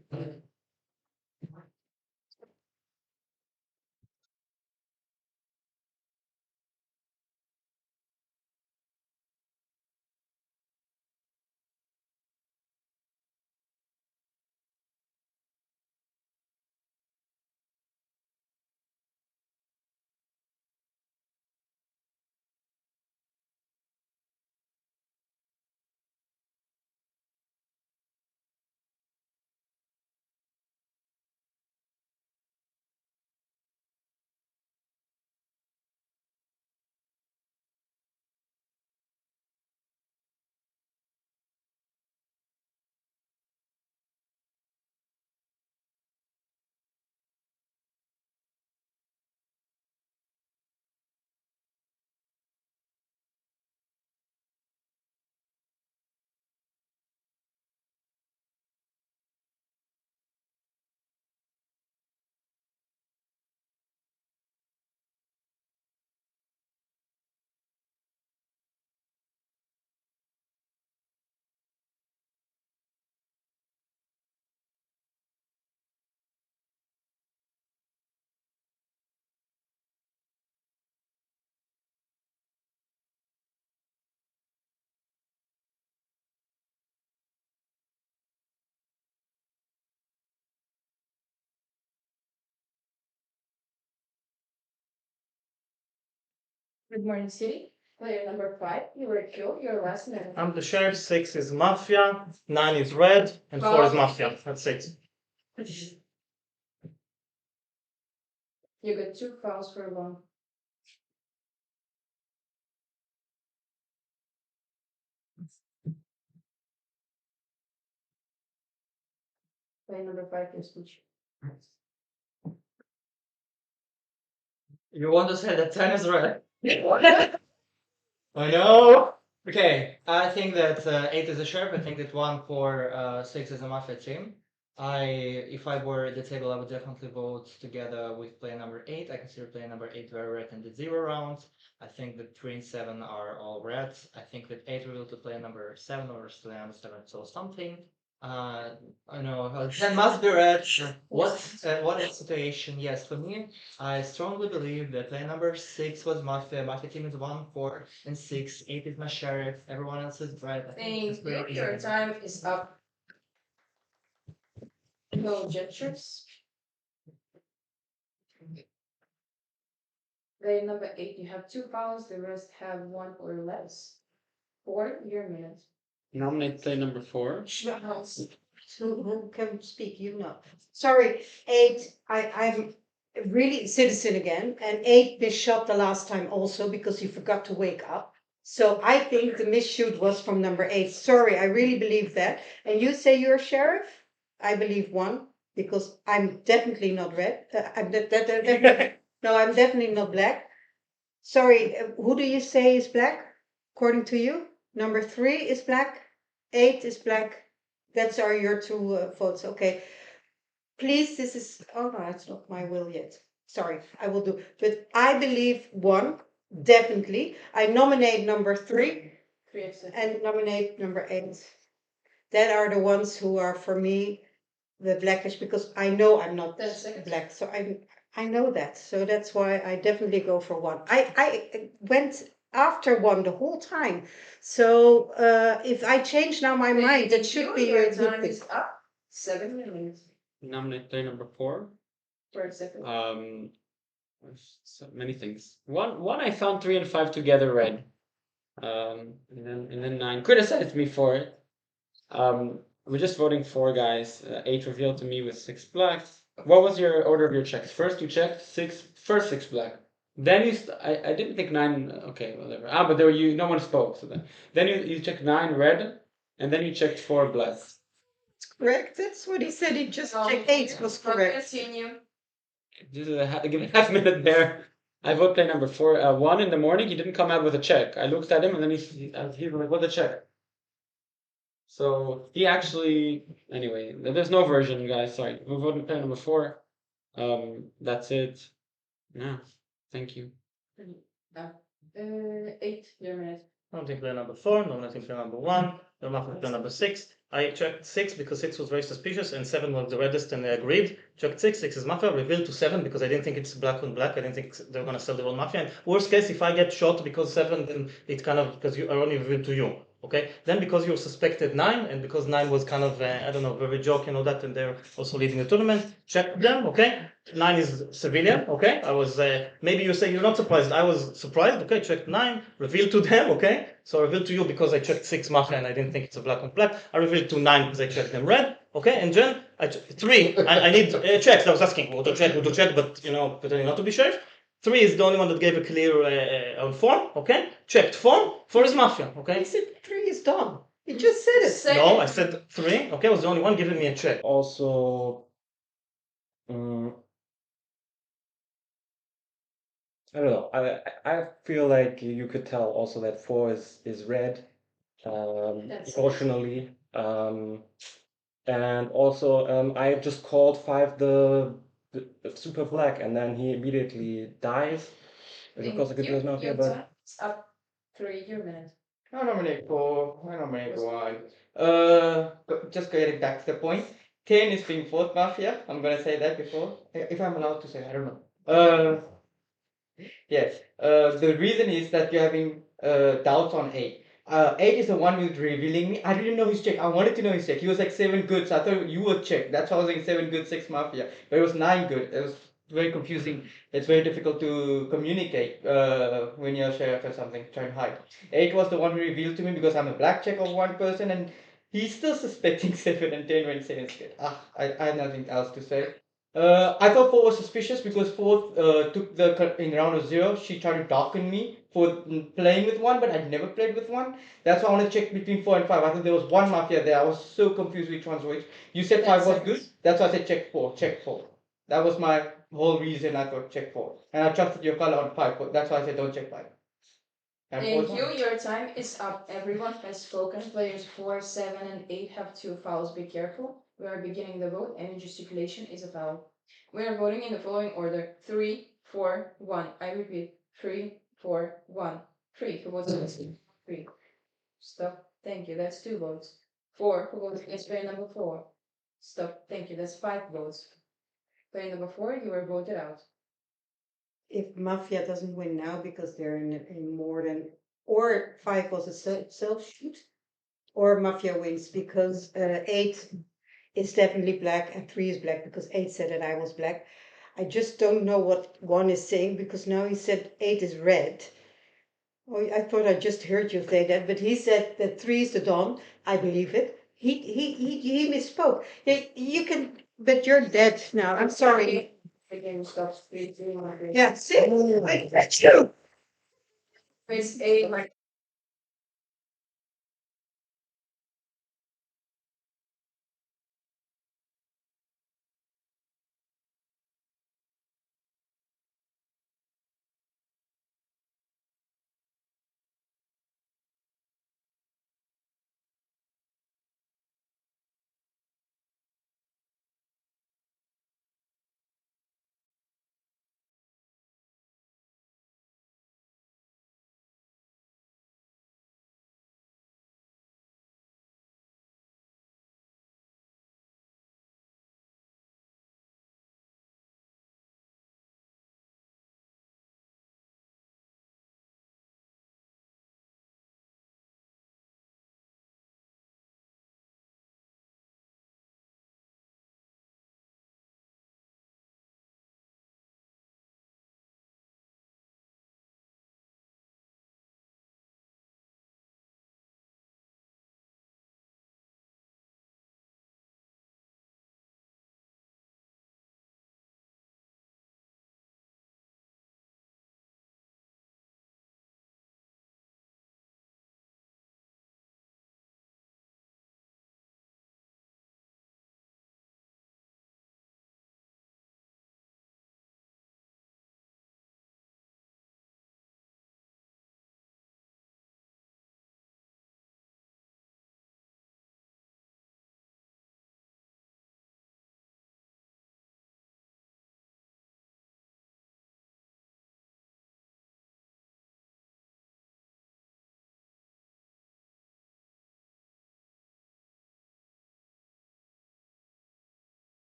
Good morning, City. Player number 5, you were killed. Your last minute. I'm the sheriff. 6 is Mafia. 9 is Red, and 4 is Mafia. That's it. You got 2 fouls for 1. Player number 5, your speech. You want to say that 10 is red? I know. Okay, I think that 8 is a sheriff. I think that 1, 4, 6 is a mafia team. If I were at the table, I would definitely vote together with player number 8. I consider player number 8 very red in the 0 rounds. I think that 3 and 7 are all red. I think that 8 revealed to player number 7 or player number 7 saw something. I know 10 must be red. What is the situation? Yes, for me, I strongly believe that player number 6 was Mafia. Mafia team is 1, 4, and 6. 8 is my sheriff. Everyone else is red. I think it's Thank you. great. Your time is up. No gestures. Player number 8, you have 2 fouls. The rest have 1 or less. 4, your minute. Nominate play number 4. Who can speak? You know. Sorry, 8. I'm really citizen again, and 8 missed shot the last time also because he forgot to wake up. So I think the miss shoot was from number 8. Sorry, I really believe that. And you say you're sheriff? I believe 1 because I'm definitely not red. No, I'm definitely not black. Sorry, who do you say is black? According to you, number 3 is black, 8 is black. That's are your 2 votes. Okay. Please, this is, oh no, it's not my will yet. Sorry, I will do. But I believe 1, definitely. I nominate number 3 and nominate number 8. That are the ones who are for me the blackish because I know I'm not black. So I know that. So that's why I definitely go for 1. I went after 1 the whole time. So if I change now my mind, it should be your a good time thing. is up. 7 minutes. Nominate play number 4. For a second. So many things. One I found 3 and 5 together red. And then 9 criticized me for it. We're just voting 4 guys. 8 revealed to me with 6 black. What was your order of your checks? First you checked first 6 black. Then I didn't think 9. Okay, whatever. But there were no one spoke. So then you checked 9 red, and then you checked 4 black. Correct. That's what he said. He just checked 8 was correct. Continue. Just give me half minute there. I vote play number 4. 1 in the morning, he didn't come out with a check. I looked at him and then he was like, "What a check." So he actually, anyway, there's no version, guys. Sorry, we voted play number 4. That's it. Yeah, thank you. 8, your minute. Nominating player number 4, nominating player number 1, nominating player number 6. I checked 6 because 6 was very suspicious and 7 was the reddest and I agreed. Checked 6, 6 is Mafia, revealed to 7 because I didn't think it's black on black. I didn't think they were going to sell their own Mafia. And worst case, if I get shot because 7, then it kind of, because I only revealed to you. Okay, then because you suspected 9 and because 9 was kind of, I don't know, very joke and all that, and they're also leading the tournament, check them, okay? 9 is civilian, okay? I was, maybe you say you're not surprised. I was surprised, okay? Checked 9, revealed to them, okay? So I revealed to you because I checked 6 Mafia and I didn't think it's a black on black. I revealed to 9 because I checked them red, okay? And Jen, 3, I need checks. I was asking who to check, but you know, pretending not to be safe. 3 is the only one that gave a clear on form, okay? Checked form, 4 is Mafia, okay? He said 3 is done. He just said it. No, I said 3, okay? I was the only one giving me a check. Also, I don't know. I feel like you could tell also that 4 is red, emotionally. And also, I just called 5 the super black, and then he immediately dies. And of course, I could do it now here, but It's up. 3, your minute. I nominate 4. I nominate 1. Just getting back to the point. 10 is being fourth Mafia. I'm gonna say that before. If I'm allowed to say, I don't know. Yes. The reason is that you're having doubts on 8. 8 is the one who's revealing me. I didn't know his check. I wanted to know his check. He was like 7 good, so I thought you would check. That's why I was saying 7 good, 6 Mafia. But it was 9 good. It was very confusing. It's very difficult to communicate when you're sheriff or something, trying to hide. 8 was the one who revealed to me because I'm a black check of one person and he's still suspecting 7 and 10 when 7 is good. I have nothing else to say. I thought 4 was suspicious because 4 took in round of 0. She tried to darken me for playing with 1, but I'd never played with 1. That's why I want to check between 4 and 5. I thought there was one Mafia there. I was so confused which one's which. You said 5 was good. That's why I said check 4. Check 4. That was my whole reason I thought check 4. And I trusted your color on 5. That's why I said don't check 5. And 4 is Thank mine. you. Your time is up. Everyone has spoken. Players 4, 7, and 8 have 2 fouls. Be careful. We are beginning the vote. Any gesticulation is a foul. We are voting in the following order: 3, 4, 1. I repeat: 3, 4, 1. 3. Who votes against? 3. Stop. Thank you. That's 2 votes. 4. Who votes against player number 4? Stop. Thank you. That's 5 votes. Player number 4, you are voted out. If Mafia doesn't win now because they're in more than, or 5 was a self shoot, or Mafia wins because 8 is definitely black and 3 is black because 8 said that I was black. I just don't know what 1 is saying because now he said 8 is red. Oh, I thought I just heard you say that, but he said that 3 is the dawn. I believe it. He misspoke. You can, but you're dead now. I'm sorry. The game stops. 3, 2, 1. Yeah, see, I bet you. Raise 8.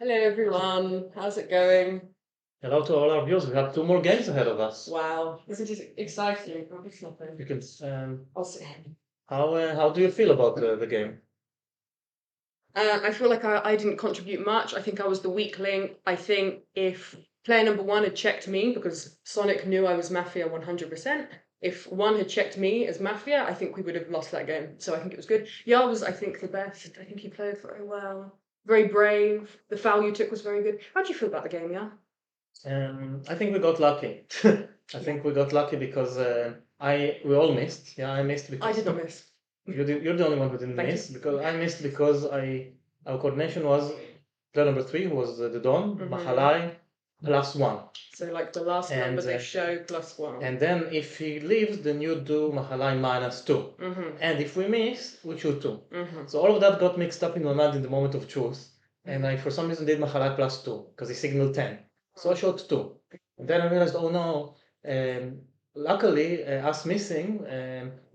Hello everyone, how's it going? Hello to all our viewers. We have 2 more games ahead of us. Wow, isn't it exciting? Oh, it's nothing. You can. I'll see. How do you feel about the game? I feel like I didn't contribute much. I think I was the weak link. I think if player number 1 had checked me, because Sonic knew I was Mafia 100%, if 1 had checked me as Mafia, I think we would have lost that game. So I think it was good. Yar was, I think, the best. I think he played very well. Very brave. The foul you took was very good. How do you feel about the game, Yar? I think we got lucky. I think we got lucky because we all missed. Yeah, I missed because I did not miss. You're the only one who didn't Thank miss because I missed because our coordination was player number 3 who was the Don Mahalai +1. So like the last number And, they show +1. And then if he leaves, then you do Mahalai -2. And if we miss, we shoot 2. So all of that got mixed up in my mind in the moment of truth. And I, for some reason, did Mahalai +2 because he signaled 10. So I shot 2. And then I realized, oh no. Luckily, us missing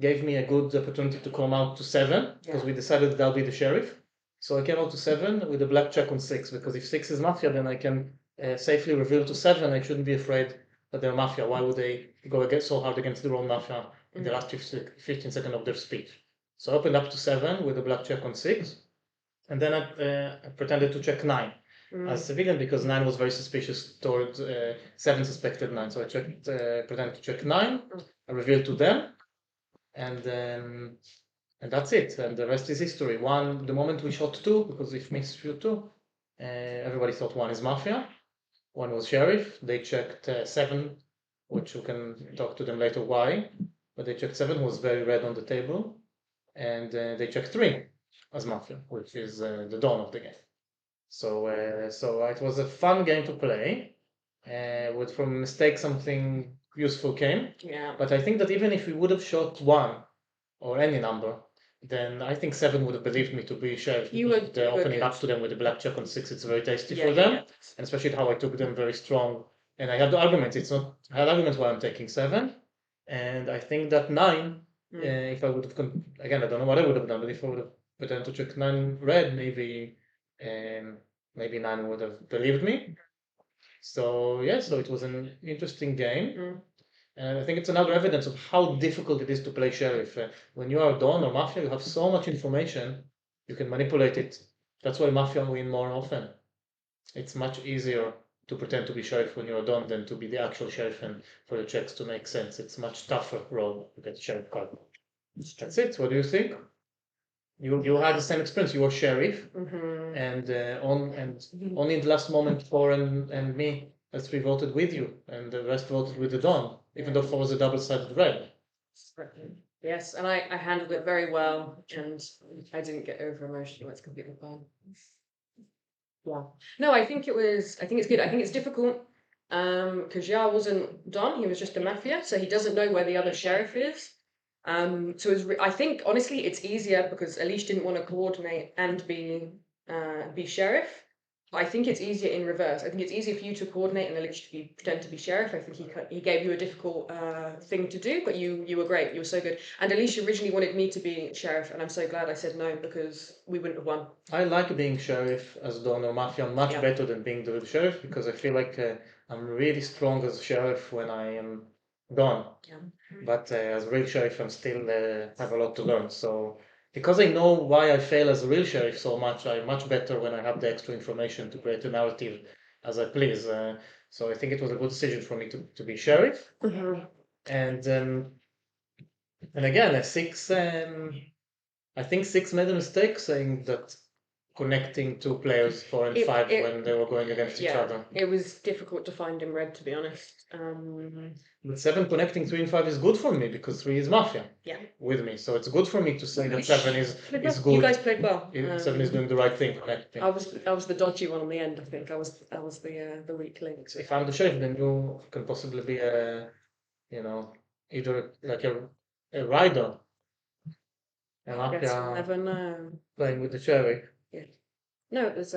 gave me a good opportunity to come out to 7 because we decided that I'll be the sheriff. So I came out to 7 with a black check on 6 because if 6 is Mafia, then I can safely reveal to 7. I shouldn't be afraid that they're Mafia. Why would they go so hard against their own Mafia in the last 15 seconds of their speech? So I opened up to 7 with a black check on 6. And then I pretended to check 9 as civilian because 9 was very suspicious towards 7 suspected 9. So I pretended to check 9. I revealed to them, and that's it. And the rest is history. The moment we shot 2, because if me shoot 2, everybody thought 1 is Mafia. 1 was sheriff. They checked 7, which we can talk to them later why. But they checked 7, was very red on the table, and they checked 3 as Mafia, which is the dawn of the game. So it was a fun game to play. With from mistake something useful came. Yeah. But I think that even if we would have shot 1 or any number, then I think 7 would have believed me to be sheriff. They're opening up to them with a black check on 6. It's very tasty for them, and especially how I took them very strong. And I had the arguments. I had arguments why I'm taking 7, and I think that 9. If I would have again, I don't know what I would have done, but if I would have pretended to check 9 red, maybe 9 would have believed me. So so it was an interesting game. And I think it's another evidence of how difficult it is to play sheriff. When you are Don or Mafia, you have so much information, you can manipulate it. That's why Mafia win more often. It's much easier to pretend to be sheriff when you're Don than to be the actual sheriff and for the checks to make sense. It's much tougher role to get sheriff card. That's it. What do you think? You had the same experience. You were sheriff, and only in the last moment, 4 and me, as we voted with you, and the rest voted with the Don, even though 4 was a double-sided red. Yes, and I handled it very well, and I didn't get over emotional. It's completely fine. Yeah. No, I think it's good. I think it's difficult. Because Yar wasn't Don, he was just a Mafia, so he doesn't know where the other sheriff is. So I think honestly it's easier because Elish didn't want to coordinate and be sheriff. I think it's easier in reverse. I think it's easier for you to coordinate and Elish to pretend to be sheriff. I think he gave you a difficult thing to do, but you were great. You were so good. And Elish originally wanted me to be sheriff, and I'm so glad I said no because we wouldn't have won. I like being sheriff as Don or Mafia much better than being the sheriff because I feel like I'm really strong as sheriff when I am Don. But as a real sheriff, I'm still have a lot to learn. So because I know why I fail as a real sheriff so much, I'm much better when I have the extra information to create a narrative as I please. So I think it was a good decision for me to be sheriff. And again, 6. I think 6 made a mistake saying that connecting 2 players 4 and 5 when they were going against each other. It was difficult to find in red, to be honest. But 7 connecting 3 and 5 is good for me because 3 is Mafia with me. So it's good for me to say that 7 is good. You guys played well. 7 is doing the right thing connecting. I was the dodgy one on the end, I think. I was the weak link. If I'm the sheriff, then you can possibly be either like a rider. I guess you'll never know. Playing with the sheriff. Yeah. No, it was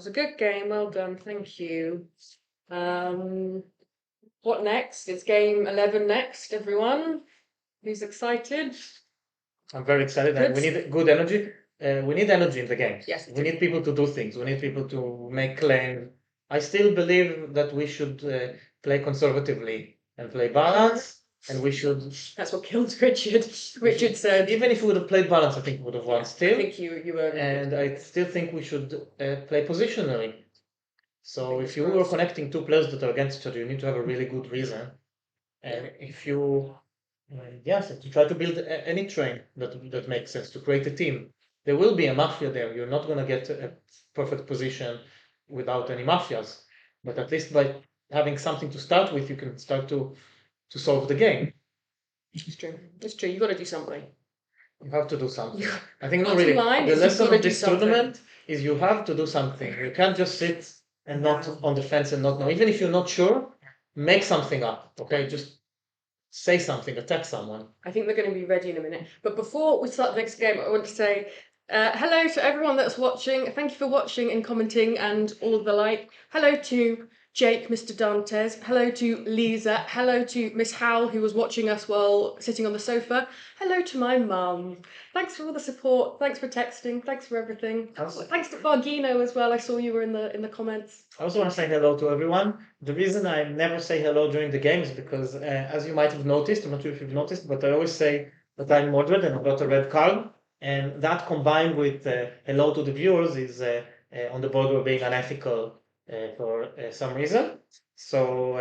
a good game. Well done, thank you. What next? It's game 11 next, everyone. Who's excited? I'm very excited. We need good energy. we need energy in the game. Yes, We need people to do things. We need people to make claims. I still believe that we should play conservatively and play balance, and we should. That's what killed Richard. Richard said. Even if we would have played balance, I think we would have won still. I think you were. And I still think we should play positionally. So if you were connecting two players that are against each other, you need to have a really good reason. And if you, yes, to try to build any train that makes sense, to create a team, there will be a mafia there. You're not going to get a perfect position without any mafias. But at least by having something to start with, you can start to solve the game. It's true. It's true. You've got to do something. You have to do something. I think no, Bottom really. line The is you've lesson gotta of do this something. tournament is you have to do something. You can't just sit and not on the fence and not know. Even if you're not sure, make something up. Okay, just say something, attack someone. I think they're going to be ready in a minute. But before we start the next game, I want to say hello to everyone that's watching. Thank you for watching and commenting and all of the like. Hello to Jake, Mr. Dantes. Hello to Lisa. Hello to Miss Howell, who was watching us while sitting on the sofa. Hello to my mum. Thanks for all the support. Thanks for texting. Thanks for everything. Thanks to Bargino as well. I saw you were in the comments. I also want to say hello to everyone. The reason I never say hello during the game is because, as you might have noticed, I'm not sure if you've noticed, but I always say that I'm moderate and I've got a red card. And that combined with hello to the viewers is on the border of being unethical for some reason. So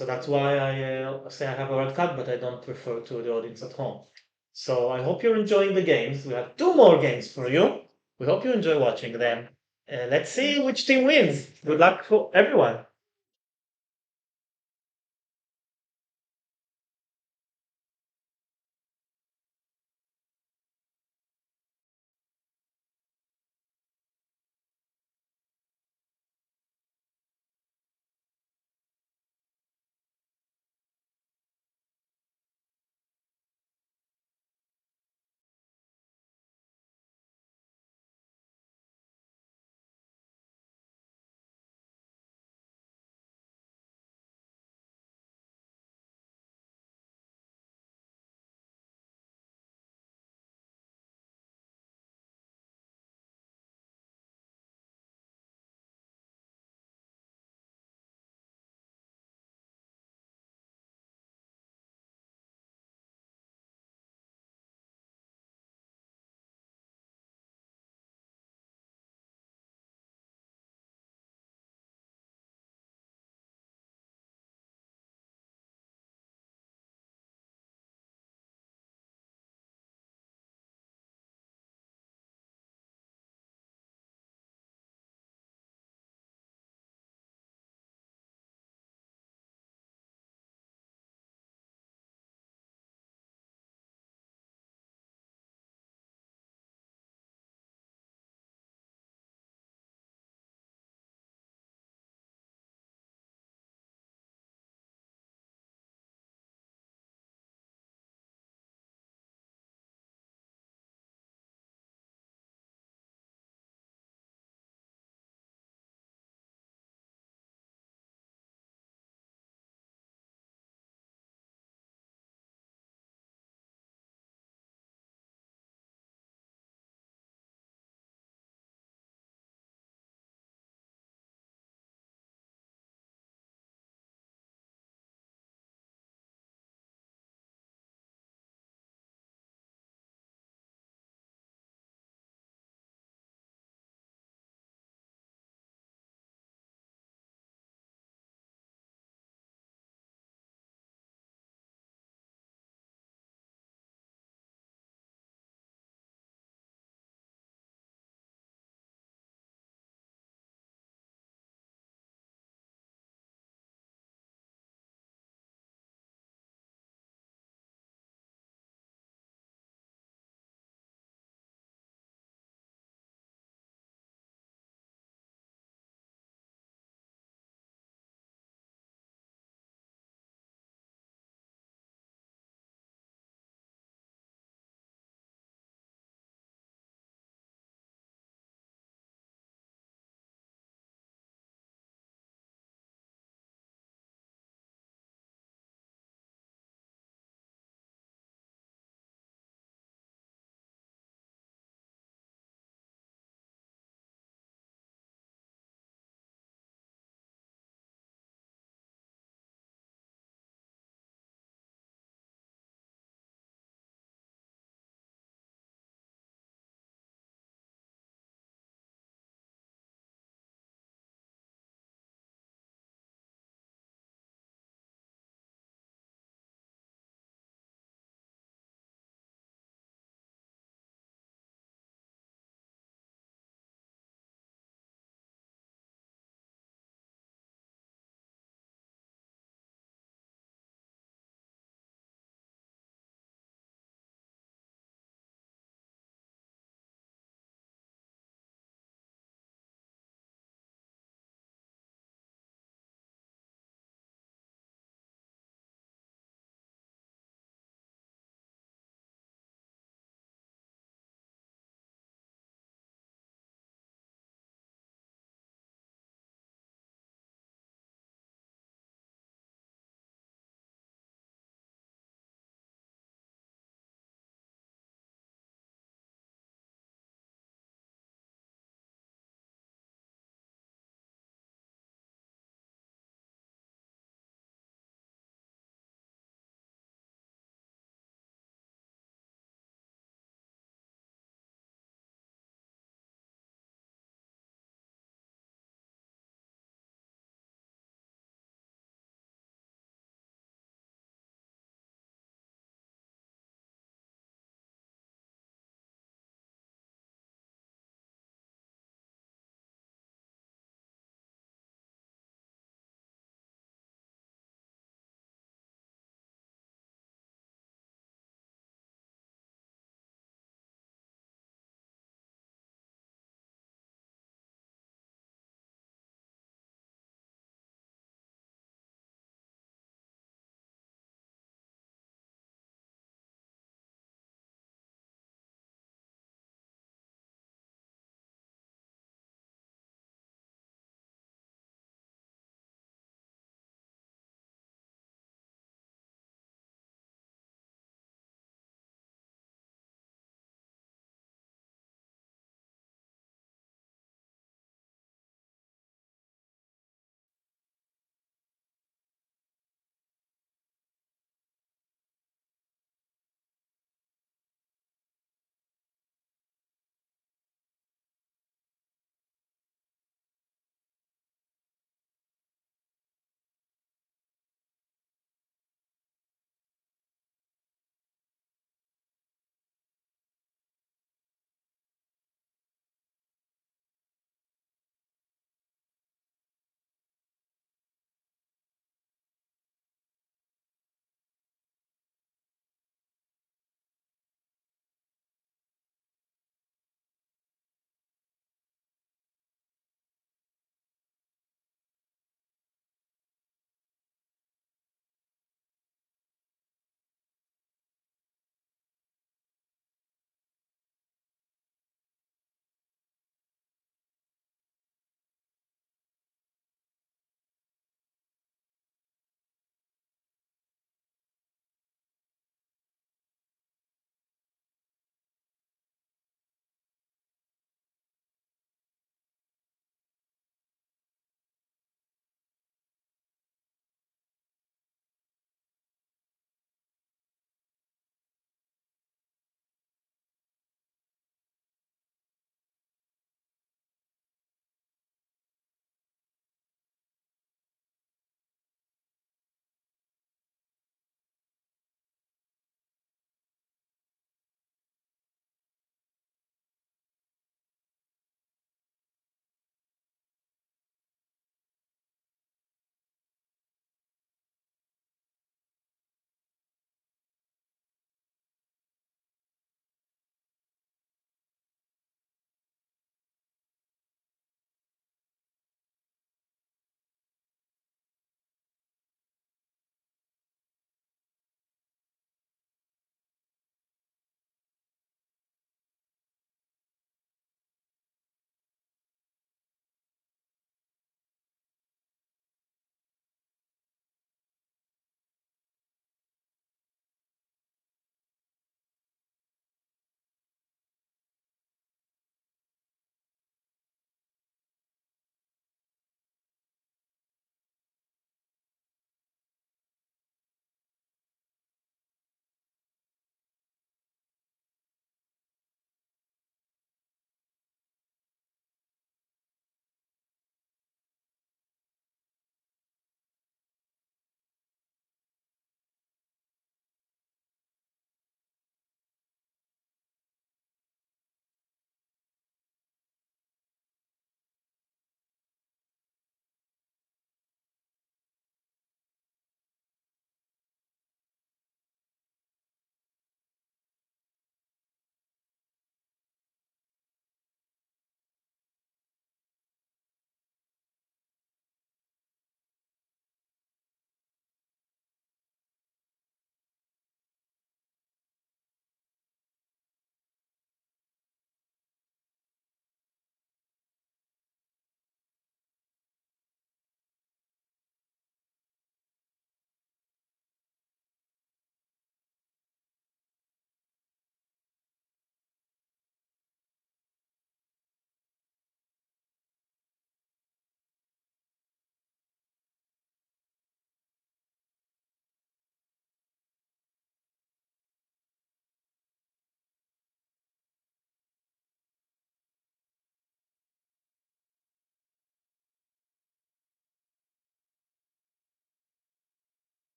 that's why I say I have a red card, but I don't refer to the audience at home. So I hope you're enjoying the games. We have 2 more games for you. We hope you enjoy watching them. Let's see which team wins. Good luck for everyone.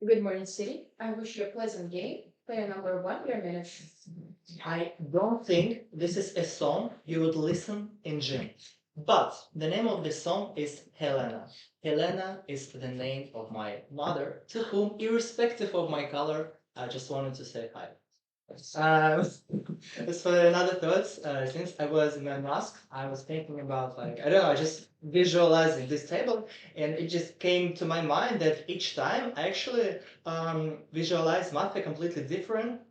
Good morning, City. I wish you a pleasant game. Player number one, your minute. I don't think this is a song you would listen in gym. But the name of this song is Helena. Helena is the name of my mother, to whom, irrespective of my color, I just wanted to say hi. As for another thoughts, since I was in my mask, I was thinking about like I don't know, just visualizing this table, and it just came to my mind that each time I actually visualize Mafia completely different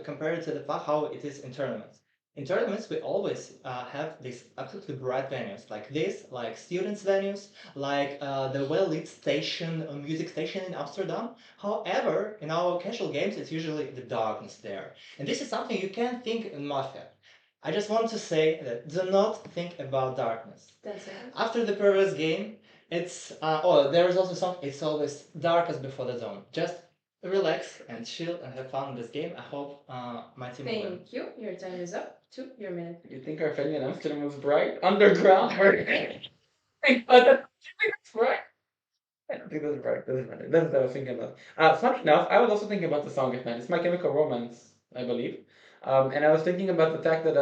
compared to the how it is in tournaments. In tournaments, we always have these absolutely bright venues like this, like students' venues, like the well-lit station, music station in Amsterdam. However, in our casual games, it's usually the darkness there. And this is something you can't think in Mafia. I just want to say that do not think about darkness. 10 seconds. After the previous game, it's there is also something. It's always darkest before the dawn. Just relax and chill and have fun in this game. I hope my team will win. Thank you. Your time is up. 2, your minute. You think our venue in Amsterdam was bright? Underground? Or... oh, that's bright. I don't think that's right. Doesn't matter. That's what I was thinking about. Funny enough, I was also thinking about the song of night. It's My Chemical Romance, I believe. And I was thinking about the fact that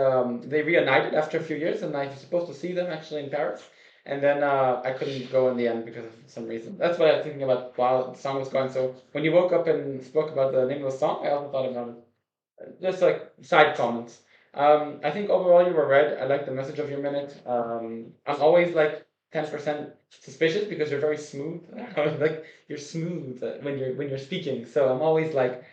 they reunited after a few years, and I was supposed to see them actually in Paris. And then I couldn't go in the end because of some reason. That's what I was thinking about while the song was going. So when you woke up and spoke about the name of the song, I also thought about it. Just like side comments. I think overall you were right. I like the message of your minute. I'm always like 10% suspicious because you're very smooth. Like you're smooth when you're speaking. So I'm always like,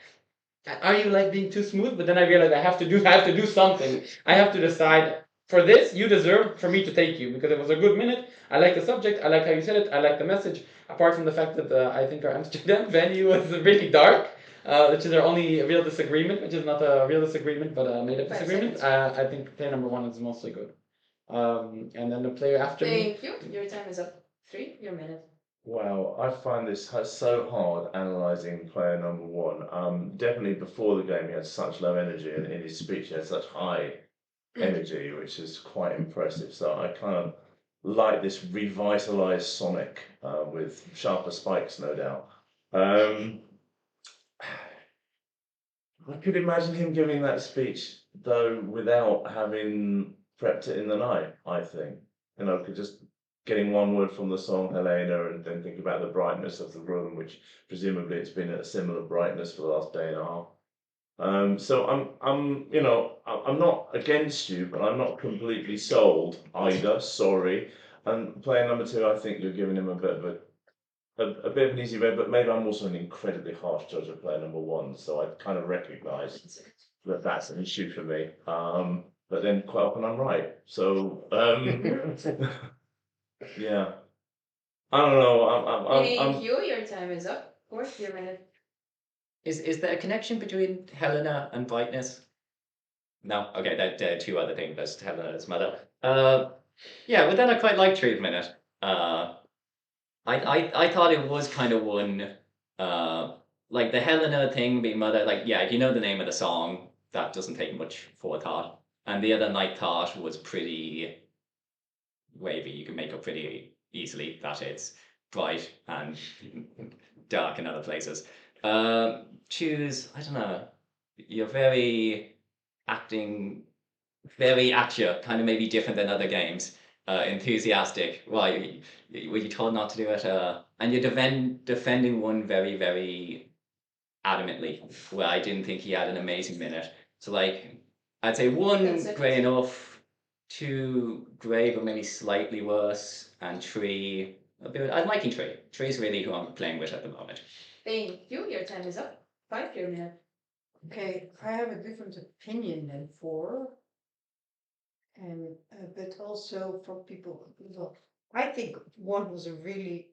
are you like being too smooth? But then I realize I have to do something. I have to decide for this you deserve for me to take you because it was a good minute. I like the subject. I like how you said it. I like the message. Apart from the fact that I think our Amsterdam venue was really dark. Which is our only real disagreement, which is not a real disagreement, but a made-up 5 disagreement. seconds. I think player number one is mostly good. And then the player after me. Thank you. Your time is up. 3, your minute. Wow, I find this so hard analysing player number one. Definitely before the game, he had such low energy, and in his speech, he had such high energy, which is quite impressive. So I kind of like this revitalised Sonic with sharper spikes, no doubt. I could imagine him giving that speech, though, without having prepped it in the night, I think. Could just getting one word from the song Helena and then think about the brightness of the room, which presumably it's been at a similar brightness for the last day and a half. So I'm not against you, but I'm not completely sold either. Sorry. And player number two, I think you're giving him a bit of a bit of an easy red, but maybe I'm also an incredibly harsh judge of player number one, so I kind of recognise that that's an issue for me. But then quite often I'm right. So yeah, I don't know. Thank you. Your time is up. 4, your minute. Is there a connection between Helena and brightness? No? Okay, there are two other things. There's Helena's mother. Yeah, but then I quite like Tree Minute. I thought it was kind of one, like the Helena thing being mother, like, yeah, if you know the name of the song, that doesn't take much forethought. And the other night thought was pretty wavy. You can make up pretty easily that it's bright and dark in other places. Choose, I don't know, you're very acting, very actor, kind of maybe different than other games. Enthusiastic. Why were you told not to do it? And you're defending one very, very adamantly. Where I didn't think he had an amazing minute. So like, I'd say 1 10 seconds. grey enough, 2 grey but maybe slightly worse, and 3 a bit. I'm liking 3. 3 is really who I'm playing with at the moment. Thank you. Your time is up. 5, your minute. Okay, I have a different opinion than 4, and but also from people. Well, I think 1 was a really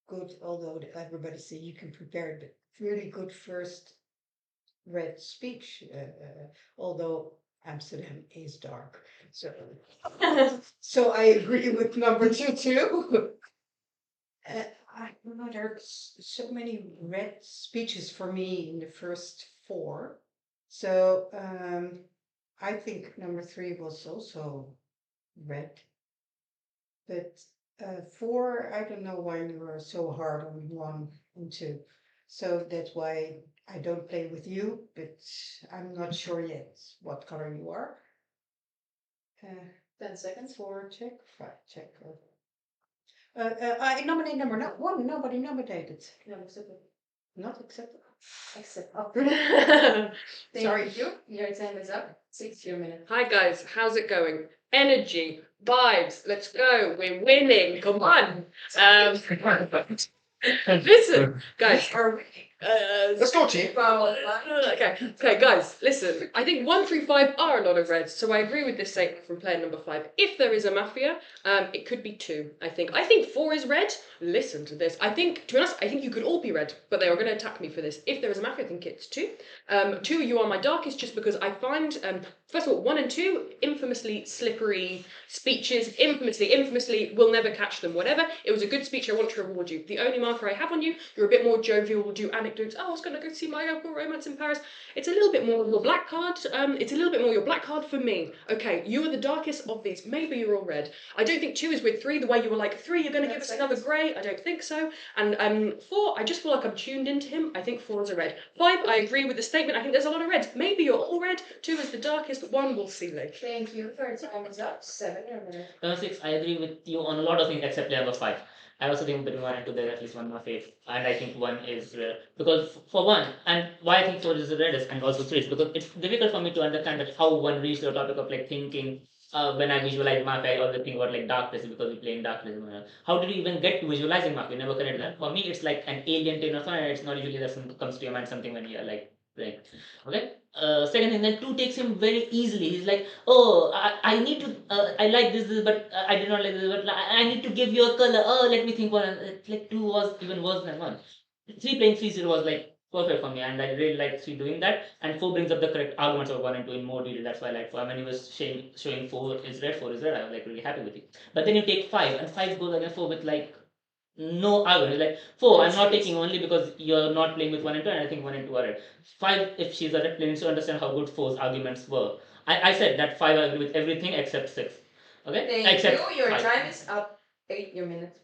good, although everybody say you can prepare it, but really good first read speech. Although Amsterdam is dark, so so I agree with number 2 too. I don't know, there's so many read speeches for me in the first 4. So I think number 3 was also read. But 4, I don't know why you were so hard on 1 and 2. So that's why I don't play with you, but I'm not sure yet what color you are. 10 seconds for check. Check. I nominate number one. Nobody nominated. No, accepted. Not accepted. Accept. Sorry. Thank you. Your time is up. 6 your minute. Hi guys, how's it going? Energy, vibes, let's go. We're winning. Come on. Listen, guys. Are we? Let's go, team. Okay, guys, listen. I think 1 through 5 are a lot of reds, so I agree with this statement from player number 5. If there is a Mafia, it could be 2, I think. I think 4 is red. Listen to this. I think, to be honest, I think you could all be red, but they are going to attack me for this. If there is a Mafia, I think it's 2. 2, you are my darkest, just because I find, first of all, 1 and 2, infamously slippery speeches, infamously, we'll never catch them, whatever. It was a good speech, I want to reward you. The only marker I have on you, you're a bit more jovial, will do anecdotes. Oh, I was going to go see my uncle romance in Paris. It's a little bit more your black card. It's a little bit more your black card for me. Okay, you are the darkest of these. Maybe you're all red. I don't think 2 is with 3, the way you were like, 3, you're going to give us another grey. I don't think so. And 4, I just feel like I'm tuned into him. I think 4 is a red. 5, I agree with the statement. I think there's a lot of reds. Maybe you're all red. 2 is the darkest. 1, we'll see later. Thank you. Your time is up. 7 your minute. Number 6, I agree with you on a lot of things except number 5. I also think between 1 and 2 there at least one Mafia, and I think 1 is red. Because for 1, and why I think 4 is the reddest, and also 3 is because it's difficult for me to understand that how one reached the topic of like thinking. When I visualize Mafia, I always think about like dark places because we play in dark places. How did you even get to visualizing Mafia? Never connected that. For me, it's like an alien thing or something. It's not usually that something comes to your mind something when you're like okay. Second thing, then 2 takes him very easily. He's like, oh, I need to, I like this, but I did not like this, but I need to give you a color. Oh, let me think one. Like 2 was even worse than 1. 3 playing 3-0 was like perfect for me, and I really like 3 doing that. And 4 brings up the correct arguments of 1 and 2 in more detail. That's why I like 4. When he was showing 4 is red, 4 is red, I was like really happy with it. But then you take 5, and 5 goes against 4 with like no argument. Like 4, I'm not taking only because you're not playing with 1 and 2, and I think 1 and 2 are red. 5, if she's a red player, needs to understand how good 4's arguments were. I said that 5 I agree with everything except 6. Okay? Thank Except you. Your 5. time is up. 8 your minute.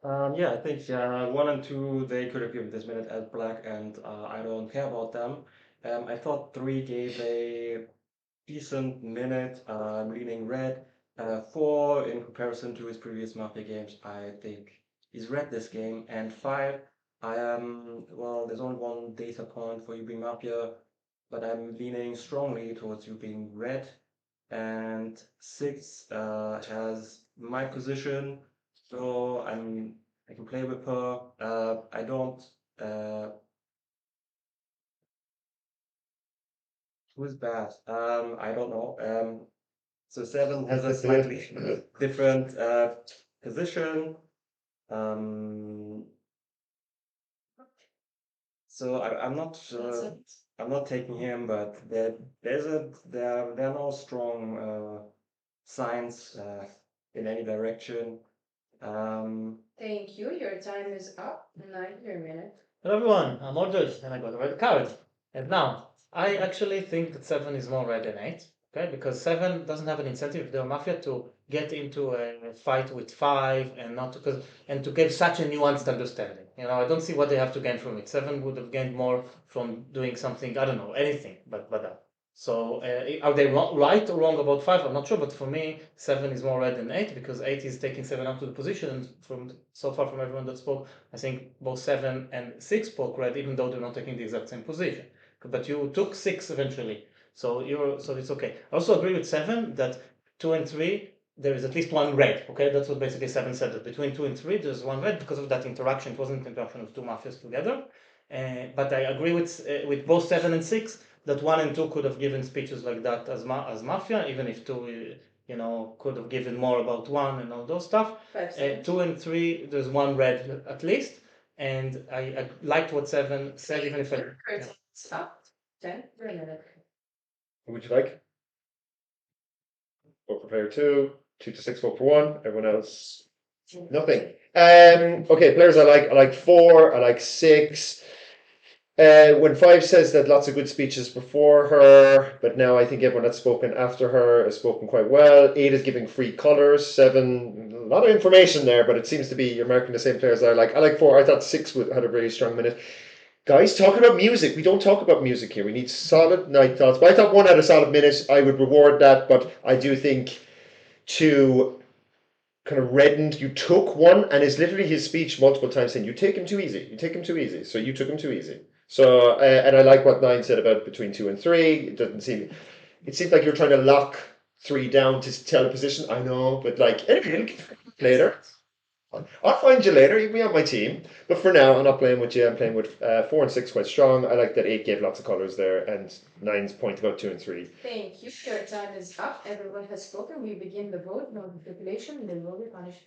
Yeah, I think 1 and 2 they could have given this minute as black, and I don't care about them. I thought 3 gave a decent minute, leaning red. 4, in comparison to his previous Mafia games, I think he's red this game. And 5, I am, well, there's only one data point for you being Mafia, but I'm leaning strongly towards you being red. And 6 has my position, so I can play with her. I don't. Who's bad? I don't know. So 7 has a slightly different position. So I'm not taking him, but there are no strong signs in any direction. Thank you. Your time is up. 9 your minute. Hello everyone, I'm Audrey, and I got a red card. And now, I actually think that 7 is more red than 8, okay? Because 7 doesn't have an incentive if they're Mafia to get into a fight with 5 and not to, and to give such a nuanced understanding. You know, I don't see what they have to gain from it. 7 would have gained more from doing something, I don't know, anything but that. So are they right or wrong about 5? I'm not sure, but for me, 7 is more red than 8 because 8 is taking 7 up to the position. And from so far from everyone that spoke, I think both 7 and 6 spoke red, even though they're not taking the exact same position. But you took 6 eventually, so it's okay. I also agree with 7 that 2 and 3 there is at least one red. Okay, that's what basically 7 said, that between 2 and 3 there's one red because of that interaction. It wasn't an interaction of 2 mafias together. But I agree with both 7 and 6 that 1 and 2 could have given speeches like that as Mafia, even if 2 could have given more about 1 and all those stuff. 2 and 3 there's one red at least, and I liked what 7 said, even if Stop. 10 your minute. What would you like? Vote for player 2, 2 to 6 vote for 1. Everyone else, nothing. Okay, players I like 4, I like 6. When 5 says that lots of good speeches before her, but now I think everyone that's spoken after her has spoken quite well. 8 is giving free colours. 7, a lot of information there, but it seems to be you're marking the same players I like. I like 4. I thought 6 had a very strong minute. Guys, talking about music. We don't talk about music here. We need solid night thoughts. But I thought 1 had a solid minute. I would reward that, but I do think 2 kind of reddened. You took 1, and it's literally his speech multiple times saying, "You take him too easy. You take him too easy." So you took him too easy. So and I like what 9 said about between 2 and 3. It doesn't seem. It seems like you're trying to lock 3 down to tell a position. I know, but like anyway, later. I'll find you later. You'll be on my team. But for now, I'm not playing with you. I'm playing with 4 and 6 quite strong. I like that 8 gave lots of colours there, and 9's point about 2 and 3. Thank you. Your time is up. Everyone has spoken. We begin the vote. No manipulation. They will be punished.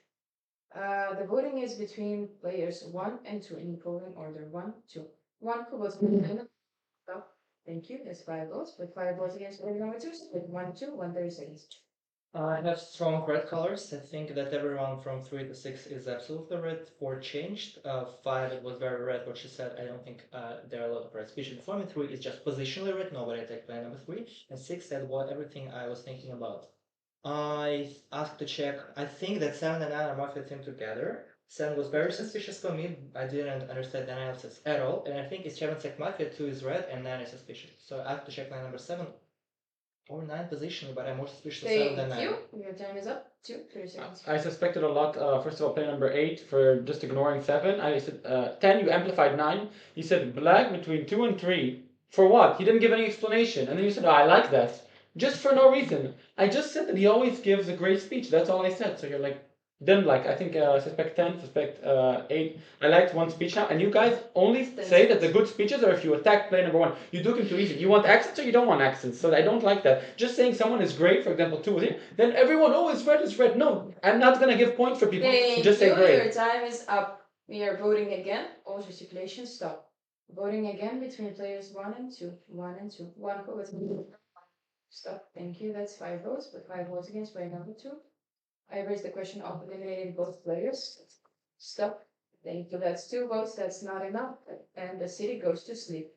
The voting is between players 1 and 2 in polling order. 1, 2. 1 who votes stop. Thank you. There's 5 votes. With 5 votes against voting number 2. With 1, 2, 130 seconds. I have strong red colors. I think that everyone from 3 to 6 is absolutely red. 4 changed. 5 it was very red. What she said, I don't think there are a lot of red speeches before me. 3 is just positionally red. Nobody attacked player number 3. And 6 said everything I was thinking about. I asked to check. I think that 7 and 9 are Mafia team together. 7 was very suspicious for me. I didn't understand the analysis at all. And I think it's 7 said Mafia, 2 is red, and 9 is suspicious. So I have to check line number 7 or 9 position, but I'm more suspicious of 7 than 9. Thank you. Your time is up. 2, 3 seconds. I suspected a lot. First of all, player number 8 for just ignoring 7. I said 10. You amplified 9. He said black between 2 and 3. For what? He didn't give any explanation. And then you said, "Oh, I like that," just for no reason. I just said that he always gives a great speech. That's all I said. So you're like, didn't like. I think suspect 10, suspect 8. I liked 1 speech now. And you guys only say that the good speeches are if you attack player number 1. You took him too easy. You want accents or you don't want accents. So I don't like that. Just saying someone is great, for example, 2 was here, then everyone, oh, it's red, it's red. No, I'm not going to give points for people who just say great. Your time is up. We are voting again. All gesticulation stop. Voting again between players 1 and 2. 1 and 2. 1 who was stop. Thank you. That's 5 votes, but 5 votes against player number 2. I raised the question of eliminating both players. Stop. Thank you. That's 2 votes. That's not enough. And the city goes to sleep.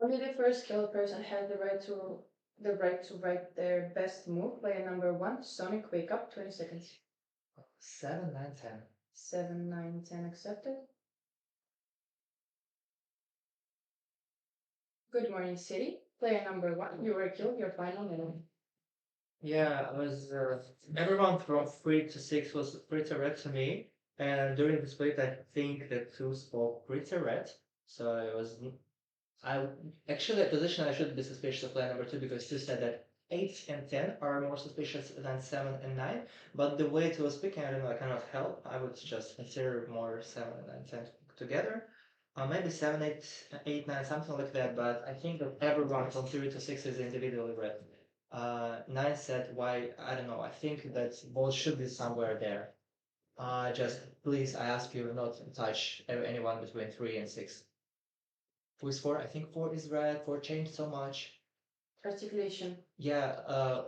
Only the first killed person had the right to write their best move. Player number 1, Sonic, wake up. 20 seconds. 7, 9, 10. 7, 9, 10 accepted. Good morning, city. Player number 1, you were killed. Your final minute. Yeah, I was. Everyone from 3 to 6 was pretty red to me, and during the split, I think the 2 spoke pretty red. So I was. I actually a position I should be suspicious of player number 2 because 2 said that 8 and 10 are more suspicious than 7 and 9. But the way 2 was speaking, I don't know, I cannot help. I would just consider more 7 and 10 together. Maybe 7, 8, 9, something like that. But I think that everyone from 3 to 6 is individually red. 9 said why, I don't know, I think that both should be somewhere there. Just please, I ask you not to touch anyone between 3 and 6. Who is 4? I think 4 is red. 4 changed so much. Articulation. Yeah,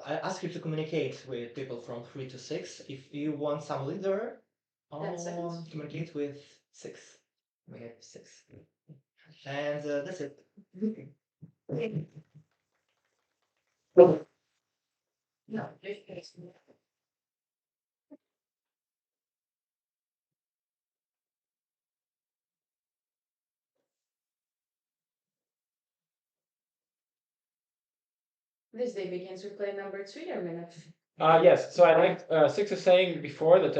I ask you to communicate with people from 3 to 6. If you want some leader, 10 seconds. communicate with 6. We have 6. And that's it. No. This day begins with play number 3 or minute. Yes, so I liked Six is saying before that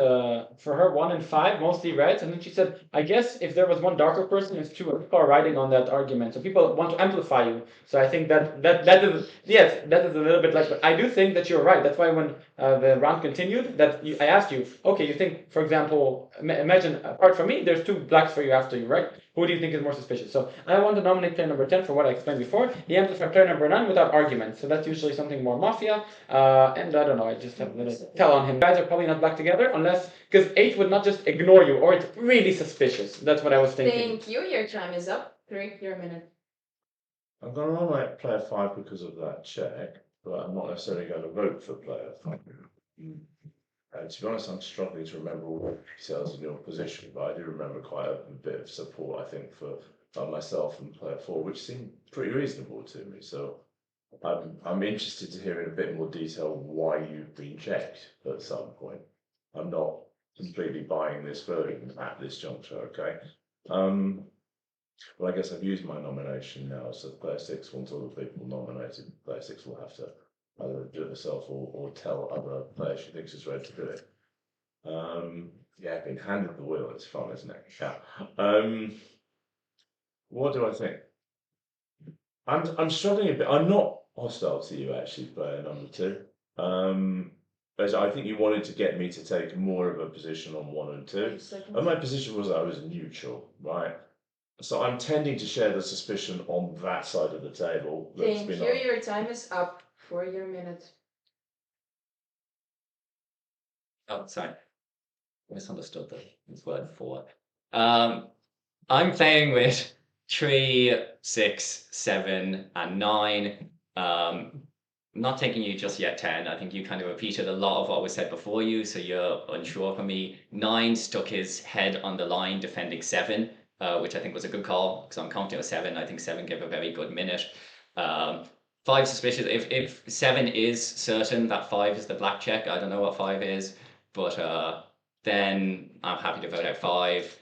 for her 1 and 5 mostly reds, and then she said, I guess if there was one darker person, it's true. People are riding on that argument, so people want to amplify you. So I think that is yes, that is a little bit like. But I do think that you're right. That's why when the round continued, I asked you, okay, you think, for example, imagine apart from me, there's 2 blacks for you after you, right? Who do you think is more suspicious? So I want to nominate player number 10 for what I explained before. He amplified player number 9 without argument. So that's usually something more Mafia. And I don't know, I just have a little tell on him. You guys are probably not back together unless, because 8 would not just ignore you, or it's really suspicious. That's what I was thinking. Thank you. Your time is up. 3, your minute. I'm going to nominate player 5 because of that check, but I'm not necessarily going to vote for player 5. To be honest, I'm struggling to remember all the details in your position, but I do remember quite a bit of support, I think, for myself and player 4, which seemed pretty reasonable to me. So I'm interested to hear in a bit more detail why you've been checked at some point. I'm not completely buying this version at this juncture, okay? Well, I guess I've used my nomination now, so player 6, once all the people nominated, player 6 will have to either do it herself or tell other players she thinks is ready to do it. Yeah, being handed the wheel, it's fun, isn't it? Yeah. What do I think? I'm struggling a bit. I'm not hostile to you actually, player number 2. As I think you wanted to get me to take more of a position on 1 and 2. And my position was I was neutral, right? So I'm tending to share the suspicion on that side of the table. Thank you. Your time is up for your minute. Oh, sorry. Misunderstood this word 4. I'm playing with 3, 6, 7, and 9. Not taking you just yet 10. I think you kind of repeated a lot of what was said before you, so you're unsure for me. 9 stuck his head on the line defending 7, which I think was a good call because I'm counting a 7. I think 7 gave a very good minute. 5 suspicious. If 7 is certain that 5 is the black check, I don't know what 5 is, but then I'm happy to vote out 5.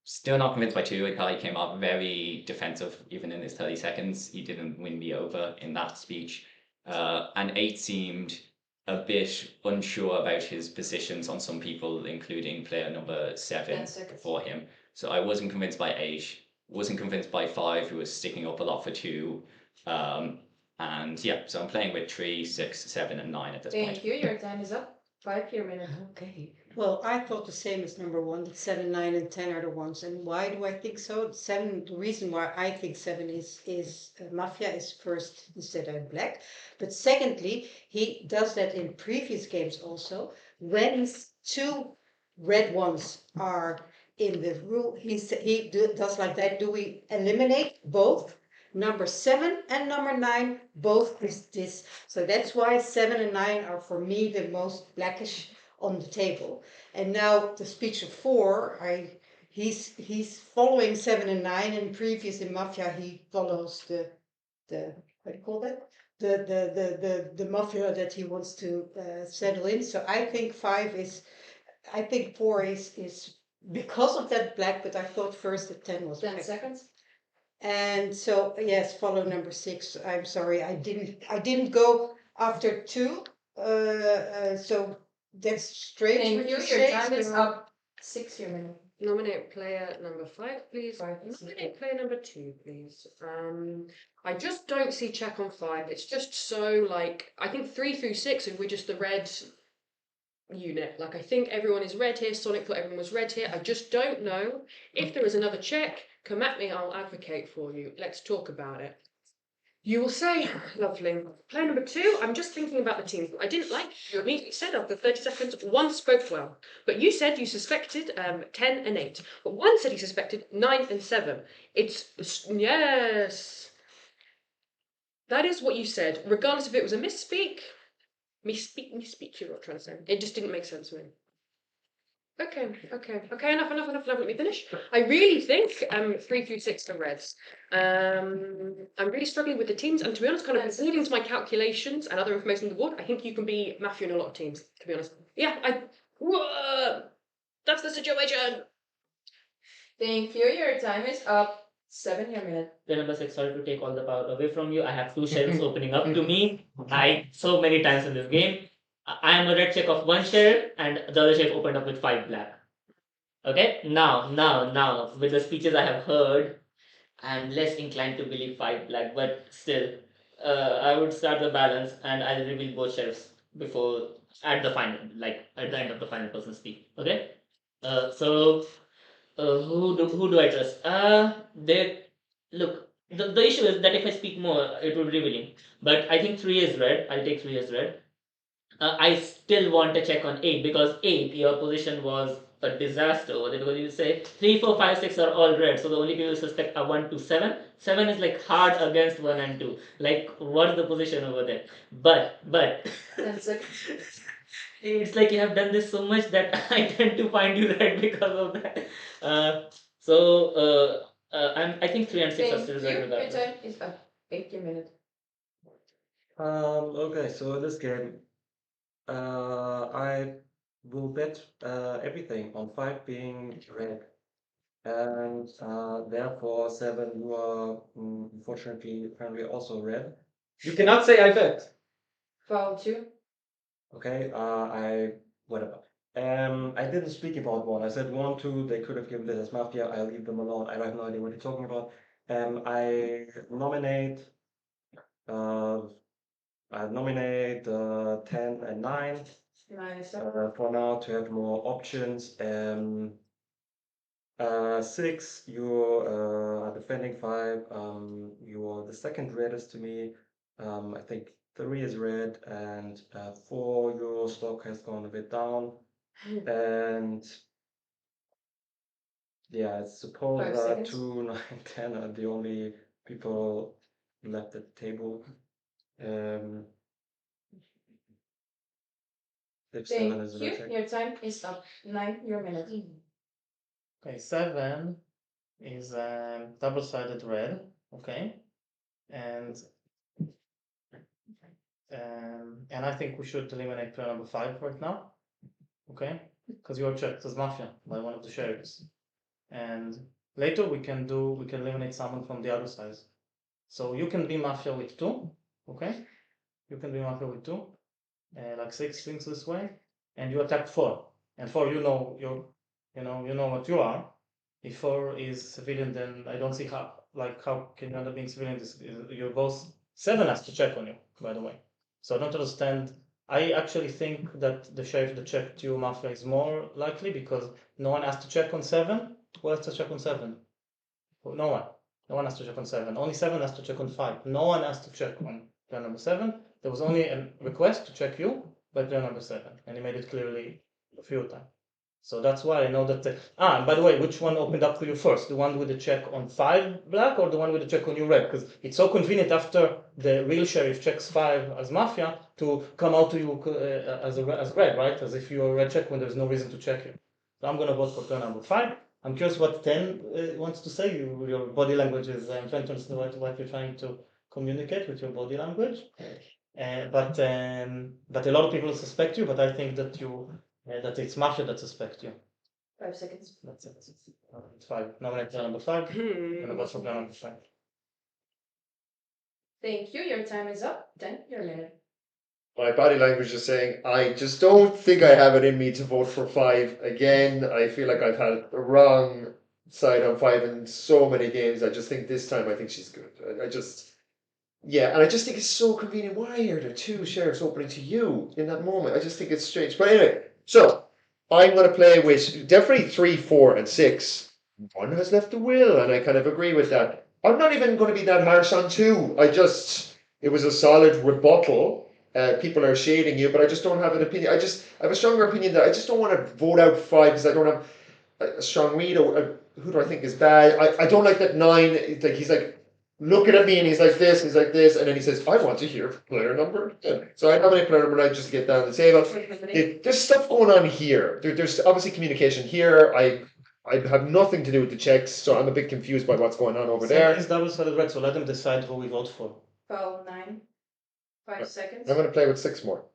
Still not convinced by 2. He probably came out very defensive, even in his 30 seconds. He didn't win me over in that speech. And 8 seemed a bit unsure about his positions on some people, including player number 7 for him. So I wasn't convinced by 8. Wasn't convinced by 5, who was sticking up a lot for 2. And yeah, so I'm playing with 3, 6, 7, and 9 at this point. Thank you. Your time is up. 5, your minute. Okay. Well, I thought the same as number 1, that 7, 9, and 10 are the ones. And why do I think so? 7, the reason why I think 7 is Mafia is first instead of black. But secondly, he does that in previous games also. When his 2 red ones are in the room, he does like that. Do we eliminate both? Number 7 and number 9 both is this. So that's why 7 and 9 are for me the most blackish on the table. And now the speech of 4, he's following 7 and 9, and previous in Mafia he follows the what do you call that? The Mafia that he wants to settle in. So I think 4 is because of that black, but I thought first that 10 was 10 black. seconds. And so yes, follow number 6. I'm sorry, I didn't go after 2. So that's strange. Thank you. Your time is up. 6, your minute. Nominate player number 5, please. Nominate player number 2, please. I just don't see check on 5. It's just so like I think 3 through 6 if we're just the red unit. Like I think everyone is red here. Sonic thought everyone was red here. I just don't know if there is another check. Come at me. I'll advocate for you. Let's talk about it. You will say, lovely. Player number 2, I'm just thinking about the team. I didn't like you immediately said after 30 seconds, 1 spoke well. But you said you suspected 10 and 8. But 1 said he suspected 9 and 7. Yes. That is what you said. Regardless if it was a misspeak, you're not trying to say. It just didn't make sense to me. Okay, enough. Let me finish. I really think 3 through 6 are reds. I'm really struggling with the teams, and to be honest, kind of according to my calculations and other information on the board, I think you can be Mafia in a lot of teams, to be honest. Yeah, that's the situation. Thank you. Your time is up. 7 your minute. Player number 6, sorry to take all the power away from you. I have 2 sheriffs opening up to me. So many times in this game. I am a red check of 1 sheriff, and the other sheriff opened up with 5 black. Okay, now, with the speeches I have heard, I'm less inclined to believe 5 black, but still, I would start the balance and I'll reveal both sheriffs before at the final, like at the end of the final person speak. Okay, so who do I trust? They look. The issue is that if I speak more, it will be revealing. But I think 3 is red. I'll take 3 as red. I still want to check on 8 because 8, your position was a disaster over there because you say 3, 4, 5, 6 are all red. So the only people you suspect are 1 to 7. 7 is like hard against 1 and 2. Like, what's the position over there? But 10 seconds. it's like you have done this so much that I tend to find you red because of that. I think 3 and 6 are Thank still you. red Your regardless. time is up. 8 your minute. Okay, so in this game, I will bet everything on 5 being red. And therefore, 7, you are unfortunately apparently also red. You cannot say I bet. Foul 2. Okay, whatever. I didn't speak about 1. I said 1, 2, they could have given this as Mafia. I leave them alone. I have no idea what you're talking about. I nominate uh, 10 and 9 9 is up. for now to have more options. 6, you are defending 5. You're the second reddest to me. I think 3 is red, and 4, your stock has gone a bit down. And yeah, I suppose 5 seconds. 2, 9, 10 are the only people left at the table. If 7 is Thank a you. red check. Your time is up. 9 your minute. Okay, 7 is double-sided red. Okay, and I think we should eliminate player number 5 right now. Okay, because you're checked as Mafia by one of the sheriffs, and later we can eliminate someone from the other side. So you can be Mafia with 2. Okay, you can be Mafia with 2. Like 6 things this way, and you attack 4. And 4, you know what you are. If 4 is civilian, then I don't see how can you end up being civilian? You're both 7 has to check on you, by the way. So I don't understand. I actually think that the sheriff that checked you, Mafia, is more likely because no one has to check on 7. Who has to check on 7? No one. No one has to check on 7. Only 7 has to check on 5. No one has to check on player number 7. There was only a request to check you by player number 7, and he made it clearly a few times. So that's why I know that. By the way, which one opened up for you first? The one with the check on 5 black or the one with the check on you red? Because it's so convenient after the real sheriff checks 5 as Mafia to come out to you as red, right? As if you're a red check when there's no reason to check you. So I'm going to vote for player number 5. I'm curious what 10 wants to say. Your body language is, I'm trying to understand what you're trying to communicate with your body language. But a lot of people suspect you, but I think that that it's Mafia that suspect you. 5 seconds. That's it. It's 5. Nominate player number 5. And vote for player number 5. Thank you. Your time is up. 10 your minute. My body language is saying, I just don't think I have it in me to vote for 5 again. I feel like I've had the wrong side on 5 in so many games. I just think this time I think she's good. I just think it's so convenient. Why are there 2 sheriffs opening to you in that moment? I just think it's strange. But anyway, so I'm going to play with definitely 3, 4, and 6. 1 has left the will, and I kind of agree with that. I'm not even going to be that harsh on 2. It was a solid rebuttal. People are shading you, but I just don't have an opinion. I have a stronger opinion that I just don't want to vote out 5 because I don't have a strong read. Who do I think is bad? I don't like that 9. He's like looking at me and he's like this, and then he says, I want to hear player number 10. So I nominate player number 9 just to get down the table. There's stuff going on here. There's obviously communication here. I have nothing to do with the checks, so I'm a bit confused by what's going on over there. It's double-sided red, so let them decide who we vote for. Foul 9. 5 seconds. I'm going to play with 6 more.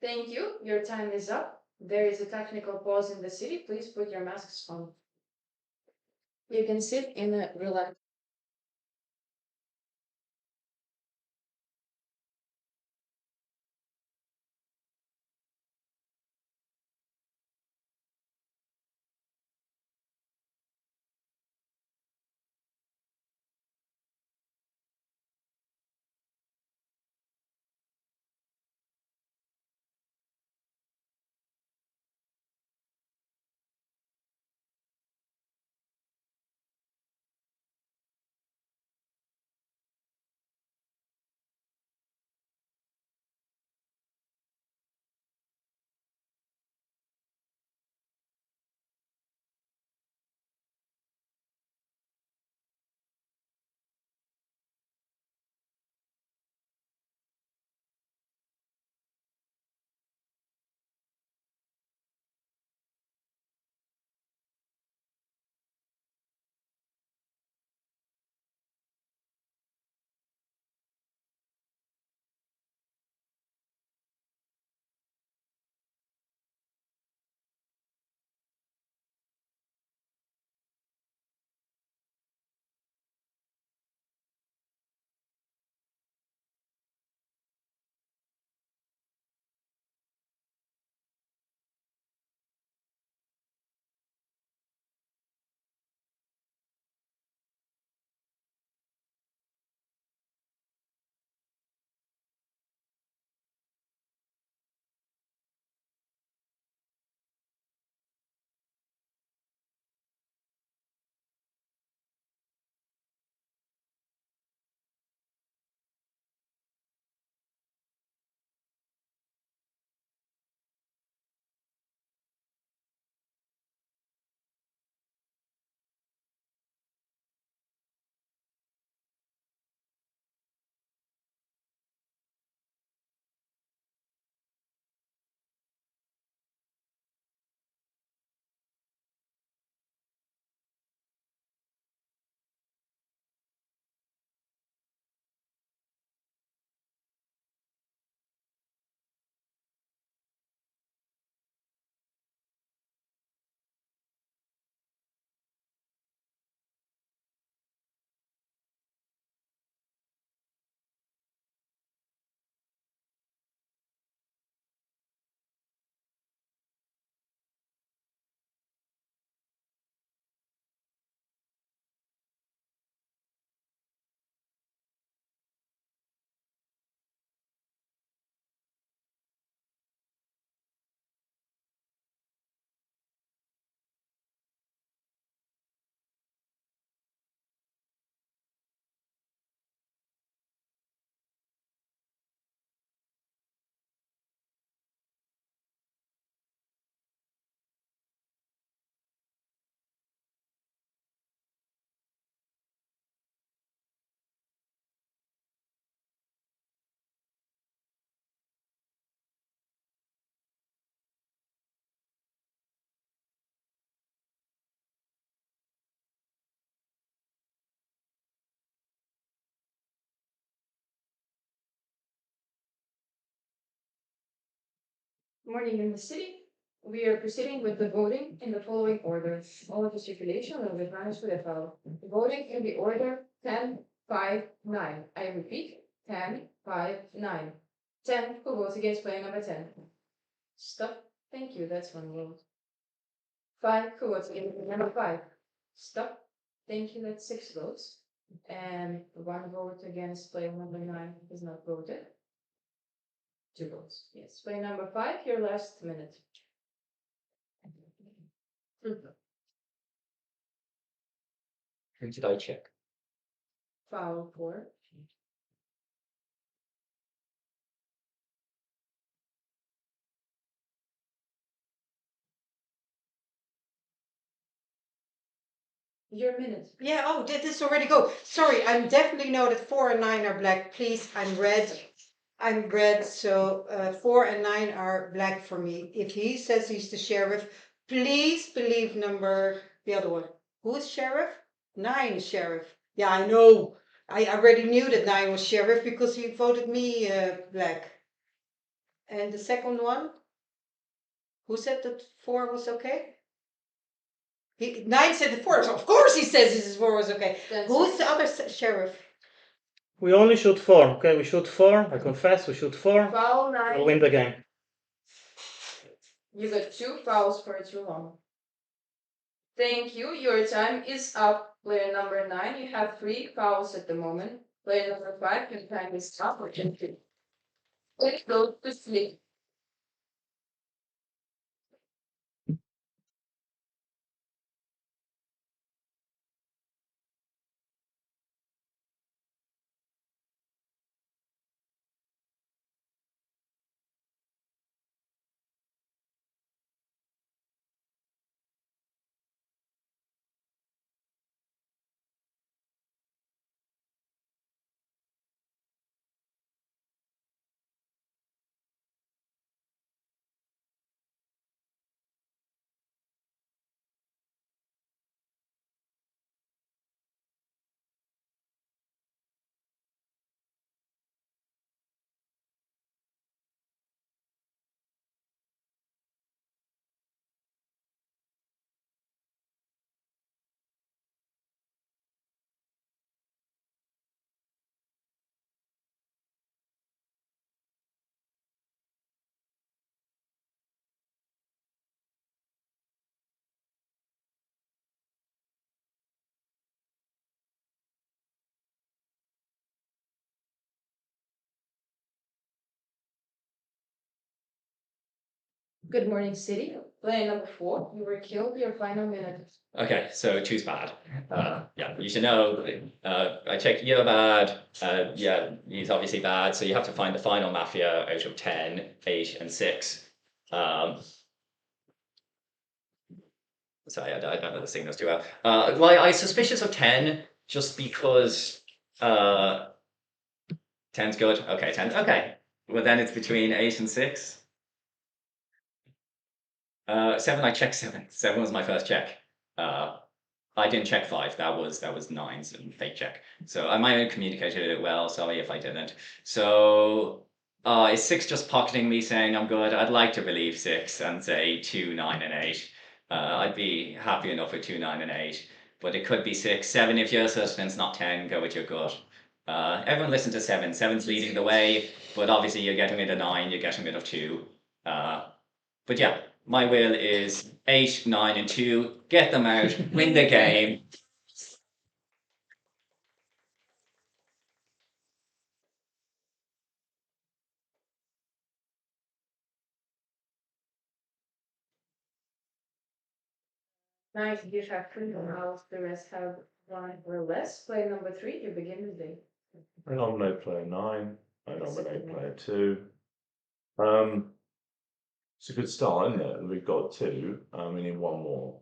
Thank you. Your time is up. There is a technical pause in the city. Please put your masks on. You can sit in a relaxed. Morning in the city. We are proceeding with the voting in the following order. All of the circulation will be managed with FL. Voting in the order 10, 5, 9. I repeat, 10, 5, 9. 10, who votes against player number 10? Stop. Thank you, that's one vote. 5, who votes against player number 5? Stop. Thank you, that's 6 votes. And 1 vote against player number 9 is not voted. 2 votes. Yes. Player number 5, your last minute. Who did I check? Foul 4. Your minute. Yeah, oh, did this already go? Sorry, I'm definitely know that 4 and 9 are black. Please, I'm red. I'm red, so 4 and 9 are black for me. If he says he's the sheriff, please believe the other one. Who is sheriff? 9 is sheriff. Yeah, I know. I already knew that 9 was sheriff because he voted me black. And the second one? Who said that 4 was okay? 9 said the 4. So of course he says this 4 was okay. Who's the other sheriff? We only shoot 4, okay? We shoot 4, I confess, we shoot 4. Foul 9. We'll win the game. You got 2 fouls for too long. Thank you. Your time is up. Player number 9, you have 3 fouls at the moment. Player number 5, your time is up. Please go to sleep. Good morning, City. Player number 4, you were killed. Your final minute. Okay, so two's bad. Yeah, you should know. I checked you're bad. Yeah, he's obviously bad. So you have to find the final Mafia out of 10, 8, and 6. Sorry, I don't know the signals too well. Well, I'm suspicious of 10 just because 10's good. Okay, 10. Okay. Well, then it's between 8 and 6. 7, I checked 7. 7 was my first check. I didn't check 5. That was 9's and fake check. So I might have communicated it well. Sorry if I didn't. So is 6 just pocketing me saying I'm good? I'd like to believe 6 and say 2, 9, and 8. I'd be happy enough with 2, 9, and 8. But it could be 6, 7 if you're certain it's not 10. Go with your gut. Everyone listen to 7. 7's leading the way, but obviously you're getting rid of 9. You're getting rid of 2. But yeah. My will is 8, 9, and 2. Get them out, win the game. Nice, you have 3 fouls. The rest have 1 or less. Player number 3, you begin the day. I nominate player 9. I nominate player 2. It's a good start, isn't it? We've got 2. We need 1 more.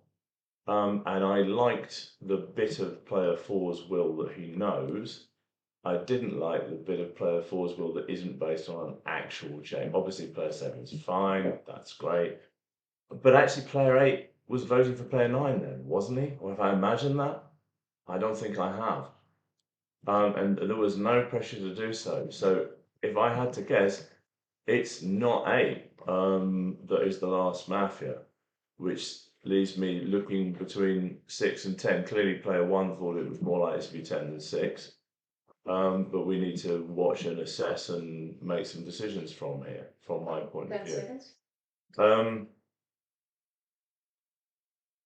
And I liked the bit of player 4's will that he knows. I didn't like the bit of player 4's will that isn't based on an actual check. Obviously, player 7 is fine. That's great. But actually, player 8 was voting for player 9 then, wasn't he? Or have I imagined that? I don't think I have. And there was no pressure to do so. So if I had to guess, it's not 8 that is the last Mafia, which leaves me looking between 6 and 10. Clearly, player 1 thought it was more likely to be 10 than 6. But we need to watch and assess and make some decisions from here, from my point 10 of view. seconds.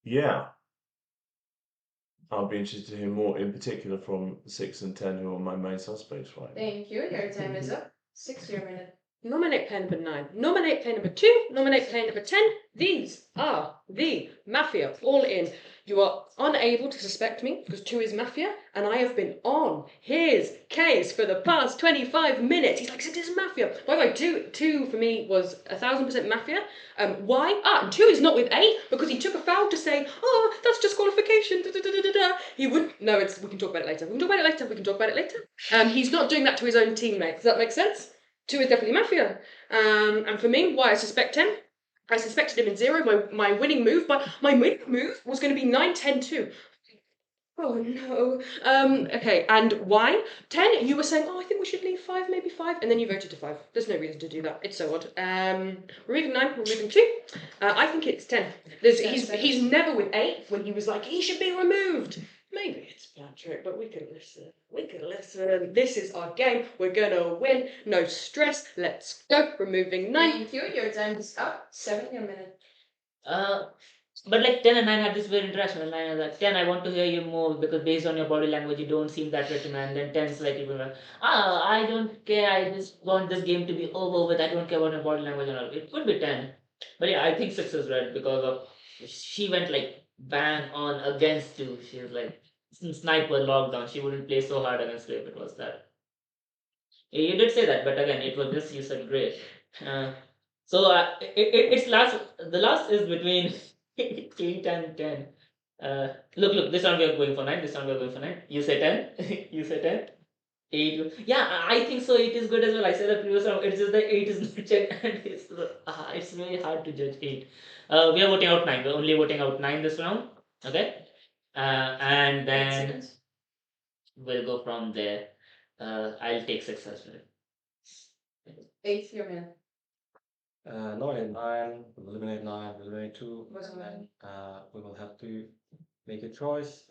Yeah. I'll be interested to hear more, in particular from 6 and 10, who are my main suspects right now. Thank you. Your time is up. 6 your minute. Nominate player number 9. Nominate player number 2. Nominate player number 10. These are the Mafia. All in. You are unable to suspect me because 2 is Mafia, and I have been on his case for the past 25 minutes. He's like, 6 is Mafia. By the way, 2 for me was 1000% Mafia. Why? And 2 is not with 8 because he took a foul to say, oh, that's disqualification. Da, da, da, da, da, da. He wouldn't. No, it's. We can talk about it later. We can talk about it later. We can talk about it later. He's not doing that to his own teammates. Does that make sense? 2 is definitely Mafia. And for me, why I suspect him. I suspected him in 0, my winning move, but my winning move was going to be 9, 10, 2. Oh no. Okay, and why? 10, you were saying, oh, I think we should leave 5, maybe 5, and then you voted to 5. There's no reason to do that. It's so odd. Removing 9, removing 2. I think it's 10. He's never with 8 when he was like, he should be removed. Maybe it's Patrick, but we can listen. We can listen. This is our game. We're gonna win. No stress. Let's go. Removing 9. Thank you. Your time is up. 7 your minute. But like 10 and 9 had this weird interaction. And 9 was like, 10, I want to hear you more because based on your body language, you don't seem that written. And then 10 is like, I don't care. I just want this game to be over with. I don't care about your body language and all. It could be 10. But yeah, I think 6 is red because of she went like bang on against 2. She was like sniper lockdown. She wouldn't play so hard against 2 if it was that. You did say that, but again, it was just you said great. It's last. The last is between 8 and 10. Look, this round we are going for 9. This round we are going for 9. You say 10. You say 10. 8. Yeah, I think so. 8 is good as well. I said the previous round. It's just that 8 is not checked, and it's very hard to judge 8. We are voting out 9. We're only voting out 9 this round. Okay. And then we'll go from there. I'll take 6 as well. 8 your minute. Nominate 9, eliminate 9, eliminate 2, Was and then nine. we will have to make a choice.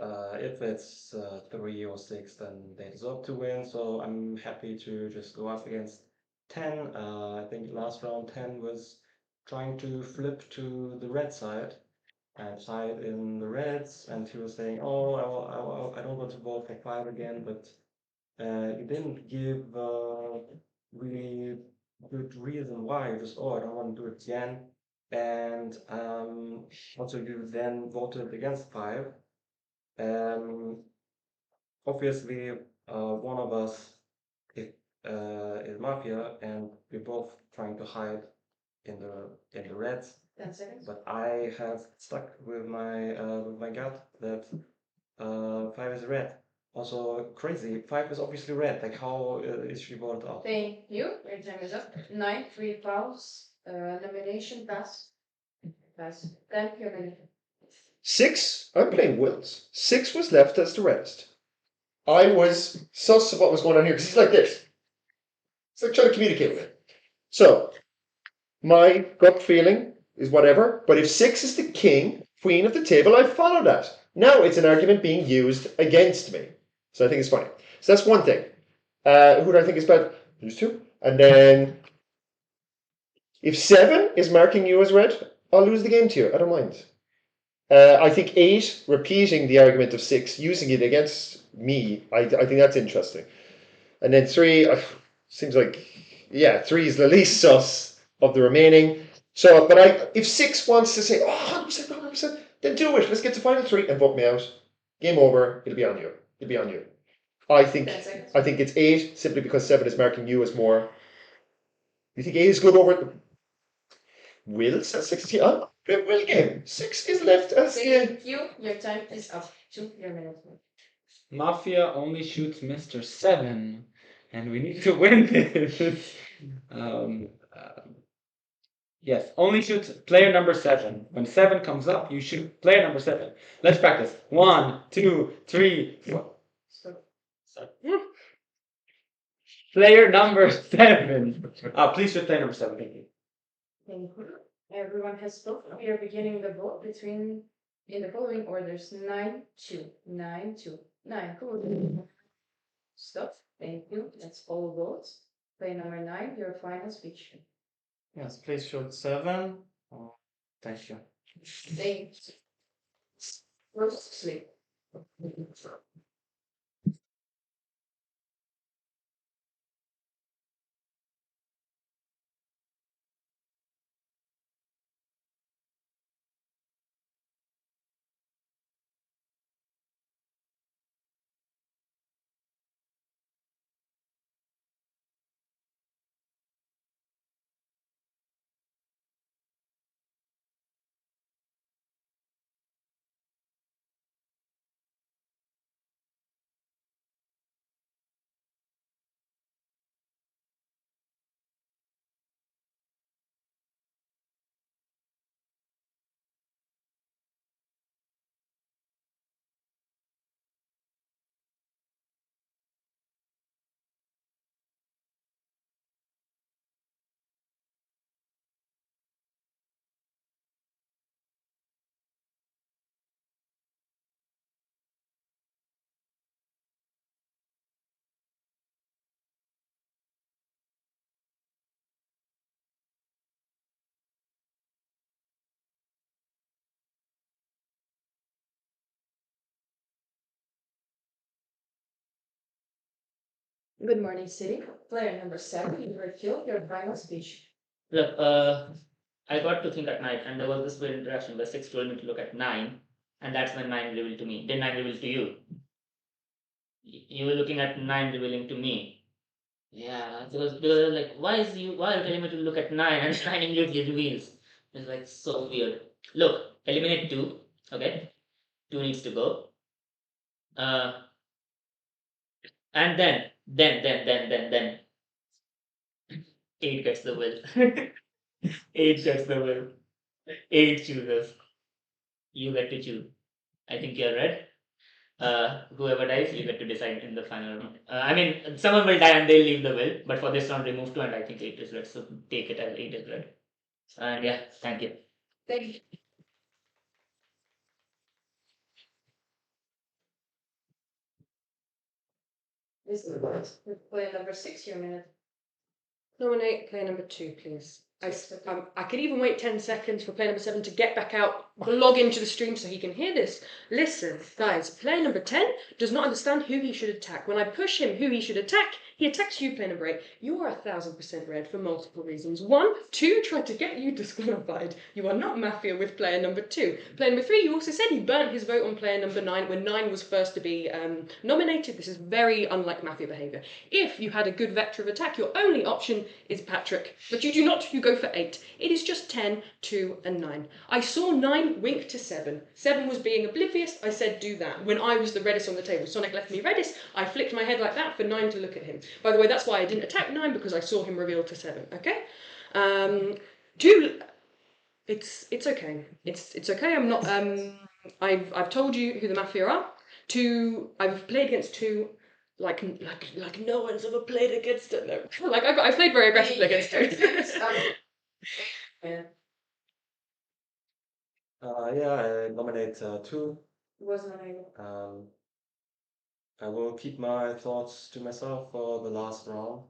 If it's 3 or 6, then they deserve to win. So I'm happy to just go up against 10. I think last round 10 was trying to flip to the red side and hide in the reds, and he was saying, "Oh, I don't want to vote for 5 again," but he didn't give really good reason why. Just, "Oh, I don't want to do it again," and also you then voted against 5. Obviously, one of us is Mafia, and we're both trying to hide in the reds. 10 seconds. But I have stuck with my gut that 5 is red. Also crazy. 5 is obviously red. Like, how is she voted out? Thank you. Your time is up. 9, 3 fouls. Nomination pass. Pass. 10 your minute. 6, I'm playing Wills. 6 was left as the rest. I was sus of what was going on here because he's like this. It's like trying to communicate with me. So, my gut feeling is whatever, but if 6 is the king, queen of the table, I follow that. Now it's an argument being used against me. So I think it's funny. So that's one thing. Who do I think is bad? These 2. And then, if 7 is marking you as red, I'll lose the game to you. I don't mind. I think 8, repeating the argument of 6, using it against me, I think that's interesting. And then 3, seems like, 3 is the least sus of the remaining. So, but if 6 wants to say, 100%, 100%, then do it. Let's get to final 3 and vote me out. Game over. It'll be on you. It'll be on you. I think it's 8, simply because 7 is marking you as more. You think 8 is good over Wills at 60? Will game. 6 is left as Thank you. Your time is up. 2 your minute. Mafia only shoots Mr. 7, and we need to win this. Yes, only shoots player number 7. When 7 comes up, you shoot player number 7. Let's practice. 1, 2, 3, 4. Player number 7. Please shoot player number 7. Thank you. Thank you. Everyone has voted. We are beginning the vote in the following orders: 9, 2, 9, 2, 9. Cool. Stop. Thank you. That's all votes. Play number 9. Your final speech. Yes, please shoot 7. Thank you. Thanks. Rose sleep. Good morning, City. Player number 7, you heard Phil, your final speech. Look, I got to think at night, and there was this weird interaction where 6 told me to look at 9, and that's when 9 revealed to me. Then 9 revealed to you. You were looking at 9 revealing to me. Yeah, because like, why are you telling me to look at 9 and 9 immediately reveals? It's like so weird. Look, eliminate 2, okay? 2 needs to go. And then 8 gets the will. 8 gets the will. 8 chooses. You get to choose. I think you're red. Whoever dies, you get to decide in the final round. I mean, someone will die and they'll leave the will, but for this round, remove 2, and I think 8 is red, so take it as 8 is red. And yeah, thank you. Thank you. This is player number 6, your minute. Nominate player number 2, please. I could even wait 10 seconds for player number 7 to get back out, log into the stream so he can hear this. Listen, guys, player number 10 does not understand who he should attack. When I push him who he should attack, he attacks you, player number 8. You are 1000% red for multiple reasons. 1, 2, tried to get you disqualified. You are not Mafia with player number 2. Player number 3, you also said he burnt his vote on player number 9 when 9 was first to be nominated. This is very unlike Mafia behaviour. If you had a good vector of attack, your only option is Patrick, but you do not. You go for 8. It is just 10, 2, and 9. I saw 9 wink to 7. 7 was being oblivious. I said, do that. When I was the reddest on the table, Sonic left me reddest. I flicked my head like that for 9 to look at him. By the way, that's why I didn't attack 9, because I saw him reveal to 7. Okay? 2. It's okay. It's okay. I'm not. I've told you who the Mafia are. 2. I've played against 2. Like no one's ever played against it. No. Like I played very aggressively against 2. Yeah. Yeah, I nominate 2. Was nominated. I will keep my thoughts to myself for the last round.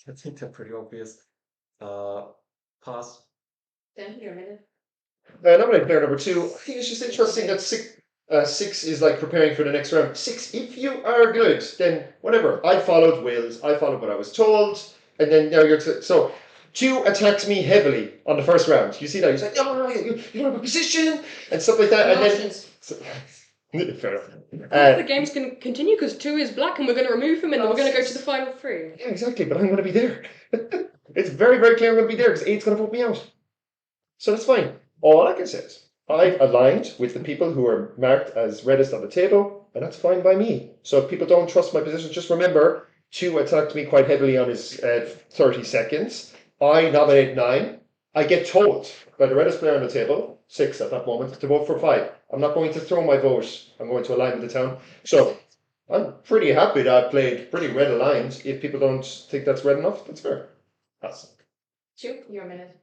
I think they're pretty obvious. Pass. Then your minute. Nominate player number 2. I think it's just interesting that 6 is like preparing for the next round. 6, if you are good, then whatever. I followed Wills, I followed what I was told, and then now you're so 2 attacks me heavily on the first round. You see that? He's like, no, you don't have a position and stuff like that. Emotions. Fair enough. The game's going to continue because 2 is black and we're going to remove him and then we're going to go to the final 3. Yeah, exactly, but I'm going to be there. It's very, very clear I'm going to be there because 8's going to vote me out. So that's fine. All I can say is I've aligned with the people who are marked as reddest on the table, and that's fine by me. So if people don't trust my position, just remember 2 attacked me quite heavily on his 30 seconds. I nominate 9. I get told by the reddest player on the table, 6 at that moment, to vote for 5. I'm not going to throw my vote. I'm going to align with the town. So I'm pretty happy that I played pretty red aligned. If people don't think that's red enough, that's fair. That's 2, your minute.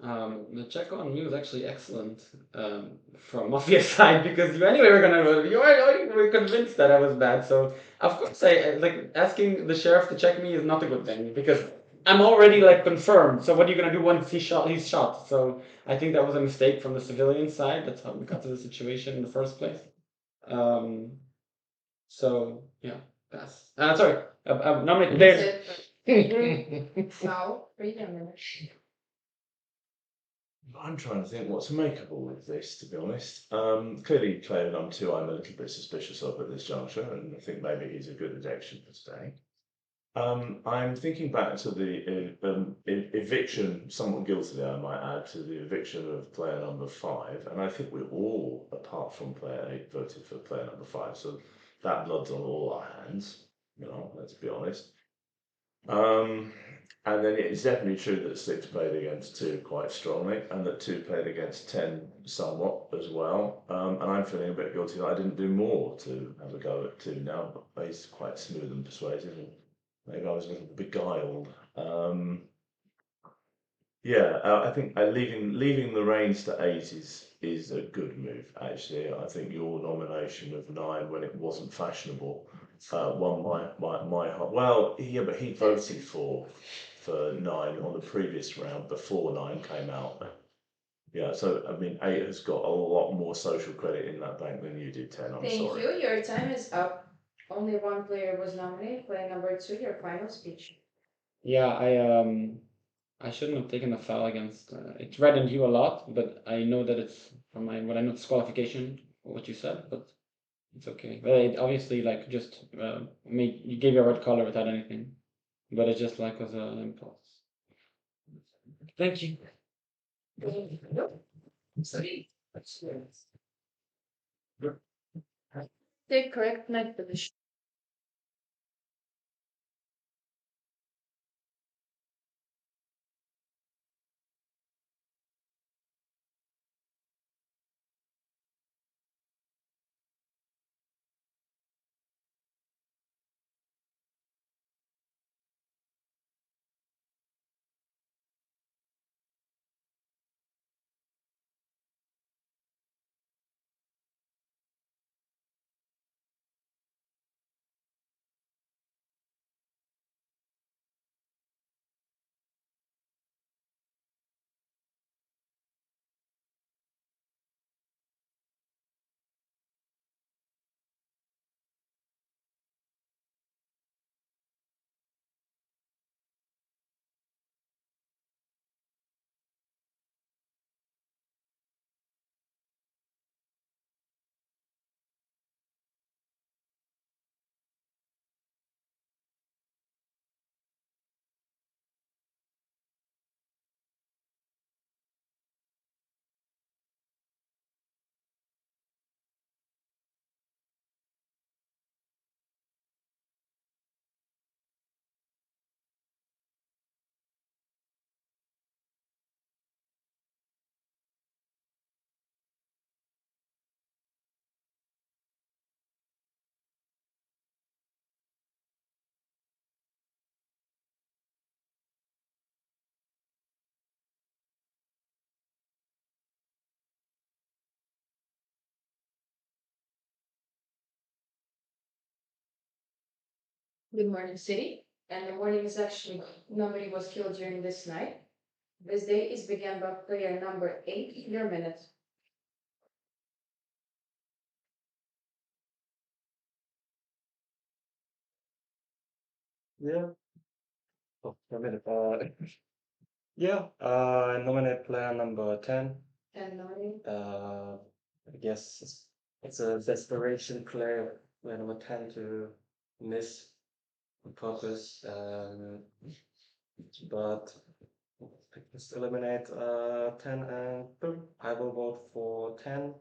The check on you was actually excellent from Mafia's side because you anyway were gonna you already were convinced that I was bad. So of course I like asking the sheriff to check me is not a good thing because I'm already like confirmed. So what are you gonna do once he's shot? So I think that was a mistake from the civilian side. That's how we got to the situation in the first place. So yeah, pass. Sorry, nominate there. Now, 3 your minute. I'm trying to think what to make of all of this, to be honest. Clearly, player number 2, I'm a little bit suspicious of at this juncture, and I think maybe he's a good addiction for today. I'm thinking back to the eviction, somewhat guiltily, I might add, to the eviction of player number 5, and I think we all, apart from player 8, voted for player number 5, so that blood's on all our hands, let's be honest. And then it's definitely true that 6 played against 2 quite strongly, and that 2 played against 10 somewhat as well. And I'm feeling a bit guilty that I didn't do more to have a go at 2 now, but he's quite smooth and persuasive, and maybe I was a little beguiled. I think leaving the reins to 8 is a good move, actually. I think your nomination of 9 when it wasn't fashionable won my heart. Well, yeah, but he voted for 9 on the previous round before 9 came out. Yeah, so I mean, 8 has got a lot more social credit in that bank than you did, 10. I'm Thank sorry. you. Your time is up. Only one player was nominated. Player number 2, your final speech. Yeah, I shouldn't have taken a foul against. It reddened you a lot, but I know that it's from what I know it's qualification what you said, but it's okay. Well, it obviously like just you gave you a red color without anything, but it just like was an impulse. Thank you. Take correct night position. Good morning, city. And the morning is actually nobody was killed during this night. This day is began by player number 8. Your minute. Yeah. Oh, a minute. Yeah. Nominate player number 10. And nominate. I guess it's a desperation player, player number 10 to miss on purpose. But let's eliminate 10 and boom. I will vote for 10.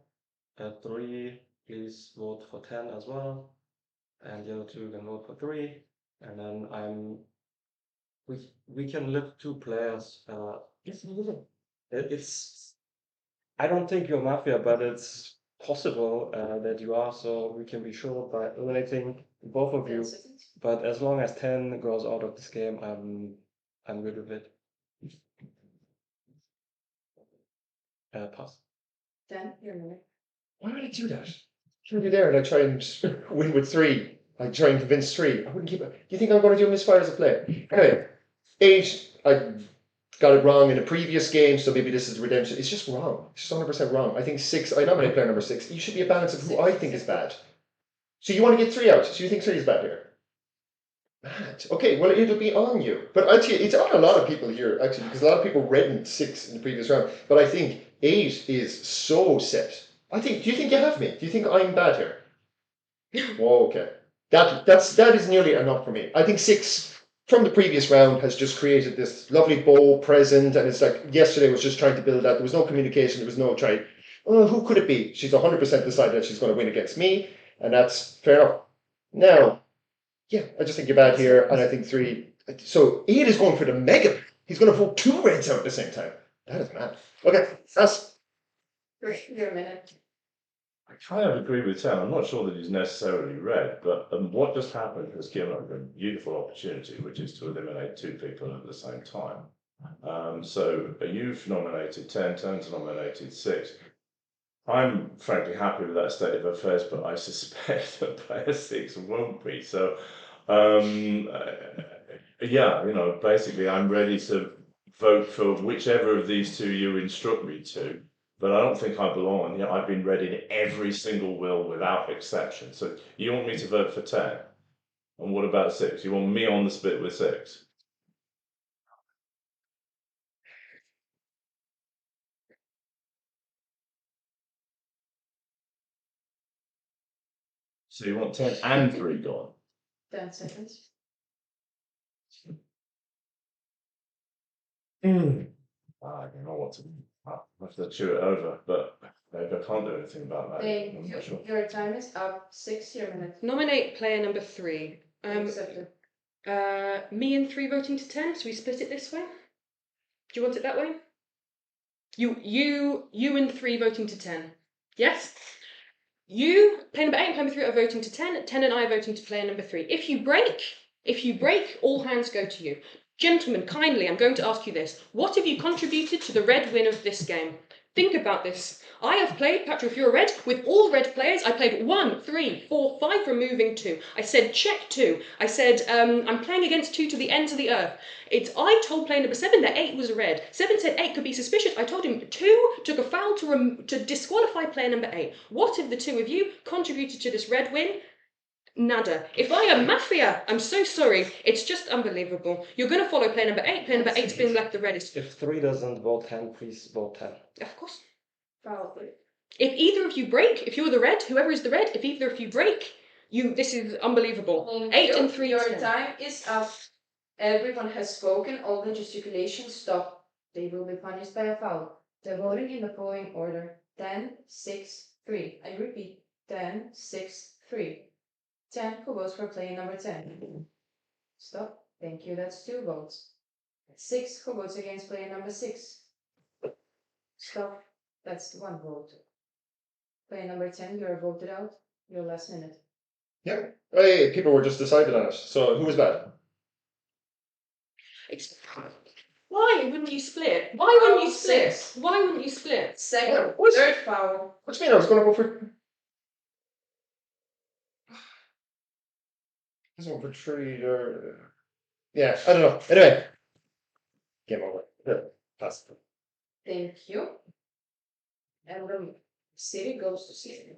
3, please vote for 10 as well. And the other 2 can vote for 3. And then we can lift 2 players. It's I don't think you're Mafia, but it's possible that you are, so we can be sure by eliminating both of you. But as long as 10 goes out of this game, I'm good with it. Pass. 10, your minute. Why would I do that? Should be there and I try and win with 3. I try and convince 3. I wouldn't keep it. Do you think I'm going to do misfire as a player? Anyway, 8, I got it wrong in a previous game, so maybe this is redemption. It's just wrong. It's just 100% wrong. I think 6, I nominate player number 6. You should be a balance of who I think is bad. So you want to get 3 out. So you think 3 is bad here? Mad. Okay, well, it'll be on you. But actually, it's on a lot of people here, actually, because a lot of people reddened 6 in the previous round. But I think 8 is so set. Do you think you have me? Do you think I'm bad here? Okay. That is nearly enough for me. I think 6 from the previous round has just created this lovely bow present, and it's like yesterday was just trying to build that. There was no communication, there was no try. Oh, who could it be? She's 100% decided that she's going to win against me, and that's fair enough. Now, yeah, I just think you're bad here, and I think 3. So 8 is going for the mega. He's going to vote 2 reds out at the same time. That is mad. Okay, that's. Your minute. I kind of agree with Sam. I'm not sure that he's necessarily red, but what just happened has given up a beautiful opportunity, which is to eliminate 2 people at the same time. So you've nominated 10, 10's nominated 6. I'm frankly happy with that state of affairs, but I suspect that player 6 won't be. So, yeah, basically, I'm ready to vote for whichever of these two you instruct me to, but I don't think I belong on here. I've been read in every single will without exception. So you want me to vote for 10? And what about 6? You want me on the split with 6? So you want 10 and 3 gone? 10 seconds. I don't know what to do. I have to chew it over, but maybe I can't do anything about that. Thank I'm you. not sure. Your time is up. 6 your minutes. Nominate player number 3. Accepted. Me and 3 voting to 10, so we split it this way. Do you want it that way? You and 3 voting to 10. Yes? You, player number 8 and player number 3 are voting to 10. 10 and I are voting to player number 3. If you break, all hands go to you. Gentlemen, kindly, I'm going to ask you this. What have you contributed to the red win of this game? Think about this. I have played, Patrick, if you're a red, with all red players. I played 1, 3, 4, 5, removing 2. I said check 2. I said I'm playing against 2 to the ends of the earth. I told player number 7 that 8 was a red. 7 said 8 could be suspicious. I told him 2 took a foul to disqualify player number 8. What have the two of you contributed to this red win? Nada. If I am Mafia, I'm so sorry. It's just unbelievable. You're going to follow player number 8. Player number 8's been like the reddest. If 3 doesn't vote 10, please vote 10. Of course. Probably. If either of you break, if you're the red, whoever is the red, if either of you break, this is unbelievable. 8 and 3. Your time is up. Everyone has spoken. All the gesticulations stop. They will be punished by a foul. The voting in the following order: 10, 6, 3. I repeat: 10, 6, 3. 10 who votes for player number 10. Stop. Thank you. That's 2 votes. 6 who votes against player number 6. Stop. That's 1 vote. Player number 10, you are voted out. Your last minute. Yeah. Hey, people were just decided on it. So who was bad? Why wouldn't you split? Why wouldn't you split? Why wouldn't you split? Second, What? third foul. What do you mean? I was going to go for. I was going for 3 or. Yeah, I don't know. Anyway. Game over. Yeah, pass. Thank you. And the city goes to city.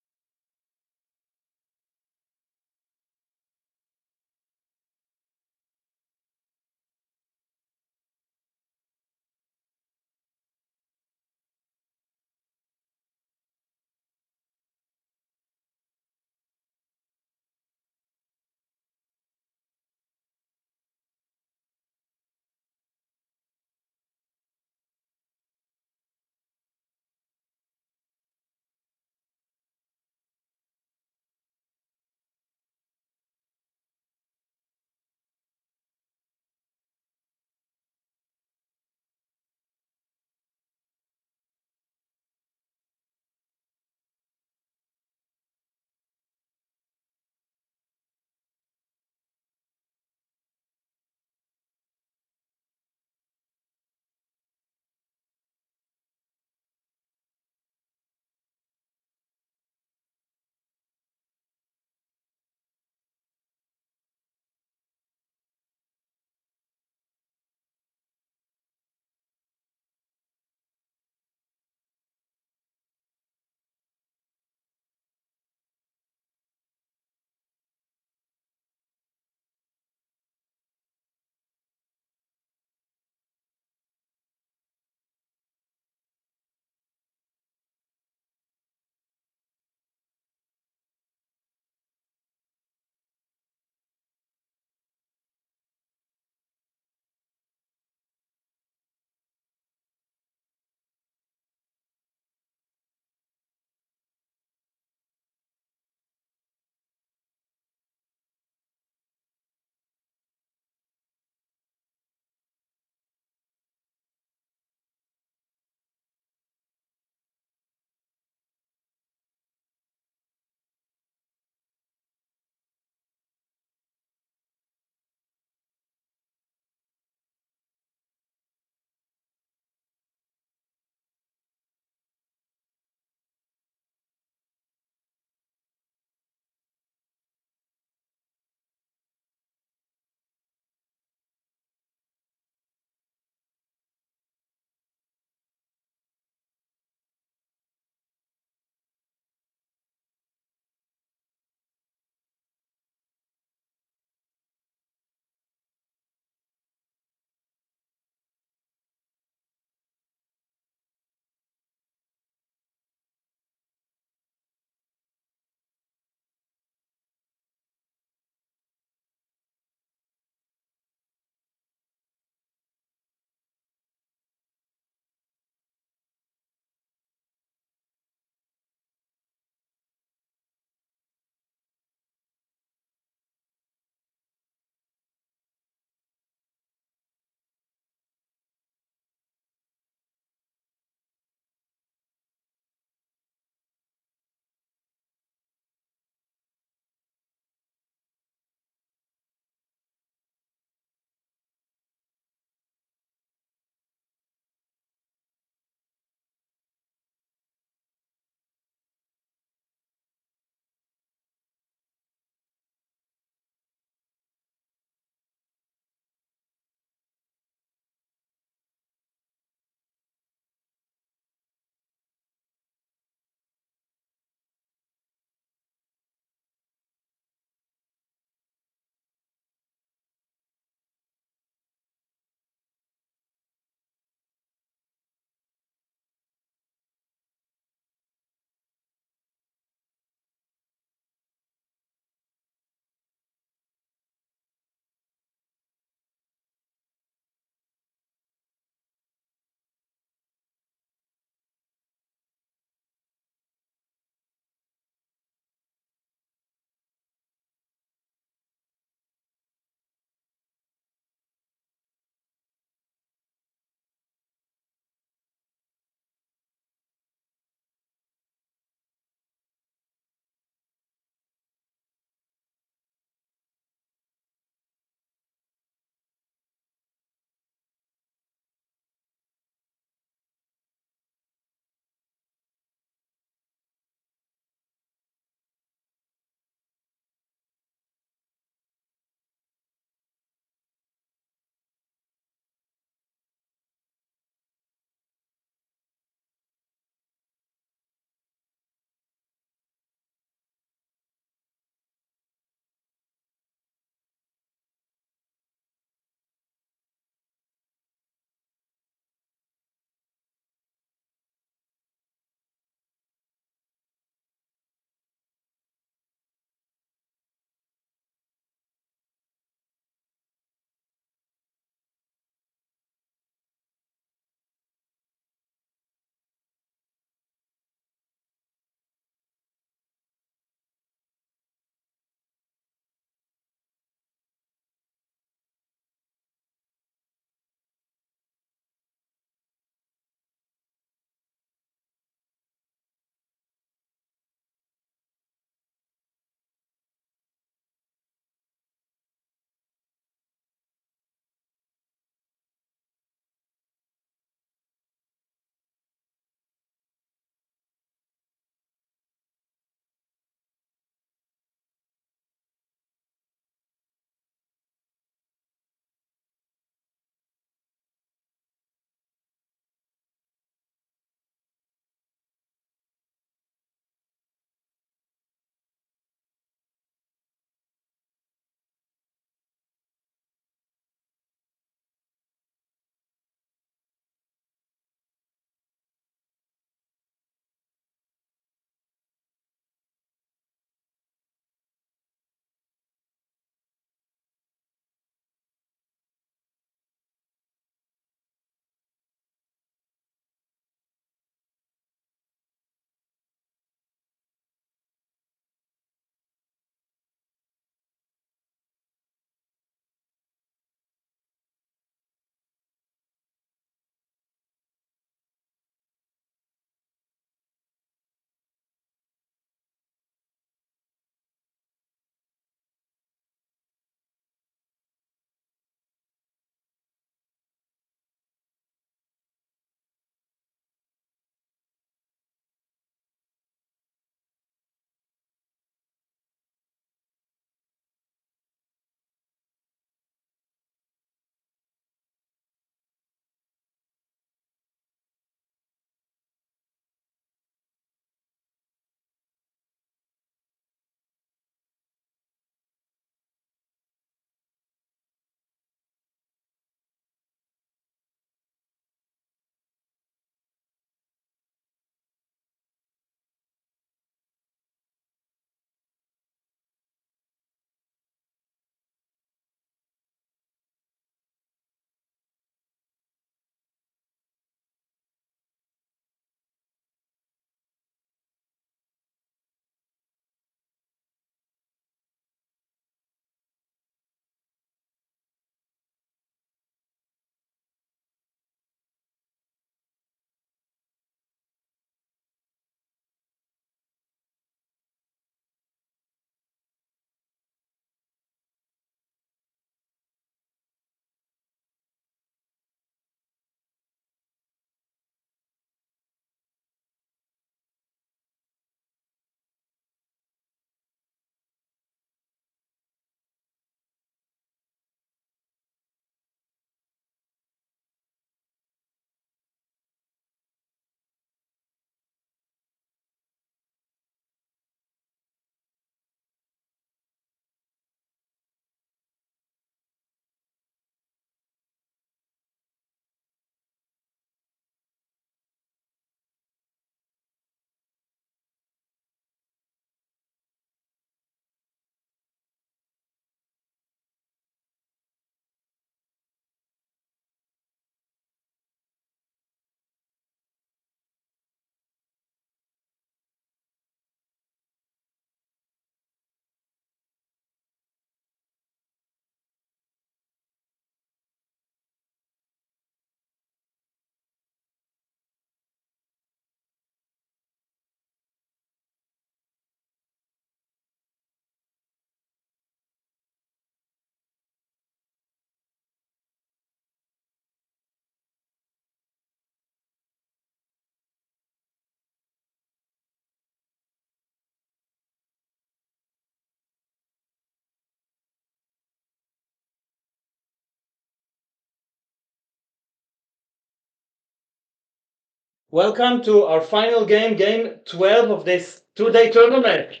Welcome to our final game, game 12 of this 2-day tournament.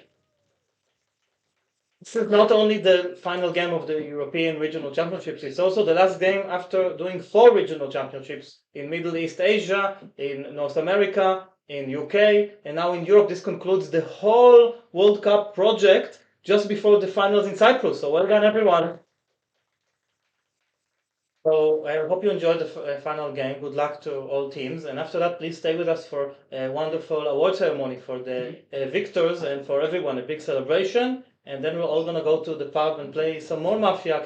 This is not only the final game of the European Regional Championships, it's also the last game after doing 4 regional championships in Middle East Asia, in North America, in UK, and now in Europe. This concludes the whole World Cup project just before the finals in Cyprus. So well done, everyone. So I hope you enjoyed the final game. Good luck to all teams. And after that, please stay with us for a wonderful award ceremony for the victors and for everyone, a big celebration. And then we're all gonna go to the pub and play some more Mafia.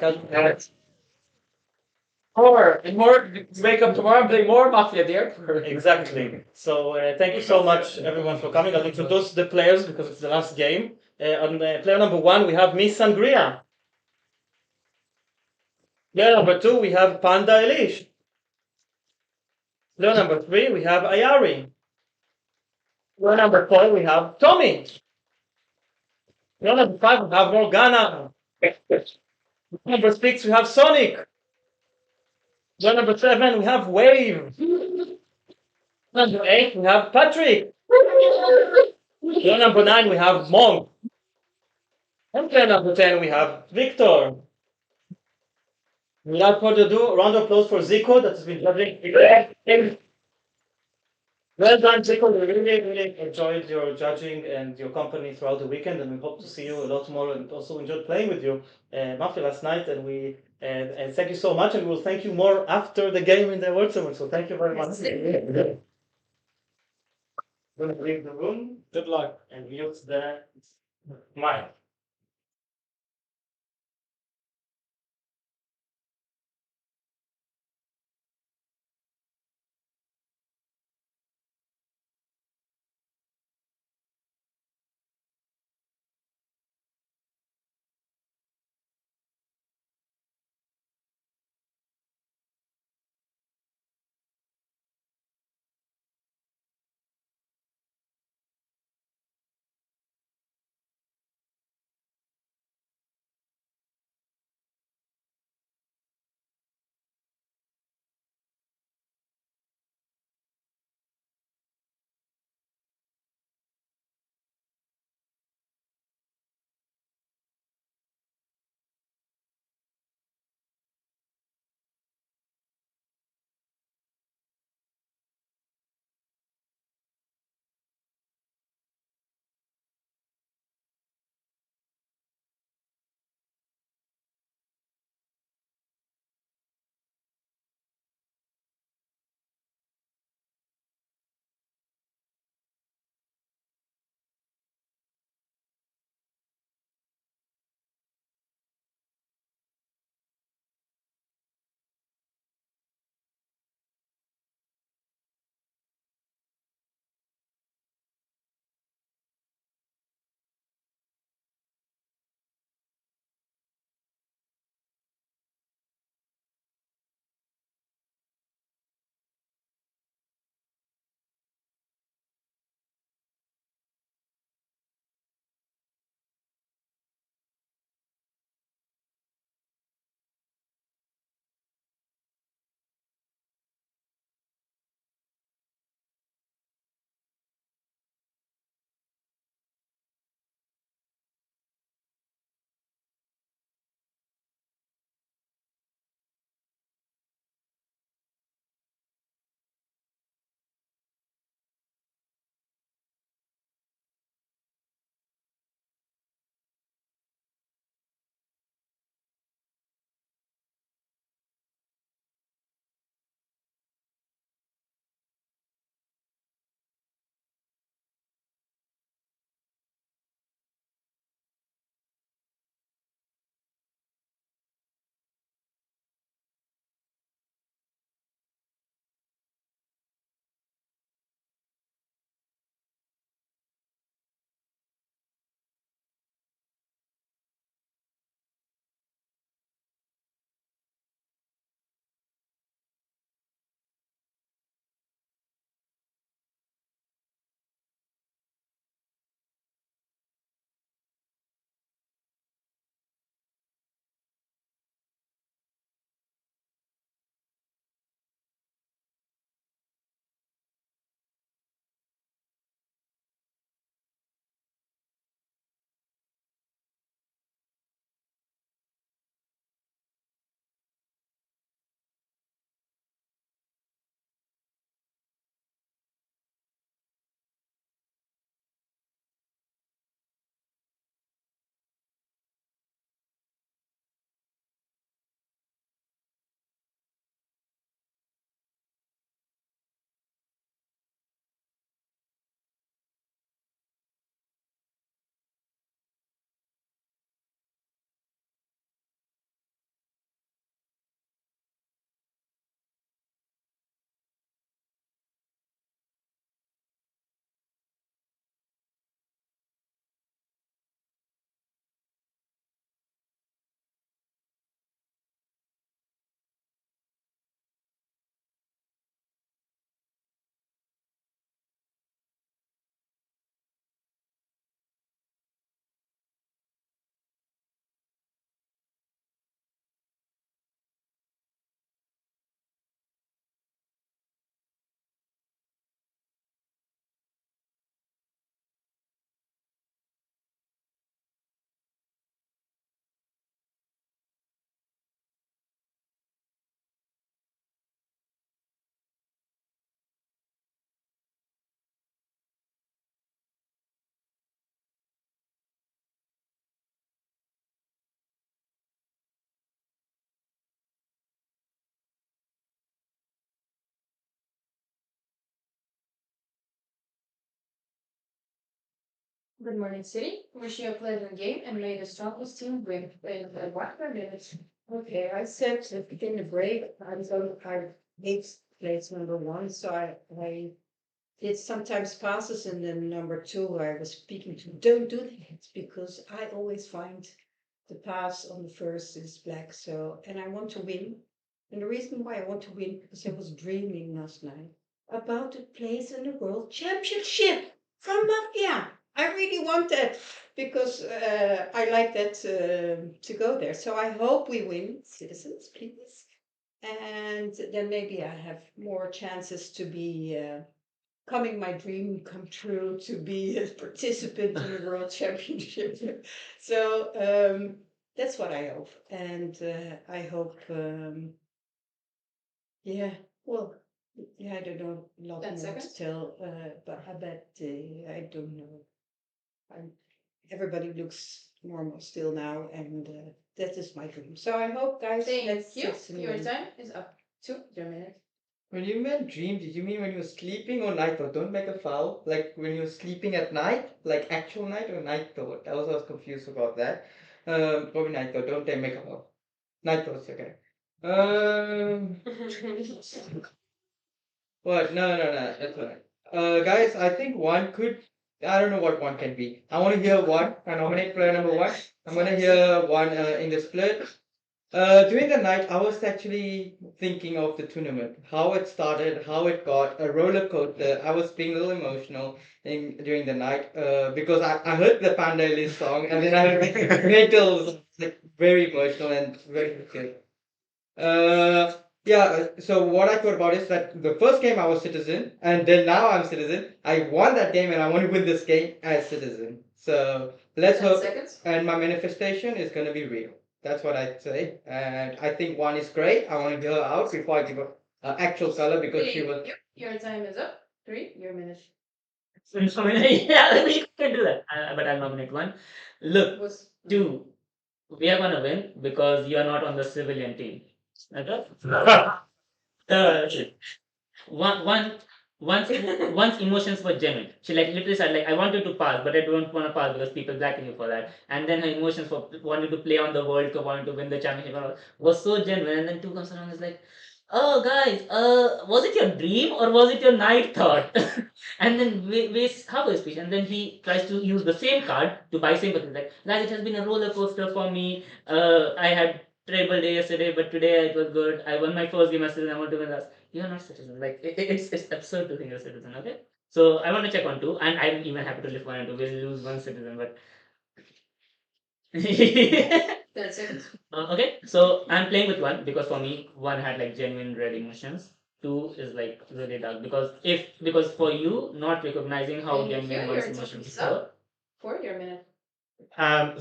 More and more. Wake up tomorrow and play more Mafia there. Exactly. So thank you so much, everyone, for coming. I'll introduce the players because it's the last game. On player number 1, we have Miss Sangria. Player number 2, we have Panda Elish. Player number 3, we have Ayari. Player number 4, we have Tommy. Player number 5, we have Morgana. Number 6, we have Sonic. Player number 7, we have Wave. Number 8, we have Patrick. Player number 9, we have Monk. And player number 10, we have Victor. Without further ado, a round of applause for Zico that has been judging. Well done, Zico. We really, really enjoyed your judging and your company throughout the weekend, and we hope to see you a lot more. And also enjoyed playing with you, Mafia, last night. And we and thank you so much. And we'll thank you more after the game in the World Summit. So thank you very much. I'm gonna leave the room. Good luck and mute the mic. Good morning, City. Wish you a pleasant game and may the strongest team win. In 1 minute. Okay, I said in the break, I hate place number one, so I did sometimes passes in the number two where I was speaking to. Don't do that because I always find the pass on the first is black. So, and I want to win. And the reason why I want to win because I was dreaming last night about the place in the World Championship from Mafia. I really want that because I like that to go there. So I hope we win, citizens, please. And then maybe I have more chances to be coming my dream come true to be a participant in the World Championship. So that's what I hope. And I hope, yeah, well, yeah, I don't know a lot 10 more seconds. to tell, but I bet I don't know. Everybody looks normal still now, and that is my dream. So I hope, guys, Thank let's you. six and Your win. time is up. 2 minutes. When you meant dream, did you mean when you were sleeping or night thought? Don't make a foul. Like when you're sleeping at night, like actual night or night thought. I was confused about that. Probably night thought. Don't make a foul. Night thoughts, okay. What? No. That's all right. Guys, I think one could. I don't know what one can be. I want to hear one. I nominate player number one. I'm gonna hear one in the split. During the night, I was actually thinking of the tournament, how it started, how it got a roller coaster. I was being a little emotional during the night because I heard the Panda Elise song and then I heard Metal, like very emotional and very good. Yeah, so what I thought about is that the first game I was citizen, and then now I'm citizen. I won that game, and I want to win this game as citizen. So let's 10 hope. seconds. And my manifestation is gonna be real. That's what I'd say. And I think one is great. I want to hear her out before I give her actual color because she was. Your time is up. 3, your minute. So yeah, we can do that. But I'll nominate one. Look, Was 2. We are gonna win because you are not on the civilian team. Okay. One once once emotions were genuine. She like literally said like I wanted to pass, but I don't want to pass because people blacking you for that. And then her emotions for wanting to play on the World Cup, wanting to win the championship and all, was so genuine. And then 2 comes around and is like, oh guys, was it your dream or was it your night thought? And then we have a speech, and then he tries to use the same card to buy sympathy. Like guys, it has been a roller coaster for me. I had terrible day yesterday, but today it was good. I won my first game as citizen. I want to win this. You're not citizen. Like it's absurd to think you're a citizen. Okay. So I want to check on 2, and I'm even happy to lift 1 and 2. We'll lose 1 citizen, but 10 seconds. okay. So I'm playing with 1 because for me 1 had like genuine red emotions. 2 is like really dark because for you not recognizing how Thank you. genuine Your one's time emotions is were. up. 4, your minute.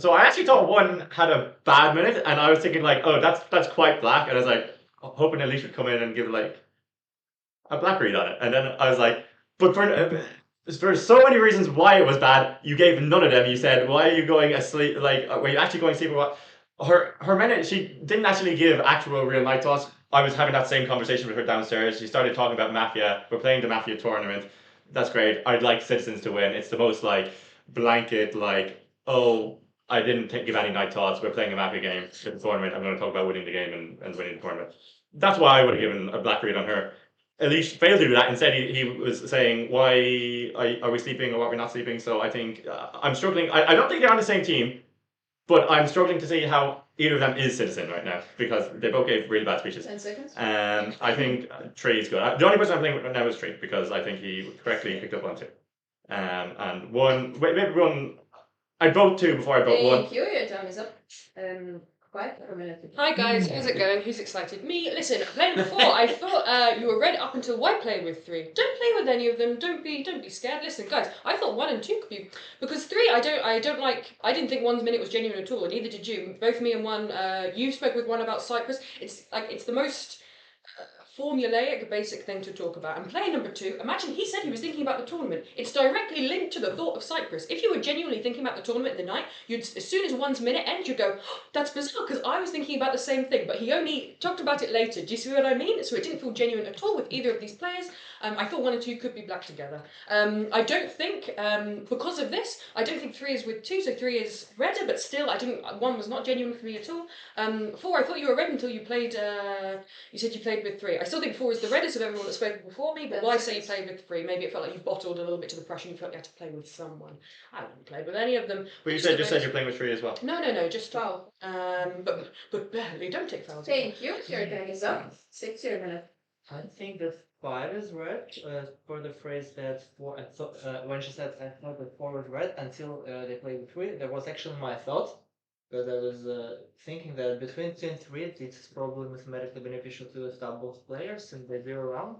So I actually thought one had a bad minute, and I was thinking like, oh, that's quite black, and I was like hoping Elise would come in and give like a black read on it, and then I was like, but for so many reasons why it was bad, you gave none of them. You said, why are you going asleep? Like, were you actually going to sleep or what? Her minute, she didn't actually give actual real night thoughts. I was having that same conversation with her downstairs. She started talking about Mafia. We're playing the Mafia tournament. That's great. I'd like Citizens to win. It's the most like blanket like, oh, I didn't give any night thoughts. We're playing a Mafia game. It's a tournament. I'm going to talk about winning the game and winning the tournament. That's why I would have given a black read on her. Elise failed to do that. Instead, he was saying, why are we sleeping or why are we not sleeping? So I think I'm struggling. I don't think they're on the same team, but I'm struggling to see how either of them is citizen right now because they both gave really bad speeches. 10 seconds. I think Trey is good. The only person I'm playing with now is Trey because I think he correctly picked up on 2. And 1, maybe 1, I'd vote 2 before I vote 1. Thank you. Your time is up. 5, your minute. Hi guys, how's it going? Who's excited? Me. Listen, playing before, I thought you were red up until white playing with 3. Don't play with any of them. Don't be scared. Listen, guys, I thought 1 and 2 could be because 3. I don't like. I didn't think 1's minute was genuine at all. Neither did you. Both me and 1. You spoke with 1 about Cyprus. It's like it's the most formulaic, basic thing to talk about. And player number 2, imagine he said he was thinking about the tournament. It's directly linked to the thought of Cyprus. If you were genuinely thinking about the tournament in the night, you'd, as soon as one's minute ends, you'd go, oh, that's bizarre, because I was thinking about the same thing, but he only talked about it later. Do you see what I mean? So it didn't feel genuine at all with either of these players. I thought 1 and 2 could be black together. I don't think, because of this, I don't think 3 is with 2, so 3 is redder, but still, 1 was not genuine for me at all. 4, I thought you were red until you played, you said you played with 3. I still think 4 is the reddest of everyone that's spoken before me, but why say you played with 3? Maybe it felt like you bottled a little bit to the pressure and you felt you had to play with someone. I wouldn't play with any of them. But you said you're playing with 3 as well. No, just foul. But barely, don't take fouls. Thank you. Your time is up. 6 your minute. I think that 5 is red for the phrase that 4 when she said I thought that 4 was red until they played with 3. That was actually my thought, because I was thinking that between 2 and 3 it's probably mathematically beneficial to stop both players and they do around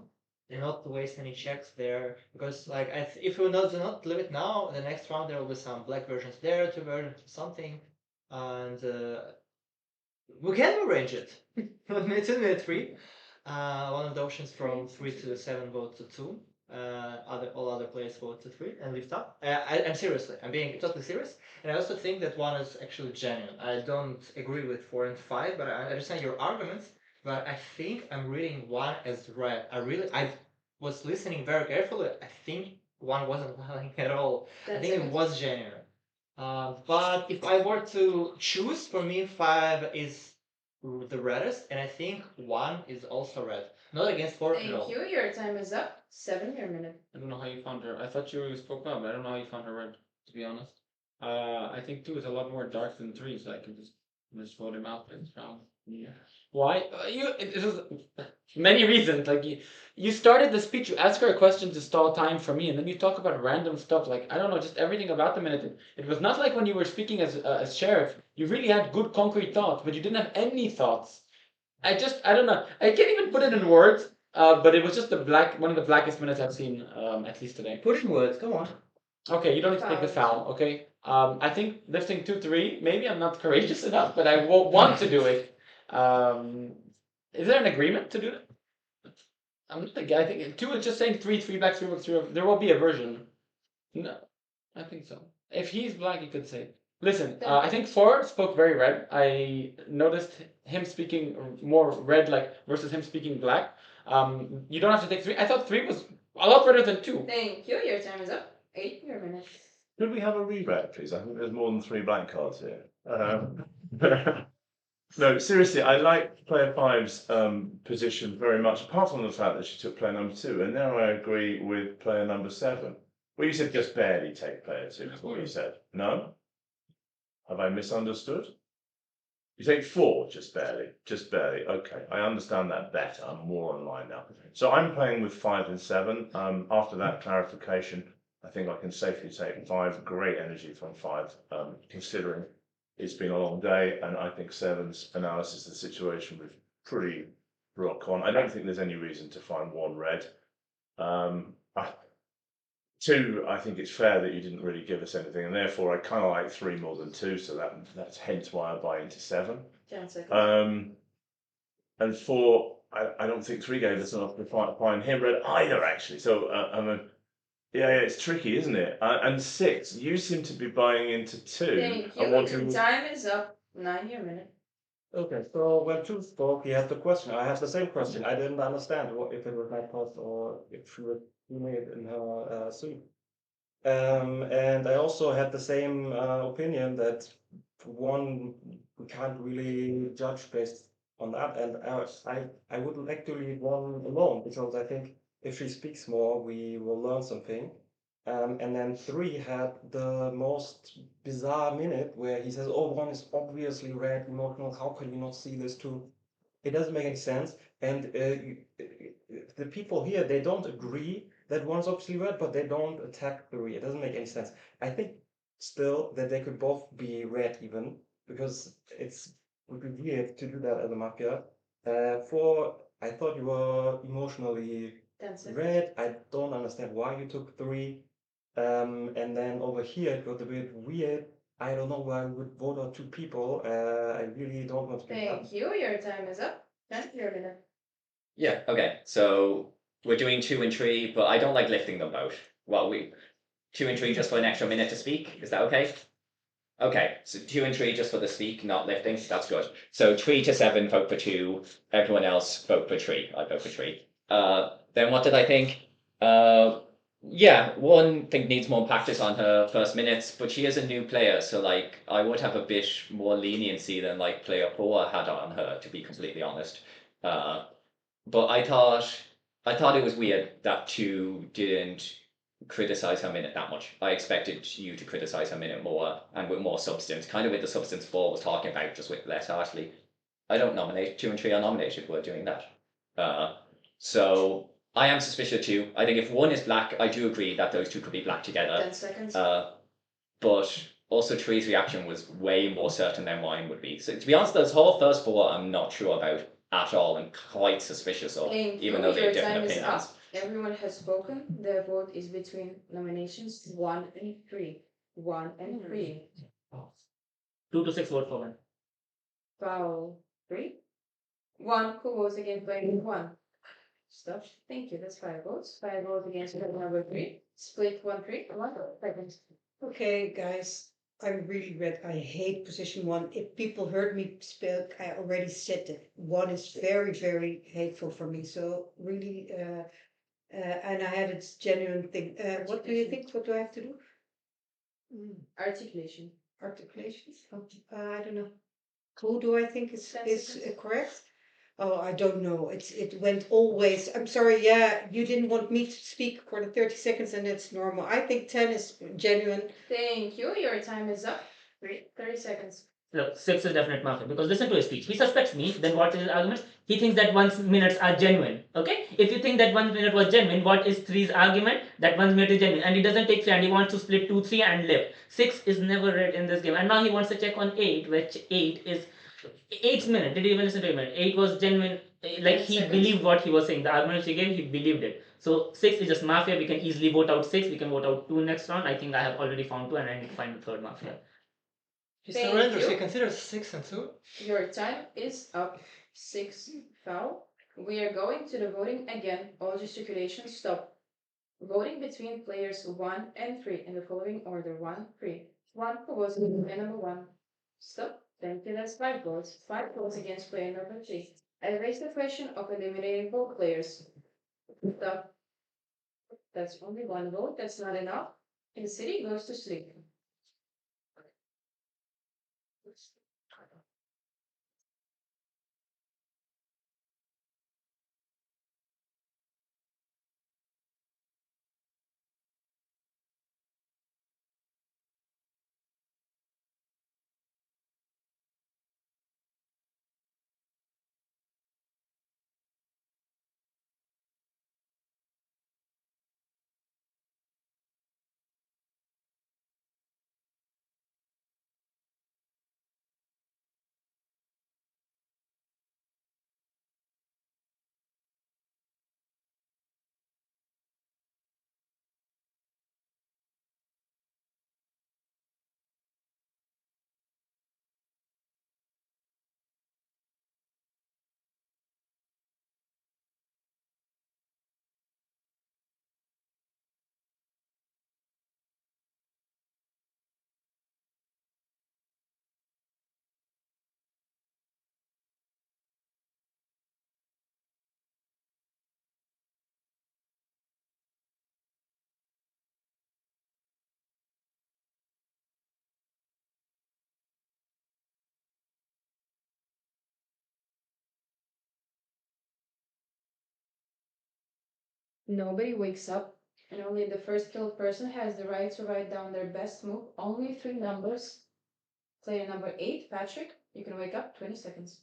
and not to waste any checks there, because like if we do not leave it now, the next round there will be some black versions there, 2 versions something, and we can arrange it. It's in minute 3. One of the options from 3 to 7 vote to 2. All other players vote to 3 and lift up. I'm seriously, I'm being totally serious. And I also think that 1 is actually genuine. I don't agree with 4 and 5, but I understand your arguments. But I think I'm reading 1 as red. I was listening very carefully. I think 1 wasn't lying at all. I think it was genuine. But if I were to choose, for me 5 is the reddest, and I think 1 is also red. Not against 4 at all. Thank you. Your time is up. 7 your minute. I don't know how you found her. I thought you spoke up, but I don't know how you found her red, to be honest. I think 2 is a lot more dark than 3, so I can just vote him out this round. Yeah. Why? It was many reasons. Like you started the speech, you asked her a question to stall time for me, and then you talk about random stuff. Like I don't know, just everything about the minute. It was not like when you were speaking as sheriff. You really had good concrete thoughts, but you didn't have any thoughts. I don't know. I can't even put it in words. But it was just one of the blackest minutes I've seen, at least today. Put in words, come on. Okay, you don't need to take the foul, okay? I think lifting 2-3, maybe I'm not courageous enough, but I want to do it. Is there an agreement to do that? I'm not the guy. I think 2 is just saying 3 black, 3 black, 3 black. There will be a version. No, I think so. If he's black, he could say it. Listen, I think 4 spoke very red. I noticed him speaking more red, like versus him speaking black. You don't have to take 3. I thought 3 was a lot better than 2. Thank you. Your time is up. 8 your minute. Could we have a reread, please? I think there's more than 3 blank cards here. No, seriously, I like player 5's position very much, apart from the fact that she took player number 2, and now I agree with player number 7. Well, you said just barely take player 2, is what you said. No? Have I misunderstood? You take 4, just barely. Just barely. Okay, I understand that better. I'm more online now. So I'm playing with 5 and 7. After that clarification, I think I can safely take 5. Great energy from 5, considering it's been a long day, and I think 7's analysis of the situation was pretty rock on. I don't think there's any reason to find 1 red. 2, I think it's fair that you didn't really give us anything, and therefore I kind of like 3 more than 2, so that's hence why I buy into 7. 10 seconds. And 4, I don't think 3 gave us enough to find him red either, actually. So yeah, it's tricky, isn't it? And 6, you seem to be buying into 2. Thank you. Your time is up. 9 your minute. Okay, so when 2 spoke, he had the question. I had the same question. I didn't understand if it was my post or if she was doing it in her suit. And I also had the same opinion that 1 we can't really judge based on that. And I would actually 1 alone, because I think if she speaks more, we will learn something. And then 3 had the most bizarre minute where he says, "Oh, 1 is obviously red, emotional. How can you not see this too?" It doesn't make any sense. And the people here, they don't agree that 1 is obviously red, but they don't attack 3. It doesn't make any sense. I think still that they could both be red even, because would be weird to do that as a Mafia. 4, I thought you were emotionally red. I don't understand why you took 3. And then over here it got a bit weird. I don't know why I would vote on 2 people. I really don't want to. Thank you. Your time is up. 10 your minute. Yeah, okay. So we're doing 2 and 3, but I don't like lifting them out. Well, 2 and 3 just for an extra minute to speak. Is that okay? Okay, so 2 and 3 just for the speak, not lifting. That's good. So 3 to 7 vote for 2. Everyone else vote for 3. I vote for 3. Then what did I think? Yeah, one think needs more practice on her first minutes, but she is a new player, so like I would have a bit more leniency than like player 4 had on her, to be completely honest. But I thought it was weird that 2 didn't criticize her minute that much. I expected you to criticize her minute more and with more substance, kind of with the substance 4 was talking about, just with less harshly. I don't nominate 2 and 3 are nominated. We're doing that. So I am suspicious too. I think if 1 is black, I do agree that those 2 could be black together. 10 seconds. But also 3's reaction was way more certain than mine would be. So to be honest, those whole first 4 I'm not sure about at all and quite suspicious of, Thank even you. though they Your have different time is opinions. up. Everyone has spoken. The vote is between nominations 1 and 3. 1 and 3. 2 to 6 vote for 1. Foul 3. 1 who votes against player 1. Stop. Thank you. That's 5 votes. 5 votes against player number 3. Split 1-3. 1 second. Okay, guys, I'm really red. I hate position 1. If people heard me speak, I already said that 1 is very, very hateful for me. So really, and I had its genuine thing. What do you think? What do I have to do? Articulation. Articulations? I don't know. Who do I think is correct? Oh, I don't know. It went always. I'm sorry. Yeah, you didn't want me to speak for the 30 seconds, and it's normal. I think 10 is genuine. Thank you. Your time is up. 30 seconds. Look, 6 is definite Mafia because listen to his speech. He suspects me, then what is his argument? He thinks that 1's minutes are genuine. Okay? If you think that 1 minute was genuine, what is 3's argument? That 1's minute is genuine. And he doesn't take 3 and he wants to split 2, 3 and live. 6 is never read in this game. And now he wants to check on 8, which 8 is 8's minute. Did you even listen to him? 8 was genuine. Like he believed what he was saying. The arguments he gave, he believed it. So 6 is just Mafia. We can easily vote out 6. We can vote out 2 next round. I think I have already found 2 and I need to find the third Mafia. He Thank surrenders. you. He considers 6 and 2. Your time is up. 6 foul. We are going to the voting again. All gesticulations stop. Voting between players 1 and 3 in the following order: 1, 3. 1 who was player number 1. Stop. Thank you. That's 5 votes. 5 votes against player number 3. I raised the question of eliminating both players. Stop. That's only 1 vote. That's not enough. And the city goes to sleep. Nobody wakes up, and only the first killed person has the right to write down their best move. Only 3 numbers. Player number 8, Patrick, you can wake up. 20 seconds.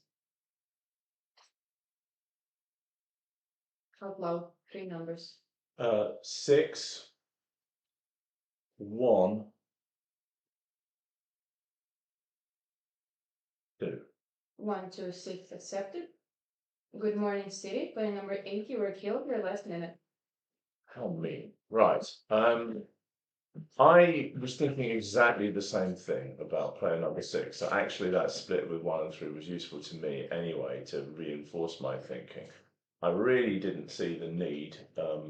Out loud, 3 numbers. 6, 1, 2. 1, 2, 6, accepted. Good morning, city. Player number 8, you were killed. Your last minute. How mean. Right. I was thinking exactly the same thing about player number 6. So actually that split with 1 and 3 was useful to me anyway to reinforce my thinking. I really didn't see the need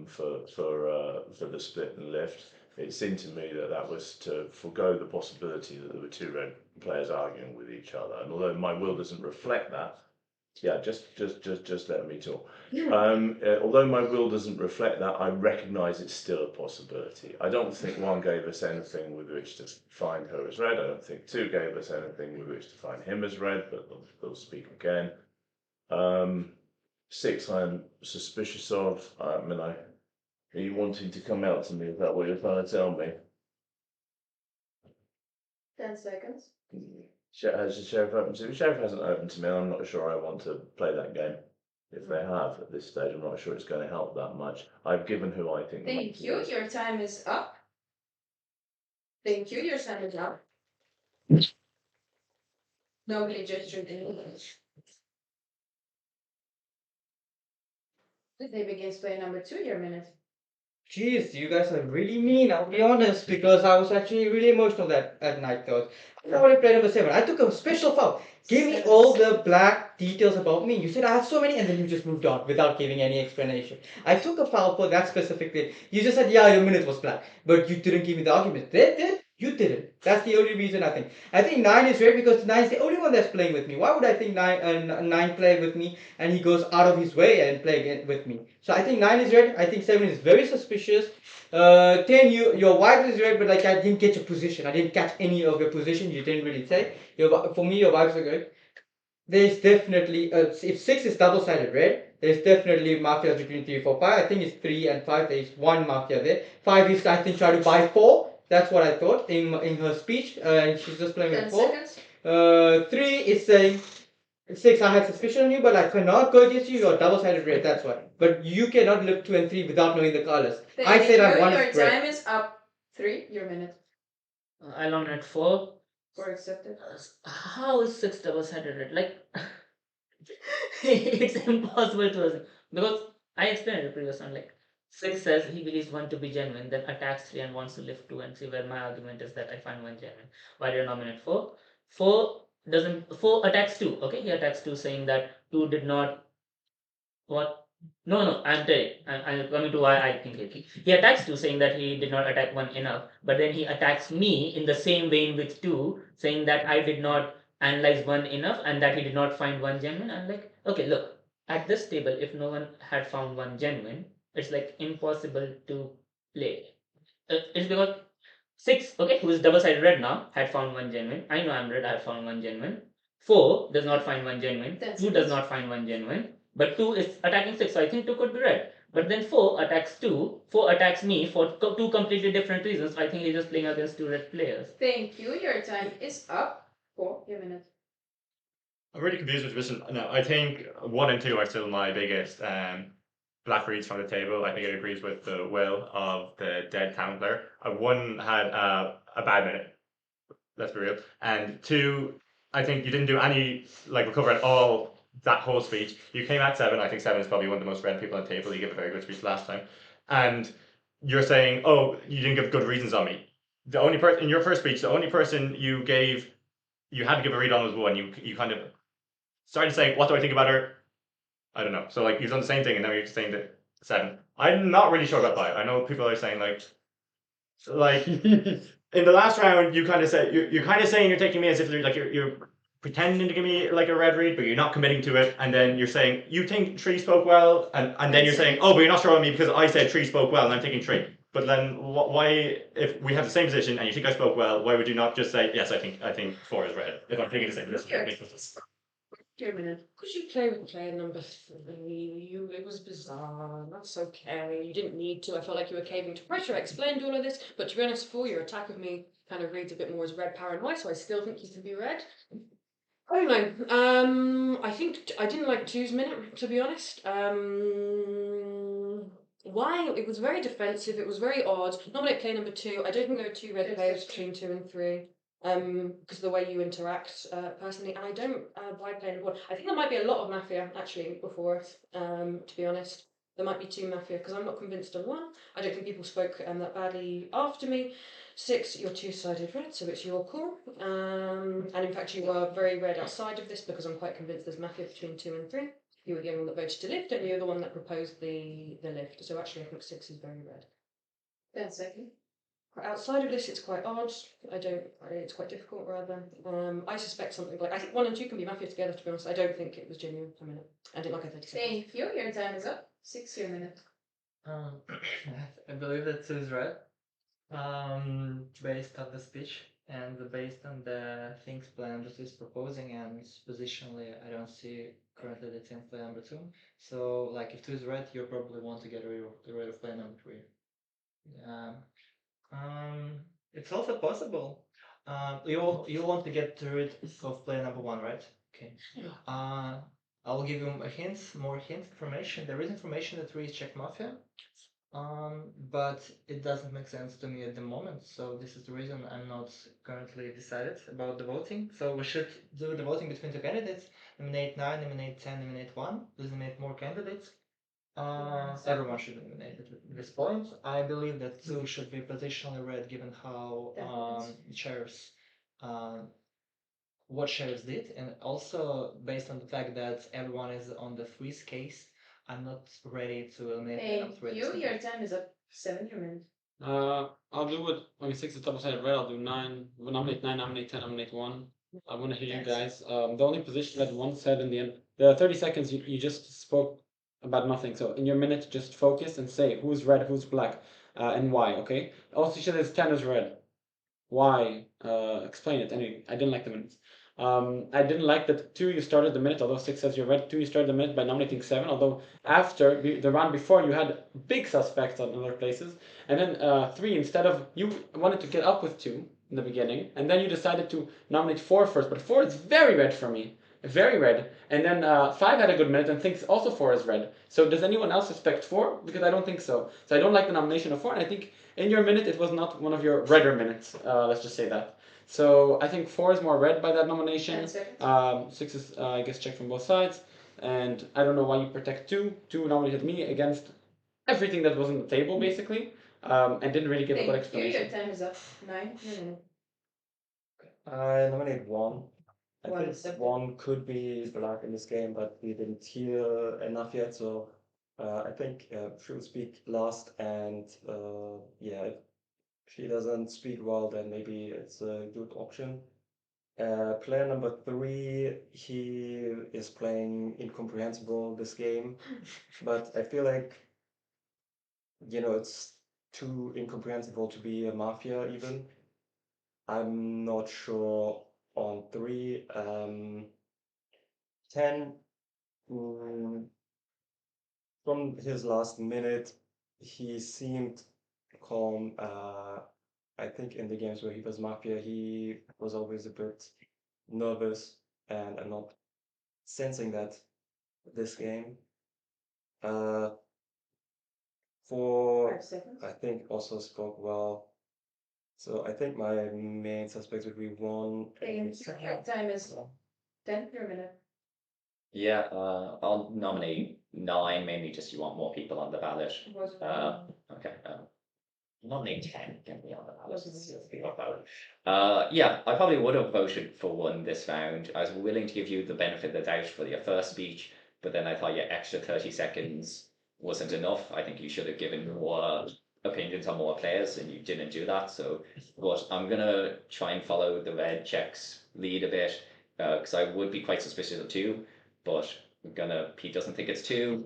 for the split and lift. It seemed to me that that was to forego the possibility that there were two red players arguing with each other. And although my will doesn't reflect that, yeah, just let me talk. Although my will doesn't reflect that, I recognise it's still a possibility. I don't think one gave us anything with which to find her as red. I don't think two gave us anything with which to find him as red, but they'll speak again. Six, I'm suspicious of. I mean, are you wanting to come out to me? Is that what you're trying to tell me? 10 seconds. Has the sheriff opened to me? The sheriff hasn't opened to me. I'm not sure I want to play that game. If they have at this stage, I'm not sure it's going to help that much. I've given who I think. Thank you. Your time is up. Thank you. Your time is up. Nobody gestured in English. They begins play number 2, your minute. Jeez, you guys are really mean, I'll be honest, because I was actually really emotional that at night though. I already played number 7. I took a special foul. Give me all the black details about me. You said I had so many and then you just moved on without giving any explanation. I took a foul for that specifically. You just said, yeah, your minute was black, but you didn't give me the argument. They did. You didn't. That's the only reason I think. I think 9 is red because 9 is the only one that's playing with me. Why would I think 9 play with me and he goes out of his way and play again with me? So I think 9 is red. I think 7 is very suspicious. 10, your wife is red, but like I didn't get your position. I didn't catch any of your position. You didn't really say. For me, your vibes are good. There's definitely if 6 is double-sided red, there's definitely mafias between 3, 4, 5. I think it's 3 and 5. There's one mafia there. 5 is I think trying to buy 4. That's what I thought in her speech. And she's just playing with 4. 3 is saying 6, I had suspicion on you, but I cannot go against you. You're double-sided red. That's why. But you cannot look 2 and 3 without knowing the colors. I said I want Your red. time is up. 3, your minute. I nominate 4. 4 accepted. How is 6 double-sided red? Like, it's impossible to because I explained in the previous one. Like, 6 says he believes 1 to be genuine, then attacks 3 and wants to lift 2 and 3. Where my argument is that I find 1 genuine. Why do you nominate 4? 4 attacks 2. Okay, he attacks 2, saying that 2 did not. What? No, I'm telling. I'm coming to why I think he attacks 2, saying that he did not attack 1 enough, but then he attacks me in the same vein with 2, saying that I did not analyze 1 enough and that he did not find 1 genuine. I'm like, okay, look, at this table, if no one had found 1 genuine, it's like impossible to play. It's because 6, okay, who is double-sided red now, had found 1 genuine. I know I'm red, I have found 1 genuine. 4 does not find 1 genuine. 2 does not find 1 genuine. But 2 is attacking 6, so I think 2 could be red. But then 4 attacks 2, 4 attacks me for 2 completely different reasons. I think he's just playing against 2 red players. Thank you. Your time is up. 4, your minute. I'm really confused with this one. No, I think 1 and 2 are still my biggest black reads from the table. I think it agrees with the will of the dead town player. 1 had a bad minute, let's be real. And 2, I think you didn't do any, like, recover at all that whole speech. You came at 7. I think 7 is probably one of the most read people on the table. You gave a very good speech last time. And you're saying, oh, you didn't give good reasons on me. The only person, in your first speech, the only person you had to give a read on was 1. You kind of started saying, what do I think about her? I don't know. So, like, you've done the same thing, and now you're saying that 7. I'm not really sure about 5. I know people are saying, like in the last round, you kind of said, you're kind of saying you're taking me as if you're pretending to give me like a red read, but you're not committing to it. And then you're saying, you think Tree spoke well, and then you're saying, oh, but you're not sure on me because I said Tree spoke well, and I'm taking Tree. But then why, if we have the same position and you think I spoke well, why would you not just say, yes, I think 4 is red, if I'm taking the same position? It makes no sense. Your minute. Because you play with player number 3, it was bizarre. That's okay. You didn't need to. I felt like you were caving to pressure. I explained all of this, but to be honest, 4, your attack of me kind of reads a bit more as red, power, and white. So I still think you can be red. I don't know. I think I didn't like 2's minute, to be honest. Why? It was very defensive. It was very odd. Nominate player number 2. I don't think there are 2 red players between 2 and 3. Because of the way you interact personally, and I don't buy player number 1. I think there might be a lot of Mafia actually before it. To be honest, there might be 2 Mafia because I'm not convinced on 1. I don't think people spoke that badly after me. 6, you're 2-sided red, so it's your call. And in fact, you are very red outside of this because I'm quite convinced there's Mafia between 2 and 3. you were the only one that voted to lift, and you're the one that proposed the lift. So actually, I think 6 is very red. 10 seconds. Outside of this, it's quite odd. It's quite difficult, rather. I suspect something like, I think 1 and 2 can be Mafia together, to be honest. I don't think it was genuine. I didn't like a 30 seconds. Thank you. Your time is up. 6 your minute. I believe that Sue is right. Based on the speech and based on the things plan that he's proposing, and positionally, I don't see currently the team play number 2. So, like, if 2 is right, you probably want to get rid of play number 3. It's also possible. You want to get rid of player number 1, right? Okay. I'll give you a hint, more hint information. There is information that we check Mafia, but it doesn't make sense to me at the moment. So this is the reason I'm not currently decided about the voting. So we should do the voting between the candidates. Nominate 9, nominate 10, nominate 1. Please nominate more candidates. Everyone should eliminate at this point. I believe that 2 should be positionally red given how sheriffs what sheriffs did, and also based on the fact that everyone is on the 3's case, I'm not ready to eliminate them. Thank you. Your time is up. 7 your minute. I'll do it. I mean, 6 is double sided red. I'll do 9. Nominate 9, nominate 10, nominate 1. I want to hear you guys. The only position that 1 said in the end, the 30 seconds you just spoke about nothing. So in your minute, just focus and say who's red, who's black, and why. Okay. Also, you said 10 is red. Why? Explain it. Anyway, I didn't like the minutes. I didn't like that 2 you started the minute, although 6 says you're red. 2 you started the minute by nominating 7, although after the round before you had big suspects on other places. And then 3, instead of, you wanted to get up with 2 in the beginning, and then you decided to nominate 4 first, but 4 is very red for me. Very red. And then 5 had a good minute and thinks also 4 is red. So does anyone else suspect 4? Because I don't think so. So I don't like the nomination of 4, and I think in your minute it was not one of your redder minutes. Let's just say that. So I think 4 is more red by that nomination. 6 is, I guess, checked from both sides. And I don't know why you protect 2. 2 nominated me against everything that was on the table, basically, and didn't really give a good explanation. Your time is up. 9 your minute. I nominate 1. I 1 think accepted. 1 could be black in this game, but we didn't hear enough yet. So I think she will speak last, and yeah, if she doesn't speak well, then maybe it's a good option. Player number 3, he is playing incomprehensible this game, but I feel like, it's too incomprehensible to be a Mafia even. I'm not sure on 3. 10, from his last minute, he seemed calm. I think in the games where he was Mafia, he was always a bit nervous, and I'm not sensing that this game. 4, 5 seconds. I think, also spoke well. So I think my main suspects would be 1 and Thank you. Your time is 10 your minute. Yeah, I'll nominate 9, mainly just you want more people on the ballot. Okay, nominate 10, get me on the ballot. Yeah, I probably would have voted for 1 this round. I was willing to give you the benefit of the doubt for your first speech, but then I thought your extra 30 seconds wasn't enough. I think you should have given more opinions on more players, and you didn't do that. So, but I'm gonna try and follow the red checks lead a bit, because I would be quite suspicious of 2, but Pete doesn't think it's 2.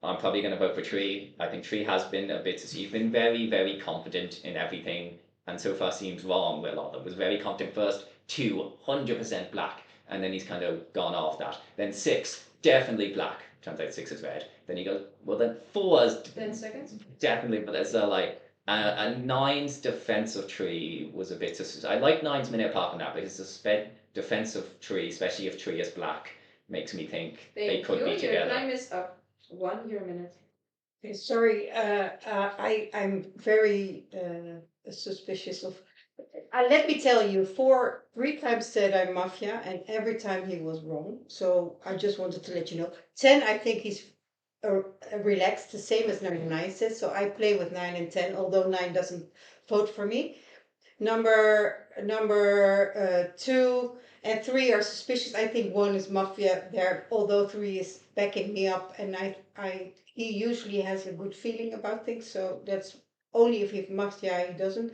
I'm probably going to vote for Tree. I think Tree has been a bit. He's been very, very confident in everything, and so far seems wrong with a lot of them. Was very confident first. 2, 100% black, and then he's kind of gone off that. Then 6, definitely black. Turns out 6 is red. Then he goes, well, then 4 is 10 seconds. definitely, but it's like a 9's defensive Tree was a bit. I like 9's minute apart from that, but his defensive Tree, especially if Tree is black, makes me think they could be together. Your time is up. 1 your minute. Okay, sorry, I'm very suspicious of. Let me tell you, 4 3 times said I'm Mafia, and every time he was wrong. So I just wanted to let you know. 10, I think he's relaxed, the same as 9 says. So I play with 9 and 10, although 9 doesn't vote for me. Number 2, and 3 are suspicious. I think 1 is Mafia there, although 3 is backing me up, and he usually has a good feeling about things, so that's only if he's Mafia he doesn't.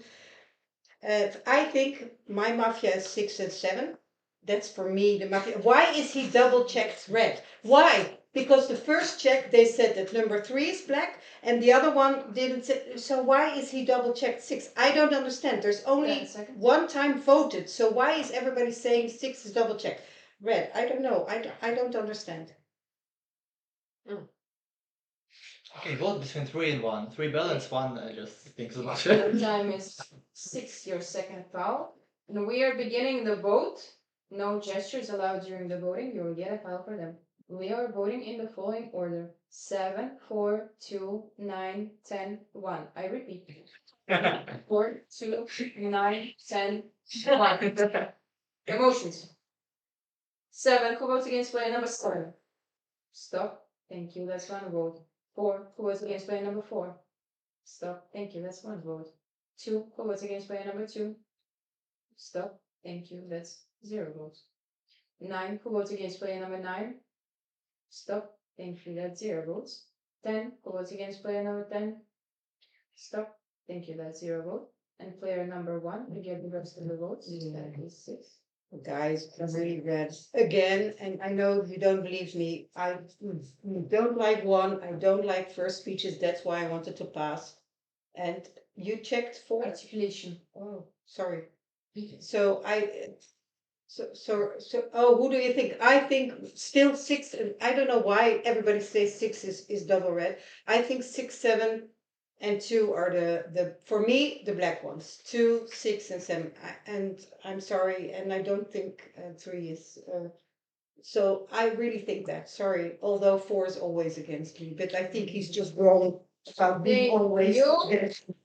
I think my Mafia is 6 and 7. That's for me the Mafia. Why is he double checked red? Why? Because the first check they said that number 3 is black, and the other one didn't say. So why is he double checked 6? I don't understand. There's only one time voted, so why is everybody saying 6 is double checked red? I don't know. I don't understand. Okay, vote between 3 and 1. 3 balance, 1 I just think so much. Your time is 6, your second foul. And we are beginning the vote. No gestures allowed during the voting. You will get a foul for them. We are voting in the following order: 7, 4, 2, 9, 10, 1. I repeat. 4, 2, 9, 10, 1. Emotions. 7. Who votes against player number 7? Stop. Thank you. That's 1 vote. 4. Who votes against player number 4? Stop. Thank you. That's 1 vote. 2. Who votes against player number 2? Stop. Thank you. That's 0 votes. 9. Who votes against player number 9? Stop. Thank you. That's 0 votes. 10. Who votes against player number 10? Stop. Thank you. That's 0 vote. And player number 1, we get the rest of the votes. That is 6. Guys, I'm really red again, and I know you don't believe me. I don't like 1. I don't like first speeches. That's why I wanted to pass. And you checked for articulation. Oh, sorry. So oh, who do you think? I think still 6. I don't know why everybody says 6 is double red. I think 6, 7, and 2 are the for me the black ones. 2, 6, and 7. And I'm sorry, and I don't think 3 is. So I really think that. Sorry, although 4 is always against me, but I think he's just wrong about being always against me.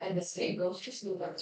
And the same goes to Snooker.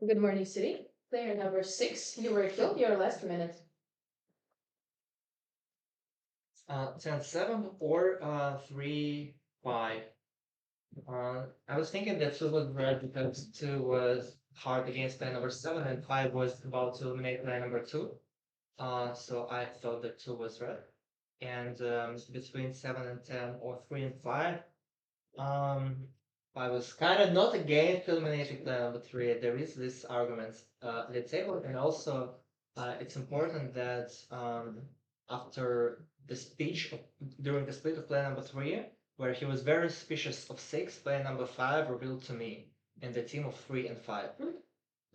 Good morning, City. Player number 6, you were killed your last minute. 10, 7 or 3, 5. I was thinking that 2 was red because 2 was hard against player number 7 and 5 was about to eliminate player number 2. So I thought that 2 was red. And between 7 and 10 or 3 and 5, I was kind of not against eliminating player number 3. There is this argument at the table, and also it's important that after the speech during the split of player number 3, where he was very suspicious of 6, player number 5 revealed to me and the team of 3 and 5.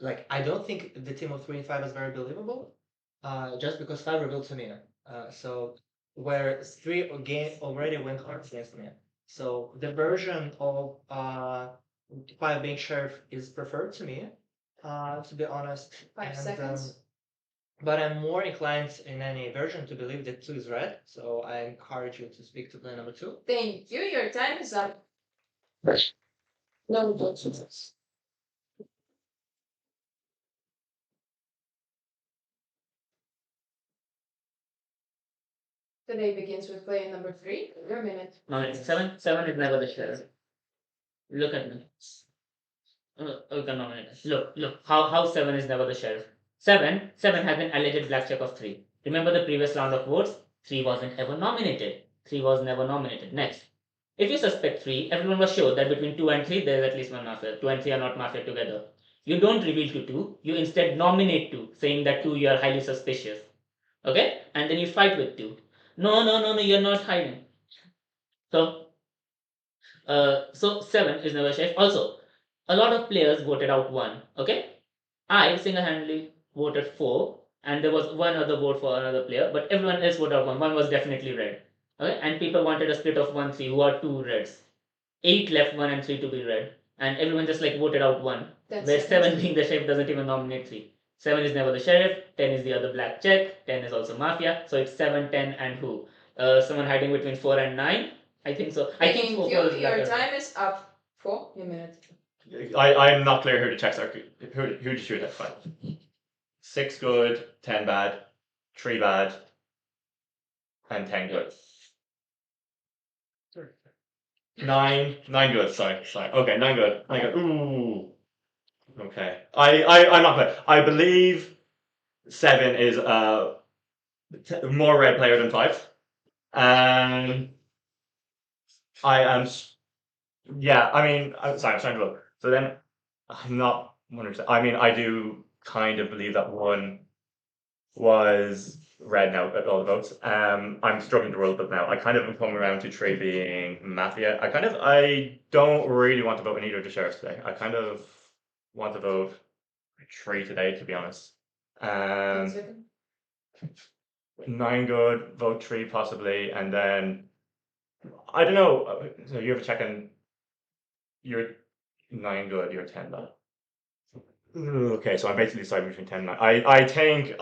Like, I don't think the team of 3 and 5 is very believable, just because 5 revealed to me. So where 3 again already went hard against me. So the version of 5 being sheriff is preferred to me, to be honest. 5 seconds. But I'm more inclined in any version to believe that 2 is red, so I encourage you to speak to player number 2. Thank you. Your time is up. No votes. Today begins with player number 3. Your minute. No, it's 7. 7 is never the sheriff. Look at me. Okay, no, look. How 7 is never the sheriff. 7 has an alleged black check of 3. Remember the previous round of votes? 3 wasn't ever nominated. 3 was never nominated. Next. If you suspect 3, everyone was sure that between 2 and 3 there is at least one mafia. 2 and 3 are not mafia together. You don't reveal to 2, you instead nominate 2, saying that 2 you are highly suspicious. Okay? And then you fight with 2. No, you're not hiding. So 7 is never sheriff. Also, a lot of players voted out 1. Okay? I single-handedly voted 4, and there was one other vote for another player, but everyone else voted out 1. 1 was definitely red. Okay? And people wanted a split of 1, 3, who are 2 reds. 8 left 1 and 3 to be red. And everyone just like voted out 1. That's Where it. 7 being the sheriff doesn't even nominate 3. 7 is never the sheriff, 10 is the other black check, 10 is also mafia, so it's 7, 10, and who? Someone hiding between 4 and 9? I think so. I think Thank 4 you. is black Your and red. time is up. 4. Your minute. I'm not clear who the checks are. Who did you identify? 6 good, 10 bad, 3 bad, and 10 good. 9 good. Sorry. Okay, 9 good. 9 good. Ooh. Okay. I'm not clear. I believe 7 is more red player than 5. I am. Yeah. I mean, I'm sorry. I'm trying to look. So then, I'm not 100%. I mean, I do kind of believe that 1 was red now at all the votes. I'm struggling to roll the book now. I kind of am coming around to 3 being mafia. I don't really want to vote in either of the sheriffs today. I kind of want to vote 3 today, to be honest. 9 good, vote 3 possibly, and then I don't know. So you have a check in. You're 9 good. You're 10 bad. Okay, so I'm basically deciding between 10 and 9. I think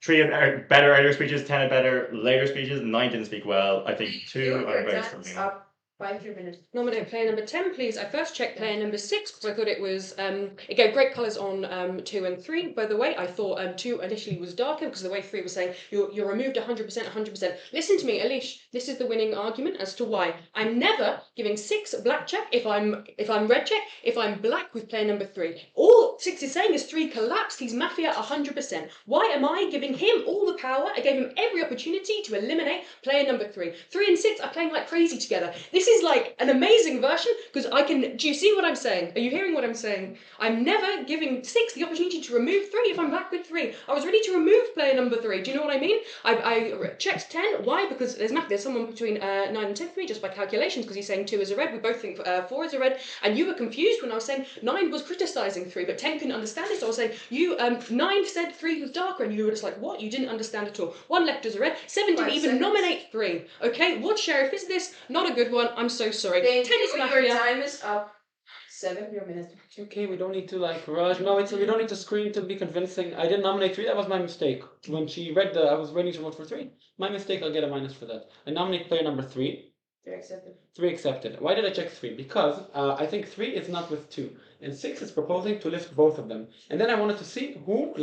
3 had better earlier speeches, 10 had better later speeches, 9 didn't speak well. I think 2 are Your very time is struggling. up. 5 your minutes. Nominate player number 10, please. I first checked player number 6 because I thought it was, it gave great colours on 2 and 3. By the way, I thought 2 initially was darker because the way 3 was saying you're removed 100%. Listen to me, Elish. This is the winning argument as to why I'm never giving 6 black check if I'm red check, if I'm black with player number 3. All 6 is saying is 3 collapsed. He's mafia 100%. Why am I giving him all the power? I gave him every opportunity to eliminate player number 3. 3 and 6 are playing like crazy together. This is like an amazing version because I can. Do you see what I'm saying? Are you hearing what I'm saying? I'm never giving 6 the opportunity to remove 3 if I'm black with 3. I was ready to remove player number 3. Do you know what I mean? I checked 10. Why? Because there's someone between 9 and 10 for me just by calculations because he's saying 2 is a red. We both think 4 is a red. And you were confused when I was saying 9 was criticising 3, but 10 couldn't understand it. So I was saying 9 said 3 was darker, and you were just like, what? You didn't understand at all. 1 left as a red. 7 didn't 5 even seconds. nominate 3. Okay, what sheriff is this? Not a good one. I'm so sorry. Thank 10 is you. Your mafia. time is up. 7 your minute. Okay, we don't need to like rush. No, we don't need to scream to be convincing. I didn't nominate 3. That was my mistake. When she read I was ready to vote for 3. My mistake. I'll get a minus for that. I nominate player number 3. 3 accepted. 3 accepted. Why did I check 3? Because I think 3 is not with 2, and 6 is proposing to lift both of them. And then I wanted to see who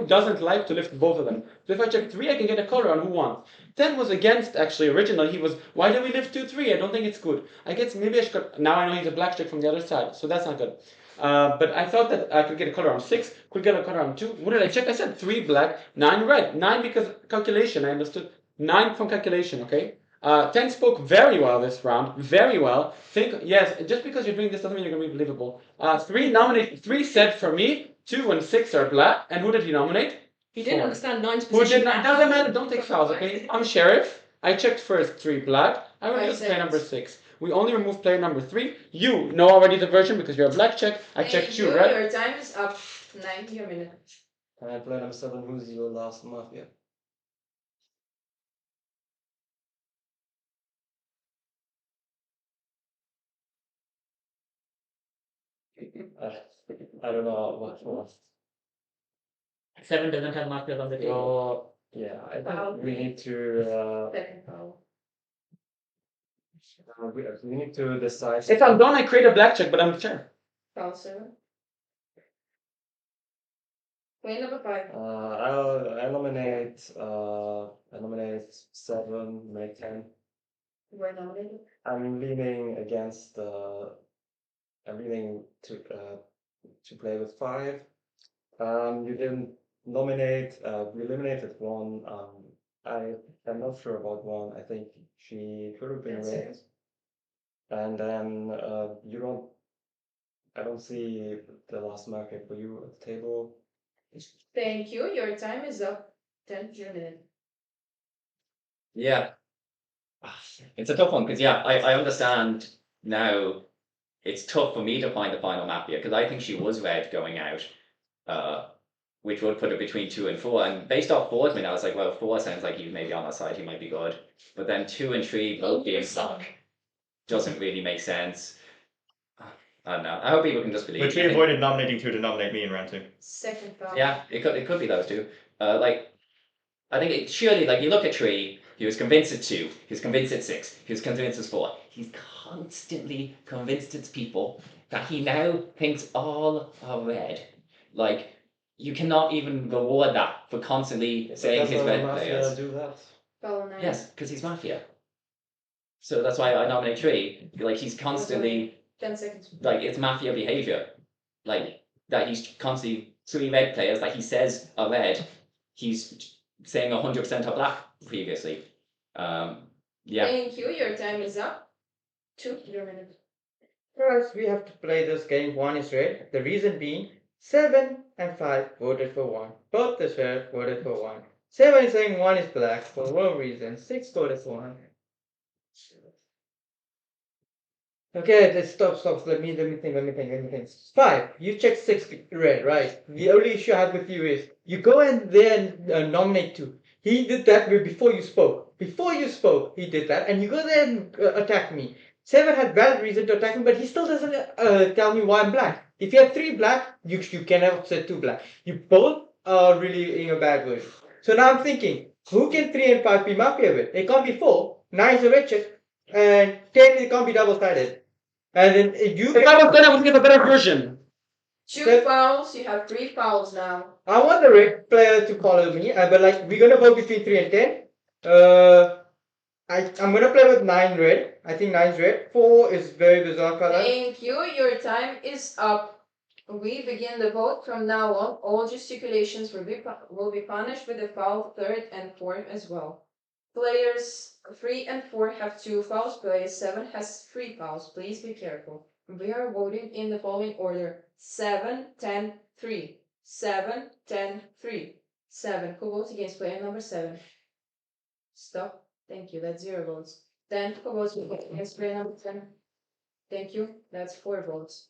doesn't like to lift both of them. So if I check 3, I can get a color on who wants. 10 was against actually original. He was, why do we lift 2, 3? I don't think it's good. I guess maybe I should. Now I know he's a black check from the other side, so that's not good. But I thought that I could get a color on 6, could get a color on 2. What did I check? I said 3 black, 9 red. 9 because calculation. I understood 9 from calculation. Okay. 10 spoke very well this round, very well. Yes, just because you're doing this doesn't mean you're going to be believable. 3 said for me, 2 and 6 are black. And who did he nominate? He didn't 4. understand 9's Who position. did not? Doesn't matter, don't take fouls, okay? I'm sheriff. I checked first 3 black. I removed player number 6. We only remove player number 3. You know already the version because you're a black check. I checked you, right? Your time is up. 9 your minute. And player number 7, who's your last mafia? I don't know what was. 7 doesn't have markers on the table. So yeah, I think we need to Second foul. we need to decide. If I'm done, I create a black check, but I'm the chair. Foul 7. Play number 5. I nominate 7, make 10. You were nominated. I'm leaning against I'm leaning to play with 5. You didn't nominate. We eliminated 1. I'm not sure about 1. I think she could have been 10 red. seconds. And then you don't. I don't see the last market for you at the table. Thank you. Your time is up. 10 minutes. Yeah. It's a tough one because I understand now. It's tough for me to find the final Mafia because I think she was red going out, which would put her between 2 and 4. And based off Boardman, I was like, well, 4 sounds like he's maybe on our side, he might be good. But then 2 and 3 both being stuck doesn't really make sense. I don't know. I hope people can just believe. But we avoided nominating 2 to nominate me in round 2. Second foul. Yeah, it could be those two. I think surely, you look at 3, he was convinced it's 2, he was convinced it's 6, he was convinced it's 4. He's constantly convinced it's people that he now thinks all are red. You cannot even reward that for constantly saying his red players. Do that. Foul 9. Yes, because he's Mafia. So that's why I nominate 3. He's constantly 10 seconds. it's Mafia behavior. That he's constantly 3 red players that he says are red. He's saying 100% are black previously. Yeah. Thank you. Your time is up. 2 minutes. First, we have to play this game. 1 is red. The reason being, 7 and 5 voted for 1. Both the sheriff voted for 1. 7 is saying 1 is black for no reason. 6 voted for 1. Okay, let's stop. Let me think. 5. You check 6 red, right? The only issue I have with you is you go in there and nominate 2. He did that before you spoke. Before you spoke, he did that, and you go there and attack me. 7 had valid reason to attack me, but he still doesn't tell me why I'm black. If you have 3 black, you can have said 2 black. You both are really in a bad way. So now I'm thinking, who can 3 and 5 be Mafia with? It can't be 4. 9 is a red check, and 10 it can't be double-sided. And then if I was done, I would give a better version. 2 fouls. You have 3 fouls now. I want the red player to follow me, but we're gonna vote between 3 and 10. I'm gonna play with 9 red. I think 9's red. 4 is very bizarre color. Thank you. Your time is up. We begin the vote from now on. All gesticulations will be punished with a foul 3rd and 4th as well. Players 3 and 4 have 2 fouls. Player 7 has 3 fouls. Please be careful. We are voting in the following order: 7, 10, 3. 7, 10, 3. 7. Who votes against player number 7? Stop. Thank you. That's 0 votes. 10. Who votes against player number 10? Thank you. That's 4 votes.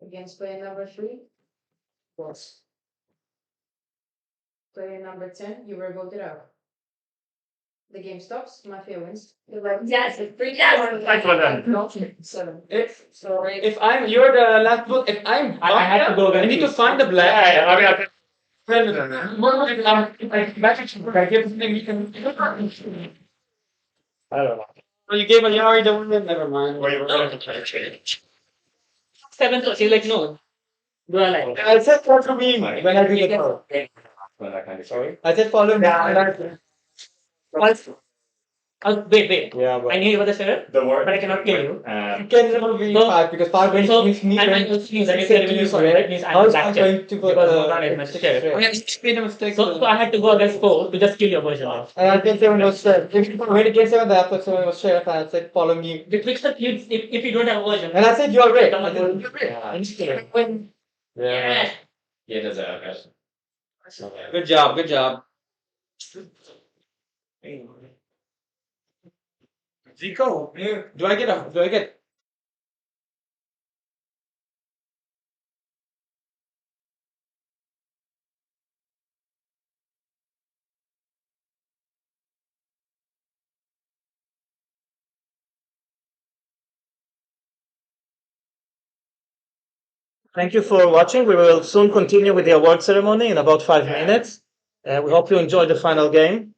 Against player number 3? Votes. Player number 10, you were voted out. The game stops. Mafia wins. Yes, it's 3 7. If you're the last vote, if I'm I have to go I need to find the black. I don't know. Oh, you gave a Yari the woman, never mind. Were you going to 7, so she's like, no. Do I like? I said follow me when I do the call. Sorry? I said follow me. Wait. Yeah, I knew you were the sheriff, the word. but I cannot kill you. You can never be 5 because 5 means me. And I also knew that if you're using red, means I'm black going to because Morgan is my sheriff. It's been a mistake. So I had to go against 4 to just kill your version. And I didn't say was sheriff. When against 7 the episode someone was sheriff and I said follow me. If you don't have a version. And I said you're red. Yeah. You deserve it. Good job. Zico. Do I get Thank you for watching. We will soon continue with the award ceremony in about 5 minutes. We hope you enjoyed the final game.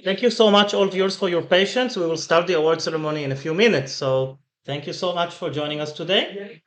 Thank you so much, all viewers, for your patience. We will start the award ceremony in a few minutes. So thank you so much for joining us today.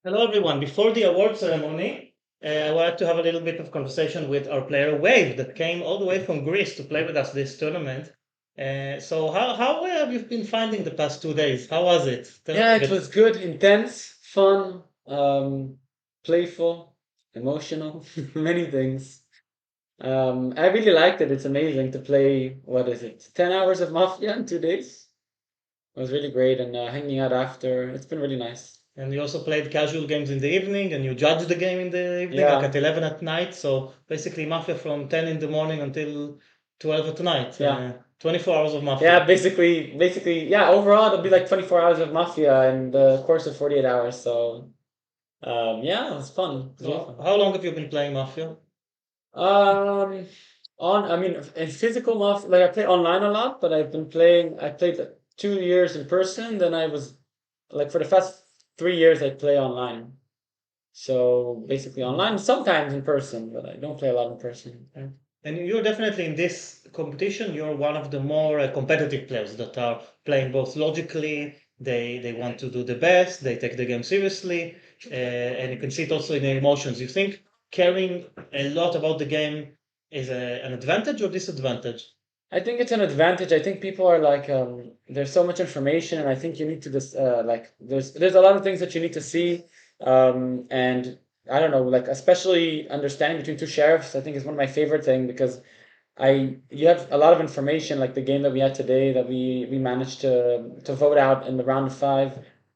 Hello, everyone. Before the award ceremony, I wanted to have a little bit of conversation with our player Wave that came all the way from Greece to play with us this tournament. So how have you been finding the past 2 days? How was it? Tell me Yeah, a it bit. was good, intense, fun, playful, emotional, many things. I really liked it. It's amazing to play, what is it, 10 hours of Mafia in 2 days? It was really great, and hanging out after, it's been really nice. And you also played casual games in the evening, and you judged the game in the evening, Yeah. like at 11 at night. So basically, Mafia from 10 in the morning until 12 at night. Yeah. 24 hours of Mafia. Yeah, basically, yeah, overall it'll be like 24 hours of Mafia in the course of 48 hours, so, yeah, it was fun. It was really So fun. how long have you been playing Mafia? I mean, in physical Mafia, like I play online a lot, but I played like 2 years in person, then I was, like for the past 3 years I play online. So basically online, sometimes in person, but I don't play a lot in person. Yeah. And you're definitely in this competition, you're one of the more competitive players that are playing both logically, they want to do the best, they take the game seriously, and you can see it also in the emotions. You think caring a lot about the game is an advantage or disadvantage? I think it's an advantage. I think people are like, there's so much information, and I think you need to just like there's a lot of things that you need to see, and I don't know, like especially understanding between two sheriffs. I think is one of my favorite thing because you have a lot of information, like the game that we had today that we managed to vote out in the round of five.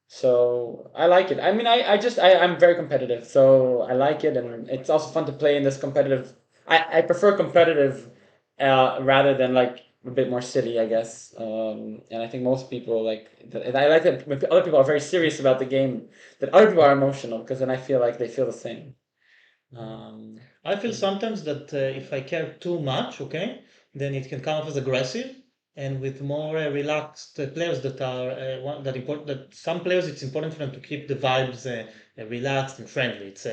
So I like it. I mean, I'm very competitive, so I like it, and it's also fun to play in this competitive. I prefer competitive rather than like a bit more silly, I guess. And I think most people I like that when other people are very serious about the game, that other people are emotional because then I feel like they feel the same. I feel sometimes that if I care too much, okay, then it can come off as aggressive. And with more relaxed players that are that important, that some players it's important for them to keep the vibes relaxed and friendly. It's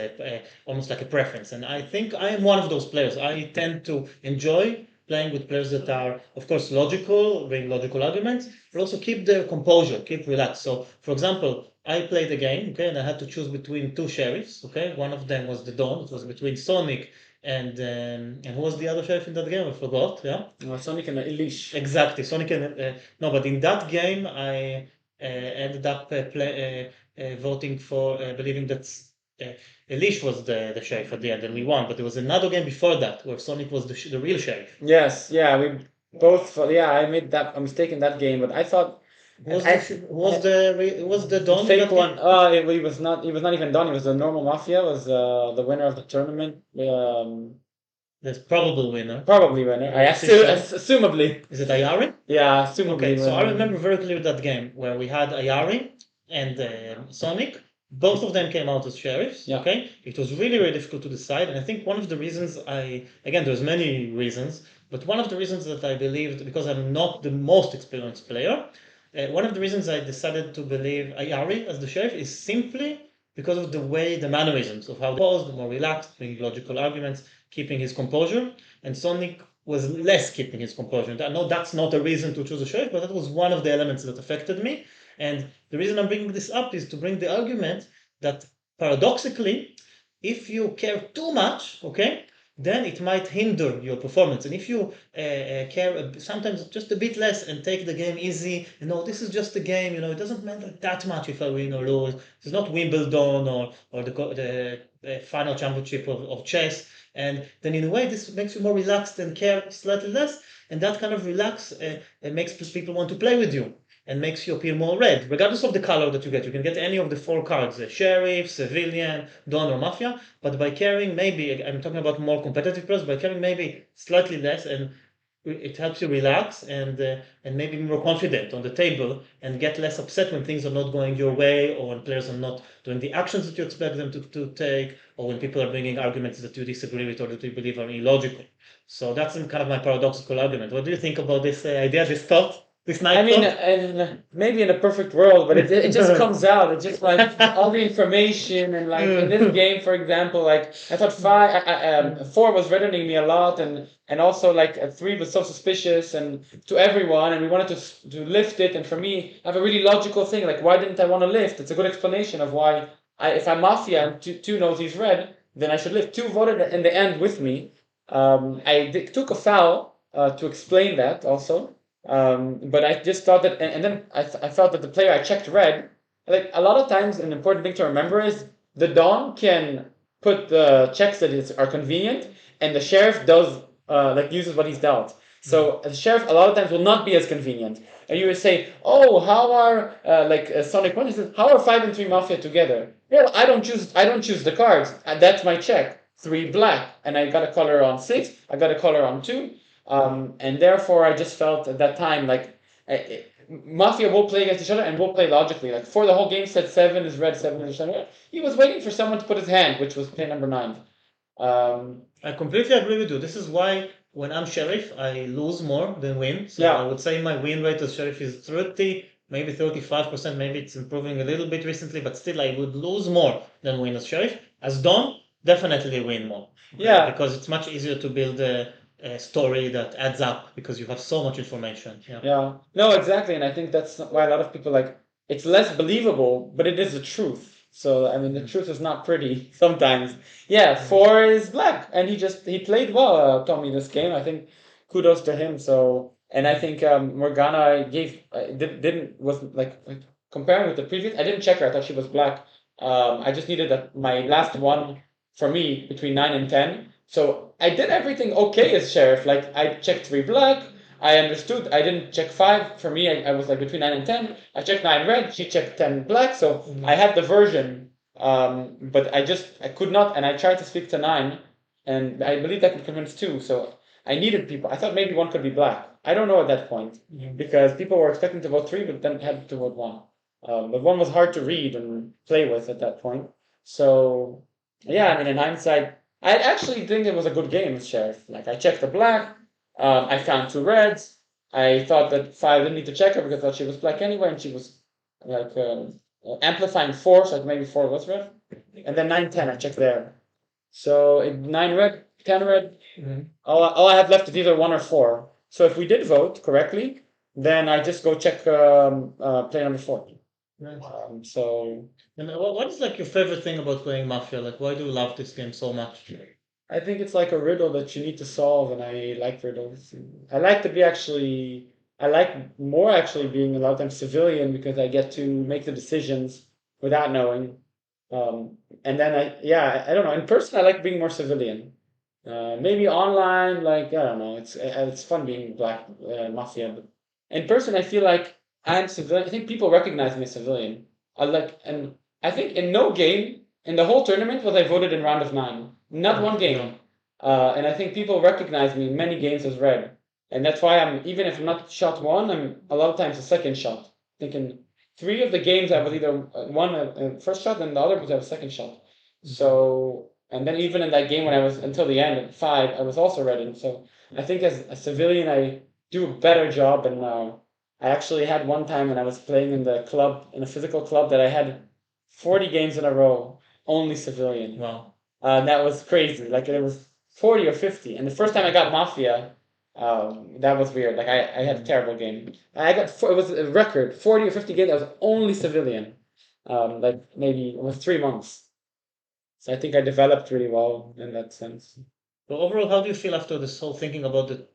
almost like a preference. And I think I am one of those players. I tend to enjoy playing with players that are, of course, logical, bring logical arguments, but also keep their composure, keep relaxed. So, for example, I played a game, okay, and I had to choose between two sheriffs, okay. One of them was the Dawn. It was between Sonic and who was the other sheriff in that game? I forgot. Yeah. Sonic and Elish. Exactly, Sonic and no, but in that game I ended up voting for believing that Elish was the sheriff at the end, and we won. But there was another game before that where Sonic was the real sheriff. Yes, yeah, we both. Yeah, I made that a mistake in that game, but I thought Who was the Don in fake that one. game? He was not. He was not even Don. He was the normal Mafia. Was the winner of the tournament. The probable winner. Probably winner. Assumably. Is it Ayari? Yeah, assumably. Okay, so I winner. remember very clearly that game where we had Ayari and Sonic. Both of them came out as sheriffs. Yeah. Okay, it was really very difficult to decide, and I think one of the reasons again there's many reasons, but one of the reasons that I believed because I'm not the most experienced player, one of the reasons I decided to believe Ayari as the sheriff is simply because of the way the mannerisms of how they posed, more relaxed, bring logical arguments, keeping his composure, and Sonic was less keeping his composure. I know that's not a reason to choose a sheriff, but that was one of the elements that affected me. And the reason I'm bringing this up is to bring the argument that paradoxically, if you care too much, okay, then it might hinder your performance. And if you care sometimes just a bit less and take the game easy, this is just a game, it doesn't matter that much if I win or lose. It's not Wimbledon or the final championship of chess. And then in a way, this makes you more relaxed and care slightly less. And that kind of relax makes people want to play with you and makes you appear more red, regardless of the color that you get. You can get any of the 4 cards, the Sheriff, Civilian, Don, or Mafia, but by carrying maybe, I'm talking about more competitive players, by carrying maybe slightly less, and it helps you relax and maybe be more confident on the table and get less upset when things are not going your way, or when players are not doing the actions that you expect them to take, or when people are bringing arguments that you disagree with or that you believe are illogical. So that's kind of my paradoxical argument. What do you think about this idea, this thought? I mean, and maybe in a perfect world, but it just comes out. It's just like all the information, and like in this game, for example, like I thought 4 was reddening me a lot, and also like 3 was so suspicious and to everyone, and we wanted to lift it. And for me, I have a really logical thing, like why didn't I want to lift? It's a good explanation of why if I'm Mafia and 2 knows he's red, then I should lift. 2 voted in the end with me. Took a foul to explain that also. But I just thought that, and then I felt that the player I checked red. Like a lot of times, an important thing to remember is the Don can put the checks that are convenient, and the Sheriff does uses what he's dealt. So the Sheriff a lot of times will not be as convenient, and you would say, "Oh, how are Sonic One?" He says, "How are 5 and 3 Mafia together?" Yeah, I don't choose the cards. That's my check. 3 black, and I got a color on 6. I got a color on 2. And therefore, I just felt at that time like Mafia will play against each other and will play logically. Like for the whole game, said 7 is red, 7 is red. He was waiting for someone to put his hand, which was play number 9. I completely agree with you. This is why when I'm Sheriff, I lose more than win. So Yeah. I would say my win rate as Sheriff is 30, maybe 35%. Maybe it's improving a little bit recently, but still I would lose more than win as Sheriff. As Don, definitely win more. Yeah. Because it's much easier to build a story that adds up because you have so much information. Yeah. No, exactly. And I think that's why a lot of people it's less believable, but it is the truth. So I mean, the truth is not pretty sometimes. Yeah, 4 is black, and he played well, Tommy, this game. I think kudos to him. So, and I think Morgana was like comparing with the previous. I didn't check her. I thought she was black. I just needed my last one for me between 9 and 10. So I did everything okay as Sheriff. Like I checked 3 black. I understood. I didn't check 5. For me, I was like between 9 and 10. I checked 9 red. She checked 10 black. So I had the version, but I could not. And I tried to speak to 9, and I believe I could convince 2. So I needed people. I thought maybe 1 could be black. I don't know at that point because people were expecting to vote 3, but then had to vote 1. But 1 was hard to read and play with at that point. So yeah, I mean, in hindsight, I actually think it was a good game, Sheriff. Like I checked the black. I found 2 reds. I thought that 5 didn't need to check her because I thought she was black anyway, and she was like amplifying 4, so maybe 4 was red. And then 9, 10, I checked there. So 9 red, 10 red. All I have left is either 1 or 4. So if we did vote correctly, then I just go check play number 4. So. And what is like your favorite thing about playing Mafia? Like, why do you love this game so much? I think it's like a riddle that you need to solve, and I like riddles. I like to be I like more actually being a lot of times civilian because I get to make the decisions without knowing. And then I don't know. In person, I like being more civilian. Maybe online, like I don't know. It's fun being black mafia, but in person, I feel like I'm civilian. I think people recognize me as civilian. And I think in no game in the whole tournament was I voted in round of 9. Not one game. And I think people recognize me in many games as red. And that's why even if I'm not shot 1, I'm a lot of times a second shot. I think in 3 of the games I was either one a first shot and the other was a second shot. So, and then even in that game when I was until the end at 5, I was also red. And so I think as a civilian, I do a better job. And I actually had one time when I was playing in the club, in a physical club, that I had 40 games in a row, only civilian. Wow. That was crazy. Like it was 40 or 50. And the first time I got Mafia, that was weird. Like I had a terrible game. It was a record, 40 or 50 games. I was only civilian. Like maybe it was 3 months. So I think I developed really well in that sense. But overall, how do you feel after this whole thinking about the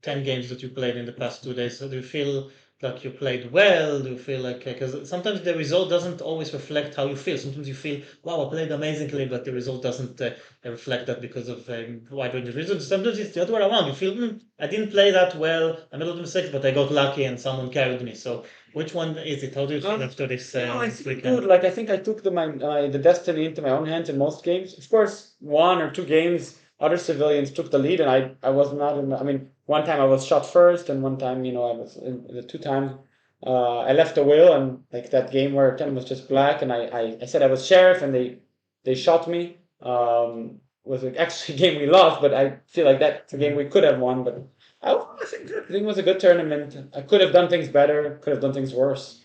10 games that you played in the past 2 days? So do you feel like you played well? Do you feel like, because sometimes the result doesn't always reflect how you feel. Sometimes you feel, wow, I played amazingly, but the result doesn't reflect that because of wide range of reasons. Sometimes it's the other way around. You feel, I didn't play that well, I made a lot of mistakes, but I got lucky and someone carried me. So which one is it? How do you feel after this, No, I this feel weekend? good. Like I think I took the destiny into my own hands in most games. Of course, 1 or 2 games, other civilians took the lead, and I was not in. I mean, one time I was shot first, and one time, I was in the 2 times. I left the wheel, and like that game where 10 was just black, and I said I was sheriff, and they shot me. Was actually a game we lost, but I feel like that's a game we could have won. But I think it was a good tournament. I could have done things better. Could have done things worse.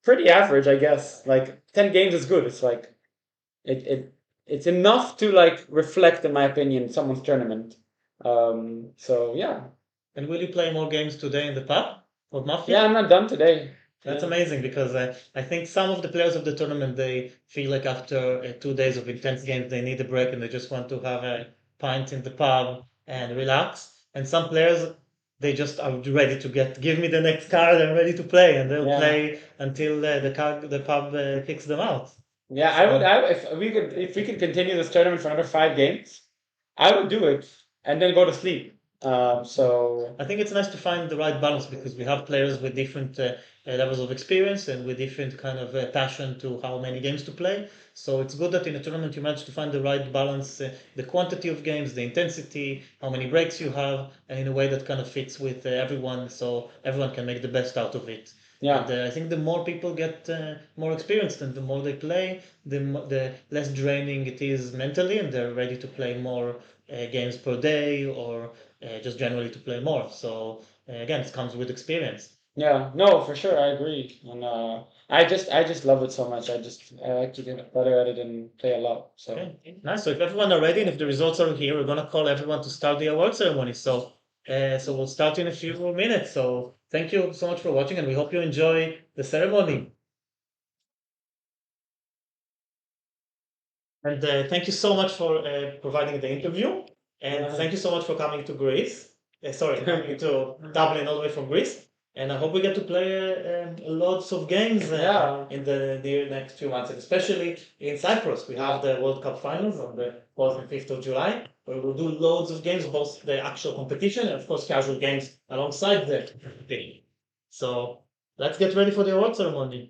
Pretty average, I guess. Like 10 games is good. It's like it's enough to like reflect, in my opinion, someone's tournament. So yeah. And will you play more games today in the pub of Mafia? Yeah, I'm not done today. That's Yeah. amazing because I think some of the players of the tournament they feel like after 2 days of intense games they need a break and they just want to have a pint in the pub and relax. And some players they just are ready to give me the next card. I'm ready to play, and they'll Yeah. play until the pub kicks them out. Yeah, I would. If we could continue this tournament for another 5 games, I would do it and then go to sleep. So I think it's nice to find the right balance because we have players with different levels of experience and with different kind of passion to how many games to play. So it's good that in a tournament you manage to find the right balance, the quantity of games, the intensity, how many breaks you have, and in a way that kind of fits with everyone, so everyone can make the best out of it. Yeah. And I think the more people get more experienced and the more they play, the less draining it is mentally, and they're ready to play more games per day or just generally to play more. So again, it comes with experience. yeah, no, for sure, I agree. And I just love it so much. I like to get better at it and play a lot. So Okay, nice. So if everyone are ready and if the results are here, we're gonna call everyone to start the award ceremony. So we'll start in a few minutes. So thank you so much for watching, and we hope you enjoy the ceremony. And thank you so much for providing the interview, and thank you so much for coming to Greece. Sorry, coming to Dublin all the way from Greece. And I hope we get to play lots of games Yeah. in the next few months, and especially in Cyprus. We have the World Cup finals on the 4th and 5th of July, where we'll do loads of games, both the actual competition and, of course, casual games alongside the thing. So let's get ready for the award ceremony.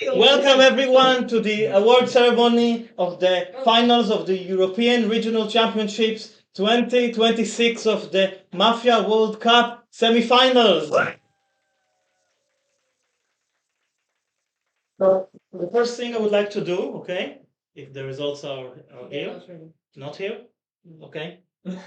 Welcome everyone to the award ceremony of the finals of the European Regional Championships 2026 of the Mafia World Cup semi-finals. So the first thing I would like to do, okay, if the results are here, not here, okay. So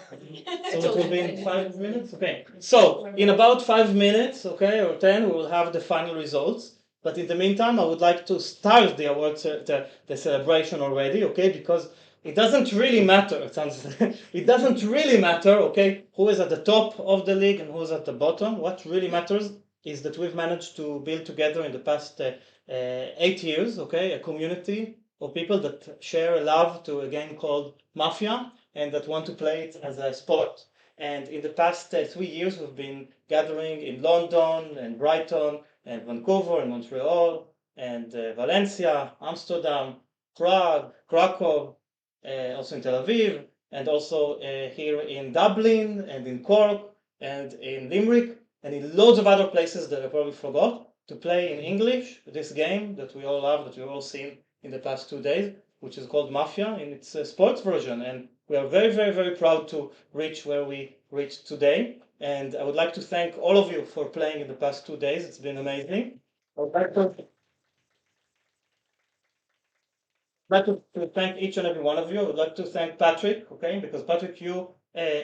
it will be in 5 minutes, okay. So in about 5 minutes, okay, or 10, we will have the final results. But in the meantime, I would like to start the awards, the celebration already, okay, because it doesn't really matter. It doesn't really matter, okay, who is at the top of the league and who is at the bottom. What really matters is that we've managed to build together in the past 8 years, okay, a community of people that share a love to a game called Mafia and that want to play it as a sport. And in the past 3 years, we've been gathering in London and Brighton and Vancouver and Montreal and Valencia, Amsterdam, Prague, Krakow, also in Tel Aviv, and also here in Dublin and in Cork and in Limerick and in loads of other places that I probably forgot to play in English this game that we all love, that we've all seen in the past 2 days, which is called Mafia in its sports version. And we are very, very, very proud to reach where we reached today. And I would like to thank all of you for playing in the past 2 days. It's been amazing. I would like to thank each and every one of you. I would like to thank Patrick, okay, because Patrick, you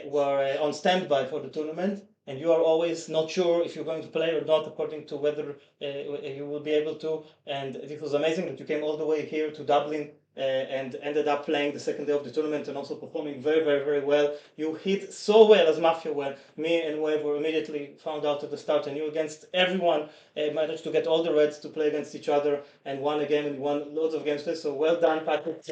were on standby for the tournament, and you are always not sure if you're going to play or not, according to whether you will be able to. And it was amazing that you came all the way here to Dublin and ended up playing the second day of the tournament and also performing very, very, very well. You hit so well as Mafia when me and Wave were immediately found out at the start, and you against everyone managed to get all the Reds to play against each other and won a game and won loads of games. So well done, Patrick.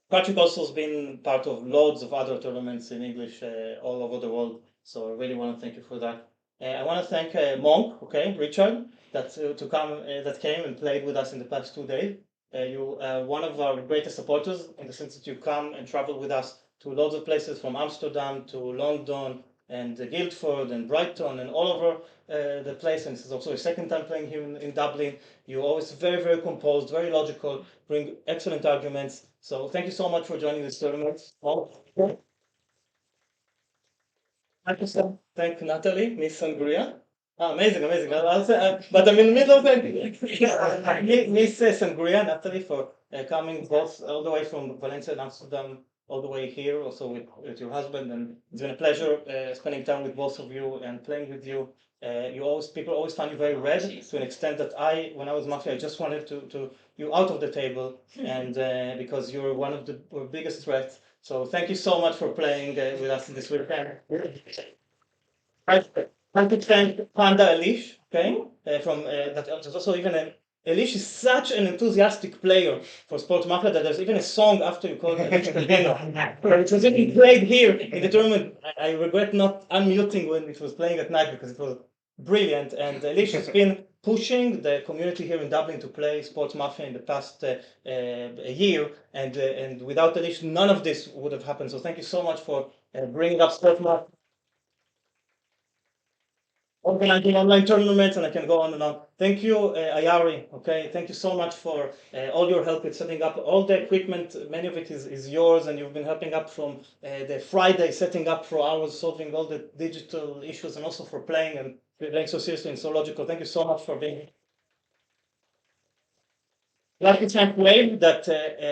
Patrick also has been part of loads of other tournaments in English all over the world. So I really want to thank you for that. I want to thank Monk, okay, Richard, that came and played with us in the past 2 days. You are one of our greatest supporters in the sense that you come and travel with us to loads of places from Amsterdam to London and Guildford and Brighton and all over the place. And this is also your second time playing here in Dublin. You're always very, very composed, very logical, bring excellent arguments. So thank you so much for joining this tournament. Thank Natalie, Miss Sangria. Amazing, amazing. I'll say, but I'm in the middle of it. Miss Sangria, Natalie, for coming both all the way from Valencia and Amsterdam, all the way here, also with your husband. And it's been a pleasure spending time with both of you and playing with you. People always find you very red to an extent that when I was Mafia, I just wanted to you out of the table, and because you're one of the biggest threats. So thank you so much for playing with us this weekend. I want to thank Panda Elish, okay, from that also even Elish is such an enthusiastic player for Sport Mafia that there's even a song after you called Elish Cardino. It was even played here in the tournament. I regret not unmuting when it was playing at night because it was brilliant. And Elish has been pushing the community here in Dublin to play Sports Mafia in the past a year, and without Elish, none of this would have happened. So thank you so much for bringing up Sports Mafia, organizing online tournaments, and I can go on and on. Thank you, Ayari. Okay, thank you so much for all your help with setting up all the equipment. Many of it is yours, and you've been helping up from the Friday, setting up for hours, solving all the digital issues, and also for playing and playing so seriously and so logical. Thank you so much for being here. Like to thank Wade that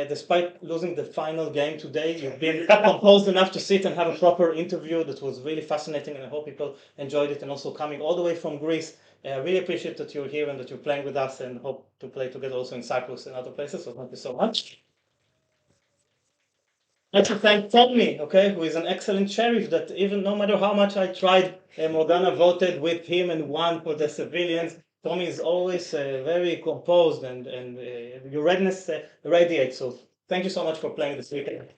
despite losing the final game today, you've been composed enough to sit and have a proper interview that was really fascinating, and I hope people enjoyed it, and also coming all the way from Greece. I really appreciate that you're here and that you're playing with us, and hope to play together also in Cyprus and other places, so thank you so much. I'd like to thank Tommy, okay, who is an excellent sheriff that even no matter how much I tried, Morgana voted with him and won for the civilians. Tommy is always very composed, and your readiness radiates. So thank you so much for playing this weekend.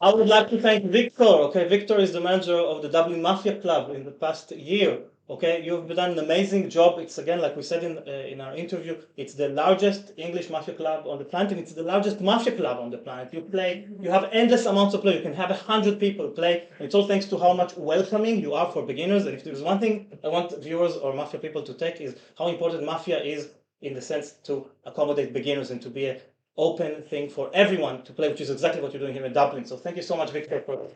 I would like to thank Victor. Okay, Victor is the manager of the Dublin Mafia Club in the past year. Okay, you've done an amazing job. It's again, like we said in our interview, it's the largest English mafia club on the planet, and it's the largest mafia club on the planet. You have endless amounts of play. You can have 100 people play. And it's all thanks to how much welcoming you are for beginners. And if there's one thing I want viewers or mafia people to take is how important mafia is in the sense to accommodate beginners and to be an open thing for everyone to play, which is exactly what you're doing here in Dublin. So thank you so much, Victor, for.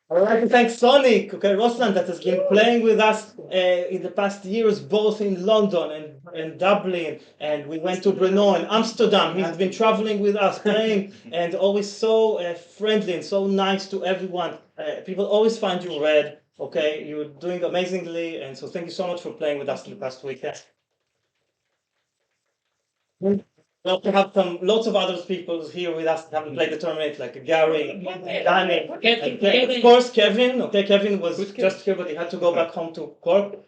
I would like to thank Sonic, okay, Rosland, that has been playing with us in the past years, both in London and Dublin, and we went to Brno and Amsterdam. He's been traveling with us, playing, and always so friendly and so nice to everyone. People always find you red, okay? You're doing amazingly, and so thank you so much for playing with us in the past week. We also have lots of other people here with us that haven't played the tournament, like Gary, Danny, and of course Kevin. Okay, Kevin was just here, but he had to go back home to Cork.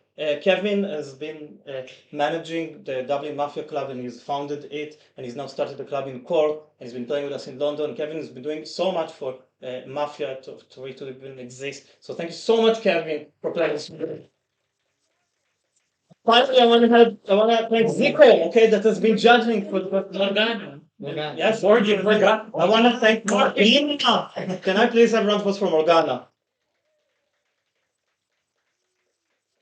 Kevin has been managing the Dublin Mafia Club, and he's founded it, and he's now started the club in Cork, and he's been playing with us in London. Kevin has been doing so much for Mafia to even exist. So thank you so much, Kevin, for playing. Finally, I want to thank Zico, okay, that has been judging for the Morgana. Yes, Morgana. I want to thank Morgana. Can I please have a round of applause for Morgana?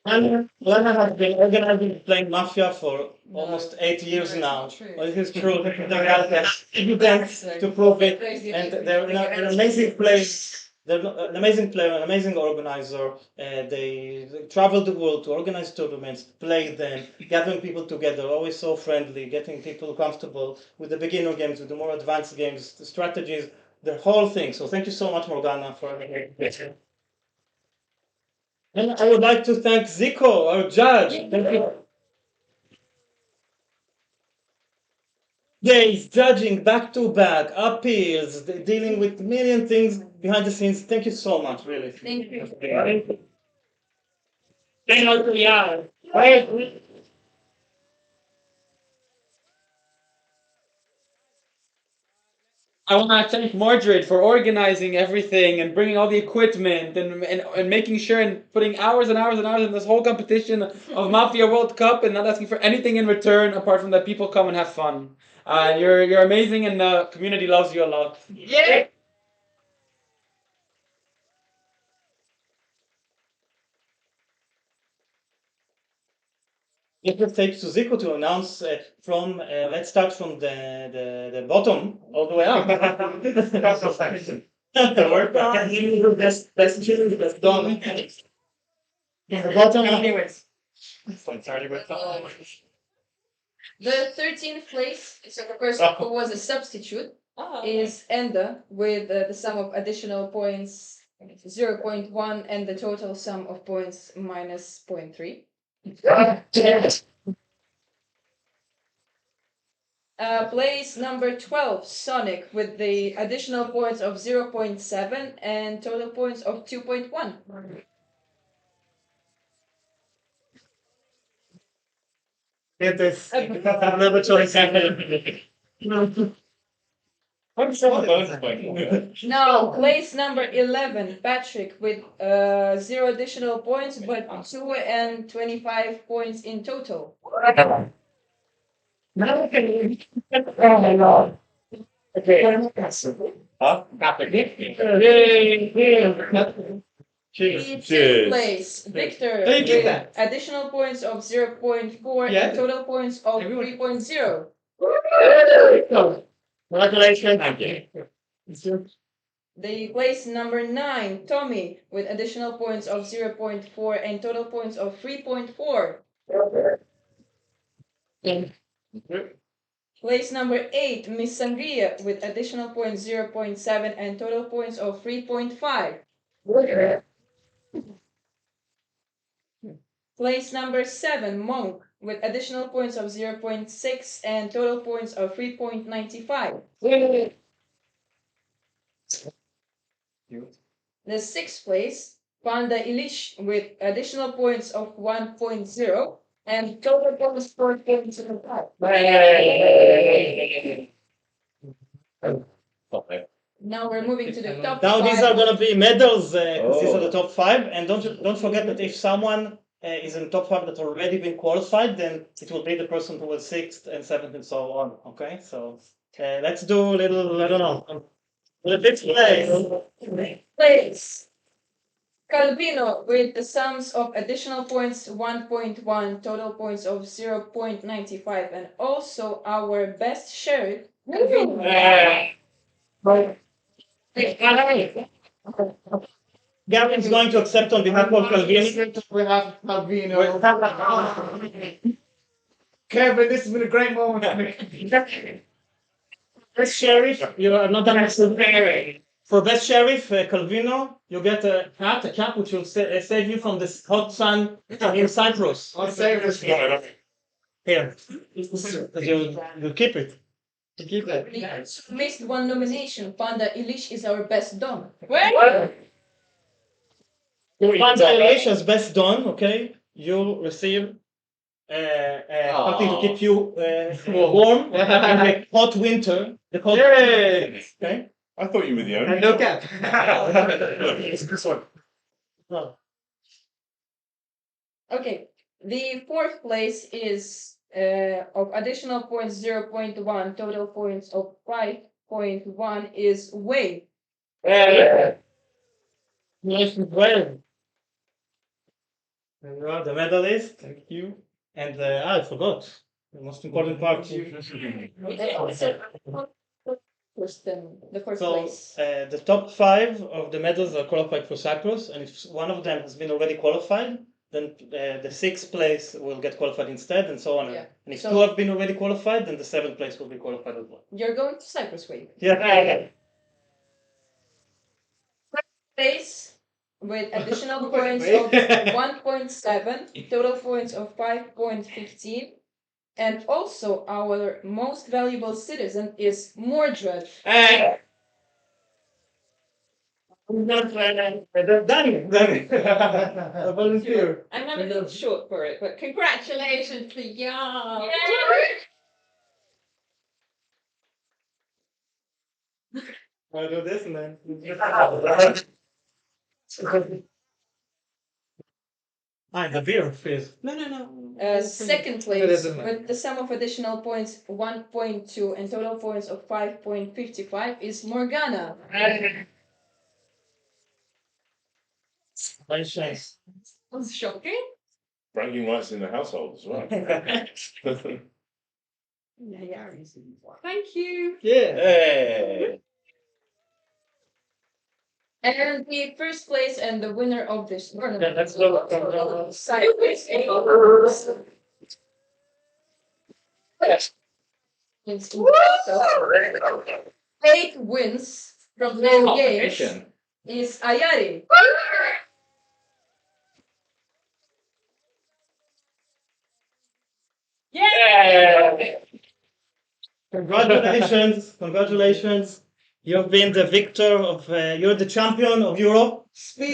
Lena has been organizing playing Mafia for almost 8 years now. Well, it is true. There are evidence to prove it, and they're an amazing player. They're an amazing player, an amazing organizer. They travel the world to organize tournaments, play them, gathering people together, always so friendly, getting people comfortable with the beginner games, with the more advanced games, the strategies, the whole thing. So thank you so much, Morgana, for having me. And I would like to thank Zico, our judge. Thank you. Days, judging back to back, appeals, dealing with million things behind the scenes. Thank you so much, really. Thank you. I want to thank Mordred for organizing everything and bringing all the equipment and making sure and putting hours and hours and hours in this whole competition of Mafia World Cup and not asking for anything in return apart from that people come and have fun. You're amazing and the community loves you a lot. Yeah. It will take to Zico to announce from, let's start from the bottom all the way up. Best children, best done. The bottom. Anyways. The 13th place, so the person who was a substitute, is Enda with the sum of additional points 0.1 and the total sum of points minus 0.3. Place number 12, Sonic, with the additional points of 0.7 and total points of 2.1. It is another choice. Now, place number 11, Patrick, with 0 additional points, but 2 and 25 points in total. Oh my god. Okay. Huh? Cheers. Place, Victor, with additional points of 0.4 and total points of 3.0. Congratulations. Thank you. The place number 9, Tommy, with additional points of 0.4 and total points of 3.4. Place number 8, Miss Sangria, with additional points 0.7 and total points of 3.5. Place number 7, Monk, with additional points of 0.6 and total points of 3.95. The 6th place, Panda Ilish, with additional points of 1.0 and total points 4.05. Now we're moving to the top Now these five. are gonna be medals, 'cause these are the Oh. top five. And don't forget that if someone is in top five that already been qualified, then it will be the person who was sixth and seventh and so on. Okay, so let's do a little, I don't know, the fifth Place. Calvino with the sums of additional points 1.1, total points of 0.95, and also our best sheriff, Calvino. Gavin is going to accept on behalf of Calvino. We have Calvino. Kevin, this has been a great moment for me. Best sheriff, you are not done. For best sheriff, Calvino, you get a cap which will save you from this hot sun in Cyprus. I'll save this. Here, you keep it. We missed one nomination. Panda Ilish is our best dom. Panda Elish as best don, okay? You'll receive something to keep you warm in the hot winter. The cold. Okay. I thought you were the only. And no cap. It's this one. Oh. Okay, the fourth place is of additional points 0.1, total points of 5.1 is Wade. Nice and well. And you are the medalist. Thank you. And I forgot the most important part. The first So place. the top five of the medals are qualified for Cyprus, and if one of them has been already qualified, then the sixth place will get qualified instead, and so on. Yeah. And if So- two have been already qualified, then the seventh place will be qualified as well. You're going to Cyprus, Wade. Yeah. Place with additional points of 1.7, total points of 5.15, and also our most valuable citizen is Mordred. Done. A volunteer. I'm a little short for it, but congratulations to y'all. I'll do this and then. The beer, please. No. Second place with the sum of additional points 1.2 and total points of 5.55 is Morgana. Nice chance. That's shocking. Bragging rights in the household as well. Thank you. Hey. And the first place and the winner of this tournament. Let's go. Cyprus. Eight wins from 10 games is Ayari. Congratulations, congratulations. You've been the victor of, you're the champion of Europe. Speech.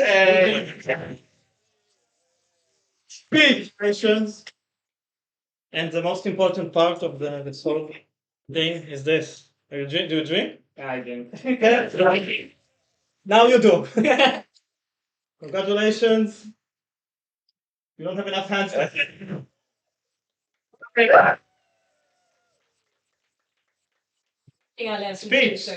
Congratulations. And the most important part of this whole thing is this. Do you drink? I didn't. Now you do. Congratulations. You don't have enough hands. Speech.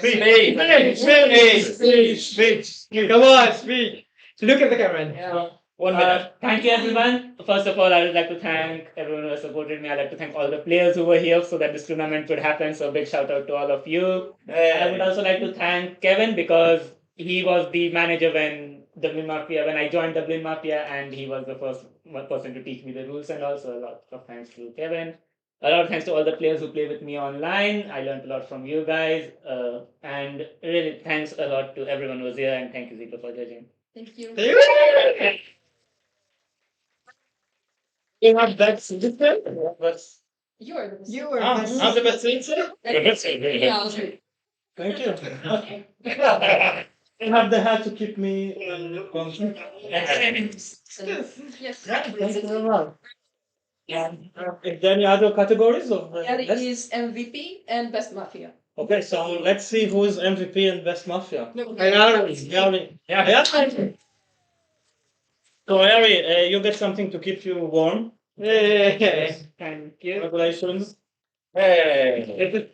Come on, speak. Look at the camera. Yeah. 1 minute. Thank you, everyone. First of all, I would like to thank everyone who has supported me. I'd like to thank all the players who were here so that this tournament could happen. So, big shout out to all of you. I would also like to thank Kevin because he was the manager when Mafia, when I joined Mafia, and he was the first person to teach me the rules. And also, a lot of thanks to Kevin. A lot of thanks to all the players who play with me online. I learned a lot from you guys. And really, thanks a lot to everyone who was here. And thank you, Zito, for judging. Thank you. You have that citizen? You are the best. You were I'm the best citizen? Yeah. Thank you. You have the hat to keep me. Yes. Thank you very much. Is there any other categories of There best? is MVP and Best Mafia. Okay, so let's see who is MVP and best mafia. Harry. Harry. So Harry, you get something to keep you warm. Hey, thank you. Congratulations. Hey.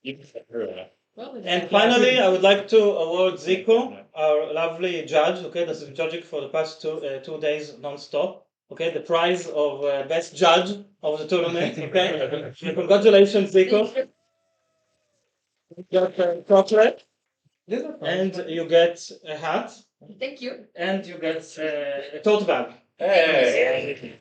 And finally, I would like to award Zico, our lovely judge, okay, that's been judging for the past 2 days non-stop, okay, the prize of best judge of the tournament, okay. And congratulations, Zico. You got a chocolate, and you get a hat, Thank you. and you get a tote bag. Hey.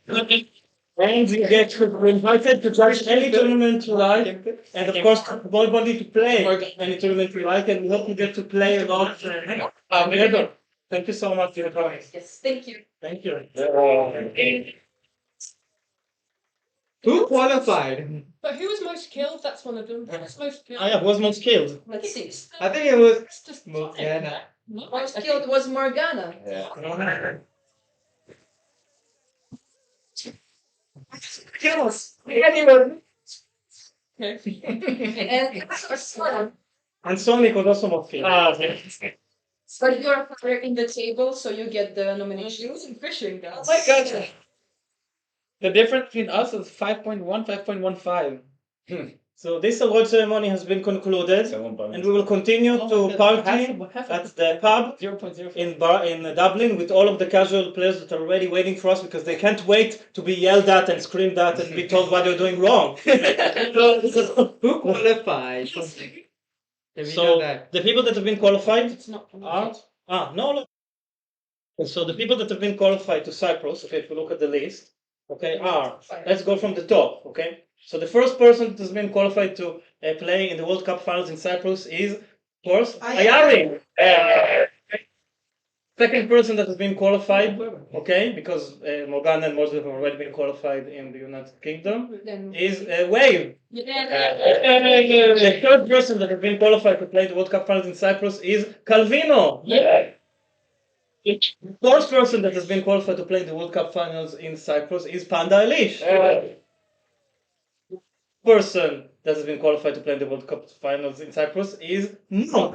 And you get invited to judge any tournament you like, and of course, everybody to play any tournament you like, and we hope you get to play a lot together. Thank you so much for your coming. Yes, thank you. Thank you. Who qualified? But who was most killed? That's one of them. Who was most killed? Who was most killed? Let's see. I think it was It's just Morgana. Most killed was Morgana. Kill us! And And Sonic was also most killed. but you're higher in the table, so you get the nomination. Fishing, guys. Oh my god. The difference between us is 5.1, 5.15. So this award ceremony has been concluded, and we will continue to party at the pub 0.05. in Dublin with all of the casual players that are already waiting for us because they can't wait to be yelled at and screamed at and be told what they're doing wrong. Who qualified? So the people that have been qualified It's not. are no. So the people that have been qualified to Cyprus, okay, if you look at the list, okay, let's go from the top, okay. So the first person that has been qualified to play in the World Cup finals in Cyprus is, of course, Ayari. Second person that has been qualified, okay, because Morgana and Moses have already been qualified in the United Kingdom, is Wave. The third person that has been qualified to play the World Cup finals in Cyprus is Calvino. The fourth person that has been qualified to play the World Cup finals in Cyprus is Panda Elish. Person that has been qualified to play the World Cup finals in Cyprus is Mo.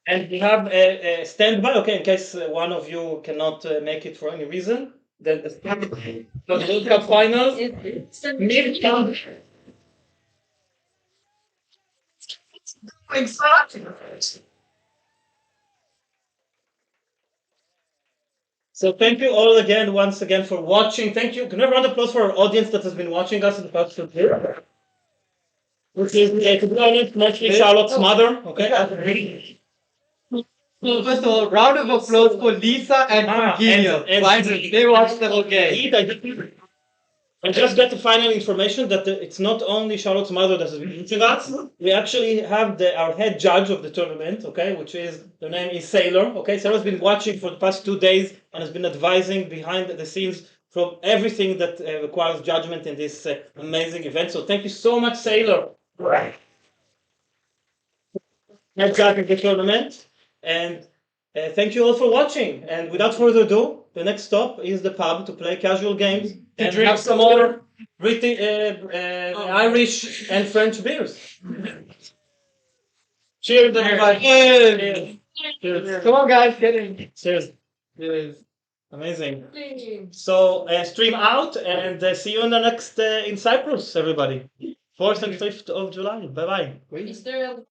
And we have a standby, okay, in case one of you cannot make it for any reason. Then the standby for the World Cup finals is Mirka. So thank you all again, once again, for watching. Thank you. Can we have a round of applause for our audience that has been watching us in the past 2 years? Which is, to be honest, mostly Charlotte's mother. Okay. First of all, round of applause for Lisa and Virginia. Finally, they watched the whole game. I just got the final information that it's not only Charlotte's mother that has been watching us. We actually have our head judge of the tournament, okay, which is, the name is Sailor. Okay, Sailor's been watching for the past 2 days and has been advising behind the scenes from everything that requires judgment in this amazing event. So thank you so much, Sailor. Head judge of the tournament. And thank you all for watching. And without further ado, the next stop is the pub to play casual games and have some more Irish and French beers. Cheers, everybody. Cheers. Come on, guys, get in. Cheers. Cheers. Amazing. So stream out and see you in the next in Cyprus, everybody. 4th and 5th of July. Bye bye. Is there a